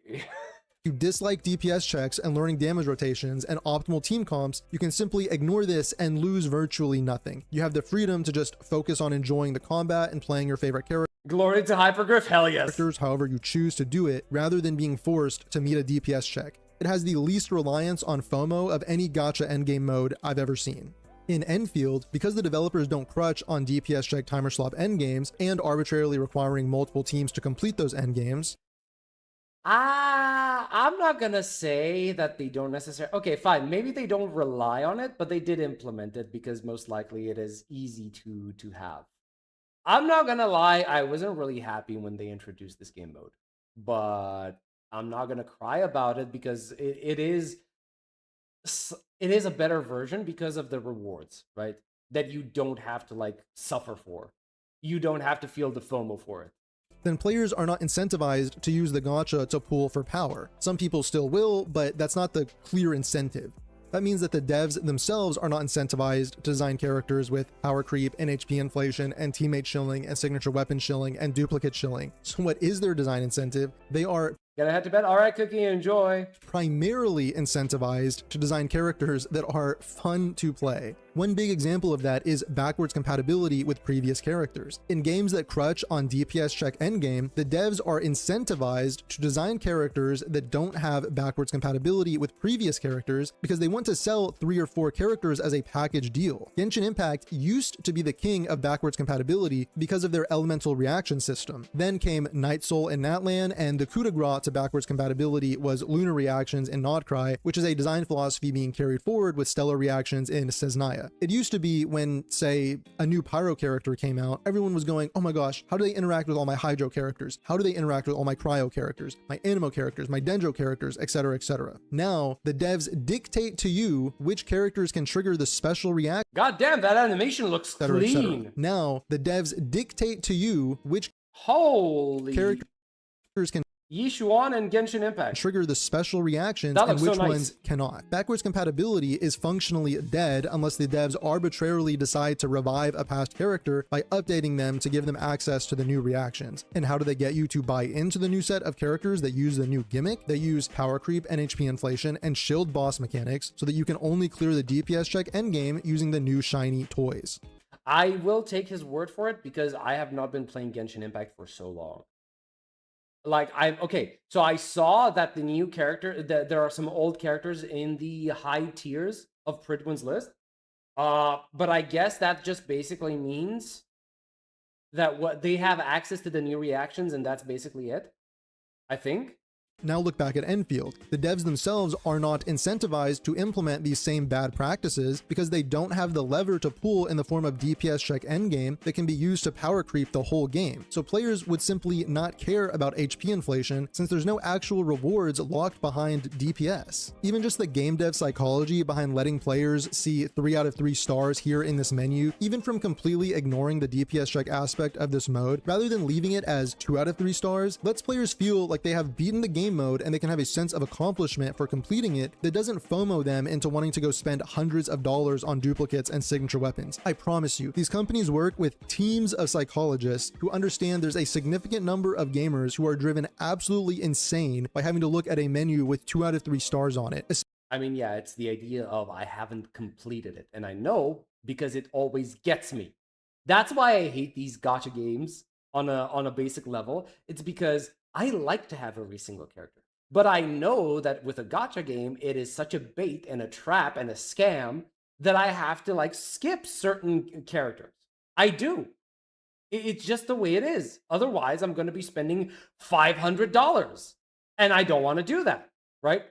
you dislike DPS checks and learning damage rotations and optimal team comps, you can simply ignore this and lose virtually nothing. You have the freedom to just focus on enjoying the combat and playing your favorite character. Glory to Hypergriff, hell yes. However you choose to do it, rather than being forced to meet a DPS check. It has the least reliance on FOMO of any gacha endgame mode I've ever seen. In Endfield, because the developers don't crutch on DPS check timer slot endgames and arbitrarily requiring multiple teams to complete those endgames, I'm not gonna say that they don't necessarily. Okay, fine. Maybe they don't rely on it, but they did implement it because most likely it is easy to have. I'm not gonna lie. I wasn't really happy when they introduced this game mode, but I'm not gonna cry about it because it is a better version because of the rewards, right? That you don't have to like suffer for. You don't have to feel the FOMO for it. then players are not incentivized to use the gacha to pull for power. Some people still will, but that's not the clear incentive. That means that the devs themselves are not incentivized to design characters with power creep and HP inflation and teammate shilling and signature weapon shilling and duplicate shilling. So what is their design incentive? They are Gotta head to bed. All right, Cookie, enjoy. Primarily incentivized to design characters that are fun to play. One big example of that is backwards compatibility with previous characters. In games that crutch on DPS check endgame, the devs are incentivized to design characters that don't have backwards compatibility with previous characters because they want to sell 3 or 4 characters as a package deal. Genshin Impact used to be the king of backwards compatibility because of their elemental reaction system. Then came Night Soul and Natlan, and the coup de grace to backwards compatibility was lunar reactions in Nodcry, which is a design philosophy being carried forward with stellar reactions in Seznaya. It used to be when, say, a new Pyro character came out, everyone was going, oh my gosh, how do they interact with all my Hydro characters? How do they interact with all my Cryo characters, my Anemo characters, my Dendro characters, etc., etc. Now, the devs dictate to you which characters can trigger the special reaction. God damn, that animation looks clean. Now, the devs dictate to you which characters can Yishuan and Genshin Impact trigger the special reactions and which ones cannot. Backwards compatibility is functionally dead unless the devs arbitrarily decide to revive a past character by updating them to give them access to the new reactions. And how do they get you to buy into the new set of characters that use the new gimmick? They use power creep and HP inflation and shield boss mechanics so that you can only clear the DPS check endgame using the new shiny toys. I will take his word for it because I have not been playing Genshin Impact for so long. Like, so I saw that the new character, there are some old characters in the high tiers of Pridwin's list. But I guess that just basically means that what they have access to the new reactions, and that's basically it, I think. Now look back at Endfield. The devs themselves are not incentivized to implement these same bad practices because they don't have the lever to pull in the form of DPS check endgame that can be used to power creep the whole game. So players would simply not care about HP inflation since there's no actual rewards locked behind DPS. Even just the game dev psychology behind letting players see 3 out of 3 stars here in this menu, even from completely ignoring the DPS check aspect of this mode, rather than leaving it as 2 out of 3 stars, lets players feel like they have beaten the game mode and they can have a sense of accomplishment for completing it that doesn't FOMO them into wanting to go spend hundreds of dollars on duplicates and signature weapons. I promise you, these companies work with teams of psychologists who understand there's a significant number of gamers who are driven absolutely insane by having to look at a menu with 2 out of 3 stars on it. I mean, yeah, it's the idea of I haven't completed it. And I know because it always gets me. That's why I hate these gacha games on a basic level. It's because I like to have every single character. But I know that with a gacha game, it is such a bait and a trap and a scam that I have to like skip certain characters. I do. It's just the way it is. Otherwise, I'm going to be spending $500. And I don't want to do that, right?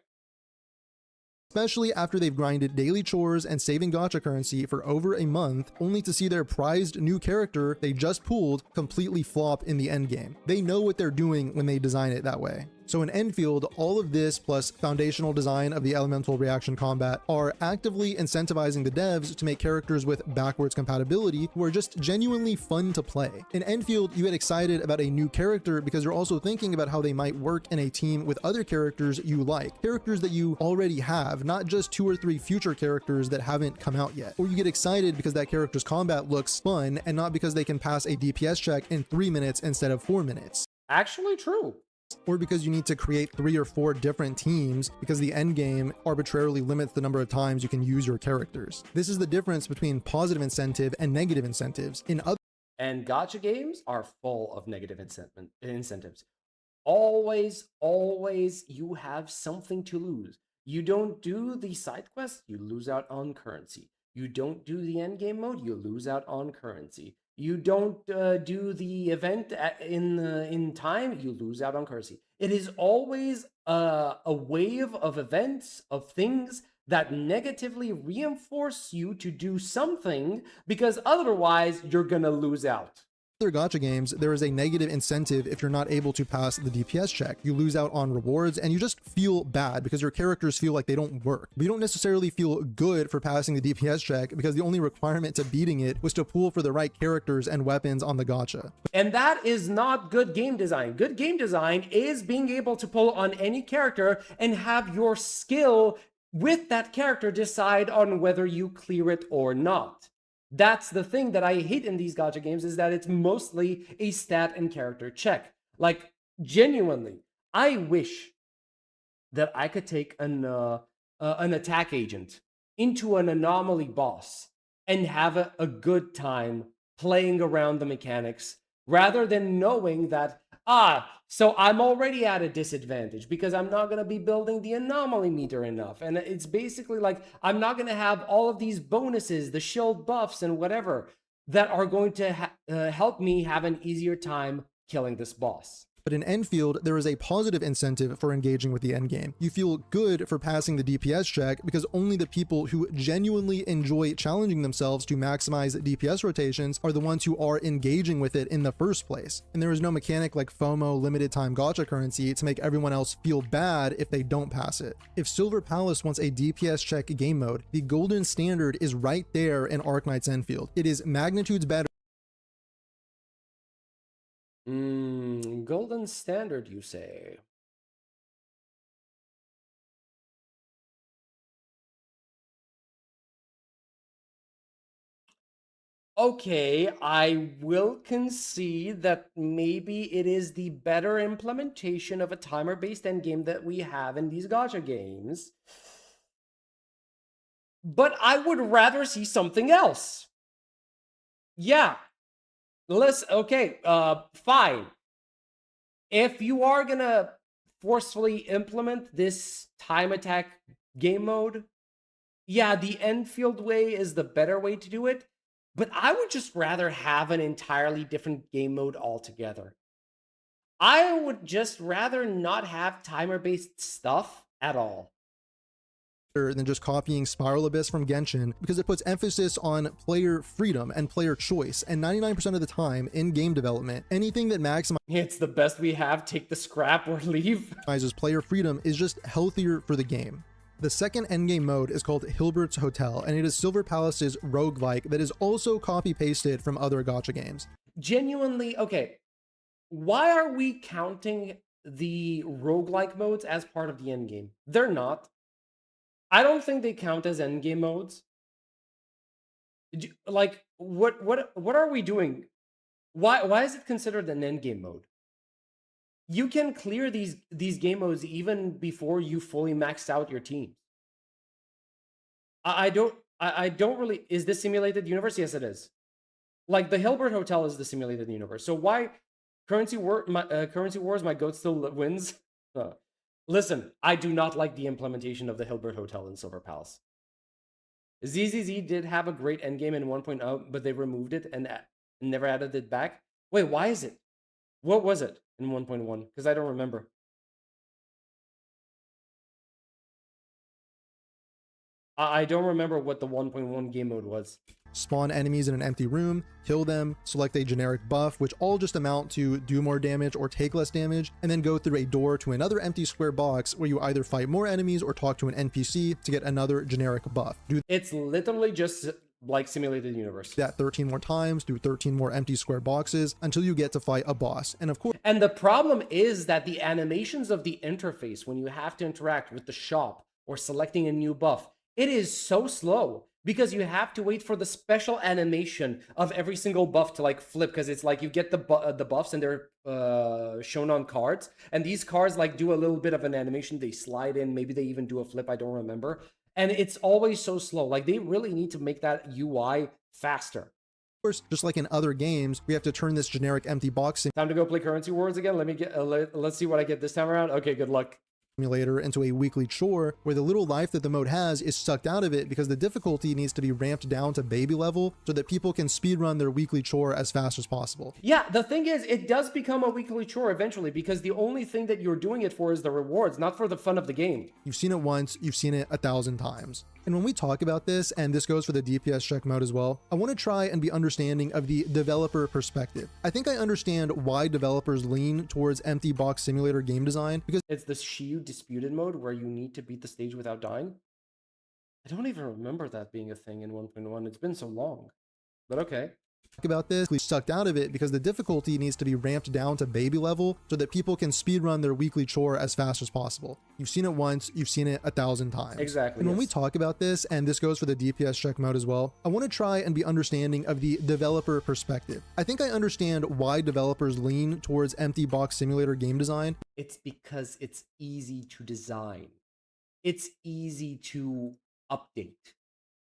Especially after they've grinded daily chores and saving gacha currency for over a month, only to see their prized new character they just pulled completely flop in the endgame. They know what they're doing when they design it that way. So in Endfield, all of this plus foundational design of the elemental reaction combat are actively incentivizing the devs to make characters with backwards compatibility who are just genuinely fun to play. In Endfield, you get excited about a new character because you're also thinking about how they might work in a team with other characters you like, characters that you already have, not just 2 or 3 future characters that haven't come out yet. Or you get excited because that character's combat looks fun and not because they can pass a DPS check in 3 minutes instead of 4 minutes. Actually true. Or because you need to create 3 or 4 different teams because the end game arbitrarily limits the number of times you can use your characters. This is the difference between positive incentive and negative incentives. And gacha games are full of negative incentives. Always you have something to lose. You don't do the side quest, you lose out on currency. You don't do the end game mode, you lose out on currency. You don't do the event in time, you lose out on currency. It is always a wave of events, of things that negatively reinforce you to do something because otherwise you're gonna lose out. Other gacha games, there is a negative incentive if you're not able to pass the DPS check. You lose out on rewards and you just feel bad because your characters feel like they don't work. But you don't necessarily feel good for passing the DPS check because the only requirement to beating it was to pull for the right characters and weapons on the gacha. And that is not good game design. Good game design is being able to pull on any character and have your skill with that character decide on whether you clear it or not. That's the thing that I hate in these gacha games is that it's mostly a stat and character check. Like, genuinely, I wish that I could take an attack agent into an anomaly boss and have a good time playing around the mechanics rather than knowing that, so I'm already at a disadvantage because I'm not going to be building the anomaly meter enough. And it's basically like, I'm not going to have all of these bonuses, the shield buffs and whatever that are going to help me have an easier time killing this boss. But in Endfield, there is a positive incentive for engaging with the endgame. You feel good for passing the DPS check because only the people who genuinely enjoy challenging themselves to maximize DPS rotations are the ones who are engaging with it in the first place. And there is no mechanic like FOMO limited time gacha currency to make everyone else feel bad if they don't pass it. If Silver Palace wants a DPS check game mode, the golden standard is right there in Arknights Endfield. It is magnitudes better. Golden standard, you say? Okay, I will concede that maybe it is the better implementation of a timer-based endgame that we have in these gacha games. But I would rather see something else. Yeah. Fine. If you are gonna forcefully implement this time attack game mode, yeah, the Endfield way is the better way to do it, but I would just rather have an entirely different game mode altogether. I would just rather not have timer-based stuff at all. Than just copying Spiral Abyss from Genshin, because it puts emphasis on player freedom and player choice, and 99% of the time in game development, anything that It's the best we have, take the scrap or leave. maximizes player freedom is just healthier for the game. The second endgame mode is called Hilbert's Hotel, and it is Silver Palace's roguelike that is also copy-pasted from other gacha games. Genuinely, okay, why are we counting the roguelike modes as part of the endgame? They're not. I don't think they count as endgame modes. Like, what are we doing? Why is it considered an endgame mode? You can clear these game modes even before you fully maxed out your team. I don't really. Is this simulated universe? Yes, it is. Like the Hilbert Hotel is the simulated universe. So why Currency Wars? My goat still wins. Listen, I do not like the implementation of the Hilbert Hotel in Silver Palace. ZZZ did have a great endgame in 1.0, but they removed it and never added it back. Wait, why is it? What was it in 1.1? Because I don't remember. I don't remember what the 1.1 game mode was. Spawn enemies in an empty room, kill them, select a generic buff, which all just amount to do more damage or take less damage, and then go through a door to another empty square box where you either fight more enemies or talk to an NPC to get another generic buff. It's literally just like simulated universe. That 13 more times, do 13 more empty square boxes until you get to fight a boss. And of course, and the problem is that the animations of the interface when you have to interact with the shop or selecting a new buff, it is so slow because you have to wait for the special animation of every single buff to like flip, because it's like you get the buffs and they're shown on cards, and these cards like do a little bit of an animation, they slide in, maybe they even do a flip, I don't remember, and it's always so slow. Like they really need to make that UI faster. Of course, just like in other games, we have to turn this generic empty box Time to go play Currency Wars again. Let me get let's see what I get this time around. Okay, good luck. Simulator into a weekly chore where the little life that the mode has is sucked out of it because the difficulty needs to be ramped down to baby level so that people can speedrun their weekly chore as fast as possible. Yeah, the thing is, it does become a weekly chore eventually because the only thing that you're doing it for is the rewards, not for the fun of the game. You've seen it once, you've seen it 1,000 times. And when we talk about this, and this goes for the DPS check mode as well, I want to try and be understanding of the developer perspective. I think I understand why developers lean towards empty box simulator game design, because it's the Shiyu disputed mode where you need to beat the stage without dying. I don't even remember that being a thing in 1.1. It's been so long, but okay. About this, we sucked out of it because the difficulty needs to be ramped down to baby level so that people can speedrun their weekly chore as fast as possible. You've seen it once, you've seen it 1,000 times. Exactly. And when we talk about this, and this goes for the DPS check mode as well, I want to try and be understanding of the developer perspective. I think I understand why developers lean towards empty box simulator game design. It's because it's easy to design. It's easy to update.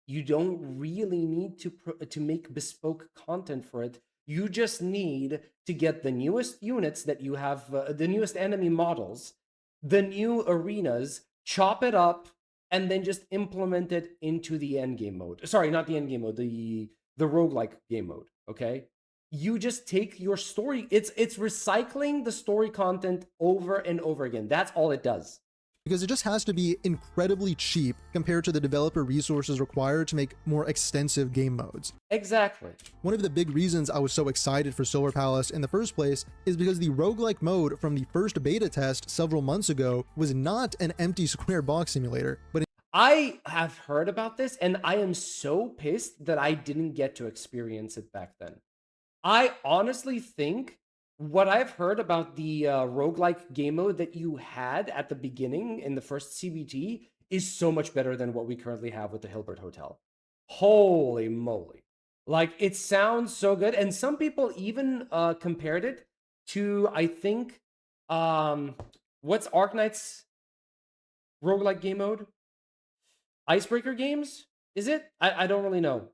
You don't really need to make bespoke content for it. You just need to get the newest units that you have, the newest enemy models, the new arenas, chop it up, and then just implement it into the endgame mode. Sorry, not the endgame mode, the roguelike game mode, okay? You just take your story, it's recycling the story content over and over again. That's all it does. Because it just has to be incredibly cheap compared to the developer resources required to make more extensive game modes. Exactly. One of the big reasons I was so excited for Silver Palace in the first place is because the roguelike mode from the first beta test several months ago was not an empty square box simulator, but I have heard about this and I am so pissed that I didn't get to experience it back then. I honestly think what I've heard about the roguelike game mode that you had at the beginning in the first CBT is so much better than what we currently have with the Hilbert Hotel. Holy moly. Like, it sounds so good. And some people even compared it to, I think, what's Arknights roguelike game mode? Icebreaker games? Is it? I don't really know.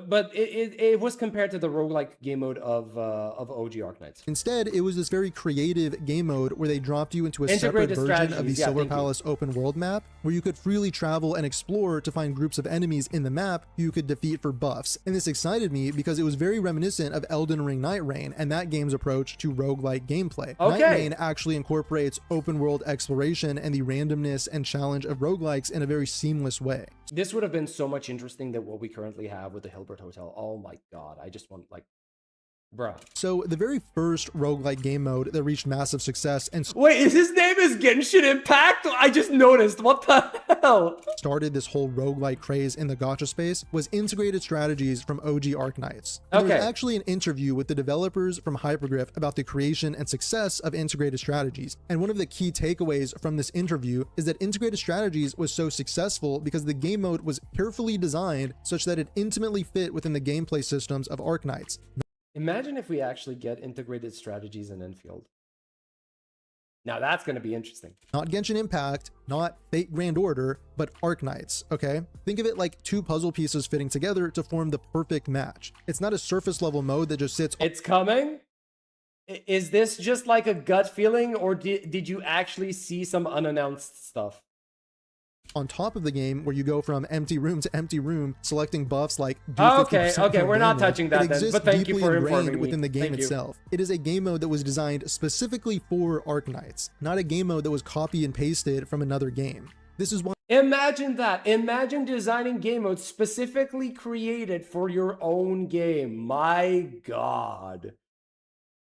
But it was compared to the roguelike game mode of OG Arknights. Instead, it was this very creative game mode where they dropped you into a separate Integrated version of the strategies, yeah, Silver thank you. Palace open world map, where you could freely travel and explore to find groups of enemies in the map who you could defeat for buffs. And this excited me because it was very reminiscent of Elden Ring Night Rain and that game's approach to roguelike gameplay. Okay. Night Rain actually incorporates open world exploration and the randomness and challenge of roguelikes in a very seamless way. This would have been so much interesting than what we currently have with the Hilbert Hotel. Oh my god, I just want, like, bruh. So the very first roguelike game mode that reached massive success and Wait, is his name is Genshin Impact? I just noticed. What the hell? started this whole roguelike craze in the gacha space was integrated strategies from OG Arknights. There was Okay. actually an interview with the developers from Hypergriff about the creation and success of integrated strategies. And one of the key takeaways from this interview is that integrated strategies was so successful because the game mode was carefully designed such that it intimately fit within the gameplay systems of Arknights. Imagine if we actually get integrated strategies in Enfield. Now that's going to be interesting. Not Genshin Impact, not Fate Grand Order, but Arknights, okay? Think of it like two puzzle pieces fitting together to form the perfect match. It's not a surface level mode that just sits. It's coming? Is this just like a gut feeling, or did you actually see some unannounced stuff? On top of the game, where you go from empty room to empty room, selecting buffs like do Oh, okay, 50% okay, more we're not damage, touching that it then, exists but thank you deeply for ingrained informing me. within the game Thank you. itself. It is a game mode that was designed specifically for Arknights, not a game mode that was copy and pasted from another game. This is why Imagine that. Imagine designing game modes specifically created for your own game. My god.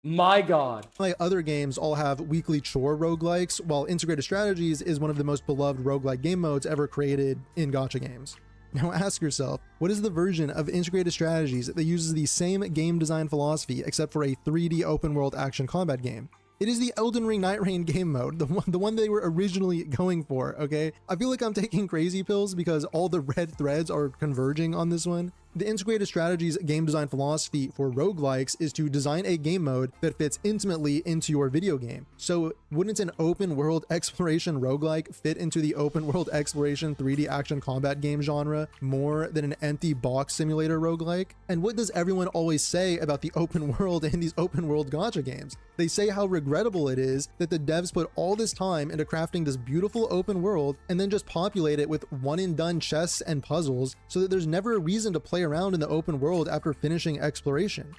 My god. other games all have weekly chore roguelikes, while integrated strategies is one of the most beloved roguelike game modes ever created in gacha games. Now ask yourself, what is the version of integrated strategies that uses the same game design philosophy except for a 3D open world action combat game? It is the Elden Ring Night Rain game mode, the one they were originally going for, okay? I feel like I'm taking crazy pills because all the red threads are converging on this one. The integrated strategies game design philosophy for roguelikes is to design a game mode that fits intimately into your video game. So wouldn't an open world exploration roguelike fit into the open world exploration 3D action combat game genre more than an empty box simulator roguelike? And what does everyone always say about the open world in these open world gacha games? They say how regrettable it is that the devs put all this time into crafting this beautiful open world and then just populate it with one and done chests and puzzles so that there's never a reason to play around in the open world after finishing exploration.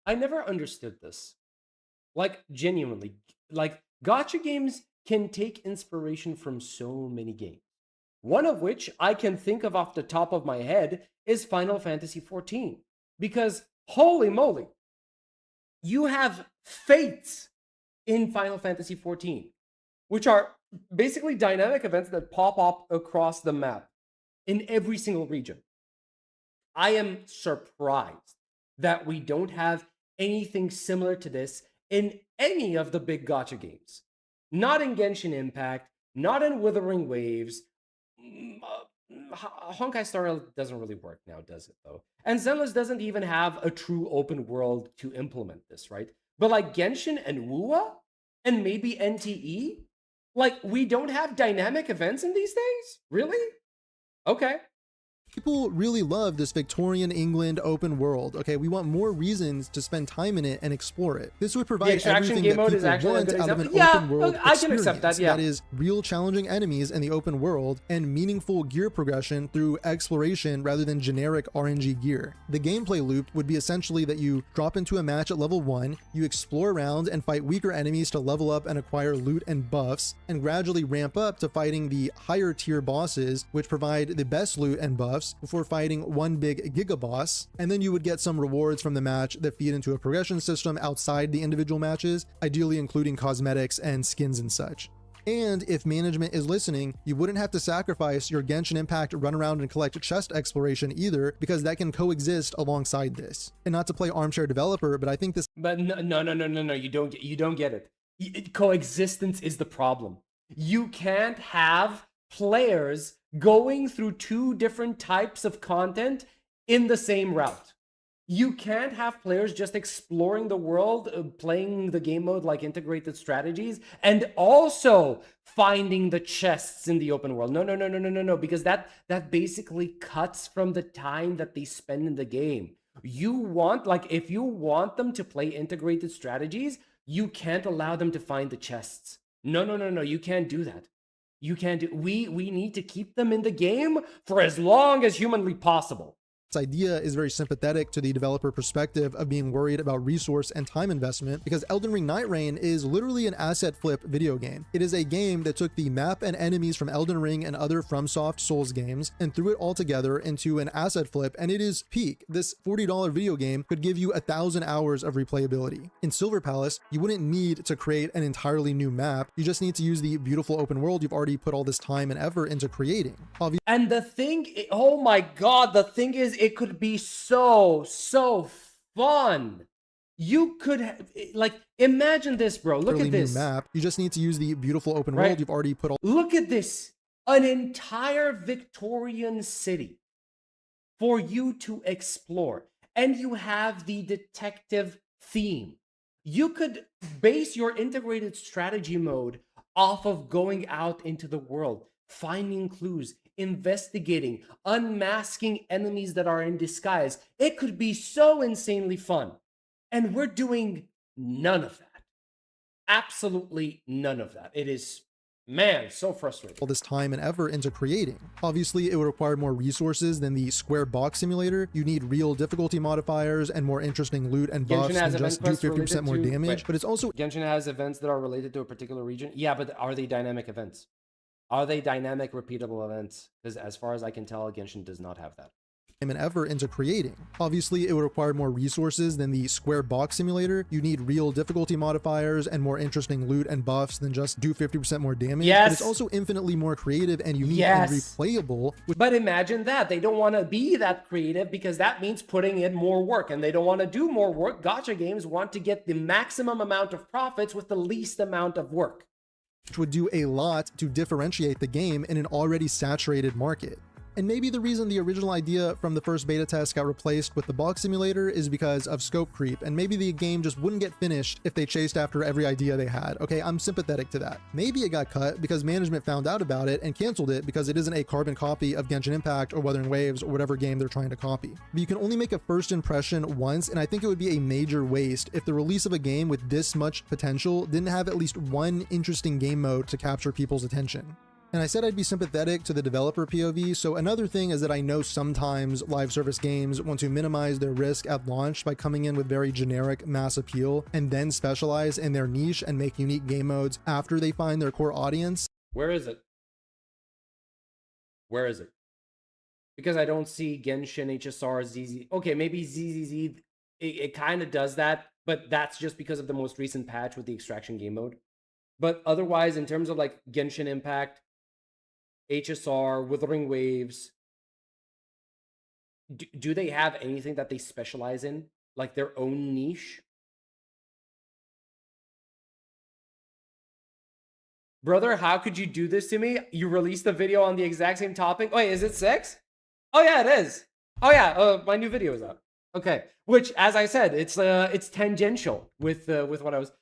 I never understood this. Like, genuinely. Like, gacha games can take inspiration from so many games. One of which I can think of off the top of my head is Final Fantasy XIV. Because, holy moly, you have fates in Final Fantasy XIV, which are basically dynamic events that pop up across the map in every single region. I am surprised that we don't have anything similar to this in any of the big gacha games. Not in Genshin Impact, not in Withering Waves. Honkai Star Rail doesn't really work now, does it, though? And Zenless doesn't even have a true open world to implement this, right? But like Genshin and WuWa, and maybe NTE, like, we don't have dynamic events in these things? Really? Okay. People really love this Victorian England open world. Okay, we want more reasons to spend time in it and explore it. This would provide extraction everything game that mode people is actually a want good out of an example. Yeah, open world look, I can accept that, yeah. That is real challenging enemies in the open world and meaningful gear progression through exploration rather than generic RNG gear. The gameplay loop would be essentially that you drop into a match at level 1, you explore around and fight weaker enemies to level up and acquire loot and buffs, and gradually ramp up to fighting the higher tier bosses, which provide the best loot and buffs before fighting one big giga boss, and then you would get some rewards from the match that feed into a progression system outside the individual matches, ideally including cosmetics and skins and such. And if management is listening, you wouldn't have to sacrifice your Genshin Impact run around and collect chest exploration either, because that can coexist alongside this. And not to play armchair developer, but I think this— But no, you don't get it. Coexistence is the problem. You can't have players going through two different types of content in the same route. You can't have players just exploring the world, playing the game mode like integrated strategies, and also finding the chests in the open world. No, because that basically cuts from the time that they spend in the game. You want, like, if you want them to play integrated strategies, you can't allow them to find the chests. No, you can't do that. You can't do, we need to keep them in the game for as long as humanly possible. This idea is very sympathetic to the developer perspective of being worried about resource and time investment, because Elden Ring Night Rain is literally an asset flip video game. It is a game that took the map and enemies from Elden Ring and other FromSoft Souls games and threw it all together into an asset flip, and it is peak. This $40 video game could give you 1,000 hours of replayability. In Silver Palace, you wouldn't need to create an entirely new map. You just need to use the beautiful open world you've already put all this time and effort into creating. And the thing, oh my god, the thing is, it could be so fun. You could like, imagine this, bro. Look at this new map. You just need to use the beautiful open world you've already put all. Look at this, an entire Victorian city for you to explore, and you have the detective theme. You could base your integrated strategy mode off of going out into the world, finding clues, investigating, unmasking enemies that are in disguise. It could be so insanely fun. And we're doing none of that. Absolutely none of that. It is, man, so frustrating. All this time and effort into creating. Obviously, it would require more resources than the square box simulator. You need real difficulty modifiers and more interesting loot and buffs than just do 50% more damage. But it's also Genshin has events that are related to a particular region. Yeah, but are they dynamic events? Are they dynamic, repeatable events? Because as far as I can tell, Genshin does not have that. Time and effort into creating. Obviously, it would require more resources than the square box simulator. You need real difficulty modifiers and more interesting loot and buffs than just do 50% more damage. Yes. But it's also infinitely more creative and unique and replayable. But imagine that. They don't want to be that creative because that means putting in more work, and they don't want to do more work. Gacha games want to get the maximum amount of profits with the least amount of work, which would do a lot to differentiate the game in an already saturated market. And maybe the reason the original idea from the first beta test got replaced with the box simulator is because of scope creep, and maybe the game just wouldn't get finished if they chased after every idea they had. Okay, I'm sympathetic to that. Maybe it got cut because management found out about it and canceled it because it isn't a carbon copy of Genshin Impact or Wuthering Waves or whatever game they're trying to copy. But you can only make a first impression once, and I think it would be a major waste if the release of a game with this much potential didn't have at least one interesting game mode to capture people's attention. And I said I'd be sympathetic to the developer POV, so another thing is that I know sometimes live service games want to minimize their risk at launch by coming in with very generic mass appeal and then specialize in their niche and make unique game modes after they find their core audience. Where is it? Where is it? Because I don't see Genshin, HSR, ZZ. Okay, maybe ZZZ, it kind of does that, but that's just because of the most recent patch with the extraction game mode. But otherwise, in terms of like Genshin Impact, HSR, Wuthering Waves, do they have anything that they specialize in? Like their own niche? Brother, how could you do this to me? You released a video on the exact same topic. Wait, is it 6? Oh yeah, it is. Oh yeah, my new video is up. Okay, which, as I said, it's tangential with what I was.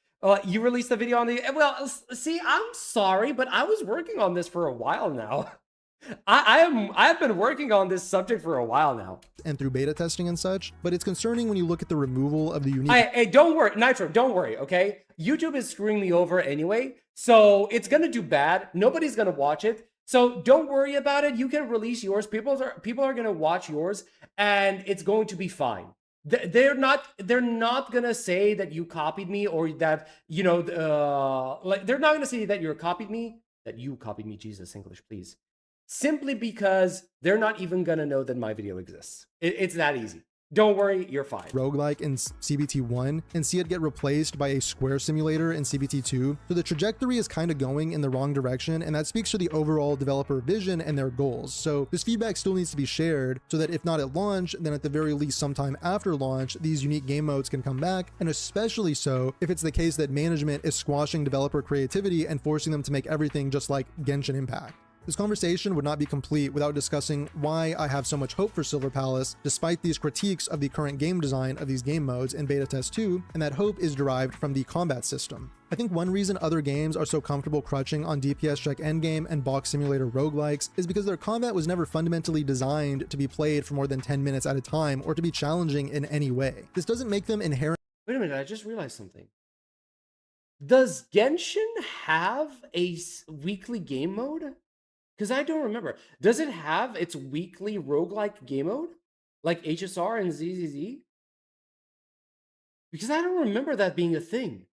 You released a video on the, well, see, I'm sorry, but I was working on this for a while now. I've been working on this subject for a while now. And through beta testing and such, but it's concerning when you look at the removal of the unique. Hey, don't worry, Nitro, don't worry, okay? YouTube is screwing me over anyway, so it's gonna do bad. Nobody's gonna watch it, so don't worry about it. You can release yours. People are gonna watch yours, and it's going to be fine. They're not gonna say that you copied me, or that, you know, like, they're not gonna say that you copied me. Jesus, English, please. Simply because they're not even gonna know that my video exists. It's that easy. Don't worry, you're fine. Roguelike in CBT1 and see it get replaced by a square simulator in CBT2. So the trajectory is kind of going in the wrong direction, and that speaks to the overall developer vision and their goals. So this feedback still needs to be shared so that if not at launch, then at the very least sometime after launch, these unique game modes can come back, and especially so if it's the case that management is squashing developer creativity and forcing them to make everything just like Genshin Impact. This conversation would not be complete without discussing why I have so much hope for Silver Palace, despite these critiques of the current game design of these game modes in Beta Test 2, and that hope is derived from the combat system. I think one reason other games are so comfortable crutching on DPS check endgame and box simulator roguelikes is because their combat was never fundamentally designed to be played for more than 10 minutes at a time or to be challenging in any way. This doesn't make them inherent. Wait a minute, I just realized something. Does Genshin have a weekly game mode? Because I don't remember. Does it have its weekly roguelike game mode? Like HSR and ZZZ? Because I don't remember that being a thing.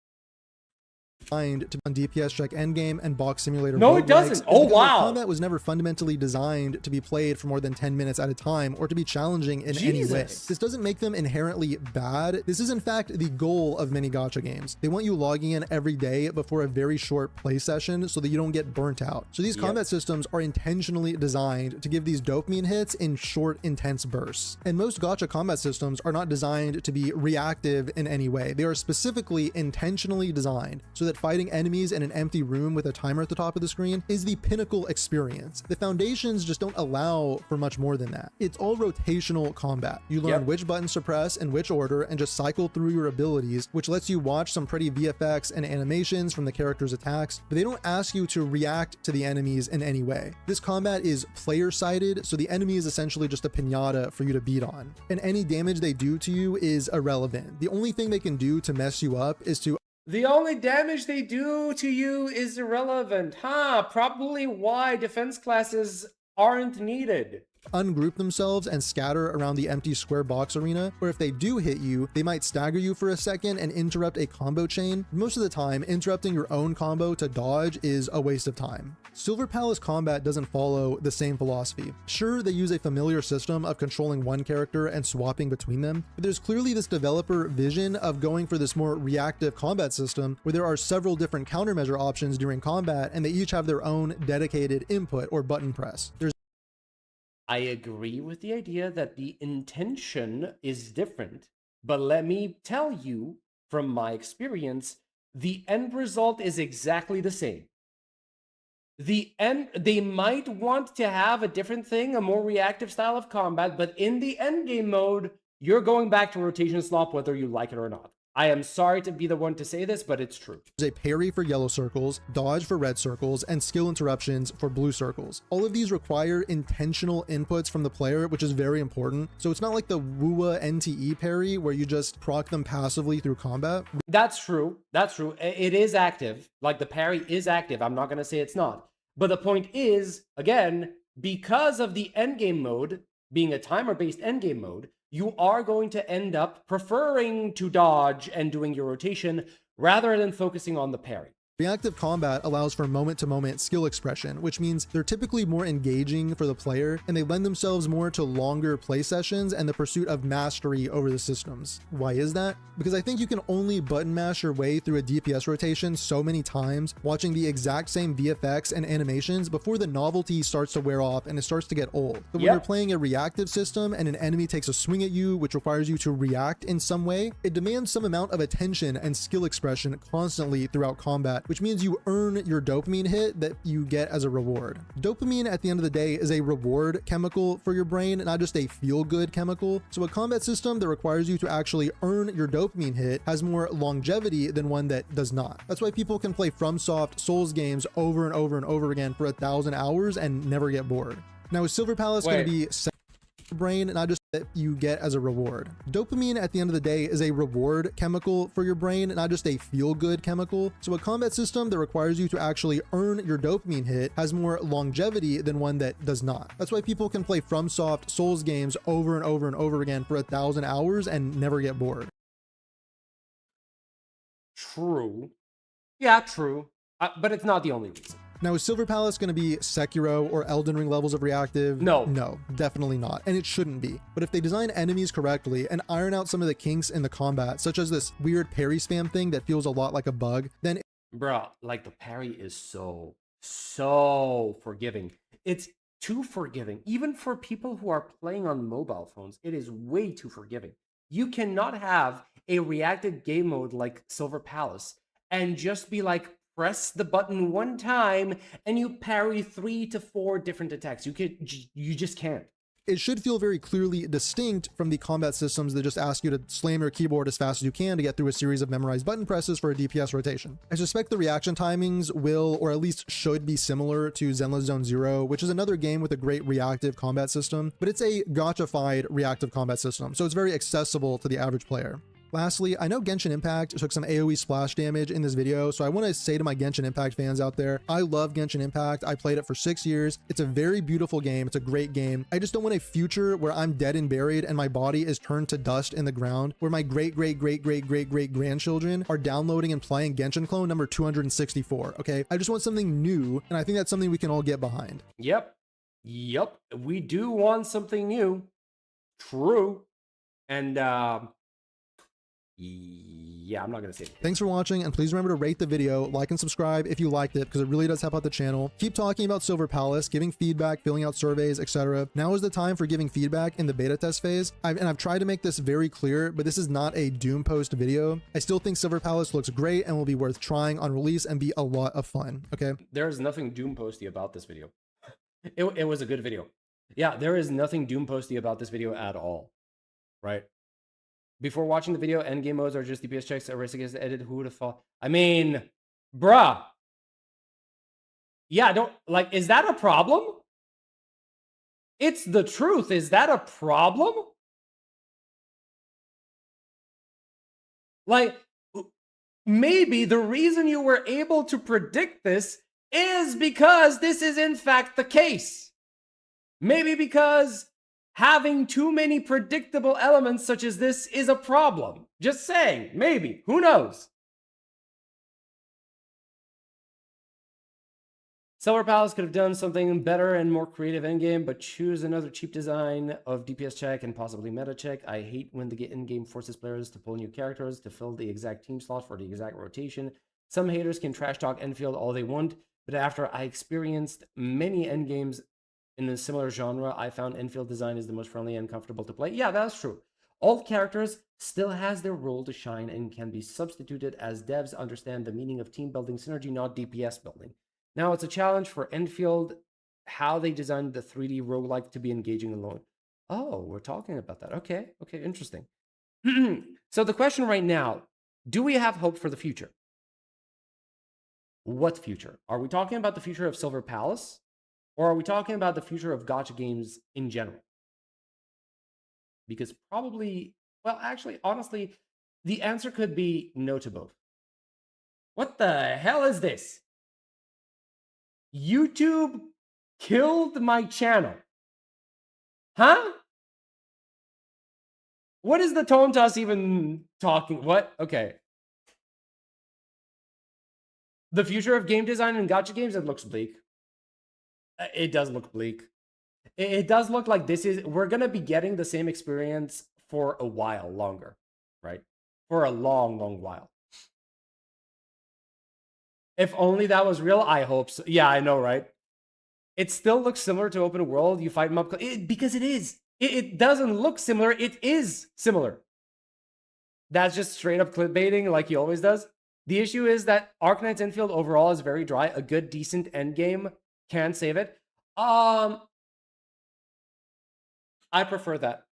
To on DPS check endgame and box simulator. No, it doesn't. Oh, wow. Combat was never fundamentally designed to be played for more than 10 minutes at a time or to be challenging in any way. This doesn't make them inherently bad. This is in fact the goal of many gacha games. They want you logging in every day before a very short play session so that you don't get burnt out. So these combat systems are intentionally designed to give these dopamine hits in short, intense bursts. And most gacha combat systems are not designed to be reactive in any way. They are specifically intentionally designed so that fighting enemies in an empty room with a timer at the top of the screen is the pinnacle experience. The foundations just don't allow for much more than that. It's all rotational combat. You learn which buttons to press in which order and just cycle through your abilities, which lets you watch some pretty VFX and animations from the character's attacks, but they don't ask you to react to the enemies in any way. This combat is player-sided, so the enemy is essentially just a piñata for you to beat on, and any damage they do to you is irrelevant. The only thing they can do to mess you up is to The only damage they do to you is irrelevant. Probably why defense classes aren't needed. Ungroup themselves and scatter around the empty square box arena, or if they do hit you, they might stagger you for a second and interrupt a combo chain. Most of the time, interrupting your own combo to dodge is a waste of time. Silver Palace combat doesn't follow the same philosophy. Sure, they use a familiar system of controlling one character and swapping between them, but there's clearly this developer vision of going for this more reactive combat system where there are several different countermeasure options during combat and they each have their own dedicated input or button press. I agree with the idea that the intention is different, but let me tell you from my experience, the end result is exactly the same. They might want to have a different thing, a more reactive style of combat, but in the end game mode, you're going back to rotation slop whether you like it or not. I am sorry to be the one to say this, but it's true. There's a parry for yellow circles, dodge for red circles, and skill interruptions for blue circles. All of these require intentional inputs from the player, which is very important. So it's not like the WuWa NTE parry where you just proc them passively through combat. That's true. That's true. It is active. Like the parry is active. I'm not going to say it's not. But the point is, again, because of the endgame mode being a timer-based endgame mode, you are going to end up preferring to dodge and doing your rotation rather than focusing on the parry. Reactive combat allows for moment-to-moment skill expression, which means they're typically more engaging for the player, and they lend themselves more to longer play sessions and the pursuit of mastery over the systems. Why is that? Because I think you can only button mash your way through a DPS rotation so many times, watching the exact same VFX and animations before the novelty starts to wear off and it starts to get old. But when you're playing a reactive system and an enemy takes a swing at you, which requires you to react in some way, it demands some amount of attention and skill expression constantly throughout combat, which means you earn your dopamine hit that you get as a reward. Dopamine at the end of the day is a reward chemical for your brain, not just a feel-good chemical. So a combat system that requires you to actually earn your dopamine hit has more longevity than one that does not. That's why people can play FromSoft Souls games over and over and over again for 1,000 hours and never get bored. Now is Silver Palace going to be brain, not just that you get as a reward. Dopamine at the end of the day is a reward chemical for your brain, not just a feel-good chemical. So a combat system that requires you to actually earn your dopamine hit has more longevity than one that does not. That's why people can play FromSoft Souls games over and over and over again for 1,000 hours and never get bored. True. Yeah, true. But it's not the only reason. Now, is Silver Palace going to be Sekiro or Elden Ring levels of reactive? No, definitely not. And it shouldn't be. But if they design enemies correctly and iron out some of the kinks in the combat, such as this weird parry spam thing that feels a lot like a bug, then... Bruh, like the parry is so forgiving. It's too forgiving. Even for people who are playing on mobile phones, it is way too forgiving. You cannot have a reactive game mode like Silver Palace and just be like press the button one time and you parry 3 to 4 different attacks. You just can't. It should feel very clearly distinct from the combat systems that just ask you to slam your keyboard as fast as you can to get through a series of memorized button presses for a DPS rotation. I suspect the reaction timings will, or at least should be similar to Zenless Zone Zero, which is another game with a great reactive combat system, but it's a gacha-fied reactive combat system, so it's very accessible to the average player. Lastly, I know Genshin Impact took some AoE splash damage in this video, so I want to say to my Genshin Impact fans out there, I love Genshin Impact. I played it for 6 years. It's a very beautiful game. It's a great game. I just don't want a future where I'm dead and buried and my body is turned to dust in the ground, where my great grandchildren are downloading and playing Genshin Clone number 264, okay? I just want something new, and I think that's something we can all get behind. Yep. We do want something new. True. And, yeah, I'm not gonna say it. Thanks for watching, and please remember to rate the video, like and subscribe if you liked it, because it really does help out the channel. Keep talking about Silver Palace, giving feedback, filling out surveys, etc. Now is the time for giving feedback in the beta test phase. I've tried to make this very clear, but this is not a Doom post video. I still think Silver Palace looks great and will be worth trying on release and be a lot of fun, okay? There is nothing Doom posty about this video. It was a good video. Yeah, there is nothing Doom posty about this video at all, right? Before watching the video, endgame modes are just DPS checks, a race against the edit. Who would have thought? I mean, bruh. Yeah, is that a problem? It's the truth. Is that a problem? Like, maybe the reason you were able to predict this is because this is in fact the case. Maybe because having too many predictable elements such as this is a problem. Just saying, maybe, who knows? Silver Palace could have done something better and more creative endgame, but choose another cheap design of DPS check and possibly meta check. I hate when the endgame forces players to pull new characters to fill the exact team slot for the exact rotation. Some haters can trash talk Endfield all they want, but after I experienced many endgames in a similar genre, I found Endfield design is the most friendly and comfortable to play. Yeah, that's true. All characters still has their role to shine and can be substituted as devs understand the meaning of team building synergy, not DPS building. Now, it's a challenge for Endfield how they designed the 3D roguelike to be engaging alone. Oh, we're talking about that. Okay, interesting. So the question right now, do we have hope for the future? What future? Are we talking about the future of Silver Palace? Or are we talking about the future of gacha games in general? Because probably, well, actually, honestly, the answer could be no to both. What the hell is this? YouTube killed my channel. Huh? What is the tone toss even talking? What? Okay. The future of game design and gacha games, it looks bleak. It does look bleak. It does look like we're going to be getting the same experience for a while longer, right? For a long, long while. If only that was real, I hope so. Yeah, I know, right? It still looks similar to open world. You fight them up because it is. It doesn't look similar. It is similar. That's just straight up clickbaiting like he always does. The issue is that Arknights Endfield overall is very dry. A good, decent endgame can save it. I prefer that.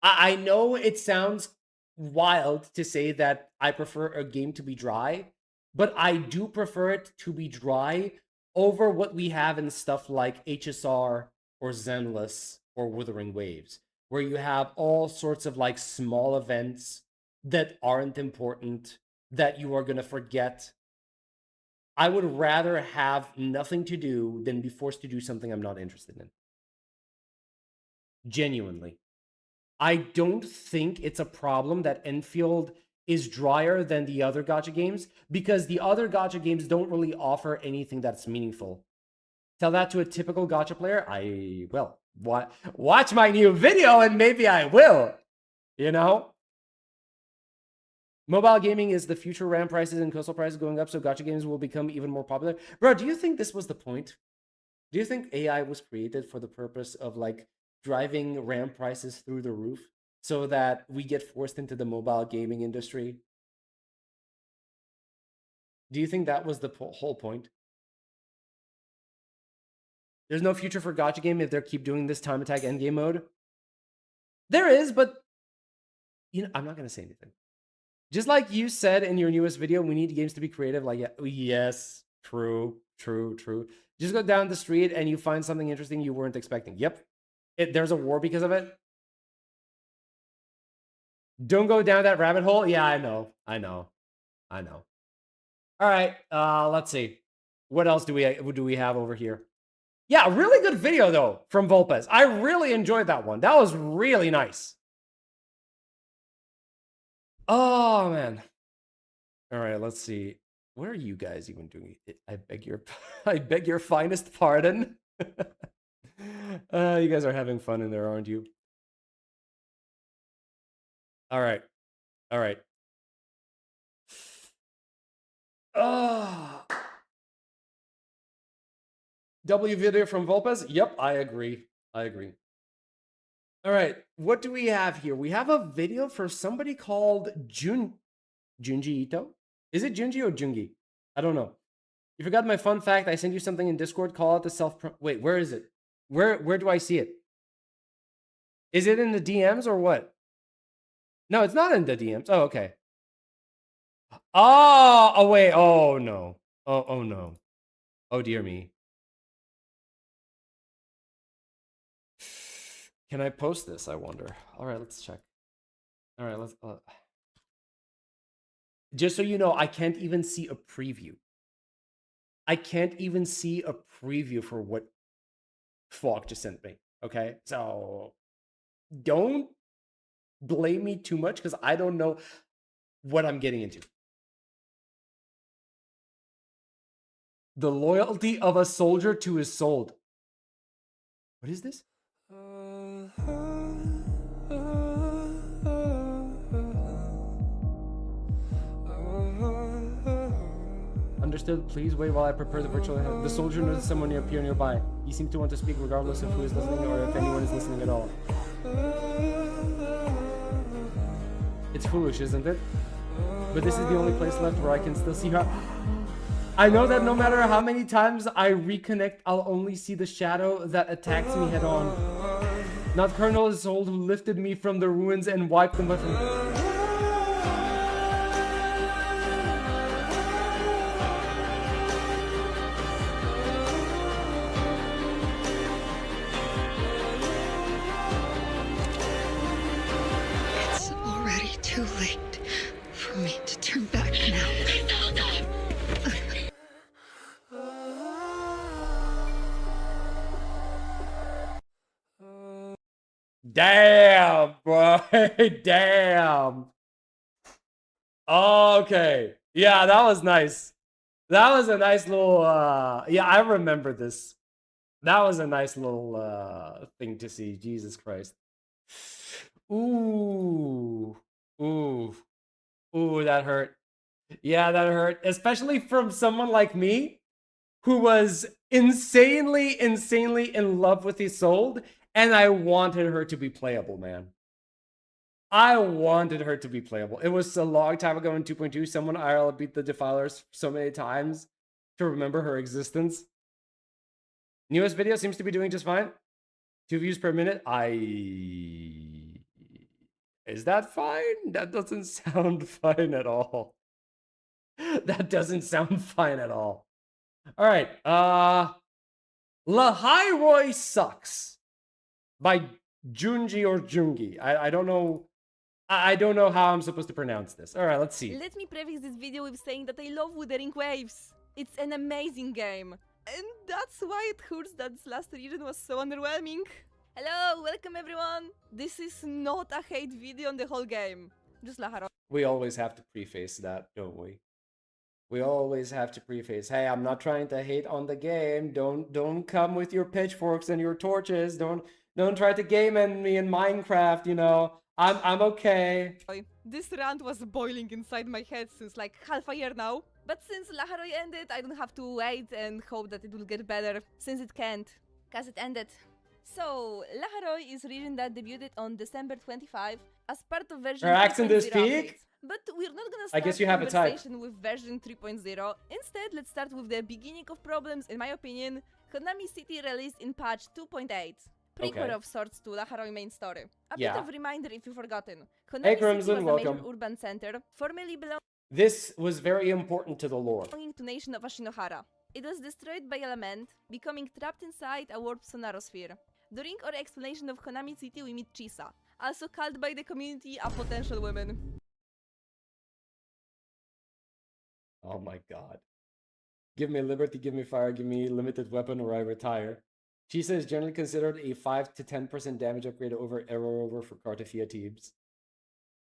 I know it sounds wild to say that I prefer a game to be dry, but I do prefer it to be dry over what we have in stuff like HSR or Zenless or Wuthering Waves, where you have all sorts of like small events that aren't important, that you are going to forget. I would rather have nothing to do than be forced to do something I'm not interested in. Genuinely. I don't think it's a problem that Endfield is drier than the other gacha games, because the other gacha games don't really offer anything that's meaningful. Tell that to a typical gacha player, I will. Watch my new video and maybe I will. You know? Mobile gaming is the future. RAM prices and coastal prices going up, so gacha games will become even more popular. Bro, do you think this was the point? Do you think AI was created for the purpose of like driving RAM prices through the roof so that we get forced into the mobile gaming industry? Do you think that was the whole point? There's no future for gacha game if they keep doing this time attack endgame mode. There is, but you know, I'm not gonna say anything. Just like you said in your newest video, we need games to be creative. Like, yes, true. Just go down the street and you find something interesting you weren't expecting. Yep, there's a war because of it. Don't go down that rabbit hole. Yeah, I know. All right, let's see. What else do we have over here? Yeah, really good video though from Volpez. I really enjoyed that one. That was really nice. Oh man. All right, let's see. What are you guys even doing? I beg your finest pardon. You guys are having fun in there, aren't you? All right. W video from Volpez? Yep, I agree. All right, what do we have here? We have a video for somebody called Junji Ito. Is it Junji or Jungi? I don't know. You forgot my fun fact. I sent you something in Discord. Call out the self. Wait, where is it? Where do I see it? Is it in the DMs or what? No, it's not in the DMs. Oh, okay. Oh wait. Oh no. Oh no. Oh dear me. Can I post this? I wonder. All right, let's check. All right, let's. Just so you know, I can't even see a preview. I can't even see a preview for what Falk just sent me. Okay, so don't blame me too much because I don't know what I'm getting into. The loyalty of a soldier to his soul. What is this? Understood. Please wait while I prepare the virtual. The soldier knows someone appear nearby. He seems to want to speak regardless of who is listening or if anyone is listening at all. It's foolish, isn't it? But this is the only place left where I can still see her. I know that no matter how many times I reconnect, I'll only see the shadow that attacks me head on. Not Colonel Soul who lifted me from the ruins and wiped them away from... It's already too late for me to turn back now. Damn, bro. Damn. Okay. Yeah, that was nice. That was a nice little yeah, I remember this. That was a nice little thing to see. Jesus Christ. Ooh, that hurt. Yeah, that hurt. Especially from someone like me who was insanely in love with Isolde. And I wanted her to be playable, man. I wanted her to be playable. It was a long time ago in 2.2. Someone IRL beat the Defilers so many times to remember her existence. Newest video seems to be doing just fine. 2 views per minute. Is that fine? That doesn't sound fine at all. That doesn't sound fine at all. All right. Lahairoi Sucks. By Junji or Jungi. I don't know. I don't know how I'm supposed to pronounce this. All right, let's see. Let me preface this video with saying that I love Wuthering Waves. It's an amazing game. And that's why it hurts that this last region was so underwhelming. Hello, welcome everyone. This is not a hate video on the whole game. Just Lahairoi. We always have to preface that, don't we? We always have to preface, hey, I'm not trying to hate on the game. Don't come with your pitchforks and your torches. Don't try to game me in Minecraft, you know. I'm okay. This rant was boiling inside my head since like half a year now. But since Lahairoi ended, I don't have to wait and hope that it will get better, since it can't, cause it ended. So, Lahairoi is a region that debuted on December 25 as part of version 2.0 updates. But we're not gonna I start guess you have a type. conversation with version 3.0. Instead, let's start with the beginning of problems, in my opinion. Konami City released in patch 2.8. Prequel Okay. of sorts to Laharoy main story. A Yeah. bit of reminder if you've forgotten. Konami Hey, City Crimson, was a welcome. major urban center, formerly This was very important to the lore. belonging to nation of Ashinohara. It was destroyed by element, becoming trapped inside a warp sonarosphere. During our explanation of Konami City, we meet Chisa, also called by the community a potential woman. Oh my god. Give me liberty, give me fire, give me limited weapon, or I retire. Chisa is generally considered a 5 to 10% damage upgrade over error over for Cartafia teams.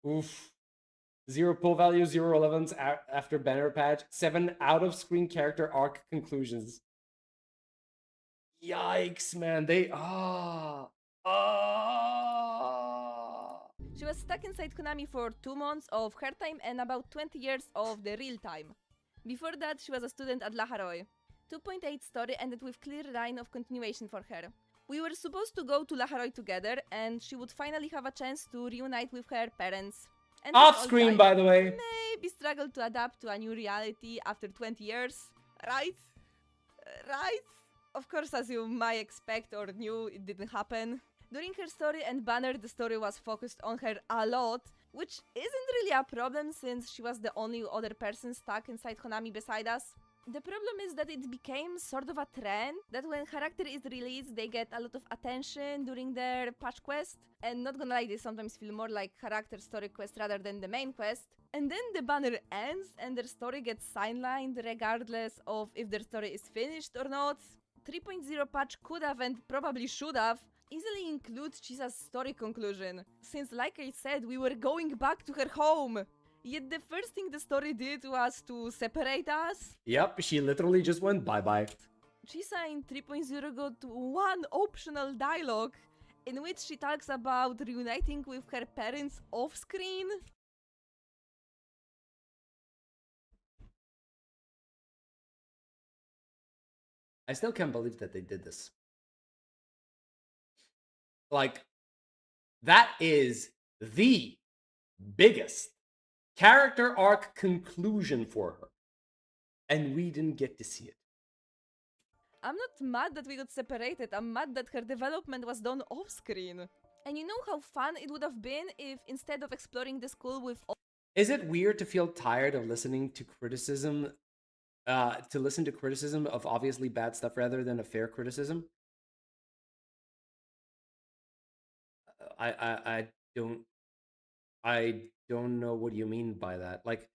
Oof. 0 pull value, 0 11s after banner patch, 7 out of screen character arc conclusions. Yikes, man. She was stuck inside Konami for 2 months of her time and about 20 years of the real time. Before that, she was a student at Laharoy. 2.8 story ended with clear line of continuation for her. We were supposed to go to Laharoy together, and she would finally have a chance to reunite with her parents. And Off screen, by the way. Maybe struggle to adapt to a new reality after 20 years, right? Right? Of course, as you might expect or knew, it didn't happen. During her story and banner, the story was focused on her a lot, which isn't really a problem since she was the only other person stuck inside Konami beside us. The problem is that it became sort of a trend that when character is released, they get a lot of attention during their patch quest. And not gonna lie, they sometimes feel more like character story quest rather than the main quest. And then the banner ends and their story gets sidelined regardless of if their story is finished or not. 3.0 patch could have and probably should have easily include Chisa's story conclusion, since like I said, we were going back to her home. Yet the first thing the story did was to separate us. Yep, she literally just went bye-bye. Chisa in 3.0 got one optional dialogue in which she talks about reuniting with her parents off-screen. I still can't believe that they did this. Like, that is the biggest character arc conclusion for her. And we didn't get to see it. I'm not mad that we got separated, I'm mad that her development was done off-screen. And you know how fun it would have been if instead of exploring the school with... Is it weird to feel tired of listening to criticism, of obviously bad stuff rather than a fair criticism? I don't know what you mean by that. Like,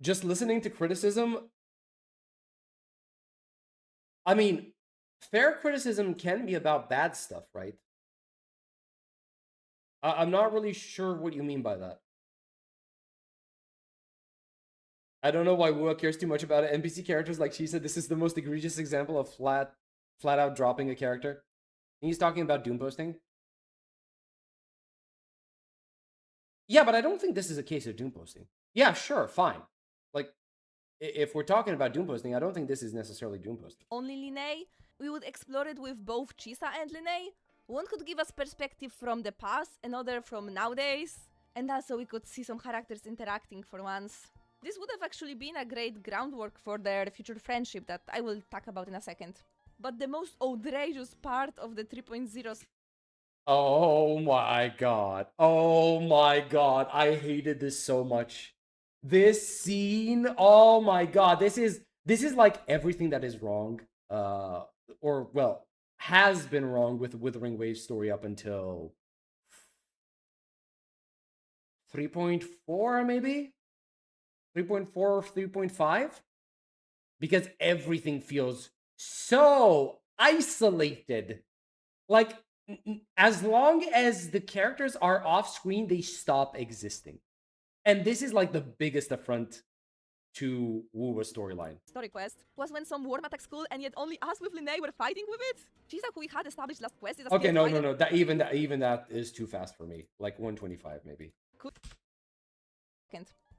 just listening to criticism. I mean, fair criticism can be about bad stuff, right? I'm not really sure what you mean by that. I don't know why WuWa cares too much about it. NPC characters, like she said, this is the most egregious example of flat out dropping a character. And he's talking about doom posting. Yeah, but I don't think this is a case of doom posting. Yeah, sure, fine. Like, if we're talking about doom posting, I don't think this is necessarily doom posting. Only Linnea, we would explore it with both Chisa and Linnea. One could give us perspective from the past, another from nowadays. And also we could see some characters interacting for once. This would have actually been a great groundwork for their future friendship that I will talk about in a second. But the most outrageous part of the 3.0... Oh my god. Oh my god. I hated this so much. This scene, oh my god. This is like everything that is wrong. Or, well, has been wrong with Withering Waves story up until 3.4 maybe? 3.4 or 3.5? Because everything feels so isolated. Like, as long as the characters are off screen, they stop existing. And this is like the biggest affront to WuWa's storyline. Story quest was when some worm attacked school and yet only us with Linnea were fighting with it. Chisa, who we had established last quest, is a Okay, no. That even that is too fast for me. Like 125 maybe.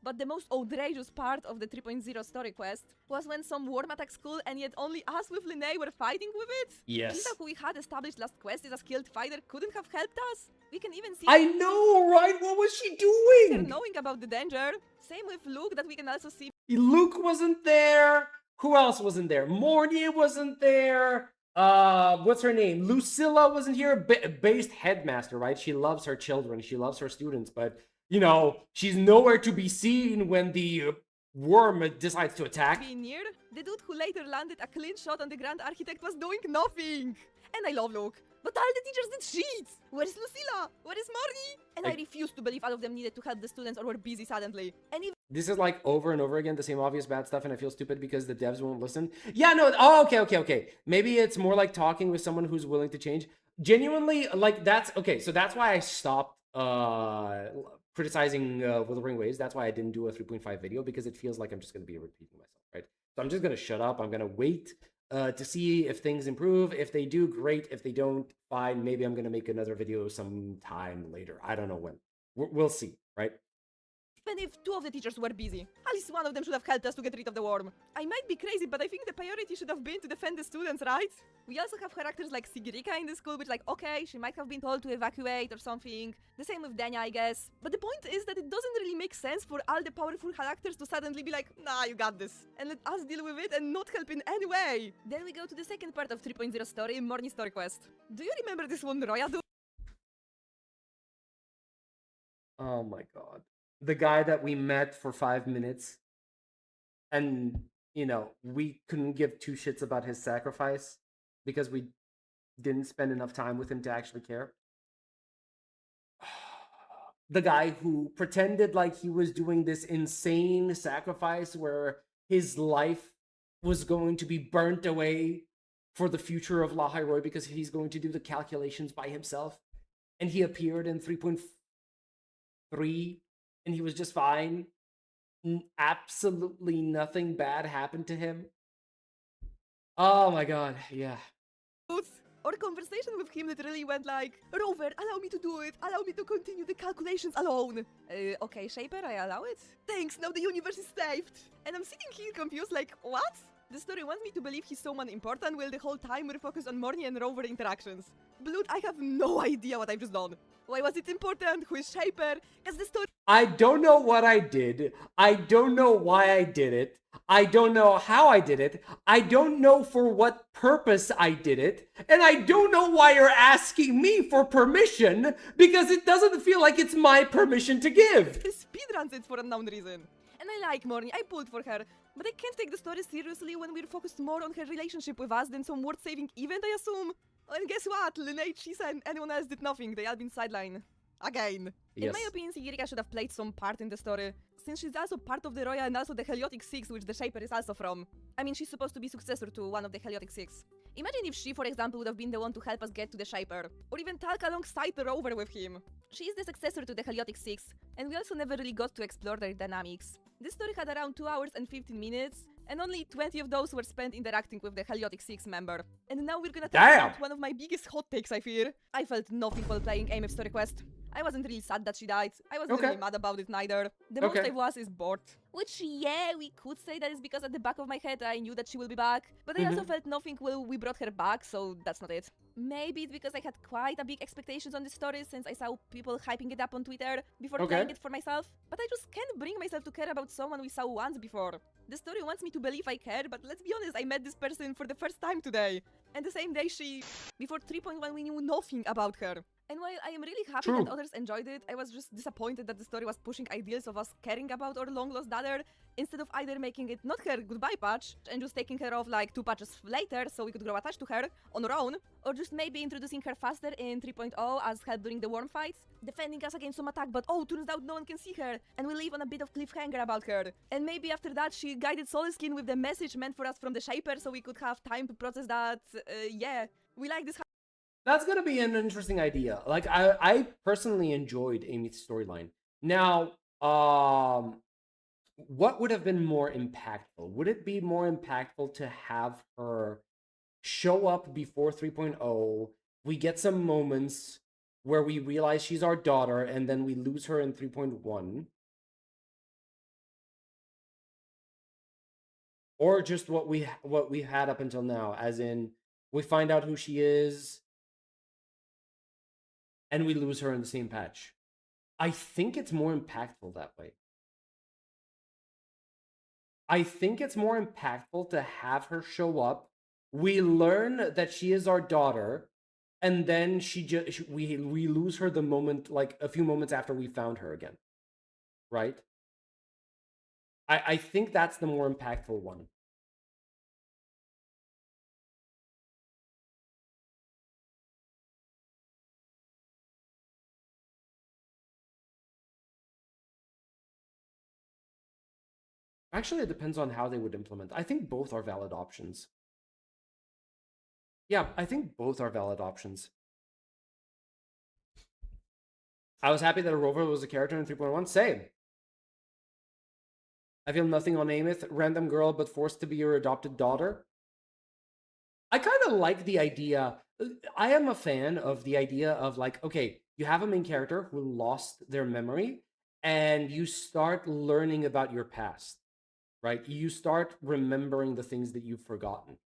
But the most outrageous part of the 3.0 story quest was when some worm attacked school and yet only us with Linnea were fighting with it. Yes. Lisa, who we had established last quest is a skilled fighter, couldn't have helped us. We can even see I know, right? What was she doing? knowing about the danger. Same with Luke, that we can also see. Luke wasn't there. Who else wasn't there? Morty wasn't there. What's her name? Lucilla wasn't here. Based headmaster, right? She loves her children. She loves her students, but you know, she's nowhere to be seen when the worm decides to attack. Being near, the dude who later landed a clean shot on the Grand Architect was doing nothing. And I love Luke. But all the teachers did shit! Where's Lucilla? Where is Morty? And I refuse to believe all of them needed to help the students or were busy suddenly. And even This is like over and over again, the same obvious bad stuff, and I feel stupid because the devs won't listen. Yeah, no, oh, okay. Maybe it's more like talking with someone who's willing to change. Genuinely, like, that's, okay, so that's why I stopped criticizing Wuthering Waves. That's why I didn't do a 3.5 video, because it feels like I'm just going to be repeating myself, right? So I'm just going to shut up. I'm going to wait to see if things improve. If they do, great. If they don't, fine. Maybe I'm going to make another video sometime later. I don't know when. We'll see, right? if 2 of the teachers were busy, at least one of them should have helped us to get rid of the worm. I might be crazy, but I think the priority should have been to defend the students, right? We also have characters like Sigirica in the school, which, like, okay, she might have been told to evacuate or something. The same with Danya, I guess. But the point is that it doesn't really make sense for all the powerful characters to suddenly be like, nah, you got this, and let us deal with it and not help in any way. Then we go to the second part of 3.0 story, Morning Story Quest. Do you remember this one Roya do? Oh my god. The guy that we met for 5 minutes and, you know, we couldn't give 2 shits about his sacrifice because we didn't spend enough time with him to actually care. The guy who pretended like he was doing this insane sacrifice where his life was going to be burnt away for the future of La Roy because he's going to do the calculations by himself. And he appeared in 3.3 and he was just fine. Absolutely nothing bad happened to him. Oh my god, yeah. Our conversation with him literally went like, Rover, allow me to do it. Allow me to continue the calculations alone. Okay, Shaper, I allow it. Thanks, now the universe is saved. And I'm sitting here confused like, what? The story wants me to believe he's someone important while the whole time we're focused on Morny and Rover interactions. Blood, I have no idea what I've just done. Why was it important? Who is Shaper? Because the story... I don't know what I did. I don't know why I did it. I don't know how I did it. I don't know for what purpose I did it. And I don't know why you're asking me for permission, because it doesn't feel like it's my permission to give. He speedruns it for a unknown reason. And I like Morny, I pulled for her. But I can't take the story seriously when we're focused more on her relationship with us than some world-saving event, I assume. And guess what? Linnea, Chisa, and anyone else did nothing. They all been sidelined. Again. Yes. In my opinion, Sigirica should have played some part in the story, since she's also part of the Roya and also the Heliotic Six, which the Shaper is also from. I mean, she's supposed to be successor to one of the Heliotic Six. Imagine if she, for example, would have been the one to help us get to the Shaper, or even talk alongside the Rover with him. She is the successor to the Heliotic Six, and we also never really got to explore their dynamics. This story had around 2 hours and 15 minutes, and only 20 of those were spent interacting with the Heliotic Six member. And now we're gonna talk about one of my biggest hot takes, I fear. I felt nothing while playing AMF Story Quest. I wasn't really sad that she died. I wasn't really mad about it neither. The most I was is bored. Which, yeah, we could say that is because at the back of my head I knew that she will be back. But I also felt nothing while we brought her back, so that's not it. Maybe it's because I had quite a big expectations on this story since I saw people hyping it up on Twitter before playing it for myself. But I just can't bring myself to care about someone we saw once before. The story wants me to believe I care, but let's be honest, I met this person for the first time today. And the same day before 3.1 we knew nothing about her. And while I am really happy that others enjoyed it, I was just disappointed that the story was pushing ideals of us caring about our long-lost daughter, instead of either making it not her goodbye patch, and just taking her off like 2 patches later so we could grow attached to her on our own, or just maybe introducing her faster in 3.0 as help during the worm fights, defending us against some attack, but oh, turns out no one can see her, and we leave on a bit of cliffhanger about her. And maybe after that she guided Solskin with the message meant for us from the Shaper so we could have time to process that, yeah. We like this. That's gonna be an interesting idea. Like, I personally enjoyed Amy's storyline. Now, what would have been more impactful? Would it be more impactful to have her show up before 3.0? We get some moments where we realize she's our daughter, and then we lose her in 3.1. or just what we had up until now, as in we find out who she is and we lose her in the same patch. I think it's more impactful that way. I think it's more impactful to have her show up. We learn that she is our daughter, and then we lose her the moment, like a few moments after we found her again. Right? I think that's the more impactful one. Actually, it depends on how they would implement. I think both are valid options. Yeah, I think both are valid options. I was happy that a rover was a character in 3.1. Same. I feel nothing on Amith. Random girl, but forced to be your adopted daughter. I kind of like the idea. I am a fan of the idea of like, okay, you have a main character who lost their memory, and you start learning about your past, right? You start remembering the things that you've forgotten.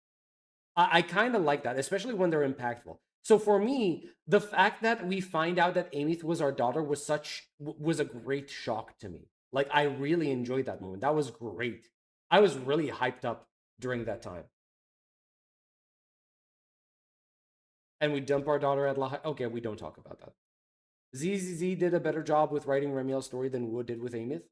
I kind of like that, especially when they're impactful. So for me, the fact that we find out that Amith was our daughter was a great shock to me. Like, I really enjoyed that moment. That was great. I was really hyped up during that time. And we dump our daughter at okay, we don't talk about that. ZZZ did a better job with writing Remiel's story than WuWa did with Amith.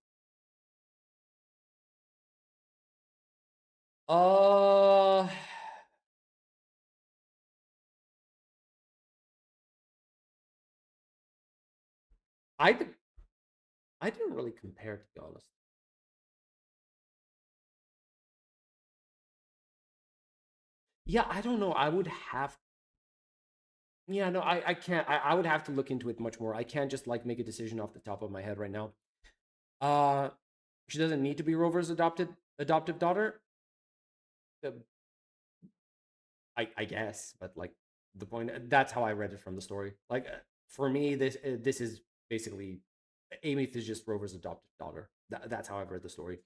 I didn't really compare, to be honest. Yeah, I don't know. I would have. Yeah, no, I can't. I would have to look into it much more. I can't just like make a decision off the top of my head right now. She doesn't need to be Rover's adoptive daughter. I guess, but like the point. That's how I read it from the story. Like for me, this is basically Amith is just Rover's adoptive daughter. That's how I've read the story.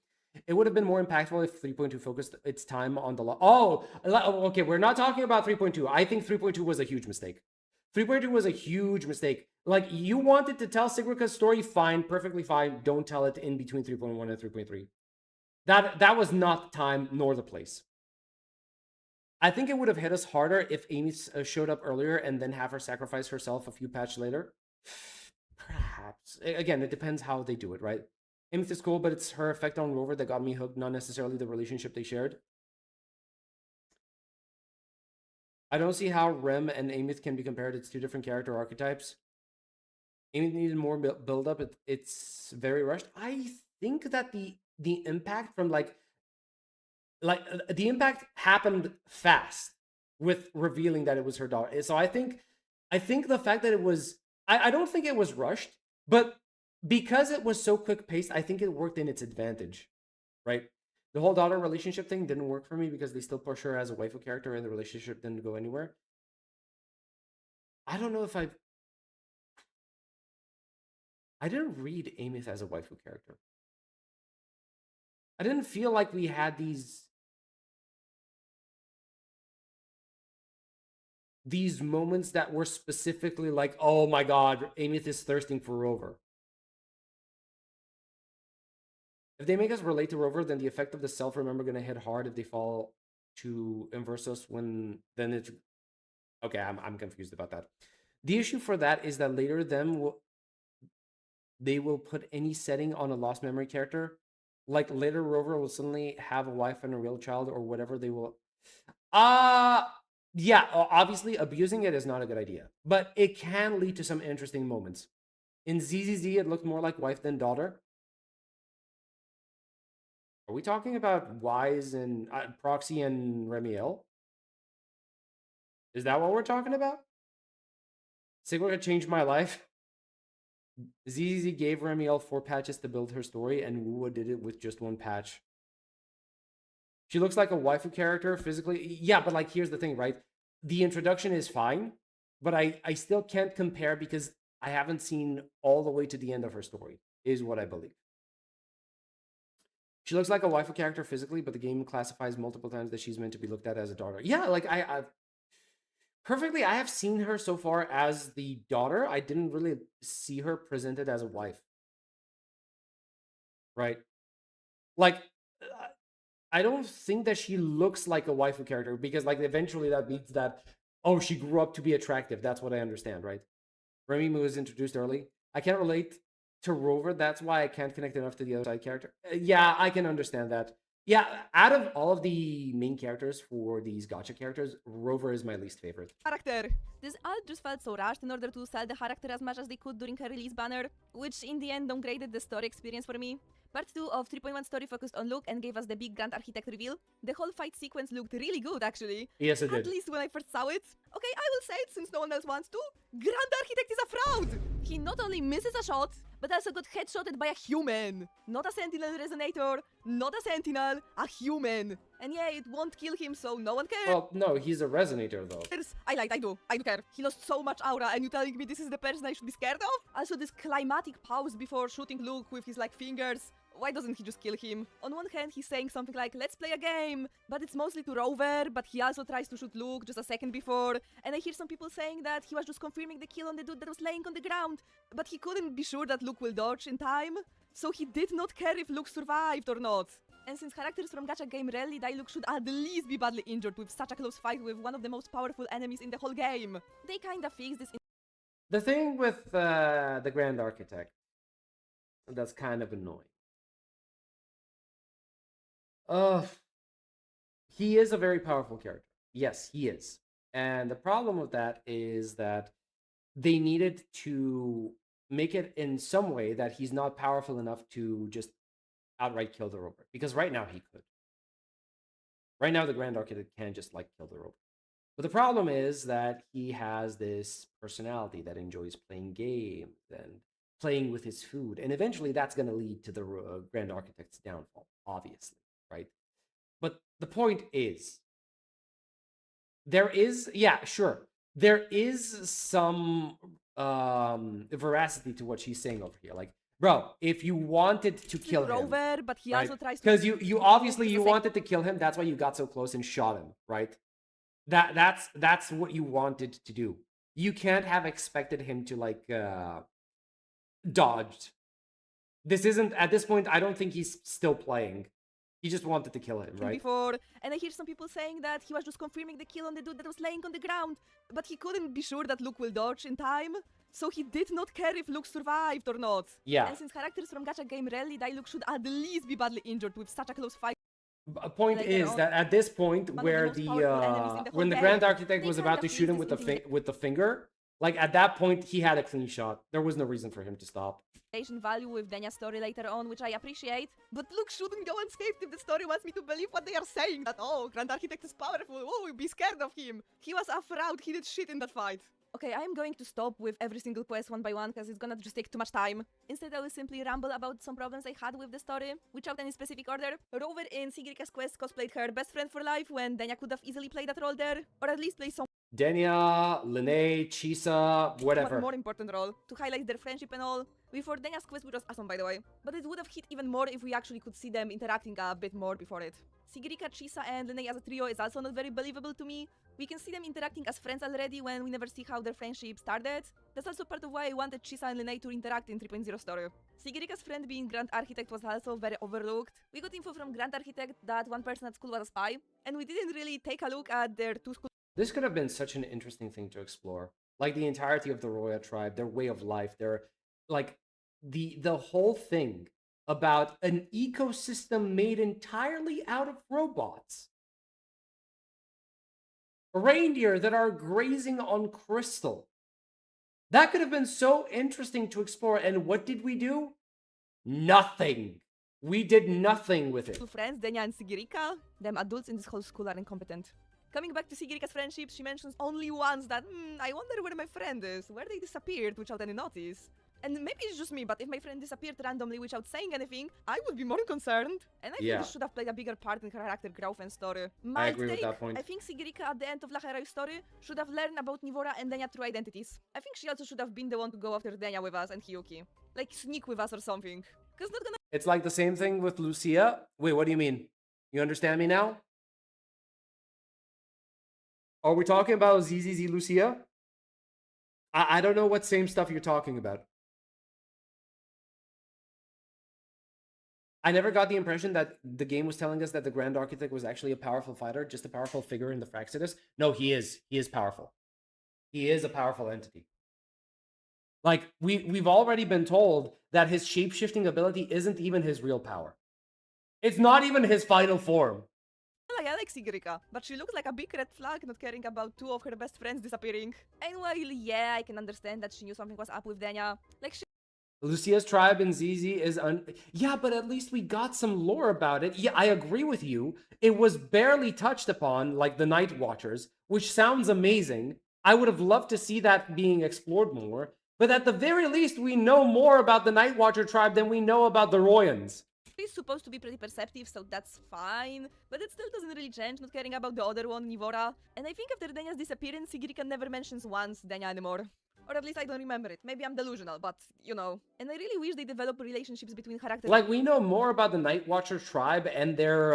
It would have been more impactful if 3.2 focused its time on the okay, we're not talking about 3.2. I think 3.2 was a huge mistake. 3.2 was a huge mistake. Like, you wanted to tell Sigrica's story, fine, perfectly fine. Don't tell it in between 3.1 and 3.3. That was not the time nor the place. I think it would have hit us harder if Amy showed up earlier and then have her sacrifice herself a few patches later. Perhaps. Again, it depends how they do it, right? Amith is cool, but it's her effect on Rover that got me hooked, not necessarily the relationship they shared. I don't see how Rem and Amith can be compared. It's two different character archetypes. Amith needed more build-up. It's very rushed. I think that the impact from like the impact happened fast with revealing that it was her daughter. So I think the fact that it was, I don't think it was rushed, but because it was so quick-paced, I think it worked in its advantage, right? The whole daughter relationship thing didn't work for me because they still push her as a waifu character and the relationship didn't go anywhere. I don't know if I didn't read Amith as a waifu character. I didn't feel like we had these moments that were specifically like, oh my god, Amith is thirsting for Rover. If they make us relate to Rover, then the effect of the self-remember gonna hit hard if they fall to Inversos when then it's okay. I'm confused about that. The issue for that is that later they will put any setting on a lost memory character. Like later Rover will suddenly have a wife and a real child or whatever they will. Yeah, obviously abusing it is not a good idea, but it can lead to some interesting moments. In ZZZ, it looked more like wife than daughter. Are we talking about Wise and Proxy and Remiel? Is that what we're talking about? Sigrica changed my life. ZZZ gave Remiel 4 patches to build her story, and WuWa did it with just 1 patch. She looks like a waifu character physically. Yeah, but like, here's the thing, right? The introduction is fine, but I still can't compare because I haven't seen all the way to the end of her story, is what I believe. She looks like a waifu character physically, but the game classifies multiple times that she's meant to be looked at as a daughter. Yeah, like I perfectly, I have seen her so far as the daughter. I didn't really see her presented as a wife. Right? Like, I don't think that she looks like a waifu character because, like, eventually that means that, oh, she grew up to be attractive. That's what I understand, right? Remy was introduced early. I can't relate to Rover. That's why I can't connect enough to the other side character. Yeah, I can understand that. Yeah, out of all of the main characters for these gacha characters, Rover is my least favorite. Character. This all just felt so rushed in order to sell the character as much as they could during her release banner, which in the end downgraded the story experience for me. Part 2 of 3.1 story focused on Luke and gave us the big Grand Architect reveal. The whole fight sequence looked really good, actually. Yes, it did. At least when I first saw it. Okay, I will say it since no one else wants to. Grand Architect is a fraud! He not only misses a shot, but also got headshotted by a human. Not a Sentinel Resonator, not a Sentinel, a human. And yeah, it won't kill him, so no one cares. Well, no, he's a Resonator, though. I do care. He lost so much aura, and you telling me this is the person I should be scared of? Also, this climatic pause before shooting Luke with his, like, fingers. Why doesn't he just kill him? On one hand, he's saying something like, let's play a game, but it's mostly to Rover, but he also tries to shoot Luke just a second before, and I hear some people saying that he was just confirming the kill on the dude that was laying on the ground, but he couldn't be sure that Luke will dodge in time, so he did not care if Luke survived or not. And since characters from gacha game rarely die, Luke should at least be badly injured with such a close fight with one of the most powerful enemies in the whole game. They kinda fixed this. The thing with the Grand Architect that's kind of annoying. He is a very powerful character. Yes, he is. And the problem with that is that they needed to make it in some way that he's not powerful enough to just outright kill the Rover. Because right now he could. Right now the Grand Architect can just, like, kill the Rover. But the problem is that he has this personality that enjoys playing games and playing with his food. And eventually that's going to lead to the Grand Architect's downfall, obviously. Right? But the point is, there is, yeah, sure, there is some veracity to what she's saying over here. Like, bro, if you wanted to kill him, Rover, but he also tries to, because you obviously you wanted to kill him, that's why you got so close and shot him, right? That's what you wanted to do. You can't have expected him to, like, dodged. This isn't, at this point, I don't think he's still playing. He just wanted to kill him, right? Before, and I hear some people saying that he was just confirming the kill on the dude that was laying on the ground, but he couldn't be sure that Luke will dodge in time, so he did not care if Luke survived or not. Yeah. And since characters from gacha game rarely die, Luke should at least be badly injured with such a close fight. Point is that at this point, where when the Grand Architect was about to shoot him with the finger, like, at that point he had a clean shot. There was no reason for him to stop. Value with Denya's story later on, which I appreciate, but Luke shouldn't go unscathed if the story wants me to believe what they are saying, that, oh, Grand Architect is powerful, oh, be scared of him. He was a fraud, he did shit in that fight. Okay, I am going to stop with every single quest one by one because it's gonna just take too much time. Instead, I will simply ramble about some problems I had with the story, without any specific order. Rover in Sigirica's quest cosplayed her best friend for life when Denya could have easily played that role there, or at least play some Denya, Lene, Chisa, whatever. more important role, to highlight their friendship and all. Before Denya's quest, which was awesome, by the way. But it would have hit even more if we actually could see them interacting a bit more before it. Sigirica, Chisa, and Lene as a trio is also not very believable to me. We can see them interacting as friends already when we never see how their friendship started. That's also part of why I wanted Chisa and Lene to interact in 3.0 story. Sigirica's friend being Grand Architect was also very overlooked. We got info from Grand Architect that one person at school was a spy, and we didn't really take a look at their two schools. This could have been such an interesting thing to explore. Like, the entirety of the Roya tribe, their way of life, their, like, the whole thing about an ecosystem made entirely out of robots. Reindeer that are grazing on crystal. That could have been so interesting to explore, and what did we do? Nothing. We did nothing with it. Two friends, Denya and Sigirica. Them adults in this whole school are incompetent. Coming back to Sigirica's friendship, she mentions only once that, I wonder where my friend is, where they disappeared without any notice. And maybe it's just me, but if my friend disappeared randomly without saying anything, I would be more concerned. And I think this should have played a bigger part in her character growth and story. I agree with that point. I think Sigirica at the end of Lacheroi's story should have learned about Nivora and Denya true identities. I think she also should have been the one to go after Denya with us and Hiyuki. Like, sneak with us or something. Cause not gonna It's like the same thing with Lucia. Wait, what do you mean? You understand me now? Are we talking about ZZZ Lucia? I don't know what same stuff you're talking about. I never got the impression that the game was telling us that the Grand Architect was actually a powerful fighter, just a powerful figure in the Fraxidus. No, he is. He is powerful. He is a powerful entity. Like, we've already been told that his shape-shifting ability isn't even his real power. It's not even his final form. like Alex Igrika, but she looks like a big red flag not caring about two of her best friends disappearing. And while, yeah, I can understand that she knew something was up with Denya, like she Lucia's tribe in ZZ is yeah, but at least we got some lore about it. Yeah, I agree with you. It was barely touched upon, like the Night Watchers, which sounds amazing. I would have loved to see that being explored more. But at the very least, we know more about the Night Watcher tribe than we know about the Royans. is supposed to be pretty perceptive, so that's fine. But it still doesn't really change not caring about the other one, Nivora. And I think after Denya's disappearance, Igrika never mentions once Denya anymore. Or at least I don't remember it. Maybe I'm delusional, but, you know. And I really wish they develop relationships between characters. Like, we know more about the Night Watcher tribe and their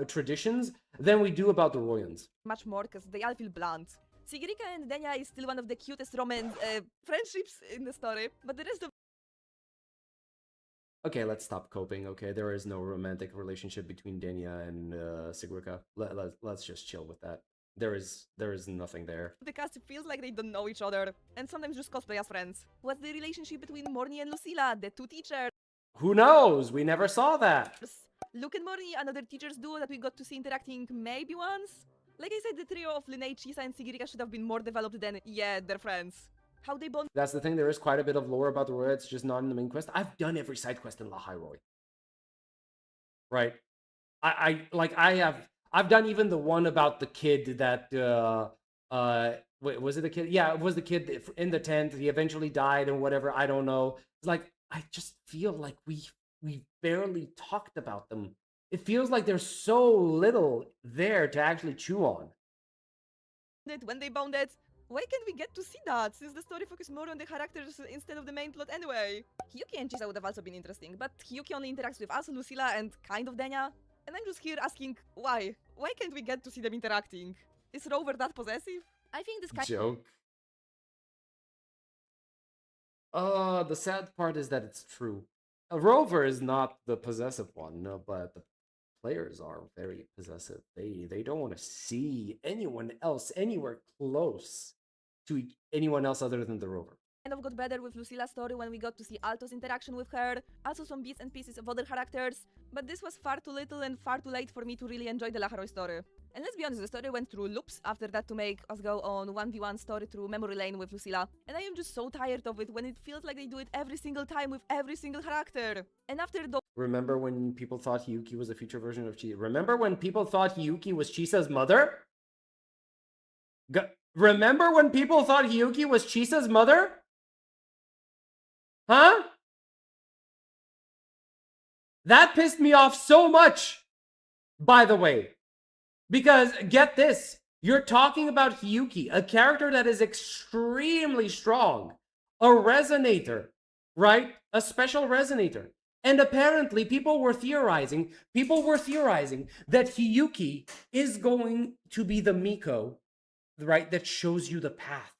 traditions than we do about the Royans. Much more, because they all feel blunt. Sigrika and Denya is still one of the cutest friendships in the story, but the rest of... Okay, let's stop coping, okay? There is no romantic relationship between Denya and Sigrika. Let's just chill with that. There is nothing there. The cast feels like they don't know each other, and sometimes just cosplay as friends. What's the relationship between Morny and Lucilla, the two teachers? Who knows? We never saw that. Luke and Morny, another teachers duo that we got to see interacting maybe once? Like I said, the trio of Linnea, Chisa, and Sigrika should have been more developed than, yeah, their friends. How they bond. That's the thing, there is quite a bit of lore about the Roy, it's just not in the main quest. I've done every side quest in La Roy. Right? I've done even the one about the kid that, wait, was it the kid? Yeah, it was the kid in the tent. He eventually died and whatever, I don't know. It's like, I just feel like we barely talked about them. It feels like there's so little there to actually chew on. When they bonded, why can't we get to see that, since the story focused more on the characters instead of the main plot anyway? Hyuki and Chisa would have also been interesting, but Hyuki only interacts with us, Lucilla, and kind of Denya. And I'm just here asking, why? Why can't we get to see them interacting? Is Rover that possessive? I think this kind Joke. The sad part is that it's true. Rover is not the possessive one, no, but the players are very possessive. They don't want to see anyone else anywhere close to anyone else other than the Rover. Kind of got better with Lucilla's story when we got to see Alto's interaction with her, also some bits and pieces of other characters, but this was far too little and far too late for me to really enjoy the Laharoy story. And let's be honest, the story went through loops after that to make us go on 1v1 story through memory lane with Lucilla, and I am just so tired of it when it feels like they do it every single time with every single character. And after the... Remember when people thought Hyuki was a future version of Chisa? Remember when people thought Hyuki was Chisa's mother? Remember when people thought Hyuki was Chisa's mother? Huh? That pissed me off so much, by the way. Because, get this, you're talking about Hyuki, a character that is extremely strong. A resonator, right? A special resonator. And apparently people were theorizing that Hyuki is going to be the Miko, right? That shows you the path.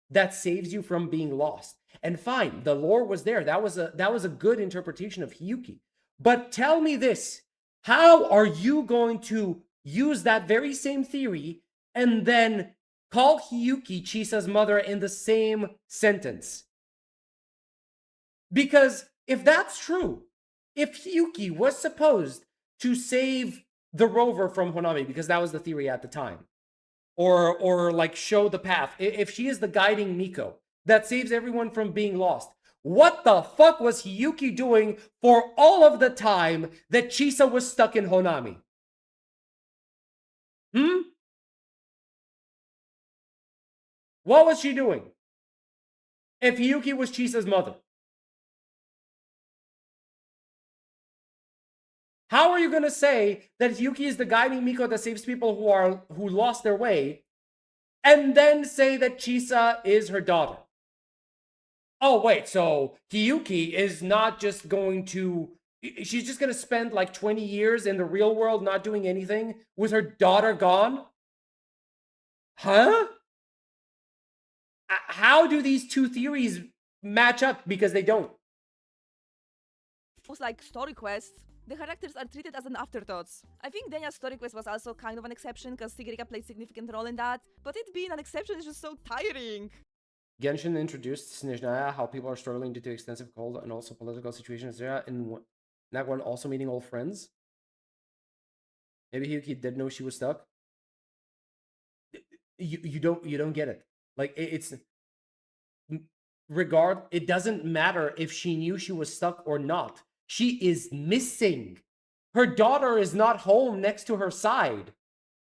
That saves you from being lost. And fine, the lore was there. That was a good interpretation of Hyuki. But tell me this, how are you going to use that very same theory and then call Hyuki Chisa's mother in the same sentence? Because if that's true, if Hyuki was supposed to save the Rover from Honami, because that was the theory at the time, or like show the path, if she is the guiding Miko that saves everyone from being lost, what the fuck was Hyuki doing for all of the time that Chisa was stuck in Honami? What was she doing if Hyuki was Chisa's mother? How are you going to say that Hyuki is the guiding Miko that saves people who lost their way, and then say that Chisa is her daughter? Oh, wait, so Hiyuki is not just going to... She's just going to spend like 20 years in the real world not doing anything with her daughter gone? Huh? How do these two theories match up? Because they don't. Most like story quests, the characters are treated as an afterthoughts. I think Denya's story quest was also kind of an exception because Sigirica played a significant role in that, but it being an exception is just so tiring. Genshin introduced Snezhnaya, how people are struggling due to extensive cold and also political situations there, and that one also meeting old friends. Maybe Hiyuki did know she was stuck. You don't get it. Like it's it doesn't matter if she knew she was stuck or not. She is missing. Her daughter is not home next to her side.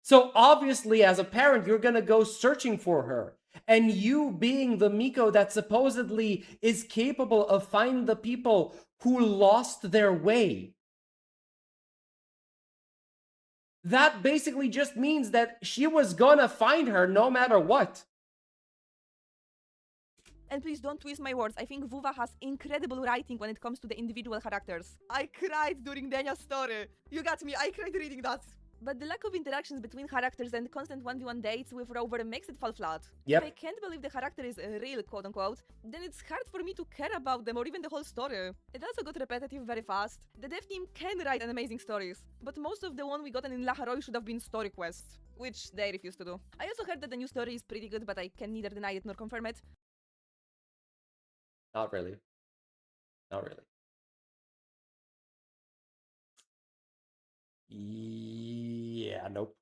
So obviously, as a parent, you're gonna go searching for her. And you being the Miko that supposedly is capable of finding the people who lost their way. That basically just means that she was gonna find her no matter what. And please don't twist my words, I think WuWa has incredible writing when it comes to the individual characters. I cried during Denya's story. You got me, I cried reading that. But the lack of interactions between characters and constant 1v1 dates with Rover makes it fall flat. Yep. If I can't believe the character is real, quote-unquote, then it's hard for me to care about them or even the whole story. It also got repetitive very fast. The dev team can write amazing stories, but most of the one we gotten in La Haroi should have been story quests, which they refuse to do. I also heard that the new story is pretty good, but I can neither deny it nor confirm it. Not really. Not really. Yeah, nope.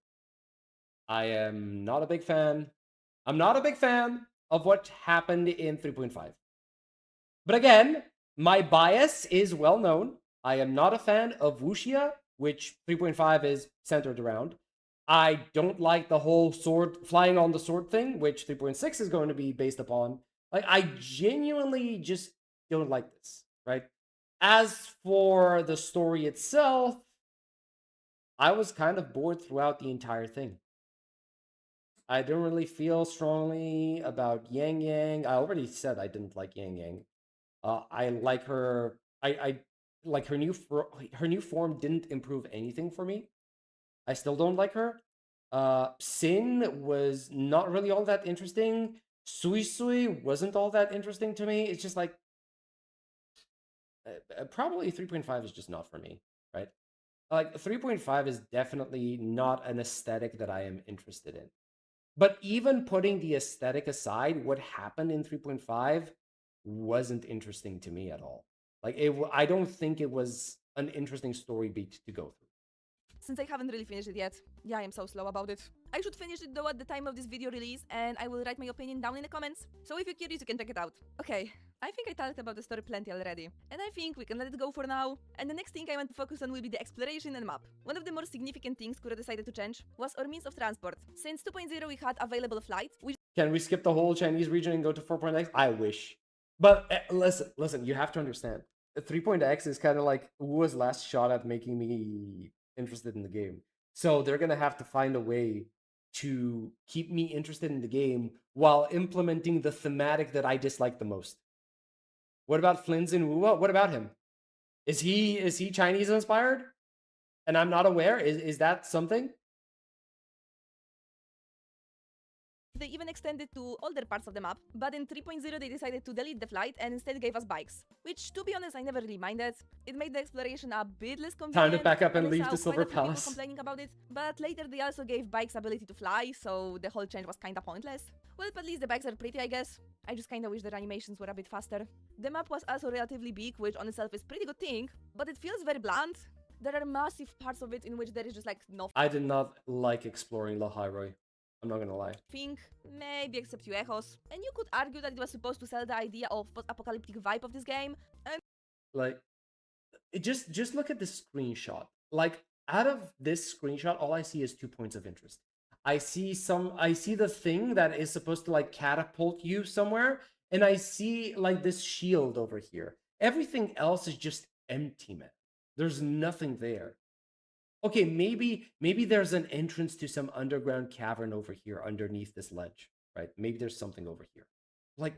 I am not a big fan. I'm not a big fan of what happened in 3.5. But again, my bias is well known. I am not a fan of Wuxia, which 3.5 is centered around. I don't like the whole sword flying on the sword thing, which 3.6 is going to be based upon. Like, I genuinely just don't like this, right? As for the story itself, I was kind of bored throughout the entire thing. I don't really feel strongly about Yang Yang. I already said I didn't like Yang Yang. I like her. I like her new form didn't improve anything for me. I still don't like her. Sin was not really all that interesting. Sui Sui wasn't all that interesting to me. It's just like probably 3.5 is just not for me, right? Like 3.5 is definitely not an aesthetic that I am interested in. But even putting the aesthetic aside, what happened in 3.5 wasn't interesting to me at all. Like I don't think it was an interesting story beat to go through. Since I haven't really finished it yet. Yeah, I am so slow about it. I should finish it though at the time of this video release, and I will write my opinion down in the comments. So if you're curious, you can check it out. Okay, I think I talked about the story plenty already, and I think we can let it go for now. And the next thing I want to focus on will be the exploration and map. One of the more significant things Kuro decided to change was our means of transport. Since 2.0 we had available flights, which... Can we skip the whole Chinese region and go to 4.x? I wish. But listen, you have to understand. 3.x is kind of like WuWa's last shot at making me interested in the game. So they're going to have to find a way to keep me interested in the game while implementing the thematic that I dislike the most. What about Flynn's in WuWa? What about him? Is he Chinese inspired? And I'm not aware? Is that something? They even extended to older parts of the map, but in 3.0 they decided to delete the flight and instead gave us bikes. Which, to be honest, I never really minded. It made the exploration a bit less convenient. Time to pack up and I leave saw the Silver quite a few people Palace. complaining about it, but later they also gave bikes ability to fly, so the whole change was kinda pointless. Well, at least the bikes are pretty, I guess. I just kinda wish their animations were a bit faster. The map was also relatively big, which on itself is pretty good thing, but it feels very bland. There are massive parts of it in which there is just like no... I did not like exploring La Hairoi. I'm not gonna lie. Think, maybe except you Echos. And you could argue that it was supposed to sell the idea of post-apocalyptic vibe of this game, and... Like, just look at this screenshot. Like, out of this screenshot, all I see is 2 points of interest. I see the thing that is supposed to like catapult you somewhere, and I see like this shield over here. Everything else is just empty, man. There's nothing there. Okay, maybe there's an entrance to some underground cavern over here underneath this ledge, right? Maybe there's something over here. Like,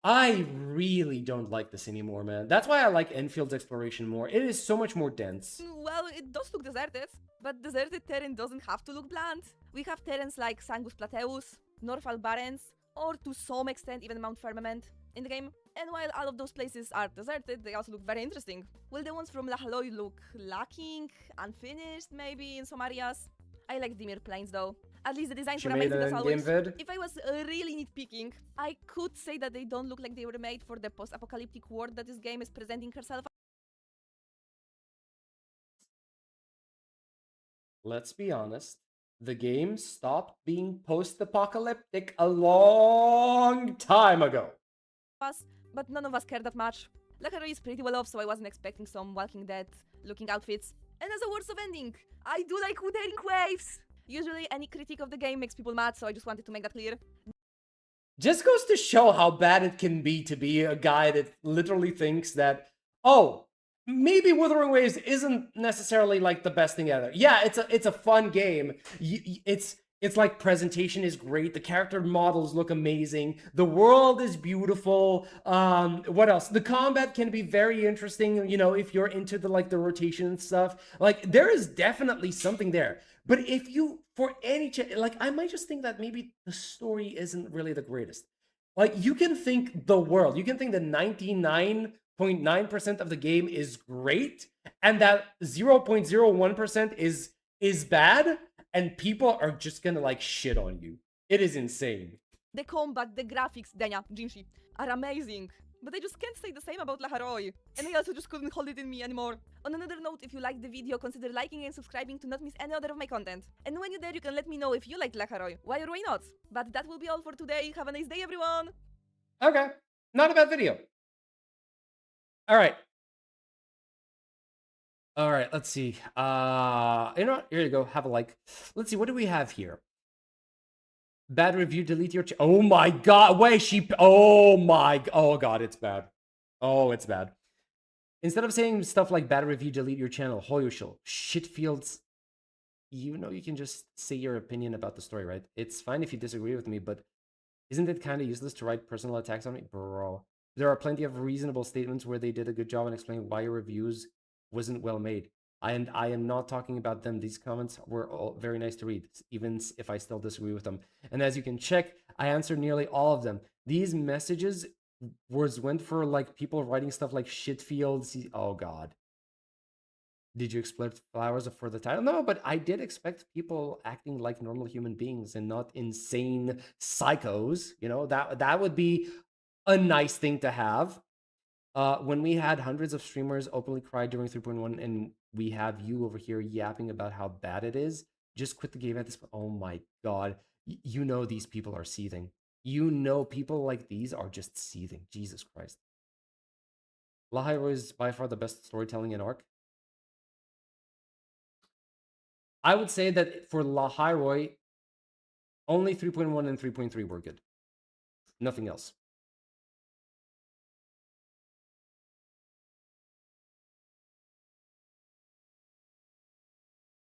I really don't like this anymore, man. That's why I like Enfield's exploration more. It is so much more dense. Well, it does look deserted, but deserted terrain doesn't have to look bland. We have terrains like Sangus Plateus, Norfal Barrens, or to some extent even Mount Firmament in the game. And while all of those places are deserted, they also look very interesting. While the ones from Lahaloy look lacking, unfinished maybe in some areas. I like Dimir Plains though. At least the designs She were made amazing it as in always. Gamevid. If I was really nitpicking, I could say that they don't look like they were made for the post-apocalyptic world that this game is presenting herself. Let's be honest. The game stopped being post-apocalyptic a long time ago. But none of us care that much. Lahaloy is pretty well off, so I wasn't expecting some Walking Dead looking outfits. And as a words of ending, I do like Wuthering Waves! Usually any critique of the game makes people mad, so I just wanted to make that clear. Just goes to show how bad it can be to be a guy that literally thinks that, oh, maybe Wuthering Waves isn't necessarily like the best thing ever. Yeah, it's a fun game. It's like presentation is great. The character models look amazing. The world is beautiful. What else? The combat can be very interesting. You know, if you're into the rotation and stuff. Like there is definitely something there. But if you, for any I might just think that maybe the story isn't really the greatest. Like you can think the world. You can think that 99.9% of the game is great, and that 0.01% is bad. And people are just gonna shit on you. It is insane. The combat, the graphics, Denia, Jinshi, are amazing. But I just can't say the same about Lahaloy. And I also just couldn't hold it in me anymore. On another note, if you liked the video, consider liking and subscribing to not miss any other of my content. And when you're there, you can let me know if you liked Lahaloy. Why or why not? But that will be all for today. Have a nice day, everyone! Okay. Not a bad video. Alright. Alright, let's see. You know what? Here you go. Have a like. Let's see, what do we have here? Bad review, delete your oh my god, wait, oh god, it's bad. Oh, it's bad. Instead of saying stuff like bad review, delete your channel, Hoyoshil, shitfields, you know you can just say your opinion about the story, right? It's fine if you disagree with me, but isn't it kind of useless to write personal attacks on me? Bro. There are plenty of reasonable statements where they did a good job in explaining why your reviews wasn't well made. And I am not talking about them. These comments were all very nice to read, even if I still disagree with them. And as you can check, I answered nearly all of them. These messages went for people writing stuff like shitfields. Oh god. Did you expect flowers for the title? No, but I did expect people acting like normal human beings and not insane psychos. You know, that would be a nice thing to have. When we had hundreds of streamers openly cry during 3.1 and we have you over here yapping about how bad it is, just quit the game at this point. Oh my god. You know these people are seething. You know people like these are just seething. Jesus Christ. Lahaloy is by far the best storytelling in Ark. I would say that for Lahaloy, only 3.1 and 3.3 were good. Nothing else.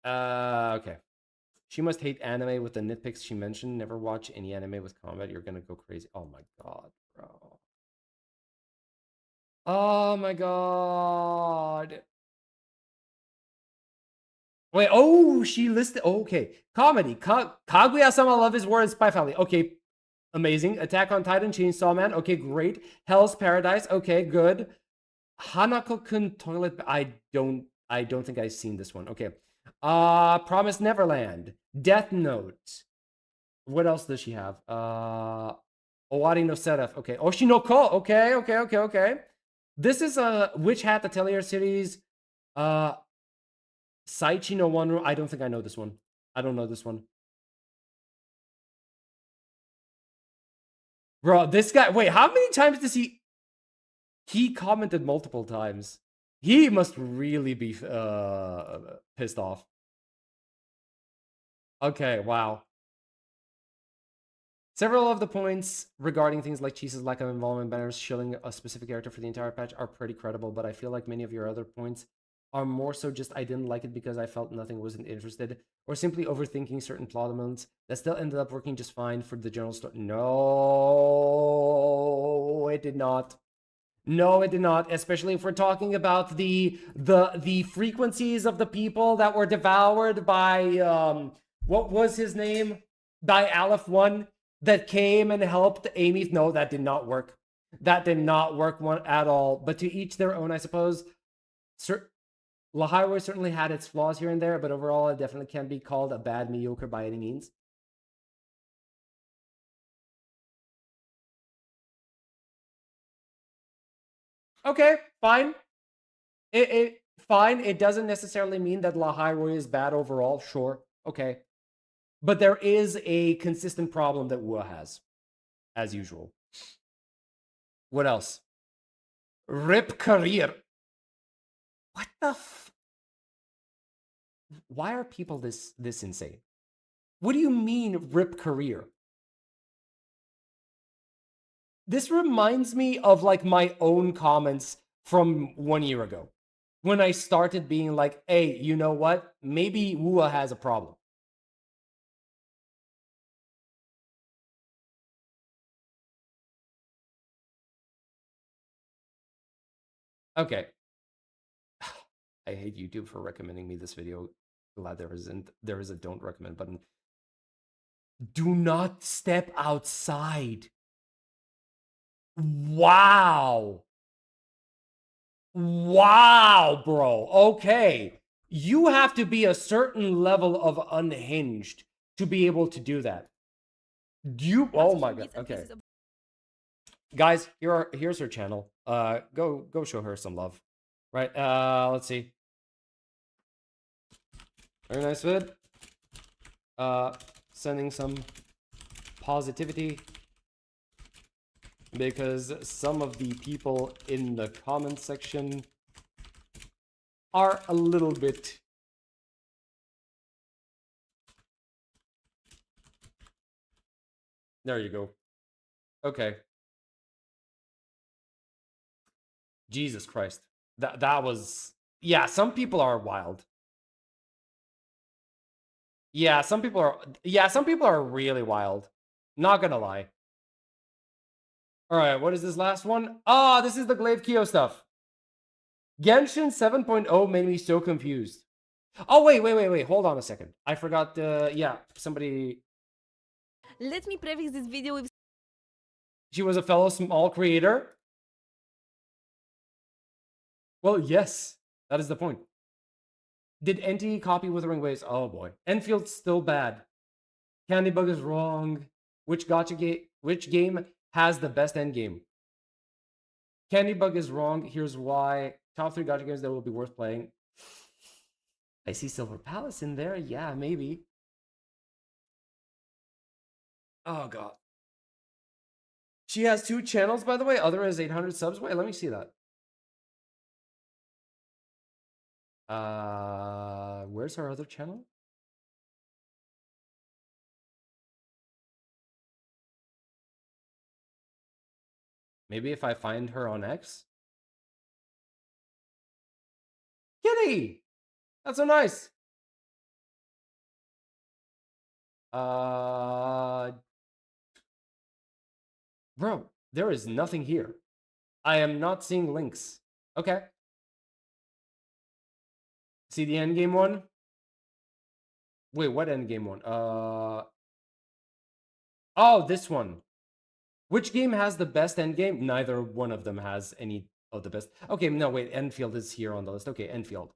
Okay. She must hate anime with the nitpicks she mentioned. Never watch any anime with combat. You're gonna go crazy. Oh my god, bro. Oh my god. Wait, oh, she listed. Oh, okay. Comedy. Kaguya-sama Love is War and Spy Family. Okay. Amazing. Attack on Titan, Chainsaw Man. Okay, great. Hell's Paradise. Okay, good. Hanako-kun Toilet. I don't think I've seen this one. Okay. Promised Neverland. Death Note. What else does she have? Owari no Seraph. Okay. Oshi no Ko. Okay. This is a Witch Hat Atelier series. Saichi no One. I don't think I know this one. I don't know this one. Bro, this guy. Wait, how many times does he? He commented multiple times. He must really be pissed off. Okay, wow. Several of the points regarding things like Cheese's lack of involvement banners shilling a specific character for the entire patch are pretty credible, but I feel like many of your other points are more so just I didn't like it because I felt nothing wasn't interested, or simply overthinking certain plot elements that still ended up working just fine for the general story. No, it did not. No, it did not. Especially if we're talking about the frequencies of the people that were devoured by what was his name? By Aleph One that came and helped Amy. No, that did not work. That did not work one at all. But to each their own, I suppose. La Highway certainly had its flaws here and there, but overall, it definitely can't be called a bad mediocre by any means. Okay, fine. Fine. It doesn't necessarily mean that La Highway is bad overall. Sure. Okay. But there is a consistent problem that WuWa has, as usual. What else? Rip career. What the Why are people this insane? What do you mean rip career? This reminds me of like my own comments from 1 year ago when I started being like, hey, you know what? Maybe WuWa has a problem. Okay. I hate YouTube for recommending me this video. Glad there is a don't recommend button. Do not step outside. Wow. Wow, bro. Okay. You have to be a certain level of unhinged to be able to do that. Oh my god. Okay. Guys, here's her channel. Go show her some love. Right. Let's see. Very nice vid. Sending some positivity because some of the people in the comment section are a little bit there you go. Okay. Jesus Christ. That was yeah, some people are wild. Yeah, some people are really wild. Not gonna lie. All right, what is this last one? Oh, this is the Glaive Kyo stuff. Genshin 7.0 made me so confused. Oh, wait. Hold on a second. I forgot, yeah, somebody... Let me preface this video with... She was a fellow small creator? Well, yes. That is the point. Did NT copy Withering Waves? Oh, boy. Enfield's still bad. Candybug is wrong. Which game has the best endgame? Candybug is wrong. Here's why. Top 3 gacha games that will be worth playing. I see Silver Palace in there. Yeah, maybe. Oh, God. She has 2 channels, by the way. Other has 800 subs. Wait, let me see that. Where's her other channel? Maybe if I find her on X? Kitty! That's so nice! Bro, there is nothing here. I am not seeing links. Okay. See the endgame one? Wait, what endgame one? Oh, this one. Which game has the best endgame? Neither one of them has any of the best. Okay, no, wait. Endfield is here on the list. Okay, Endfield.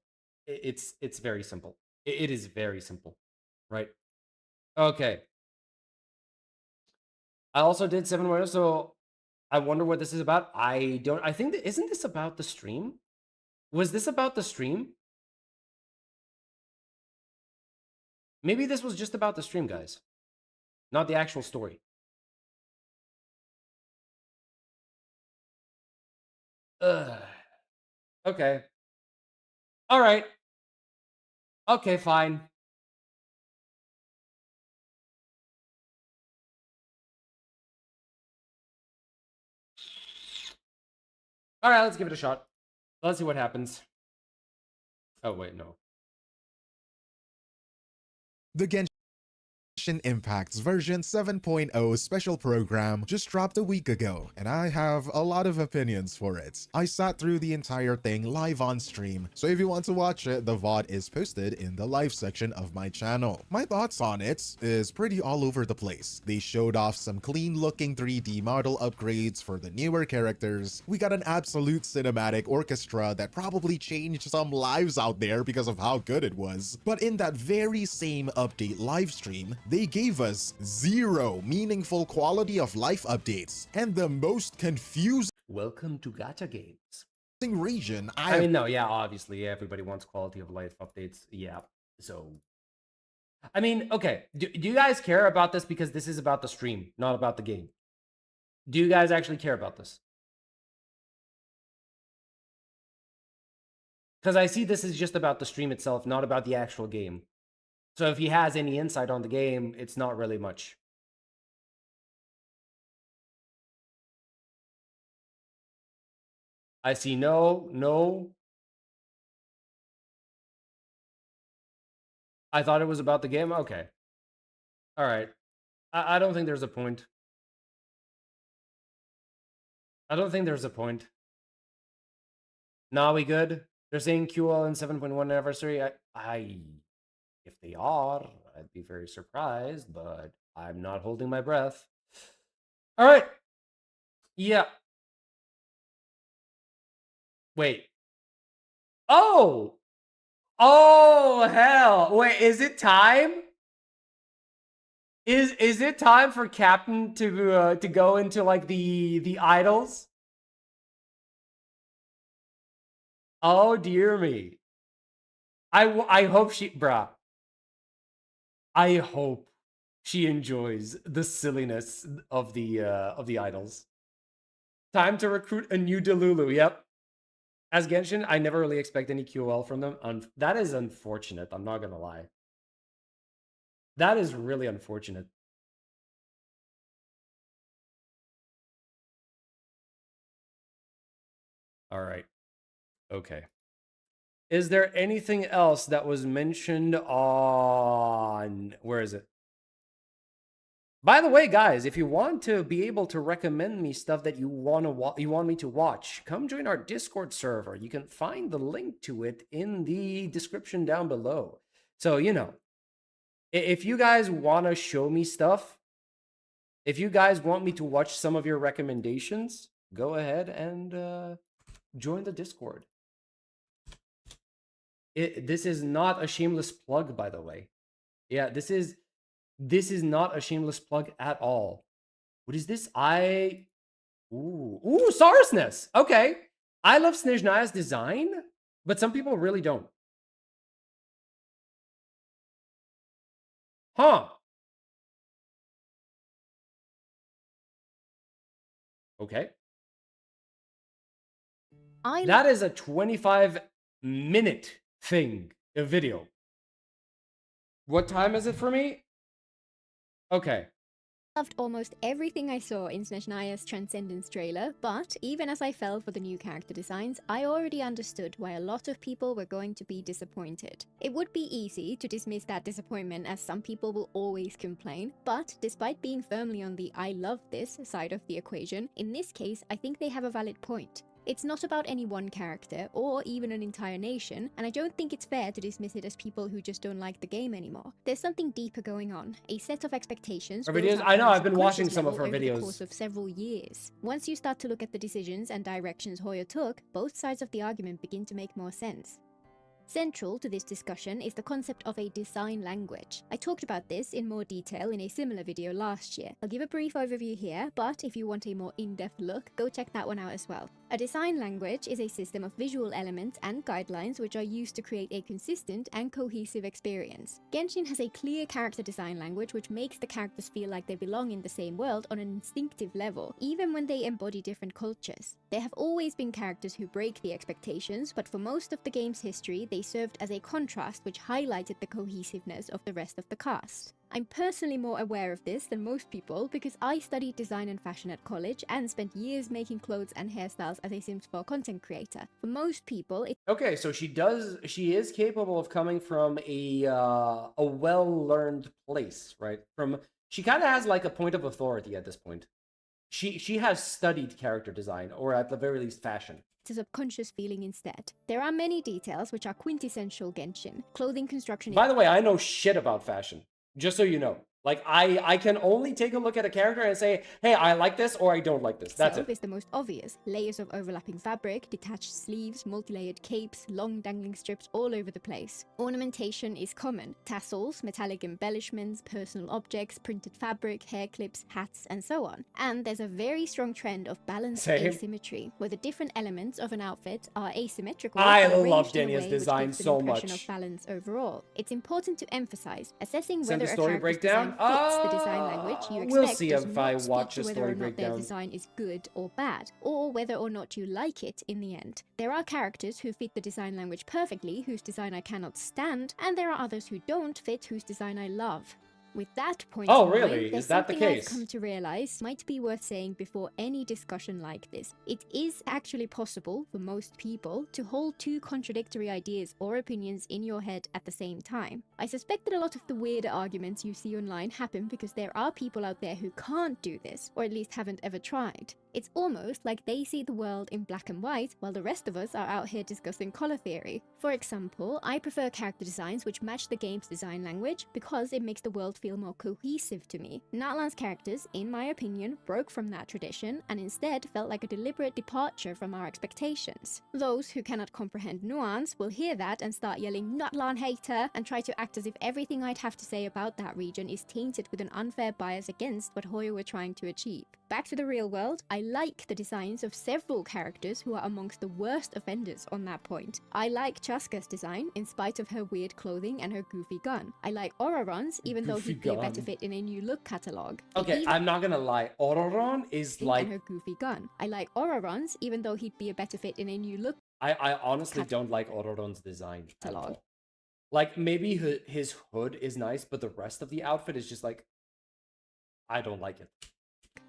It's very simple. It is very simple, right? Okay. I also did 7.0, so I wonder what this is about. I think that isn't this about the stream? Was this about the stream? Maybe this was just about the stream, guys. Not the actual story. Ugh. Okay. All right. Okay, fine. All right, let's give it a shot. Let's see what happens. Oh, wait, no. The Genshin Impact's version 7.0 special program just dropped a week ago, and I have a lot of opinions for it. I sat through the entire thing live on stream, so if you want to watch it, the VOD is posted in the live section of my channel. My thoughts on it is pretty all over the place. They showed off some clean looking 3D model upgrades for the newer characters. We got an absolute cinematic orchestra that probably changed some lives out there because of how good it was. But in that very same update live stream, they gave us 0 meaningful quality of life updates and the most confusing Welcome to Gacha Games. region I mean, no, yeah, obviously everybody wants quality of life updates. Yeah, so I mean, okay, do you guys care about this? Because this is about the stream, not about the game. Do you guys actually care about this? Because I see this is just about the stream itself, not about the actual game. So if he has any insight on the game, it's not really much. I see no. I thought it was about the game? Okay. All right. I don't think there's a point. I don't think there's a point. Nah, we good? They're saying QL in 7.1 anniversary. If they are, I'd be very surprised, but I'm not holding my breath. All right. Yeah. Wait. Oh! Oh, hell. Wait, is it time? Is it time for Captain to go into like the idols? Oh, dear me. I hope she, bruh. I hope she enjoys the silliness of the idols. Time to recruit a new Delulu. Yep. As Genshin, I never really expect any QL from them. That is unfortunate. I'm not gonna lie. That is really unfortunate. All right. Okay. Is there anything else that was mentioned on... Where is it? By the way, guys, if you want to be able to recommend me stuff that you want me to watch, come join our Discord server. You can find the link to it in the description down below. So, you know, if you guys want to show me stuff, if you guys want me to watch some of your recommendations, go ahead and join the Discord. This is not a shameless plug, by the way. Yeah, this is not a shameless plug at all. What is this? Ooh, Sarsness. Okay. I love Snezhnaya's design, but some people really don't. Huh. Okay. That is a 25-minute thing, a video. What time is it for me? Okay. Loved almost everything I saw in Snezhnaya's Transcendence trailer, but even as I fell for the new character designs, I already understood why a lot of people were going to be disappointed. It would be easy to dismiss that disappointment as some people will always complain, but despite being firmly on the I love this side of the equation, in this case I think they have a valid point. It's not about any one character, or even an entire nation, and I don't think it's fair to dismiss it as people who just don't like the game anymore. There's something deeper going on, a set of expectations. Her videos? I know, I've been watching some of her videos. Over the course of several years. Once you start to look at the decisions and directions Hoyo took, both sides of the argument begin to make more sense. Central to this discussion is the concept of a design language. I talked about this in more detail in a similar video last year. I'll give a brief overview here, but if you want a more in-depth look, go check that one out as well. A design language is a system of visual elements and guidelines which are used to create a consistent and cohesive experience. Genshin has a clear character design language which makes the characters feel like they belong in the same world on an instinctive level, even when they embody different cultures. There have always been characters who break the expectations, but for most of the game's history, they served as a contrast which highlighted the cohesiveness of the rest of the cast. I'm personally more aware of this than most people because I studied design and fashion at college and spent years making clothes and hairstyles as a Sims 4 content creator. For most people, it Okay, so she is capable of coming from a well-learned place, right? She kind of has like a point of authority at this point. She has studied character design, or at the very least fashion. It's a subconscious feeling instead. There are many details which are quintessential Genshin. Clothing construction. By the way, I know shit about fashion, just so you know. Like, I can only take a look at a character and say, hey, I like this or I don't like this. That's it. Is the most obvious. Layers of overlapping fabric, detached sleeves, multi-layered capes, long dangling strips all over the place. Ornamentation is common. Tassels, metallic embellishments, personal objects, printed fabric, hair clips, hats, and so on. And there's a very strong trend of balanced asymmetry, where the different elements of an outfit are asymmetrical. I love Dania's design so much. Of balance overall. It's important to emphasize assessing Send whether a story breakdown. Fits the design language you expect. We'll see does if not I speak watch to a whether story or not breakdown. their design is good or bad, or whether or not you like it in the end. There are characters who fit the design language perfectly, whose design I cannot stand, and there are others who don't fit, whose design I love. With that point in mind, really? there's Is that the something case? I've come to realize might be worth saying before any discussion like this. It is actually possible for most people to hold two contradictory ideas or opinions in your head at the same time. I suspect that a lot of the weirder arguments you see online happen because there are people out there who can't do this, or at least haven't ever tried. It's almost like they see the world in black and white, while the rest of us are out here discussing color theory. For example, I prefer character designs which match the game's design language because it makes the world feel more cohesive to me. Natlan's characters, in my opinion, broke from that tradition and instead felt like a deliberate departure from our expectations. Those who cannot comprehend nuance will hear that and start yelling "Natlan hater" and try to act as if everything I'd have to say about that region is tainted with an unfair bias against what Hoyo were trying to achieve. Back to the real world, I like the designs of several characters who are amongst the worst offenders on that point. I like Chaska's design, in spite of her weird clothing and her goofy gun. I like Ororon's, even though he'd be a better fit in a new look catalog. Okay, I'm not gonna lie. Ororon is like... And her goofy gun. I like Ororon's, even though he'd be a better fit in a new look I honestly don't like Ororon's design at all. Like, maybe his hood is nice, but the rest of the outfit is just like... I don't like it.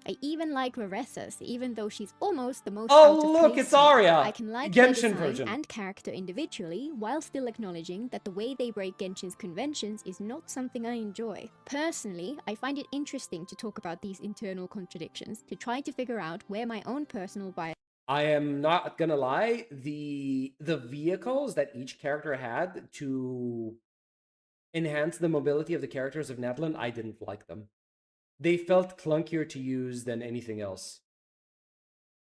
I even like Raressa's, even though she's almost the most Oh, out of look, place it's to me. Arya! I can like their Genshin design version. and character individually, while still acknowledging that the way they break Genshin's conventions is not something I enjoy. Personally, I find it interesting to talk about these internal contradictions, to try to figure out where my own personal bias... I am not gonna lie, the vehicles that each character had to enhance the mobility of the characters of Natlan, I didn't like them. They felt clunkier to use than anything else.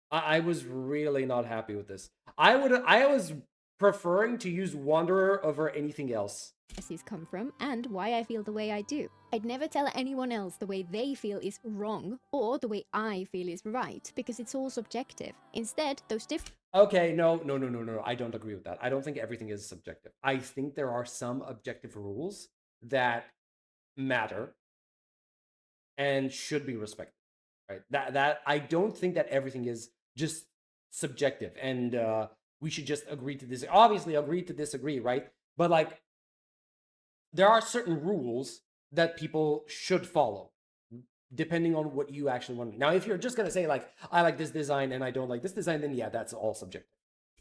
I was really not happy with this. I was preferring to use Wanderer over anything else. come from and why I feel the way I do. I'd never tell anyone else the way they feel is wrong or the way I feel is right because it's all subjective. Instead, those different... Okay, no. I don't agree with that. I don't think everything is subjective. I think there are some objective rules that matter and should be respected. Right? That I don't think that everything is just subjective and we should just agree to this. Obviously, agree to disagree, right? But like, there are certain rules that people should follow, depending on what you actually want. Now, if you're just gonna say like, I like this design and I don't like this design, then yeah, that's all subjective.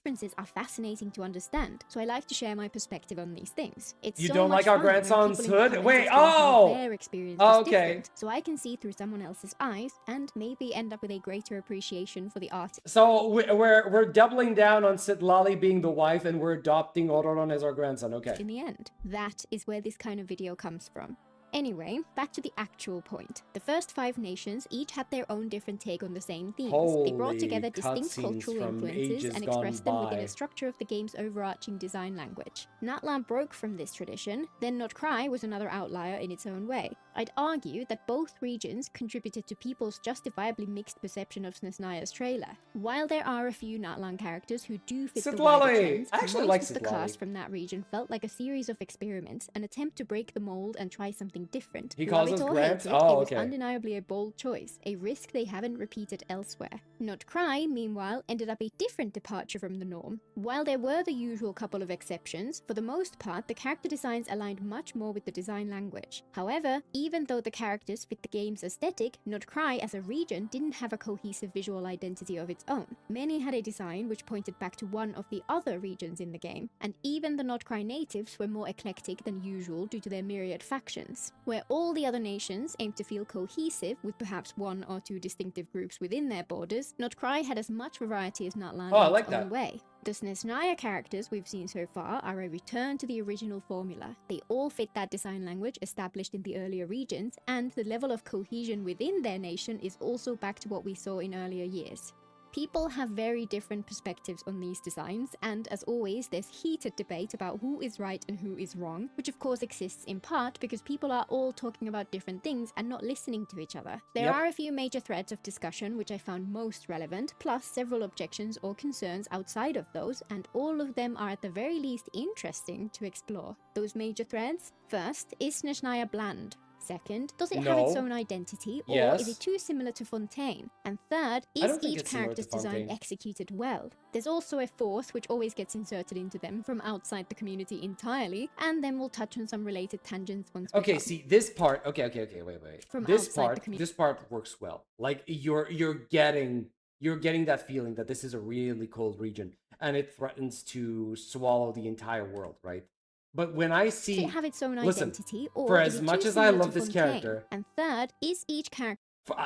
Differences are fascinating to understand, so I like to share my perspective on these things. It's You so don't much like our fun when grandson's people in the hood? Wait, comments explain how oh! their experience Oh, is okay. different, so I can see through someone else's eyes and maybe end up with a greater appreciation for the art. So we're doubling down on Sitlali being the wife and we're adopting Ororon as our grandson, okay. In the end, that is where this kind of video comes from. Anyway, back to the actual point. The first 5 nations each had their own different take on the same themes. They brought Holy together distinct cutscenes cultural from influences ages and gone expressed them within by. a structure of the game's overarching design language. Natlan broke from this tradition, then Not Cry was another outlier in its own way. I'd argue that both regions contributed to people's justifiably mixed perception of Snezhnaya's trailer. While there are a few Natlan characters who do fit the wider Sitlali! trends, I actually most like of the Sitlali. cast from that region felt like a series of experiments, an attempt to break the mold and try something something different. He Love calls it us or Grants? hate it, Oh, it was okay. undeniably a bold choice, a risk they haven't repeated elsewhere. Not Cry, meanwhile, ended up a different departure from the norm. While there were the usual couple of exceptions, for the most part, the character designs aligned much more with the design language. However, even though the characters fit the game's aesthetic, Not Cry as a region didn't have a cohesive visual identity of its own. Many had a design which pointed back to one of the other regions in the game, and even the Not Cry natives were more eclectic than usual due to their myriad factions. Where all the other nations aimed to feel cohesive with perhaps one or two distinctive groups within their borders, Not Cry had as much variety as Natlan Oh, I in like its that. own way. The Snezhnaya characters we've seen so far are a return to the original formula. They all fit that design language established in the earlier regions, and the level of cohesion within their nation is also back to what we saw in earlier years. People have very different perspectives on these designs, and as always, there's heated debate about who is right and who is wrong, which of course exists in part because people are all talking about different things and not listening to each other. There are a few major threads of discussion which I found most relevant, plus several objections or concerns outside of those, and all of them are at the very least interesting to explore. Those major threads? First, is Snezhnaya bland? Second, does it have its own identity, or is it too similar to Fontaine? And third, is each character's design executed well? There's also a fourth, which always gets inserted into them from outside the community entirely, and then we'll touch on some related tangents once we're Okay, done. see this part. Okay, wait. From This outside the this part works well. Like you're getting that feeling that this is a really cold region and it threatens to swallow the entire world, right? But when I see, Does it have its own listen, identity, or for is as it much too as I similar love to this Fontaine? character, And third, is each character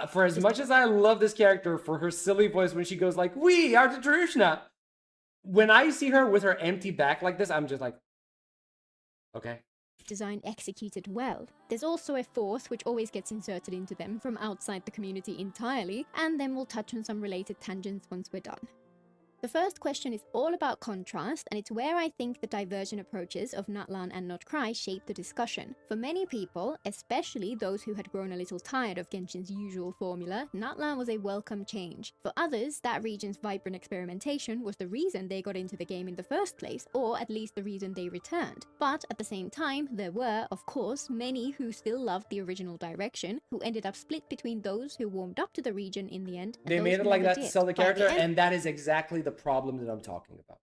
for as much as I love this character for her silly voice when she goes like, "We are the Drushna," when I see her with her empty back like this, I'm just like, okay. design executed well? There's also a fourth, which always gets inserted into them from outside the community entirely, and then we'll touch on some related tangents once we're done. The first question is all about contrast, and it's where I think the divergent approaches of Natlan and Not Cry shape the discussion. For many people, especially those who had grown a little tired of Genshin's usual formula, Natlan was a welcome change. For others, that region's vibrant experimentation was the reason they got into the game in the first place, or at least the reason they returned. But at the same time, there were, of course, many who still loved the original direction, who ended up split between those who warmed up to the region in the end, and They those made it who like never that to did. sell the By character, end- and that is exactly the problem that I'm talking about.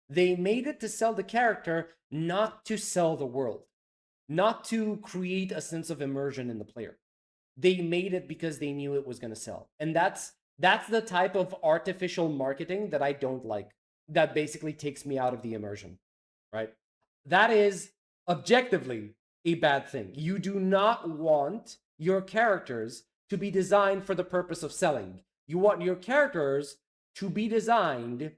They made it to sell the character, not to sell the world, not to create a sense of immersion in the player. They made it because they knew it was going to sell. And that's the type of artificial marketing that I don't like, that basically takes me out of the immersion, right? That is objectively a bad thing. You do not want your characters to be designed for the purpose of selling. You want your characters to be designed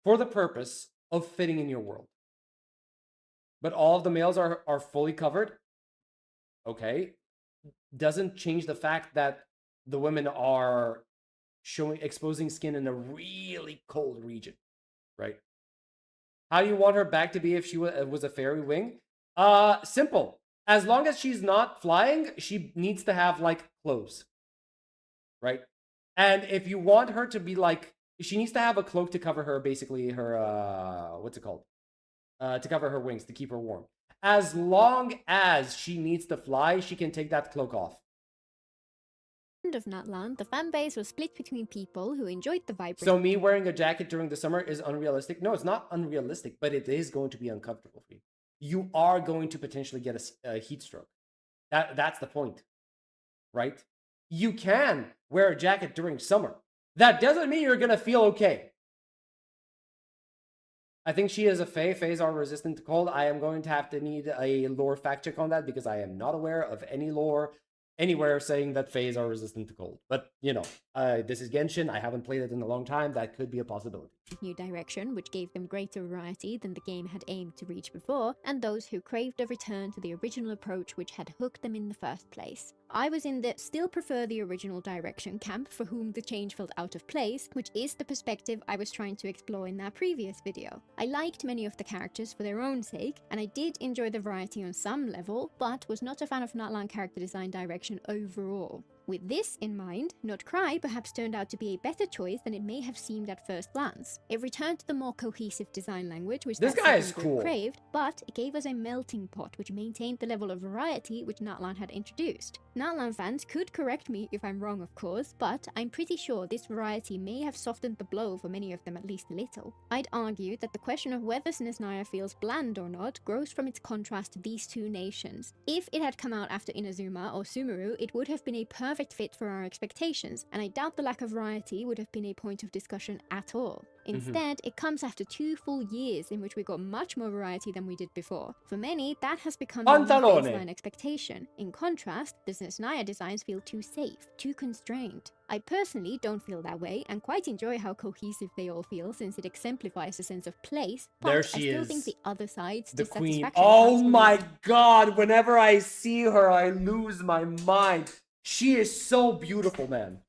for the purpose of fitting in your world. But all of the males are fully covered. Okay. Doesn't change the fact that the women are exposing skin in a really cold region, right? How do you want her back to be if she was a fairy wing? Simple. As long as she's not flying, she needs to have like clothes, right? And if you want her to be like, she needs to have a cloak to cover her, basically her, what's it called? To cover her wings, to keep her warm. As long as she needs to fly, she can take that cloak off. of Natlan, the fanbase was split between people who enjoyed the vibrant. So me wearing a jacket during the summer is unrealistic? No, it's not unrealistic, but it is going to be uncomfortable for you. You are going to potentially get a heat stroke. That's the point, right? You can wear a jacket during summer. That doesn't mean you're going to feel okay. I think she is a Fae. Faes are resistant to cold. I am going to have to need a lore fact check on that because I am not aware of any lore anywhere saying that Faes are resistant to cold. But, you know, this is Genshin. I haven't played it in a long time. That could be a possibility. New direction, which gave them greater variety than the game had aimed to reach before, and those who craved a return to the original approach which had hooked them in the first place. I was in the still prefer the original direction camp for whom the change felt out of place, which is the perspective I was trying to explore in that previous video. I liked many of the characters for their own sake, and I did enjoy the variety on some level, but was not a fan of Natlan character design direction overall. With this in mind, Not Cry perhaps turned out to be a better choice than it may have seemed at first glance. It returned to the more cohesive design language which This that guy is second group cool. craved, but it gave us a melting pot which maintained the level of variety which Natlan had introduced. Natlan fans could correct me if I'm wrong, of course, but I'm pretty sure this variety may have softened the blow for many of them at least a little. I'd argue that the question of whether Snezhnaya feels bland or not grows from its contrast to these two nations. If it had come out after Inazuma or Sumeru, it would have been a perfect fit for our expectations, and I doubt the lack of variety would have been a point of discussion at all. Instead, it comes after 2 full years in which we got much more variety than we did before. For many, that has become a new baseline expectation. In contrast, the Snezhnaya designs feel too safe, too constrained. I personally don't feel that way, and quite enjoy how cohesive they all feel since it exemplifies a sense of place, but There I she still is. think the other side's The queen. dissatisfaction Oh comes from my god, whenever I see her, I lose my mind. She is so beautiful, man.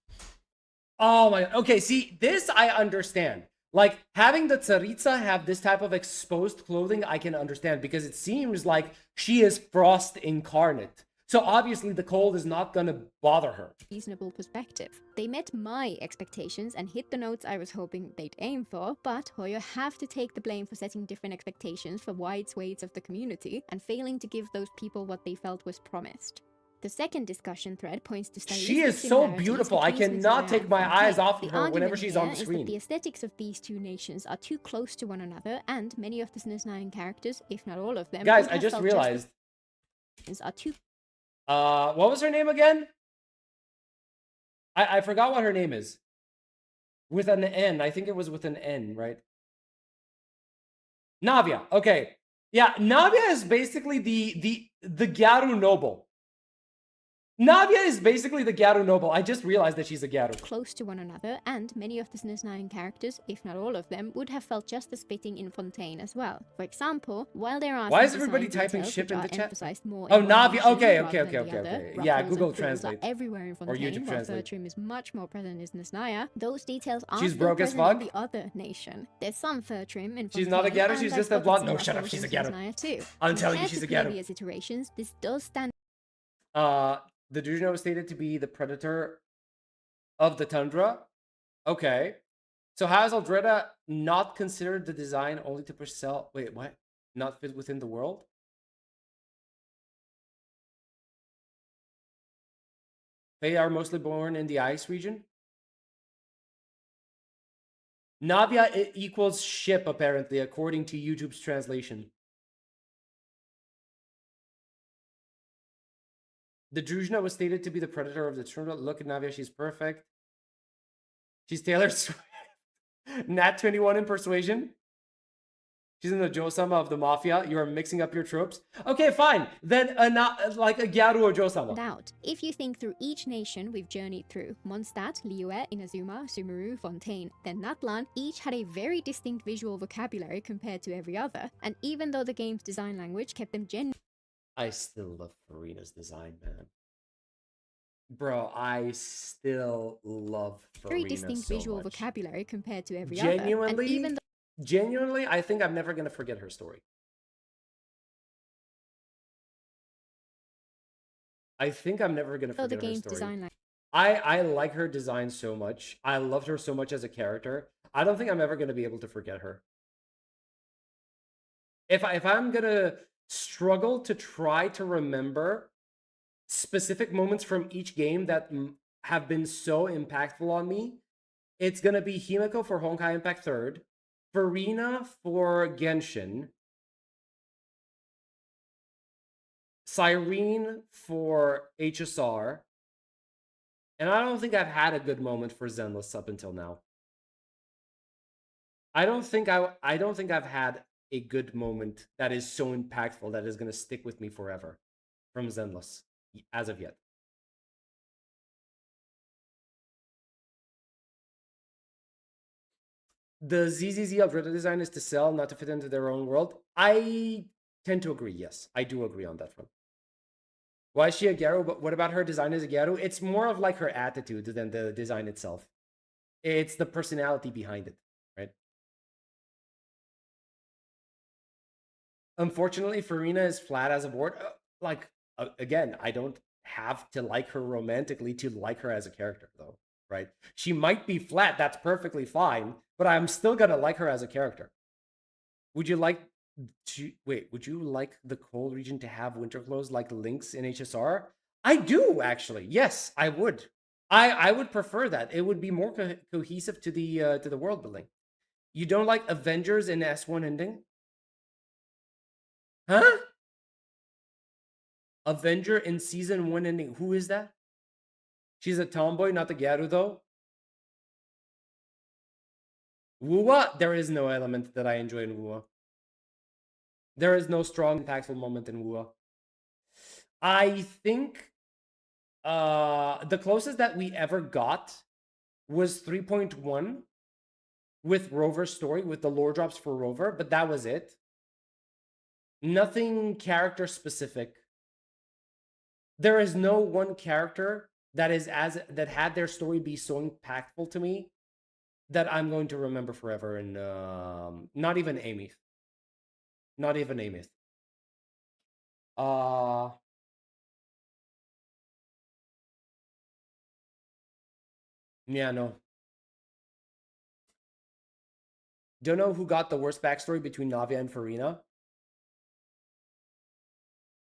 Oh my god. Okay, see, this I understand. Like, having the Tsaritsa have this type of exposed clothing, I can understand, because it seems like she is Frost incarnate. So obviously the cold is not gonna bother her. Reasonable perspective. They met my expectations and hit the notes I was hoping they'd aim for, but Hoyo have to take the blame for setting different expectations for wide swathes of the community and failing to give those people what they felt was promised. The second discussion thread points to stylistic She is so similarities beautiful. I between cannot Snezhnaya take and my eyes Honkai. off The of her whenever argument she's here on is that screen. the aesthetics of these two nations are too close to one another, and many of the Snezhnayan characters, if not all of them, Guys, would I have just felt realized. are too What was her name again? I forgot what her name is. With an N. I think it was with an N, right? Navia. Okay. Yeah, Navia is basically the Gyaru noble. Navia is basically the Gyaru noble. I just realized that she's a Gyaru. close to one another, and many of the Snezhnayan characters, if not all of them, would have felt just as fitting in Fontaine as well. For example, while there are Why some is everybody design typing details ship which in are the chat? emphasized more Oh, in one Navia. nation Okay, rather okay, than okay, the okay, other, okay. Yeah, ruffles Google and frills Translate. are everywhere in Or Fontaine, YouTube while Translate. fur trim is much more present in Snezhnaya. Those details aren't She's still broke as present in fuck? the other nation. There's some fur trim in Fontaine. She's not a Gyaru, and she's there's just a pockets blonde. and No, shut up, ruffles she's in a Gyaru. Snezhnaya too. I'm telling you, Compared she's to a Gyaru. previous iterations, this does stand The Drujno was stated to be the predator of the tundra. Okay. So how is Aldreda not considered the design only to sell? Wait, what? Not fit within the world? They are mostly born in the ice region. Navia equals ship, apparently, according to YouTube's translation. The Drujna was stated to be the predator of the tundra. Look at Navia, she's perfect. She's Taylor Swift. Nat 21 in Persuasion. She's in the Josama of the Mafia. You are mixing up your tropes. Okay, fine. Then like a Gyaru or Josama. out. If you think through each nation we've journeyed through, Mondstadt, Liyue, Inazuma, Sumeru, Fontaine, then Natlan, each had a very distinct visual vocabulary compared to every other, and even though the game's design language kept them I still love Farina's design, man. Bro, I still love Farina very distinct so visual much. vocabulary compared to every other, and even though Genuinely, I think I'm never going to forget her story. I think I'm never going to the forget her game's story. design language I like her design so much. I loved her so much as a character. I don't think I'm ever going to be able to forget her. If I'm going to struggle to try to remember specific moments from each game that have been so impactful on me, it's going to be Himeko for Honkai Impact 3rd, Farina for Genshin, Cyrene for HSR, and I don't think I've had a good moment for Zenless up until now. I don't think I've had a good moment that is so impactful that is going to stick with me forever from Zenless as of yet. The ZZZ Aldreda design is to sell, not to fit into their own world. I tend to agree, yes. I do agree on that one. Why is she a Gyaru? But what about her design as a Gyaru? It's more of like her attitude than the design itself. It's the personality behind it, right? Unfortunately, Farina is flat as a board. Again, I don't have to like her romantically to like her as a character, though, right? She might be flat, that's perfectly fine, but I'm still gonna like her as a character. Would you like to wait? Would you like the cold region to have winter clothes like Lynx in HSR? I do actually. Yes, I would. I would prefer that. It would be more cohesive to the world building. You don't like Avengers in S1 ending? Huh? Avenger in season 1 ending. Who is that? She's a tomboy, not the Gyaru though. WuWa, there is no element that I enjoy in WuWa. There is no strong, impactful moment in WuWa. I think the closest that we ever got was 3.1 with Rover's story, with the lore drops for Rover, but that was it. Nothing character specific. There is no one character that had their story be so impactful to me that I'm going to remember forever. And not even Amyth. Not even Amyth. Yeah, no. Don't know who got the worst backstory between Navia and Farina.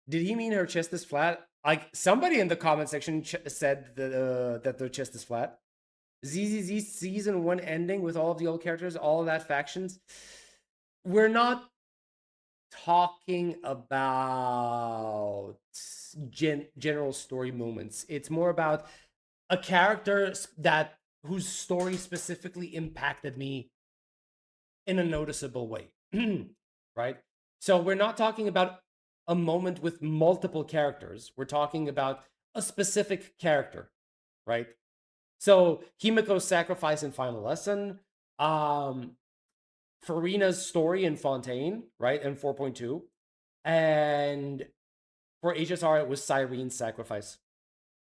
Did he mean her chest is flat? Like, somebody in the comment section said that their chest is flat. ZZZ season 1 ending with all of the old characters, all of that factions. We're not talking about general story moments. It's more about a character whose story specifically impacted me in a noticeable way. Right? So we're not talking about a moment with multiple characters. We're talking about a specific character, right? So Himiko's sacrifice in Final Lesson, Farina's story in Fontaine, right? And 4.2. And for HSR, it was Cyrene's sacrifice,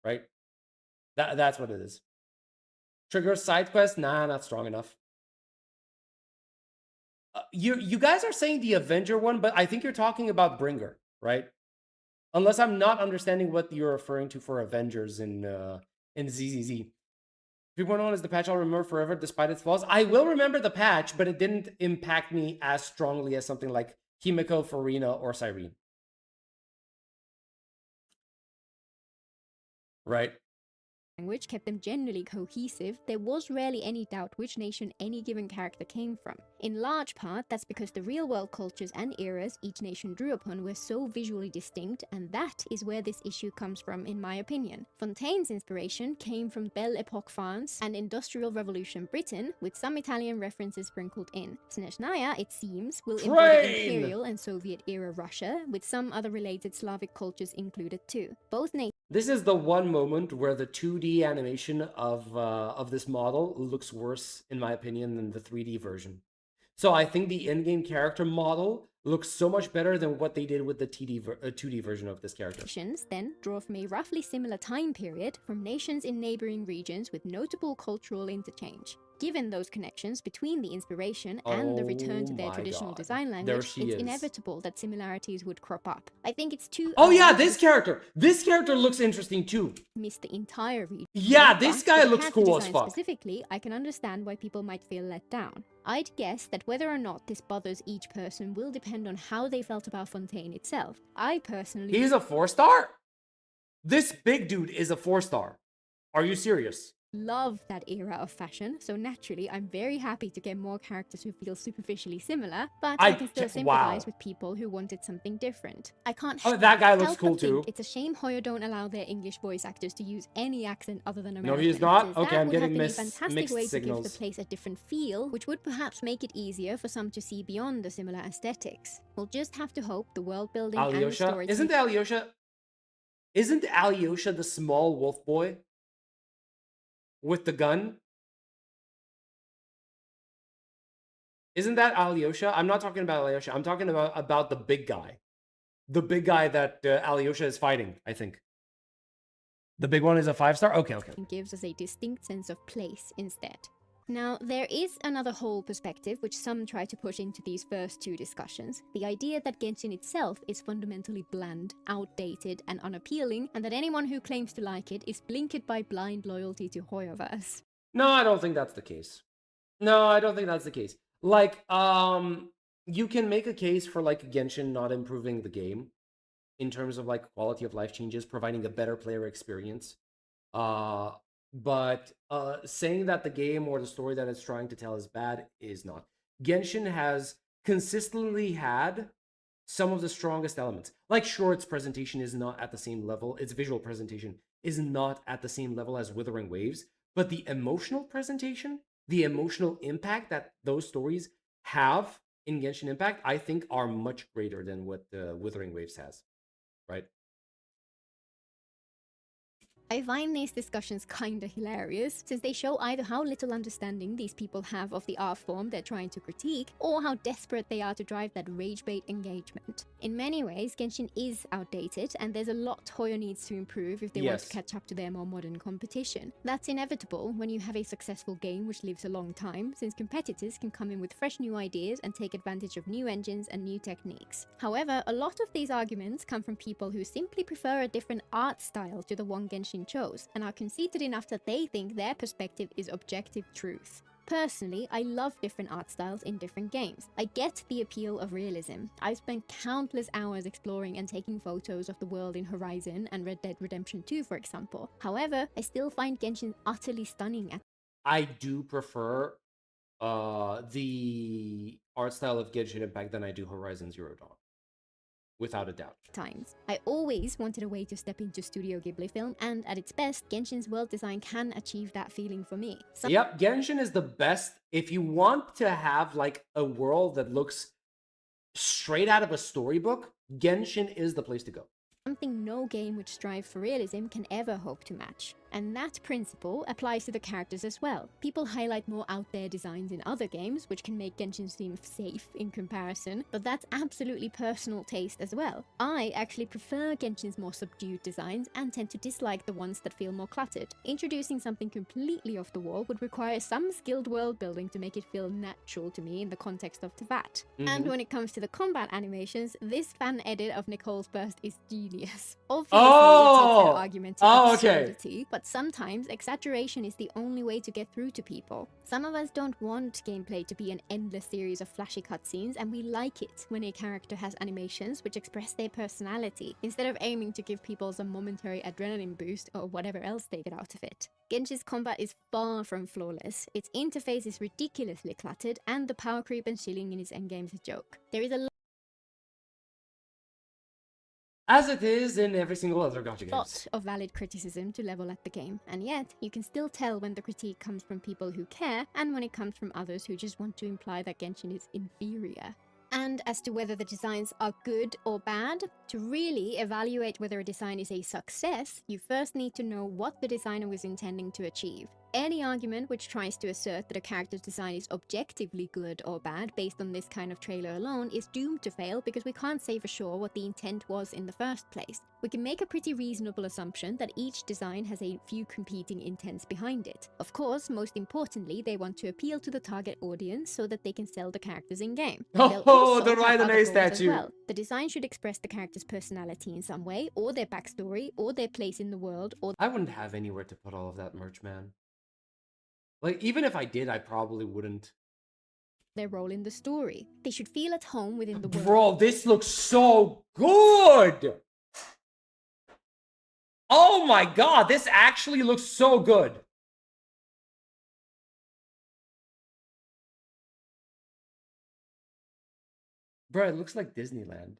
right? That's what it is. Trigger side quest? Nah, not strong enough. You guys are saying the Avenger one, but I think you're talking about Bringer, right? Unless I'm not understanding what you're referring to for Avengers in ZZZ. 3.1 is the patch I'll remember forever despite its flaws. I will remember the patch, but it didn't impact me as strongly as something like Himiko, Farina, or Cyrene. Right? Language kept them generally cohesive, there was rarely any doubt which nation any given character came from. In large part, that's because the real-world cultures and eras each nation drew upon were so visually distinct, and that is where this issue comes from, in my opinion. Fontaine's inspiration came from Belle Epoque France and Industrial Revolution Britain, with some Italian references sprinkled in. Snezhnaya, it seems, will embody Imperial and Soviet-era Russia, with some other related Slavic cultures included too. Both nations. This is the one moment where the 2D animation of this model looks worse, in my opinion, than the 3D version. So I think the in-game character model looks so much better than what they did with the 2D version of this character. Nations then draw from a roughly similar time period from nations in neighboring regions with notable cultural interchange. Given those connections between the inspiration and the return to their traditional design language, it's inevitable that similarities would crop up. I think it's too... Oh yeah, this character! This character looks interesting too! Miss the entire region. Yeah, this guy looks cool as fuck. Specifically, I can understand why people might feel let down. I'd guess that whether or not this bothers each person will depend on how they felt about Fontaine itself. I personally... He's a 4-star? This big dude is a 4-star. Are you serious? Love that era of fashion, so naturally I'm very happy to get more characters who feel superficially similar, but I can still sympathize with people who wanted something different. I can't help that guy looks cool too. It's a shame Hoyo don't allow their English voice actors to use any accent other than American. No, he's not? Okay, I'm getting mixed signals. Fantastic way to give the signals. place a different feel, which would perhaps make it easier for some to see beyond the similar aesthetics. We'll just have to hope the world building and the story... Isn't Alyosha the small wolf boy? With the gun? Isn't that Alyosha? I'm not talking about Alyosha. I'm talking about the big guy. The big guy that Alyosha is fighting, I think. The big one is a 5-star? Okay. Gives us a distinct sense of place instead. Now, there is another whole perspective which some try to push into these first two discussions. The idea that Genshin itself is fundamentally bland, outdated, and unappealing, and that anyone who claims to like it is blinkered by blind loyalty to Hoyoverse. No, I don't think that's the case. No, I don't think that's the case. Like, you can make a case for like Genshin not improving the game in terms of like quality of life changes, providing a better player experience. But saying that the game or the story that it's trying to tell is bad is not. Genshin has consistently had some of the strongest elements. Like, sure, its presentation is not at the same level. Its visual presentation is not at the same level as Wuthering Waves. But the emotional presentation, the emotional impact that those stories have in Genshin Impact, I think are much greater than what Wuthering Waves has, right? I find these discussions kinda hilarious, since they show either how little understanding these people have of the art form they're trying to critique, or how desperate they are to drive that rage bait engagement. In many ways, Genshin is outdated, and there's a lot Hoyo needs to improve if they want to catch up to their more modern competition. That's inevitable when you have a successful game which lives a long time, since competitors can come in with fresh new ideas and take advantage of new engines and new techniques. However, a lot of these arguments come from people who simply prefer a different art style to the one Genshin chose, and are conceited enough that they think their perspective is objective truth. Personally, I love different art styles in different games. I get the appeal of realism. I've spent countless hours exploring and taking photos of the world in Horizon and Red Dead Redemption 2, for example. However, I still find Genshin utterly stunning. I do prefer the art style of Genshin Impact than I do Horizon Zero Dawn. Without a doubt. Times. I always wanted a way to step into Studio Ghibli film, and at its best, Genshin's world design can achieve that feeling for me. Yep, Genshin is the best. If you want to have like a world that looks straight out of a storybook, Genshin is the place to go. Something no game which strives for realism can ever hope to match. And that principle applies to the characters as well. People highlight more out there designs in other games, which can make Genshin seem safe in comparison, but that's absolutely personal taste as well. I actually prefer Genshin's more subdued designs and tend to dislike the ones that feel more cluttered. Introducing something completely off the wall would require some skilled world building to make it feel natural to me in the context of Tevat. And when it comes to the combat animations, this fan edit of Nicole's burst is genius. Obviously, it takes their argument to absurdity, but sometimes exaggeration is the only way to get through to people. Some of us don't want gameplay to be an endless series of flashy cutscenes, and we like it when a character has animations which express their personality, instead of aiming to give people some momentary adrenaline boost or whatever else they get out of it. Genshin's combat is far from flawless, its interface is ridiculously cluttered, and the power creep and shilling in its endgame is a joke. There is a as it is in every single other gacha game. Lot of valid criticism to level at the game, and yet you can still tell when the critique comes from people who care and when it comes from others who just want to imply that Genshin is inferior. And as to whether the designs are good or bad, to really evaluate whether a design is a success, you first need to know what the designer was intending to achieve. Any argument which tries to assert that a character's design is objectively good or bad based on this kind of trailer alone is doomed to fail, because we can't say for sure what the intent was in the first place. We can make a pretty reasonable assumption that each design has a few competing intents behind it. Of course, most importantly, they want to appeal to the target audience so that they can sell the characters in-game. Oh, the Raiden statue! Well. The design should express the character's personality in some way, or their backstory, or their place in the world, or... I wouldn't have anywhere to put all of that merch, man. Like, even if I did, I probably wouldn't. Their role in the story. They should feel at home within the world. Bro, this looks so good! Oh my god, this actually looks so good! Bro, it looks like Disneyland.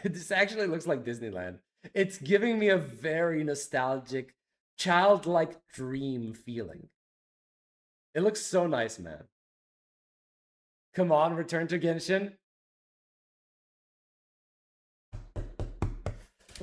This actually looks like Disneyland. It's giving me a very nostalgic, childlike dream feeling. It looks so nice, man. Come on, return to Genshin.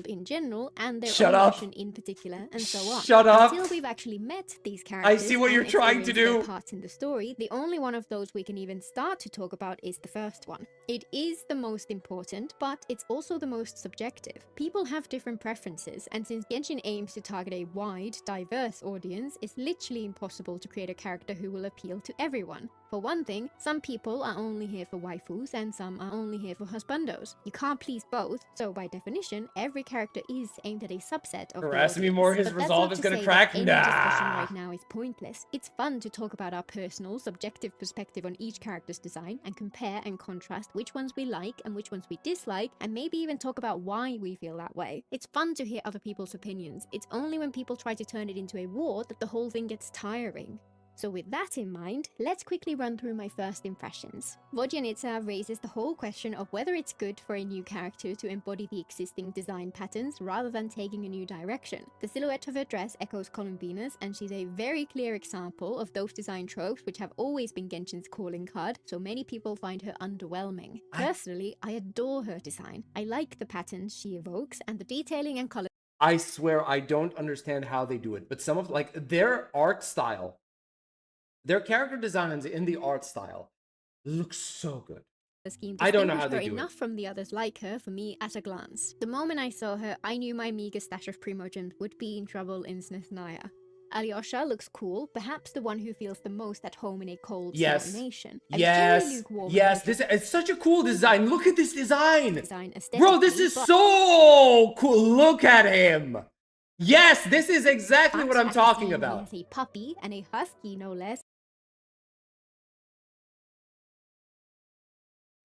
in general and their Shut own up. mission in particular, and so on. Shut up. Until we've actually met these I characters see what you're and trying to experienced their do. parts in the story, the only one of those we can even start to talk about is the first one. It is the most important, but it's also the most subjective. People have different preferences, and since Genshin aims to target a wide, diverse audience, it's literally impossible to create a character who will appeal to everyone. For one thing, some people are only here for waifus and some are only here for husbandos. You can't please both, so by definition, every character is aimed at a subset of the Harass me audience. more, his But that's resolve not is to gonna say crack? that any discussion Nah. right now is pointless. It's fun to talk about our personal, subjective perspective on each character's design and compare and contrast which ones we like and which ones we dislike, and maybe even talk about why we feel that way. It's fun to hear other people's opinions. It's only when people try to turn it into a war that the whole thing gets tiring. So with that in mind, let's quickly run through my first impressions. Vodyanitsa raises the whole question of whether it's good for a new character to embody the existing design patterns rather than taking a new direction. The silhouette of her dress echoes Columbina's, and she's a very clear example of those design tropes which have always been Genshin's calling card, so many people find her underwhelming. Personally, I adore her design. I like the patterns she evokes, and the detailing and color. I swear I don't understand how they do it, but some of like their art style, their character designs in the art style look so good. Scheme I don't know how distinguished they her do enough from the others like her for me at a glance. The moment I saw her, I knew my meager stash of Primogems would be in trouble in Snithnaya. Alyosha looks cool, perhaps the one who feels the most at home in a cold Yes. snowy nation. I was generally Yes. lukewarm Yes. about This it's such a cool design. Look at this design. design Bro, this aesthetically, is but- so cool. Look at him. Yes, this is exactly what I'm after talking seeing about. He has a puppy and a husky, no less.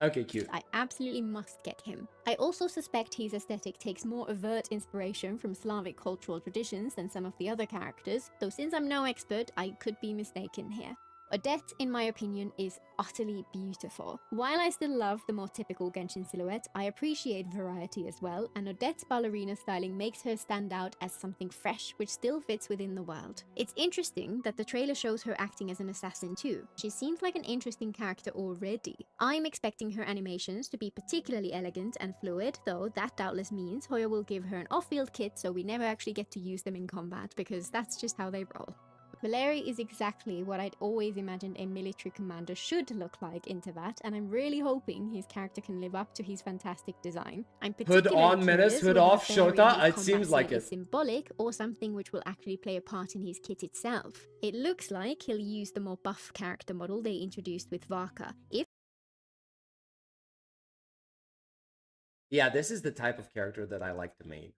Okay, cute. I absolutely must get him. I also suspect his aesthetic takes more overt inspiration from Slavic cultural traditions than some of the other characters, though since I'm no expert, I could be mistaken here. Odette, in my opinion, is utterly beautiful. While I still love the more typical Genshin silhouette, I appreciate variety as well, and Odette's ballerina styling makes her stand out as something fresh which still fits within the world. It's interesting that the trailer shows her acting as an assassin too. She seems like an interesting character already. I'm expecting her animations to be particularly elegant and fluid, though that doubtless means Hoyo will give her an off-field kit so we never actually get to use them in combat, because that's just how they roll. Valeri is exactly what I'd always imagined a military commander should look like in Teyvat, and I'm really hoping his character can live up to his fantastic design. I'm Hood particularly on, Menace, curious hood whether off, Valeri in Shota. his It combat seems like suit is it. symbolic or something which will actually play a part in his kit itself. It looks like he'll use the more buff character model they introduced with Varka. If Yeah, this is the type of character that I like to main.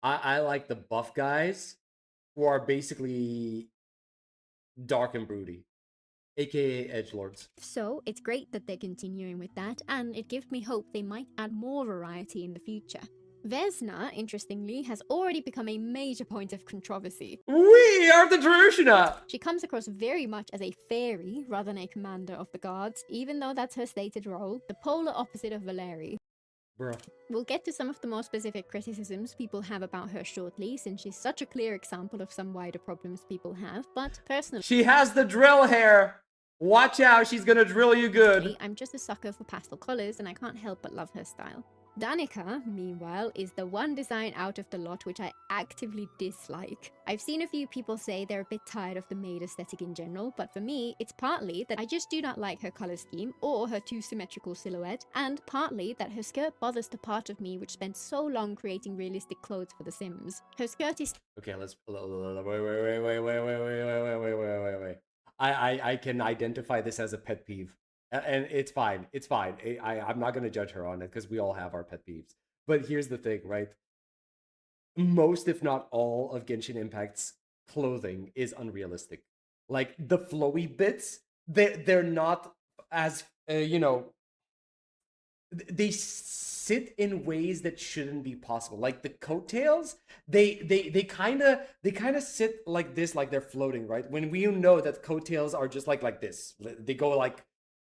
I like the buff guys who are basically dark and broody, aka edgelords. so, it's great that they're continuing with that, and it gives me hope they might add more variety in the future. Vesna, interestingly, has already become a major point of controversy. We are the Drushina! She comes across very much as a fairy rather than a commander of the guards, even though that's her stated role, the polar opposite of Valeri. Bro. We'll get to some of the more specific criticisms people have about her shortly, since she's such a clear example of some wider problems people have, but personally, She has the drill hair. Watch out, she's gonna drill you good. I'm just a sucker for pastel colors, and I can't help but love her style. Danica, meanwhile, is the one design out of the lot which I actively dislike. I've seen a few people say they're a bit tired of the maid aesthetic in general, but for me, it's partly that I just do not like her color scheme or her too symmetrical silhouette, and partly that her skirt bothers the part of me which spent so long creating realistic clothes for The Sims. Her skirt is Okay, let's wait. I can identify this as a pet peeve. And it's fine. It's fine. I'm not going to judge her on it because we all have our pet peeves. But here's the thing, right? Most, if not all, of Genshin Impact's clothing is unrealistic. Like, the flowy bits, they're not as, they sit in ways that shouldn't be possible. Like, the coattails, they kind of sit like this, like they're floating, right? When we know that coattails are just like this. They go, like,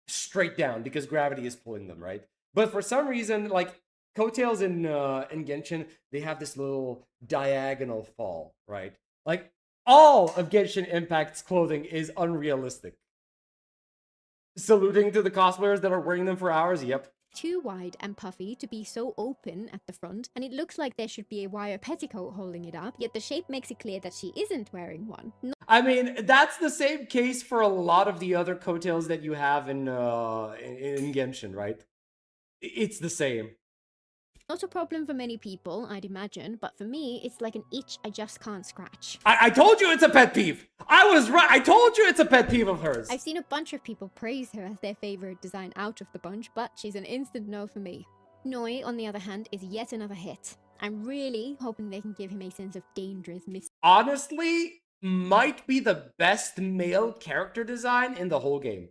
straight down because gravity is pulling them, right? But for some reason, like coattails in Genshin, they have this little diagonal fall, right? Like all of Genshin Impact's clothing is unrealistic. Saluting to the cosplayers that are wearing them for hours. Yep. too wide and puffy to be so open at the front, and it looks like there should be a wire petticoat holding it up, yet the shape makes it clear that she isn't wearing one. I mean, that's the same case for a lot of the other coattails that you have in Genshin, right? It's the same. Not a problem for many people, I'd imagine, but for me, it's like an itch I just can't scratch. I told you it's a pet peeve! I was right! I told you it's a pet peeve of hers! I've seen a bunch of people praise her as their favorite design out of the bunch, but she's an instant no for me. Noi, on the other hand, is yet another hit. I'm really hoping they can give him a sense of dangerous mystery. Honestly, might be the best male character design in the whole game.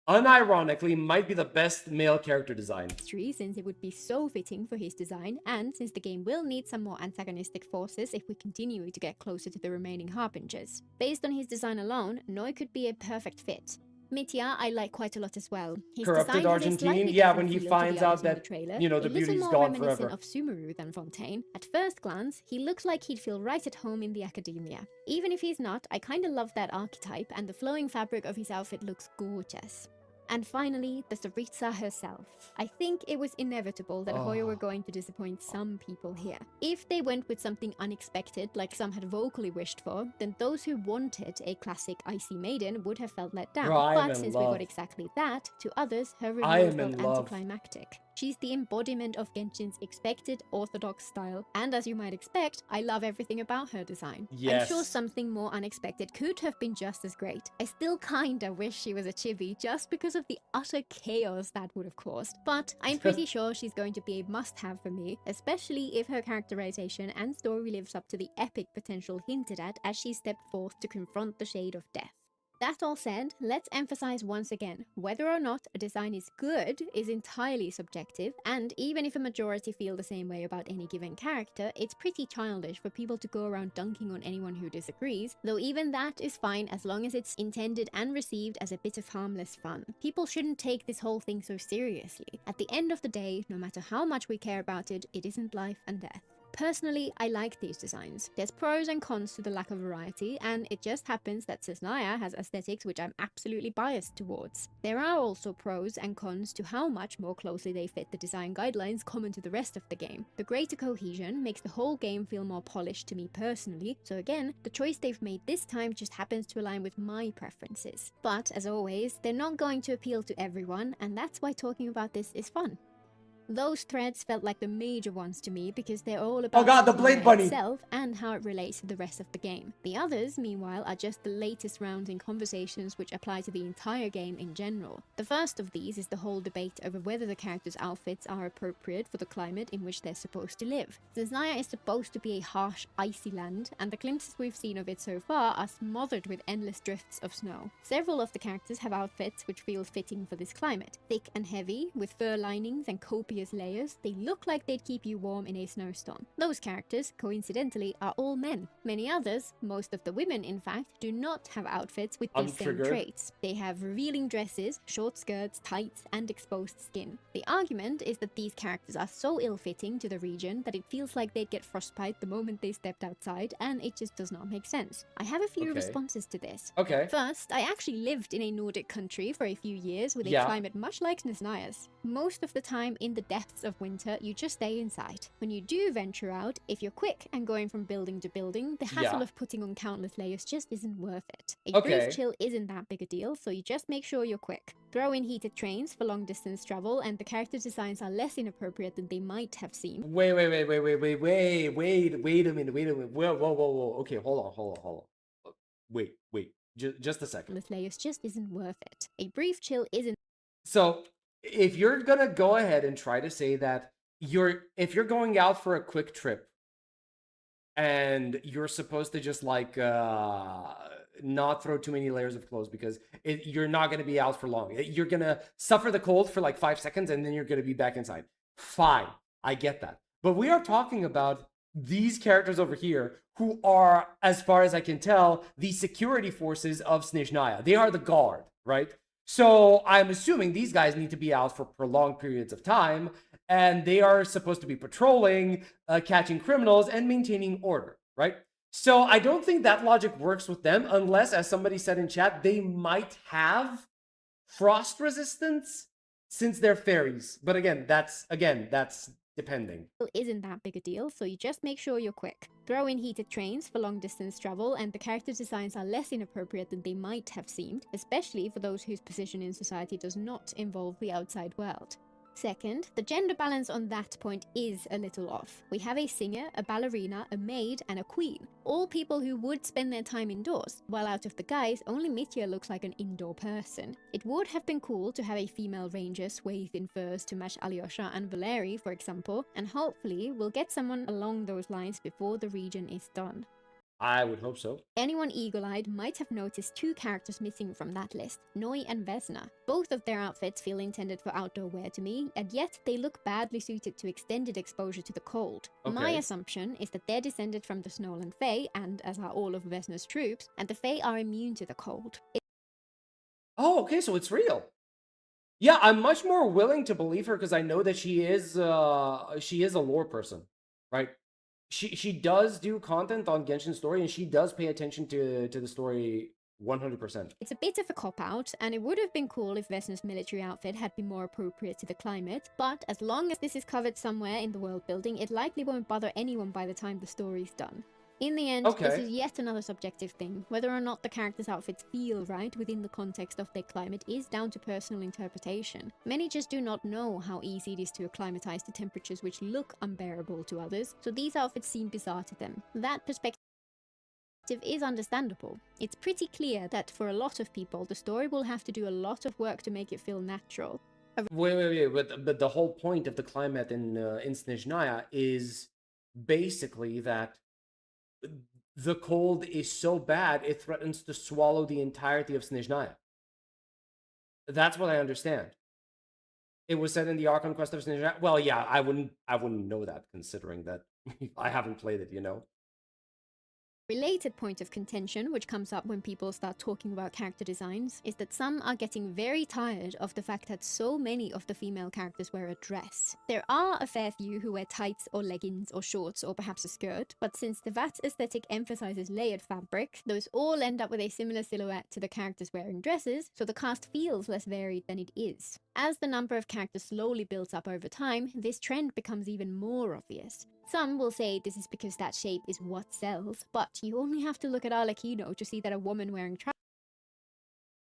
Unironically, might be the best male character design. Since it would be so fitting for his design, and since the game will need some more antagonistic forces if we continue to get closer to the remaining Harbingers. Based on his design alone, Noi could be a perfect fit. Mitya I like quite a lot as well. His Corrupted design has a Argentine, slightly yeah, different when he feel to finds the out others in that, trailer, you know, the a little beauty's more gone reminiscent forever. of Sumeru than Fontaine. At first glance, he looks like he'd feel right at home in the academia. Even if he's not, I kinda love that archetype, and the flowing fabric of his outfit looks gorgeous. And finally, the Tsaritsa herself. I think it was inevitable that Hoyo were going to disappoint some people here. If they went with something unexpected, like some had vocally wished for, then those who wanted a classic Icy Maiden would have felt let down. Bro, I am but in since love. we got exactly that, to others, her I reveal am felt in love. anticlimactic. She's the embodiment of Genshin's expected orthodox style, and as you might expect, I love everything about her design. Yes. I'm sure something more unexpected could have been just as great. I still kinda wish she was a chibi just because of the utter chaos that would have caused, but I'm pretty sure she's going to be a must-have for me, especially if her characterization and story lives up to the epic potential hinted at as she stepped forth to confront the shade of death. That all said, let's emphasize once again, whether or not a design is good is entirely subjective, and even if a majority feel the same way about any given character, it's pretty childish for people to go around dunking on anyone who disagrees, though even that is fine as long as it's intended and received as a bit of harmless fun. People shouldn't take this whole thing so seriously. At the end of the day, no matter how much we care about it, it isn't life and death. Personally, I like these designs. There's pros and cons to the lack of variety, and it just happens that Cesnaya has aesthetics which I'm absolutely biased towards. There are also pros and cons to how much more closely they fit the design guidelines common to the rest of the game. The greater cohesion makes the whole game feel more polished to me personally, so again, the choice they've made this time just happens to align with my preferences. But, as always, they're not going to appeal to everyone, and that's why talking about this is fun. Those threads felt like the major ones to me because they're all about Oh god, the Blade Bunny! itself and how it relates to the rest of the game. The others, meanwhile, are just the latest rounds in conversations which apply to the entire game in general. The first of these is the whole debate over whether the characters' outfits are appropriate for the climate in which they're supposed to live. Cesnaya is supposed to be a harsh, icy land, and the glimpses we've seen of it so far are smothered with endless drifts of snow. Several of the characters have outfits which feel fitting for this climate. Thick and heavy, with fur linings and copious layers, they look like they'd keep you warm in a snowstorm. Those characters, coincidentally, are all men. Many others, most of the women in fact, do not have outfits with these same traits. They have revealing dresses, short skirts, tights, and exposed skin. The argument is that these characters are so ill-fitting to the region that it feels like they'd get frostbite the moment they stepped outside, and it just does not make sense. I have a few responses to this. First, I actually lived in a Nordic country for a few years with a climate much like Cesnaya's. Most of the time in the depths of winter, you just stay inside. When you do venture out, if you're quick and going from building to building, the hassle of putting on countless layers just isn't worth it. A brief chill isn't that big a deal, so you just make sure you're quick. Throw in heated trains for long distance travel, and the character designs are less inappropriate than they might have seemed. Wait a minute. Whoa. Okay, hold on. Wait. Just a second. Countless layers just isn't worth it. A brief chill isn't. So, if you're gonna go ahead and try to say that if you're going out for a quick trip and you're supposed to just like not throw too many layers of clothes because you're not gonna be out for long. You're gonna suffer the cold for like 5 seconds and then you're gonna be back inside. Fine, I get that. But we are talking about these characters over here who are, as far as I can tell, the security forces of Snezhnaya. They are the guard, right? So I'm assuming these guys need to be out for prolonged periods of time, and they are supposed to be patrolling, catching criminals, and maintaining order, right? So I don't think that logic works with them unless, as somebody said in chat, they might have frost resistance. since they're fairies. But that's depending. Isn't that big a deal, so you just make sure you're quick. Throw in heated trains for long distance travel, and the character designs are less inappropriate than they might have seemed, especially for those whose position in society does not involve the outside world. Second, the gender balance on that point is a little off. We have a singer, a ballerina, a maid, and a queen. All people who would spend their time indoors, while out of the guys, only Mitya looks like an indoor person. It would have been cool to have a female ranger swathed in furs to match Alyosha and Valeri, for example, and hopefully we'll get someone along those lines before the region is done. I would hope so. Anyone eagle-eyed might have noticed two characters missing from that list, Noi and Vesna. Both of their outfits feel intended for outdoor wear to me, and yet they look badly suited to extended exposure to the cold. Okay. My assumption is that they're descended from the Snoland Fae, and as are all of Vesna's troops, and the Fae are immune to the cold. Oh, okay, so it's real. Yeah, I'm much more willing to believe her because I know that she is a lore person, right? She does do content on Genshin Story, and she does pay attention to the story 100%. It's a bit of a cop-out, and it would have been cool if Vesna's military outfit had been more appropriate to the climate, but as long as this is covered somewhere in the world building, it likely won't bother anyone by the time the story's done. In the end, this is yet another subjective thing. Whether or not the characters' outfits feel right within the context of their climate is down to personal interpretation. Many just do not know how easy it is to acclimatize to temperatures which look unbearable to others, so these outfits seem bizarre to them. That perspective is understandable. It's pretty clear that for a lot of people, the story will have to do a lot of work to make it feel natural. Wait, but the whole point of the climate in Snezhnaya is basically that the cold is so bad it threatens to swallow the entirety of Snezhnaya. That's what I understand. It was said in the Archon Quest of Snezhnaya. Well, yeah, I wouldn't know that considering that I haven't played it, you know. Related point of contention, which comes up when people start talking about character designs, is that some are getting very tired of the fact that so many of the female characters wear a dress. There are a fair few who wear tights or leggings or shorts or perhaps a skirt, but since the VAT aesthetic emphasizes layered fabric, those all end up with a similar silhouette to the characters wearing dresses, so the cast feels less varied than it is. As the number of characters slowly builds up over time, this trend becomes even more obvious. Some will say this is because that shape is what sells, but you only have to look at Arlecchino to see that a woman wearing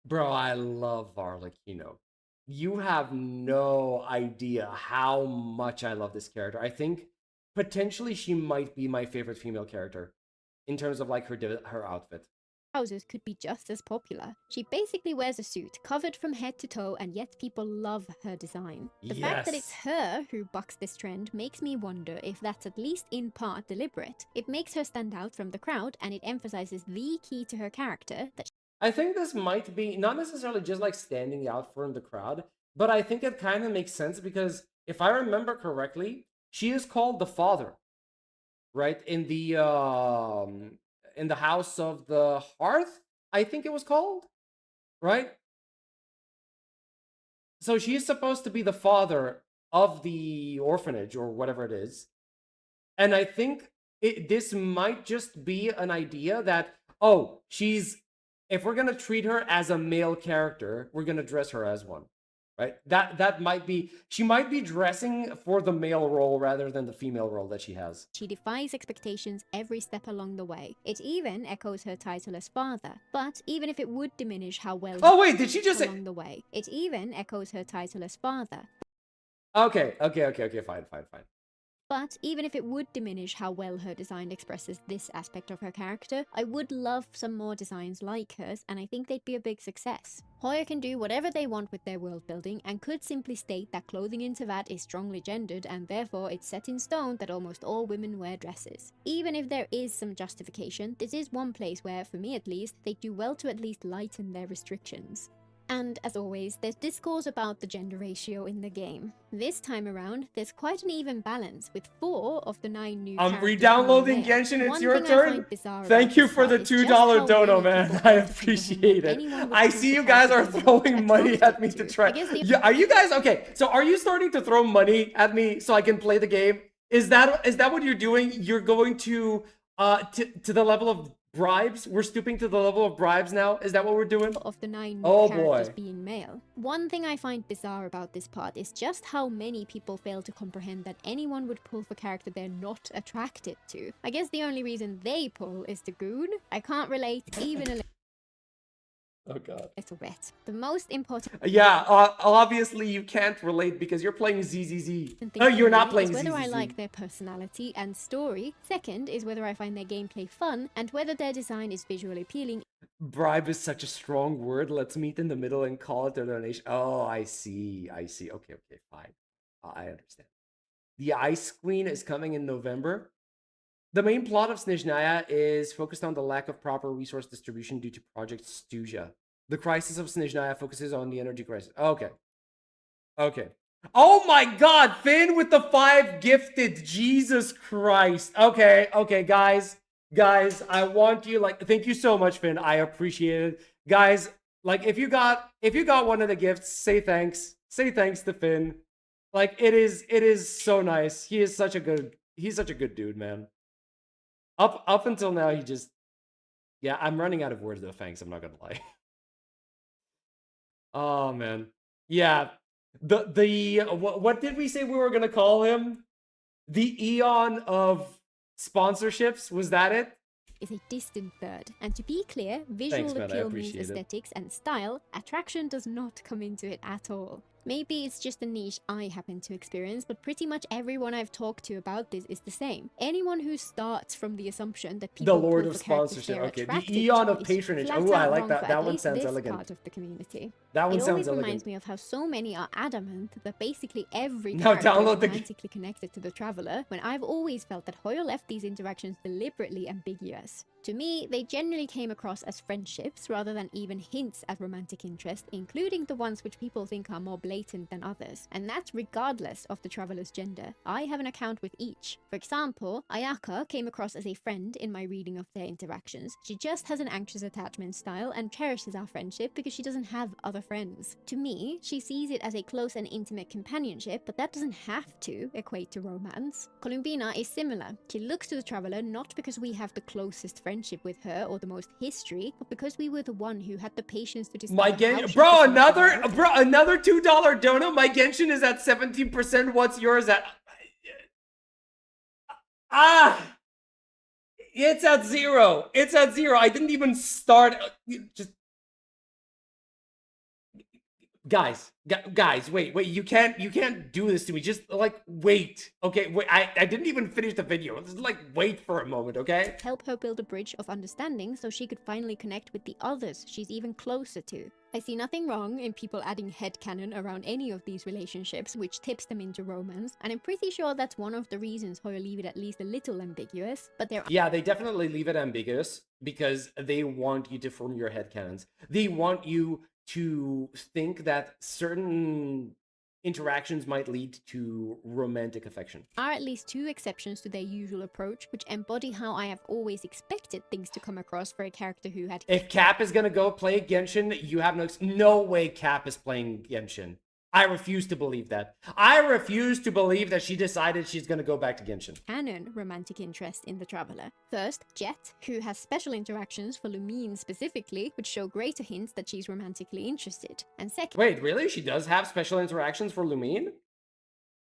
Bro, I love Arlecchino. You have no idea how much I love this character. I think potentially she might be my favorite female character in terms of like her outfit. trousers could be just as popular. She basically wears a suit, covered from head to toe, and yet people love her design. The fact that it's her who bucks this trend makes me wonder if that's at least in part deliberate. It makes her stand out from the crowd, and it emphasizes the key to her character, that I think this might be not necessarily just like standing out from the crowd, but I think it kind of makes sense because if I remember correctly, she is called the Father, right? In the House of the Hearth, I think it was called, right? So she is supposed to be the father of the orphanage or whatever it is. And I think this might just be an idea that, oh, if we're going to treat her as a male character, we're going to dress her as one, right? That might be, she might be dressing for the male role rather than the female role that she has. she defies expectations every step along the way. It even echoes her title as father. But even if it would diminish how well Oh, wait, did she just say... along the way, it even echoes her title as father. Okay, fine. But even if it would diminish how well her design expresses this aspect of her character, I would love some more designs like hers, and I think they'd be a big success. Hoya can do whatever they want with their world building, and could simply state that clothing in Teyvat is strongly gendered, and therefore it's set in stone that almost all women wear dresses. Even if there is some justification, this is one place where, for me at least, they do well to at least lighten their restrictions. And, as always, there's discourse about the gender ratio in the game. This time around, there's quite an even balance, with 4 of the 9 new I'm characters re-downloading being male. Genshin, it's One your thing I turn. find bizarre about Thank you this for the part is just $2 how dono, many man. people I vote for him. appreciate it. Anyone with I two see you guys are supporters throwing money at me to to. try. I guess the- Yeah, are you guys okay? So are you starting to throw money at me so I can play the game? Is that what you're doing? You're going to To the level of bribes? We're stooping to the level of bribes now? Is that what we're doing? Of the 9 Oh characters boy. being male. One thing I find bizarre about this part is just how many people fail to comprehend that anyone would pull for character they're not attracted to. I guess the only reason they pull is the goon. I can't relate even a Oh god. little bit. The most important Yeah, obviously you can't relate because you're playing ZZZ. thing Oh, for you're not me playing is whether I ZZZ. like their personality and story. Second is whether I find their gameplay fun and whether their design is visually appealing. Bribe is such a strong word. Let's meet in the middle and call it a donation. Oh, I see. I see. Okay, fine. I understand. The Ice Queen is coming in November. The main plot of Snezhnaya is focused on the lack of proper resource distribution due to Project Stuja. The crisis of Snezhnaya focuses on the energy crisis. Okay. Okay. Oh my god, Finn with the 5 gifted. Jesus Christ. Okay, guys. Guys, I want you, like, thank you so much, Finn. I appreciate it. Guys, like, if you got one of the gifts, say thanks. Say thanks to Finn. Like, it is so nice. He's such a good dude, man. Up until now, he just, yeah, I'm running out of words though, thanks, I'm not gonna lie. Oh man. Yeah. What did we say we were gonna call him? The Eon of sponsorships, was that it? Is a distant third. And to be clear, visual Thanks, man, I appeal means appreciate it. aesthetics and style. Attraction does not come into it at all. Maybe it's just a niche I happen to experience, but pretty much everyone I've talked to about this is the same. Anyone who starts from the assumption that people The Lord pull of for characters sponsorship. they're Okay, attracted the Eon to of is patronage. flat Oh, I out like wrong that. for That at one least sounds this elegant. part of the community. That one It sounds always elegant. reminds me of how so many are adamant that basically every Now character download is the romantically connected to the Traveler, when I've always felt that Hoyo left these interactions deliberately ambiguous. To me, they generally came across as friendships rather than even hints at romantic interest, including the ones which people think are more blatant than others. And that's regardless of the Traveler's gender. I have an account with each. For example, Ayaka came across as a friend in my reading of their interactions. She just has an anxious attachment style and cherishes our friendship because she doesn't have other friends. To me, she sees it as a close and intimate companionship, but that doesn't have to equate to romance. Columbina is similar. She looks to the Traveler not because we have the closest friendship with her or the most history, but because we were the one who had the patience to discover My how Genshin, she bro, perceived the world. another $2 dono. My Genshin is at 17%. What's yours at? It's at 0. It's at 0. I didn't even start. Just guys, wait. You can't do this to me. Just like wait. Okay, wait. I didn't even finish the video. Just like wait for a moment, okay? Help her build a bridge of understanding so she could finally connect with the others she's even closer to. I see nothing wrong in people adding headcanon around any of these relationships, which tips them into romance, and I'm pretty sure that's one of the reasons Hoyo leave it at least a little ambiguous, but there Yeah, they definitely leave it ambiguous because they want you to form your headcanons. They want you to think that certain interactions might lead to romantic affection. are at least 2 exceptions to their usual approach, which embody how I have always expected things to come across for a character who had... If Cap is gonna go play Genshin, you have no way Cap is playing Genshin. I refuse to believe that. I refuse to believe that she decided she's gonna go back to Genshin. canon romantic interest in the Traveler. First, Jet, who has special interactions for Lumine specifically, which show greater hints that she's romantically interested. And second... Wait, really? She does have special interactions for Lumine?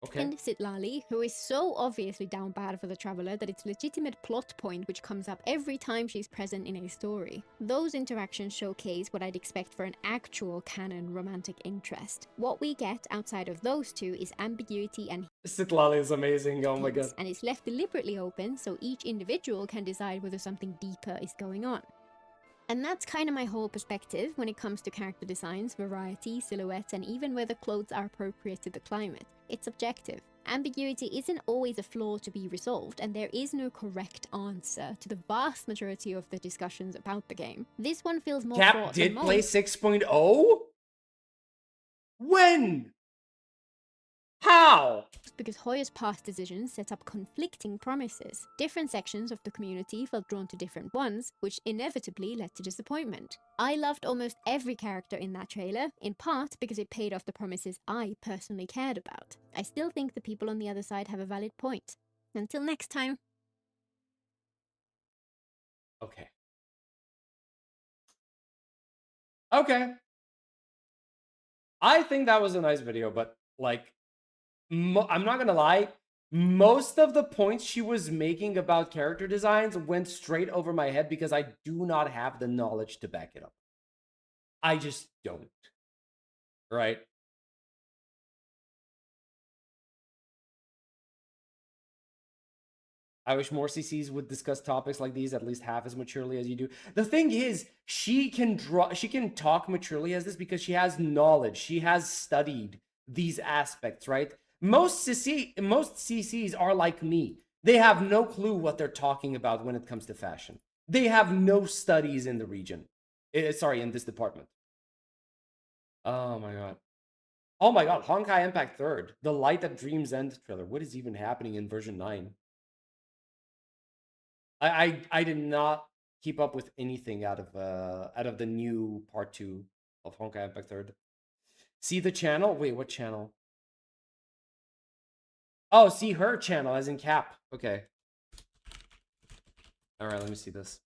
Okay. And Citlali, who is so obviously down bad for the Traveler that it's a legitimate plot point which comes up every time she's present in a story. Those interactions showcase what I'd expect for an actual canon romantic interest. What we get outside of those 2 is ambiguity and Citlali is amazing, oh my god. and it's left deliberately open so each individual can decide whether something deeper is going on. And that's kind of my whole perspective when it comes to character designs, variety, silhouette, and even whether clothes are appropriate to the climate. It's subjective. Ambiguity isn't always a flaw to be resolved, and there is no correct answer to the vast majority of the discussions about the game. This one feels more Cap fraught did than play most. 6.0? When? How? Because Hoyo's past decisions set up conflicting promises. Different sections of the community felt drawn to different ones, which inevitably led to disappointment. I loved almost every character in that trailer, in part because it paid off the promises I personally cared about. I still think the people on the other side have a valid point. Until next time. Okay. Okay. I think that was a nice video, but like, I'm not gonna lie. Most of the points she was making about character designs went straight over my head because I do not have the knowledge to back it up. I just don't. Right? I wish more CCs would discuss topics like these at least half as maturely as you do. The thing is, she can talk maturely as this because she has knowledge. She has studied these aspects, right? Most CCs are like me. They have no clue what they're talking about when it comes to fashion. They have no studies in the region. In this department. Oh my god. Oh my god, Honkai Impact 3rd. The Light at Dream's End trailer. What is even happening in version 9? I did not keep up with anything out of the new part 2 of Honkai Impact 3rd. See the channel? Wait, what channel? Oh, see her channel as in Cap. Okay. All right, let me see this.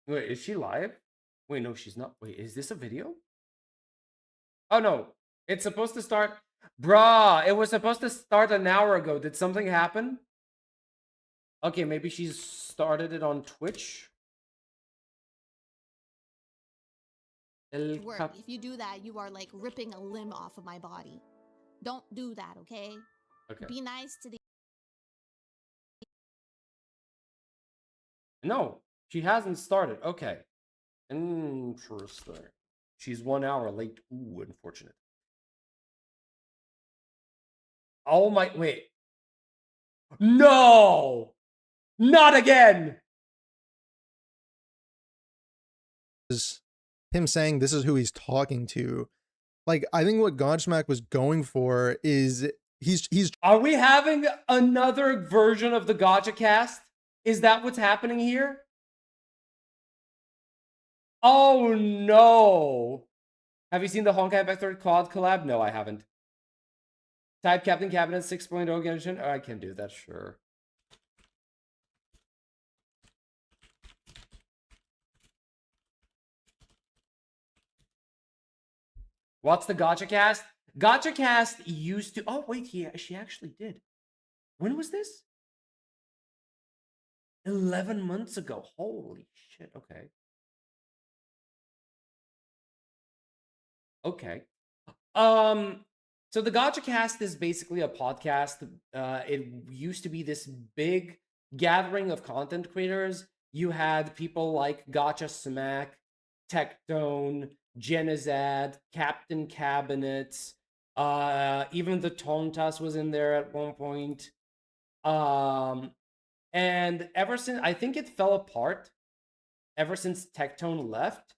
Wait, is she live? Wait, no, she's not. Wait, is this a video? Oh no, it's supposed to start. Bruh, it was supposed to start an hour ago. Did something happen? Okay, maybe she's started it on Twitch. Work. If you do that, you are like ripping a limb off of my body. Don't do that, okay? Okay. Be nice to the. No, she hasn't started. Okay. Interesting. She's 1 hour late. Ooh, unfortunate. Oh my, wait. No! Not again! Is him saying this is who he's talking to. Like, I think what Godsmack was going for is he's Are we having another version of the Gacha cast? Is that what's happening here? Oh no. Have you seen the Honkai Impact 3rd COD collab? No, I haven't. Type Captain Cabinet 6.0 Genshin. Oh, I can do that, sure. What's the Gacha cast? Gacha cast used to. Oh wait, she actually did. When was this? 11 months ago. Holy shit. Okay. Okay. So the Gacha Cast is basically a podcast. It used to be this big gathering of content creators. You had people like Gacha Smack, Tectone, Genizad, Captain Cabinet, even the Tontas was in there at one point. And ever since, I think it fell apart ever since Tectone left.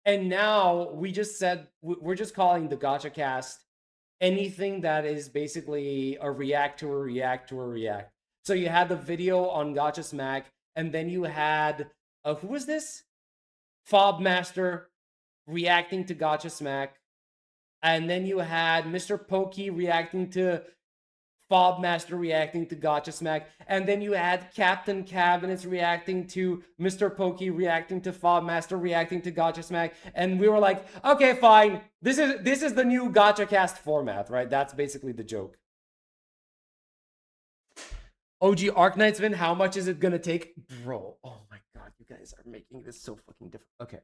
And now we just said, we're just calling the Gacha Cast anything that is basically a react to a react to a react. So you had the video on Gacha Smack, and then you had, who was this? Fob Master reacting to Gacha Smack. And then you had Mr. Pokey reacting to Fob Master reacting to Gacha Smack, and then you had Captain Cabinets reacting to Mr. Pokey reacting to Fob Master reacting to Gacha Smack, and we were like, okay, fine, this is the new Gacha Cast format, right? That's basically the joke. OG Arknights Vin, how much is it gonna take? Bro, oh my god, you guys are making this so fucking difficult. Okay.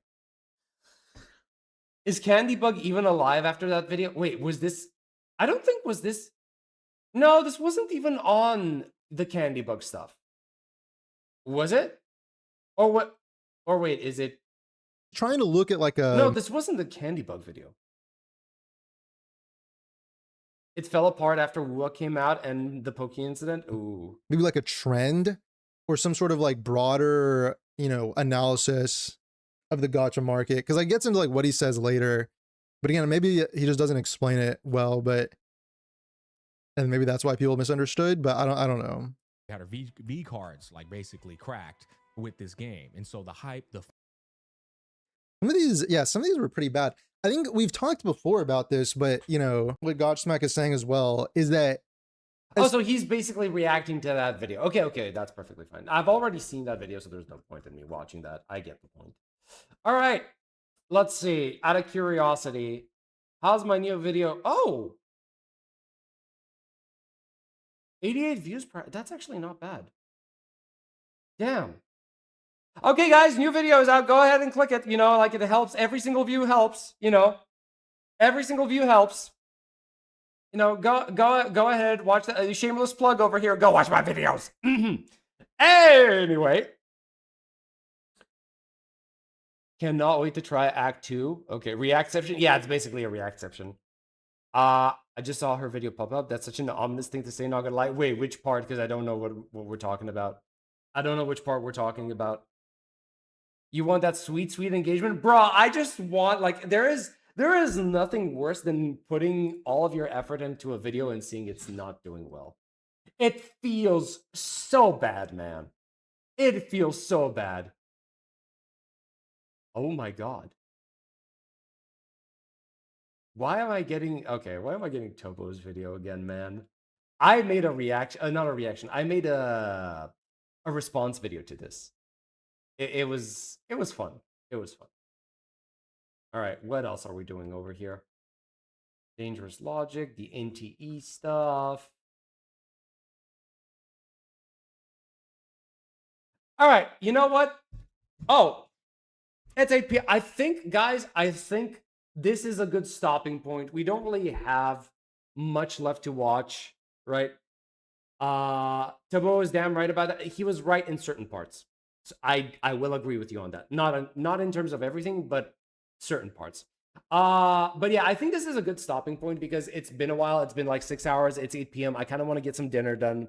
Is Candybug even alive after that video? Wait, was this... I don't think was this... No, this wasn't even on the Candybug stuff. Was it? Or what? Or wait, is it? Trying to look at like a... No, this wasn't the Candybug video. It fell apart after WuWa came out and the Poke incident. Ooh. Maybe like a trend or some sort of like broader, you know, analysis of the gacha market. Because I gets into like what he says later. But again, maybe he just doesn't explain it well, but... And maybe that's why people misunderstood, but I don't know. Had her V cards like basically cracked with this game, and so the hype, some of these were pretty bad. I think we've talked before about this, but you know what Godsmack is saying as well is that Oh, so he's basically reacting to that video. Okay, okay, that's perfectly fine. I've already seen that video, so there's no point in me watching that. I get the point. All right, let's see. Out of curiosity, how's my new video? Oh, 88 views per. That's actually not bad. Damn. Okay, guys, new video is out. Go ahead and click it. You know, like it helps. Every single view helps. You know, every single view helps. You know, go ahead, watch the shameless plug over here. Go watch my videos. Anyway, cannot wait to try Act 2. Okay, Reactception. Yeah, it's basically a Reactception. I just saw her video pop up. That's such an ominous thing to say. Not gonna lie. Wait, which part? Because I don't know what we're talking about. I don't know which part we're talking about. You want that sweet, sweet engagement, bro? I just want like there is nothing worse than putting all of your effort into a video and seeing it's not doing well. It feels so bad, man. It feels so bad. Oh my god. Why am I getting Tobo's video again, man? I made a reaction, not a reaction. I made a response video to this. It was fun. It was fun. All right, what else are we doing over here? Dangerous logic, the NTE stuff. All right, you know what? Oh, it's 8 p.m. I think, guys, this is a good stopping point. We don't really have much left to watch, right? Tabo is damn right about that. He was right in certain parts. So I will agree with you on that. Not in terms of everything, but certain parts. But yeah, I think this is a good stopping point because it's been a while. It's been like 6 hours. It's 8 p.m. I kind of want to get some dinner done.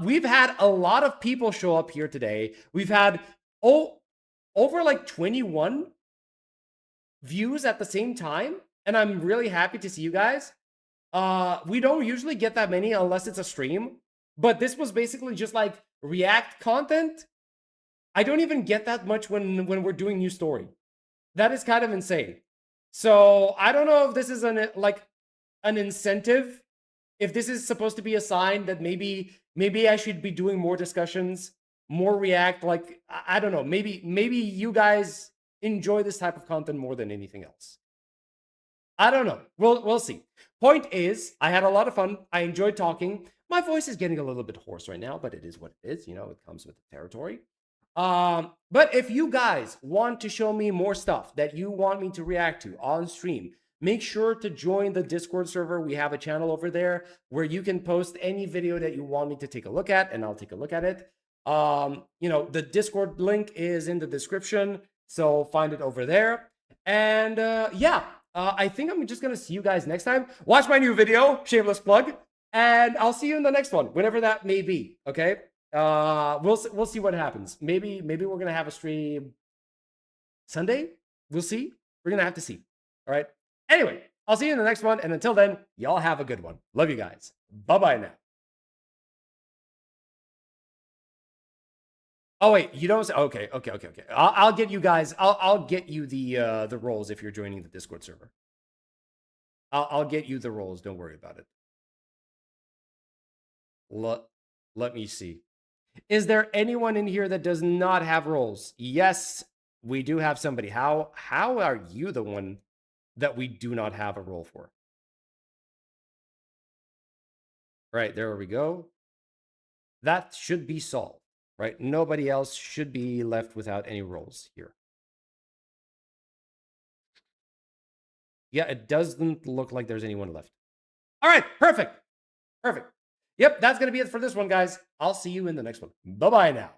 We've had a lot of people show up here today. We've had over like 21 views at the same time, and I'm really happy to see you guys. We don't usually get that many unless it's a stream, but this was basically just like React content. I don't even get that much when we're doing new story. That is kind of insane. So I don't know if this is an incentive, if this is supposed to be a sign that maybe I should be doing more discussions, more React. Like I don't know. Maybe you guys enjoy this type of content more than anything else. I don't know. We'll see. Point is, I had a lot of fun. I enjoyed talking. My voice is getting a little bit hoarse right now, but it is what it is. You know, it comes with the territory. But if you guys want to show me more stuff that you want me to react to on stream, make sure to join the Discord server. We have a channel over there where you can post any video that you want me to take a look at, and I'll take a look at it. You know, the Discord link is in the description, so find it over there. And yeah, I think I'm just gonna see you guys next time. Watch my new video, shameless plug, and I'll see you in the next one, whenever that may be. Okay. We'll see what happens. Maybe we're gonna have a stream Sunday. We'll see. We're gonna have to see. All right. Anyway, I'll see you in the next one, and until then, y'all have a good one. Love you guys. Bye now. Oh wait, you don't say. Okay. I'll get you guys. I'll get you the roles if you're joining the Discord server. I'll get you the roles. Don't worry about it. Let me see. Is there anyone in here that does not have roles? Yes, we do have somebody. How are you the one that we do not have a role for? Right, there we go. That should be solved, right? Nobody else should be left without any roles here. Yeah, it doesn't look like there's anyone left. All right, perfect. Yep, that's going to be it for this one, guys. I'll see you in the next one. Bye-bye now.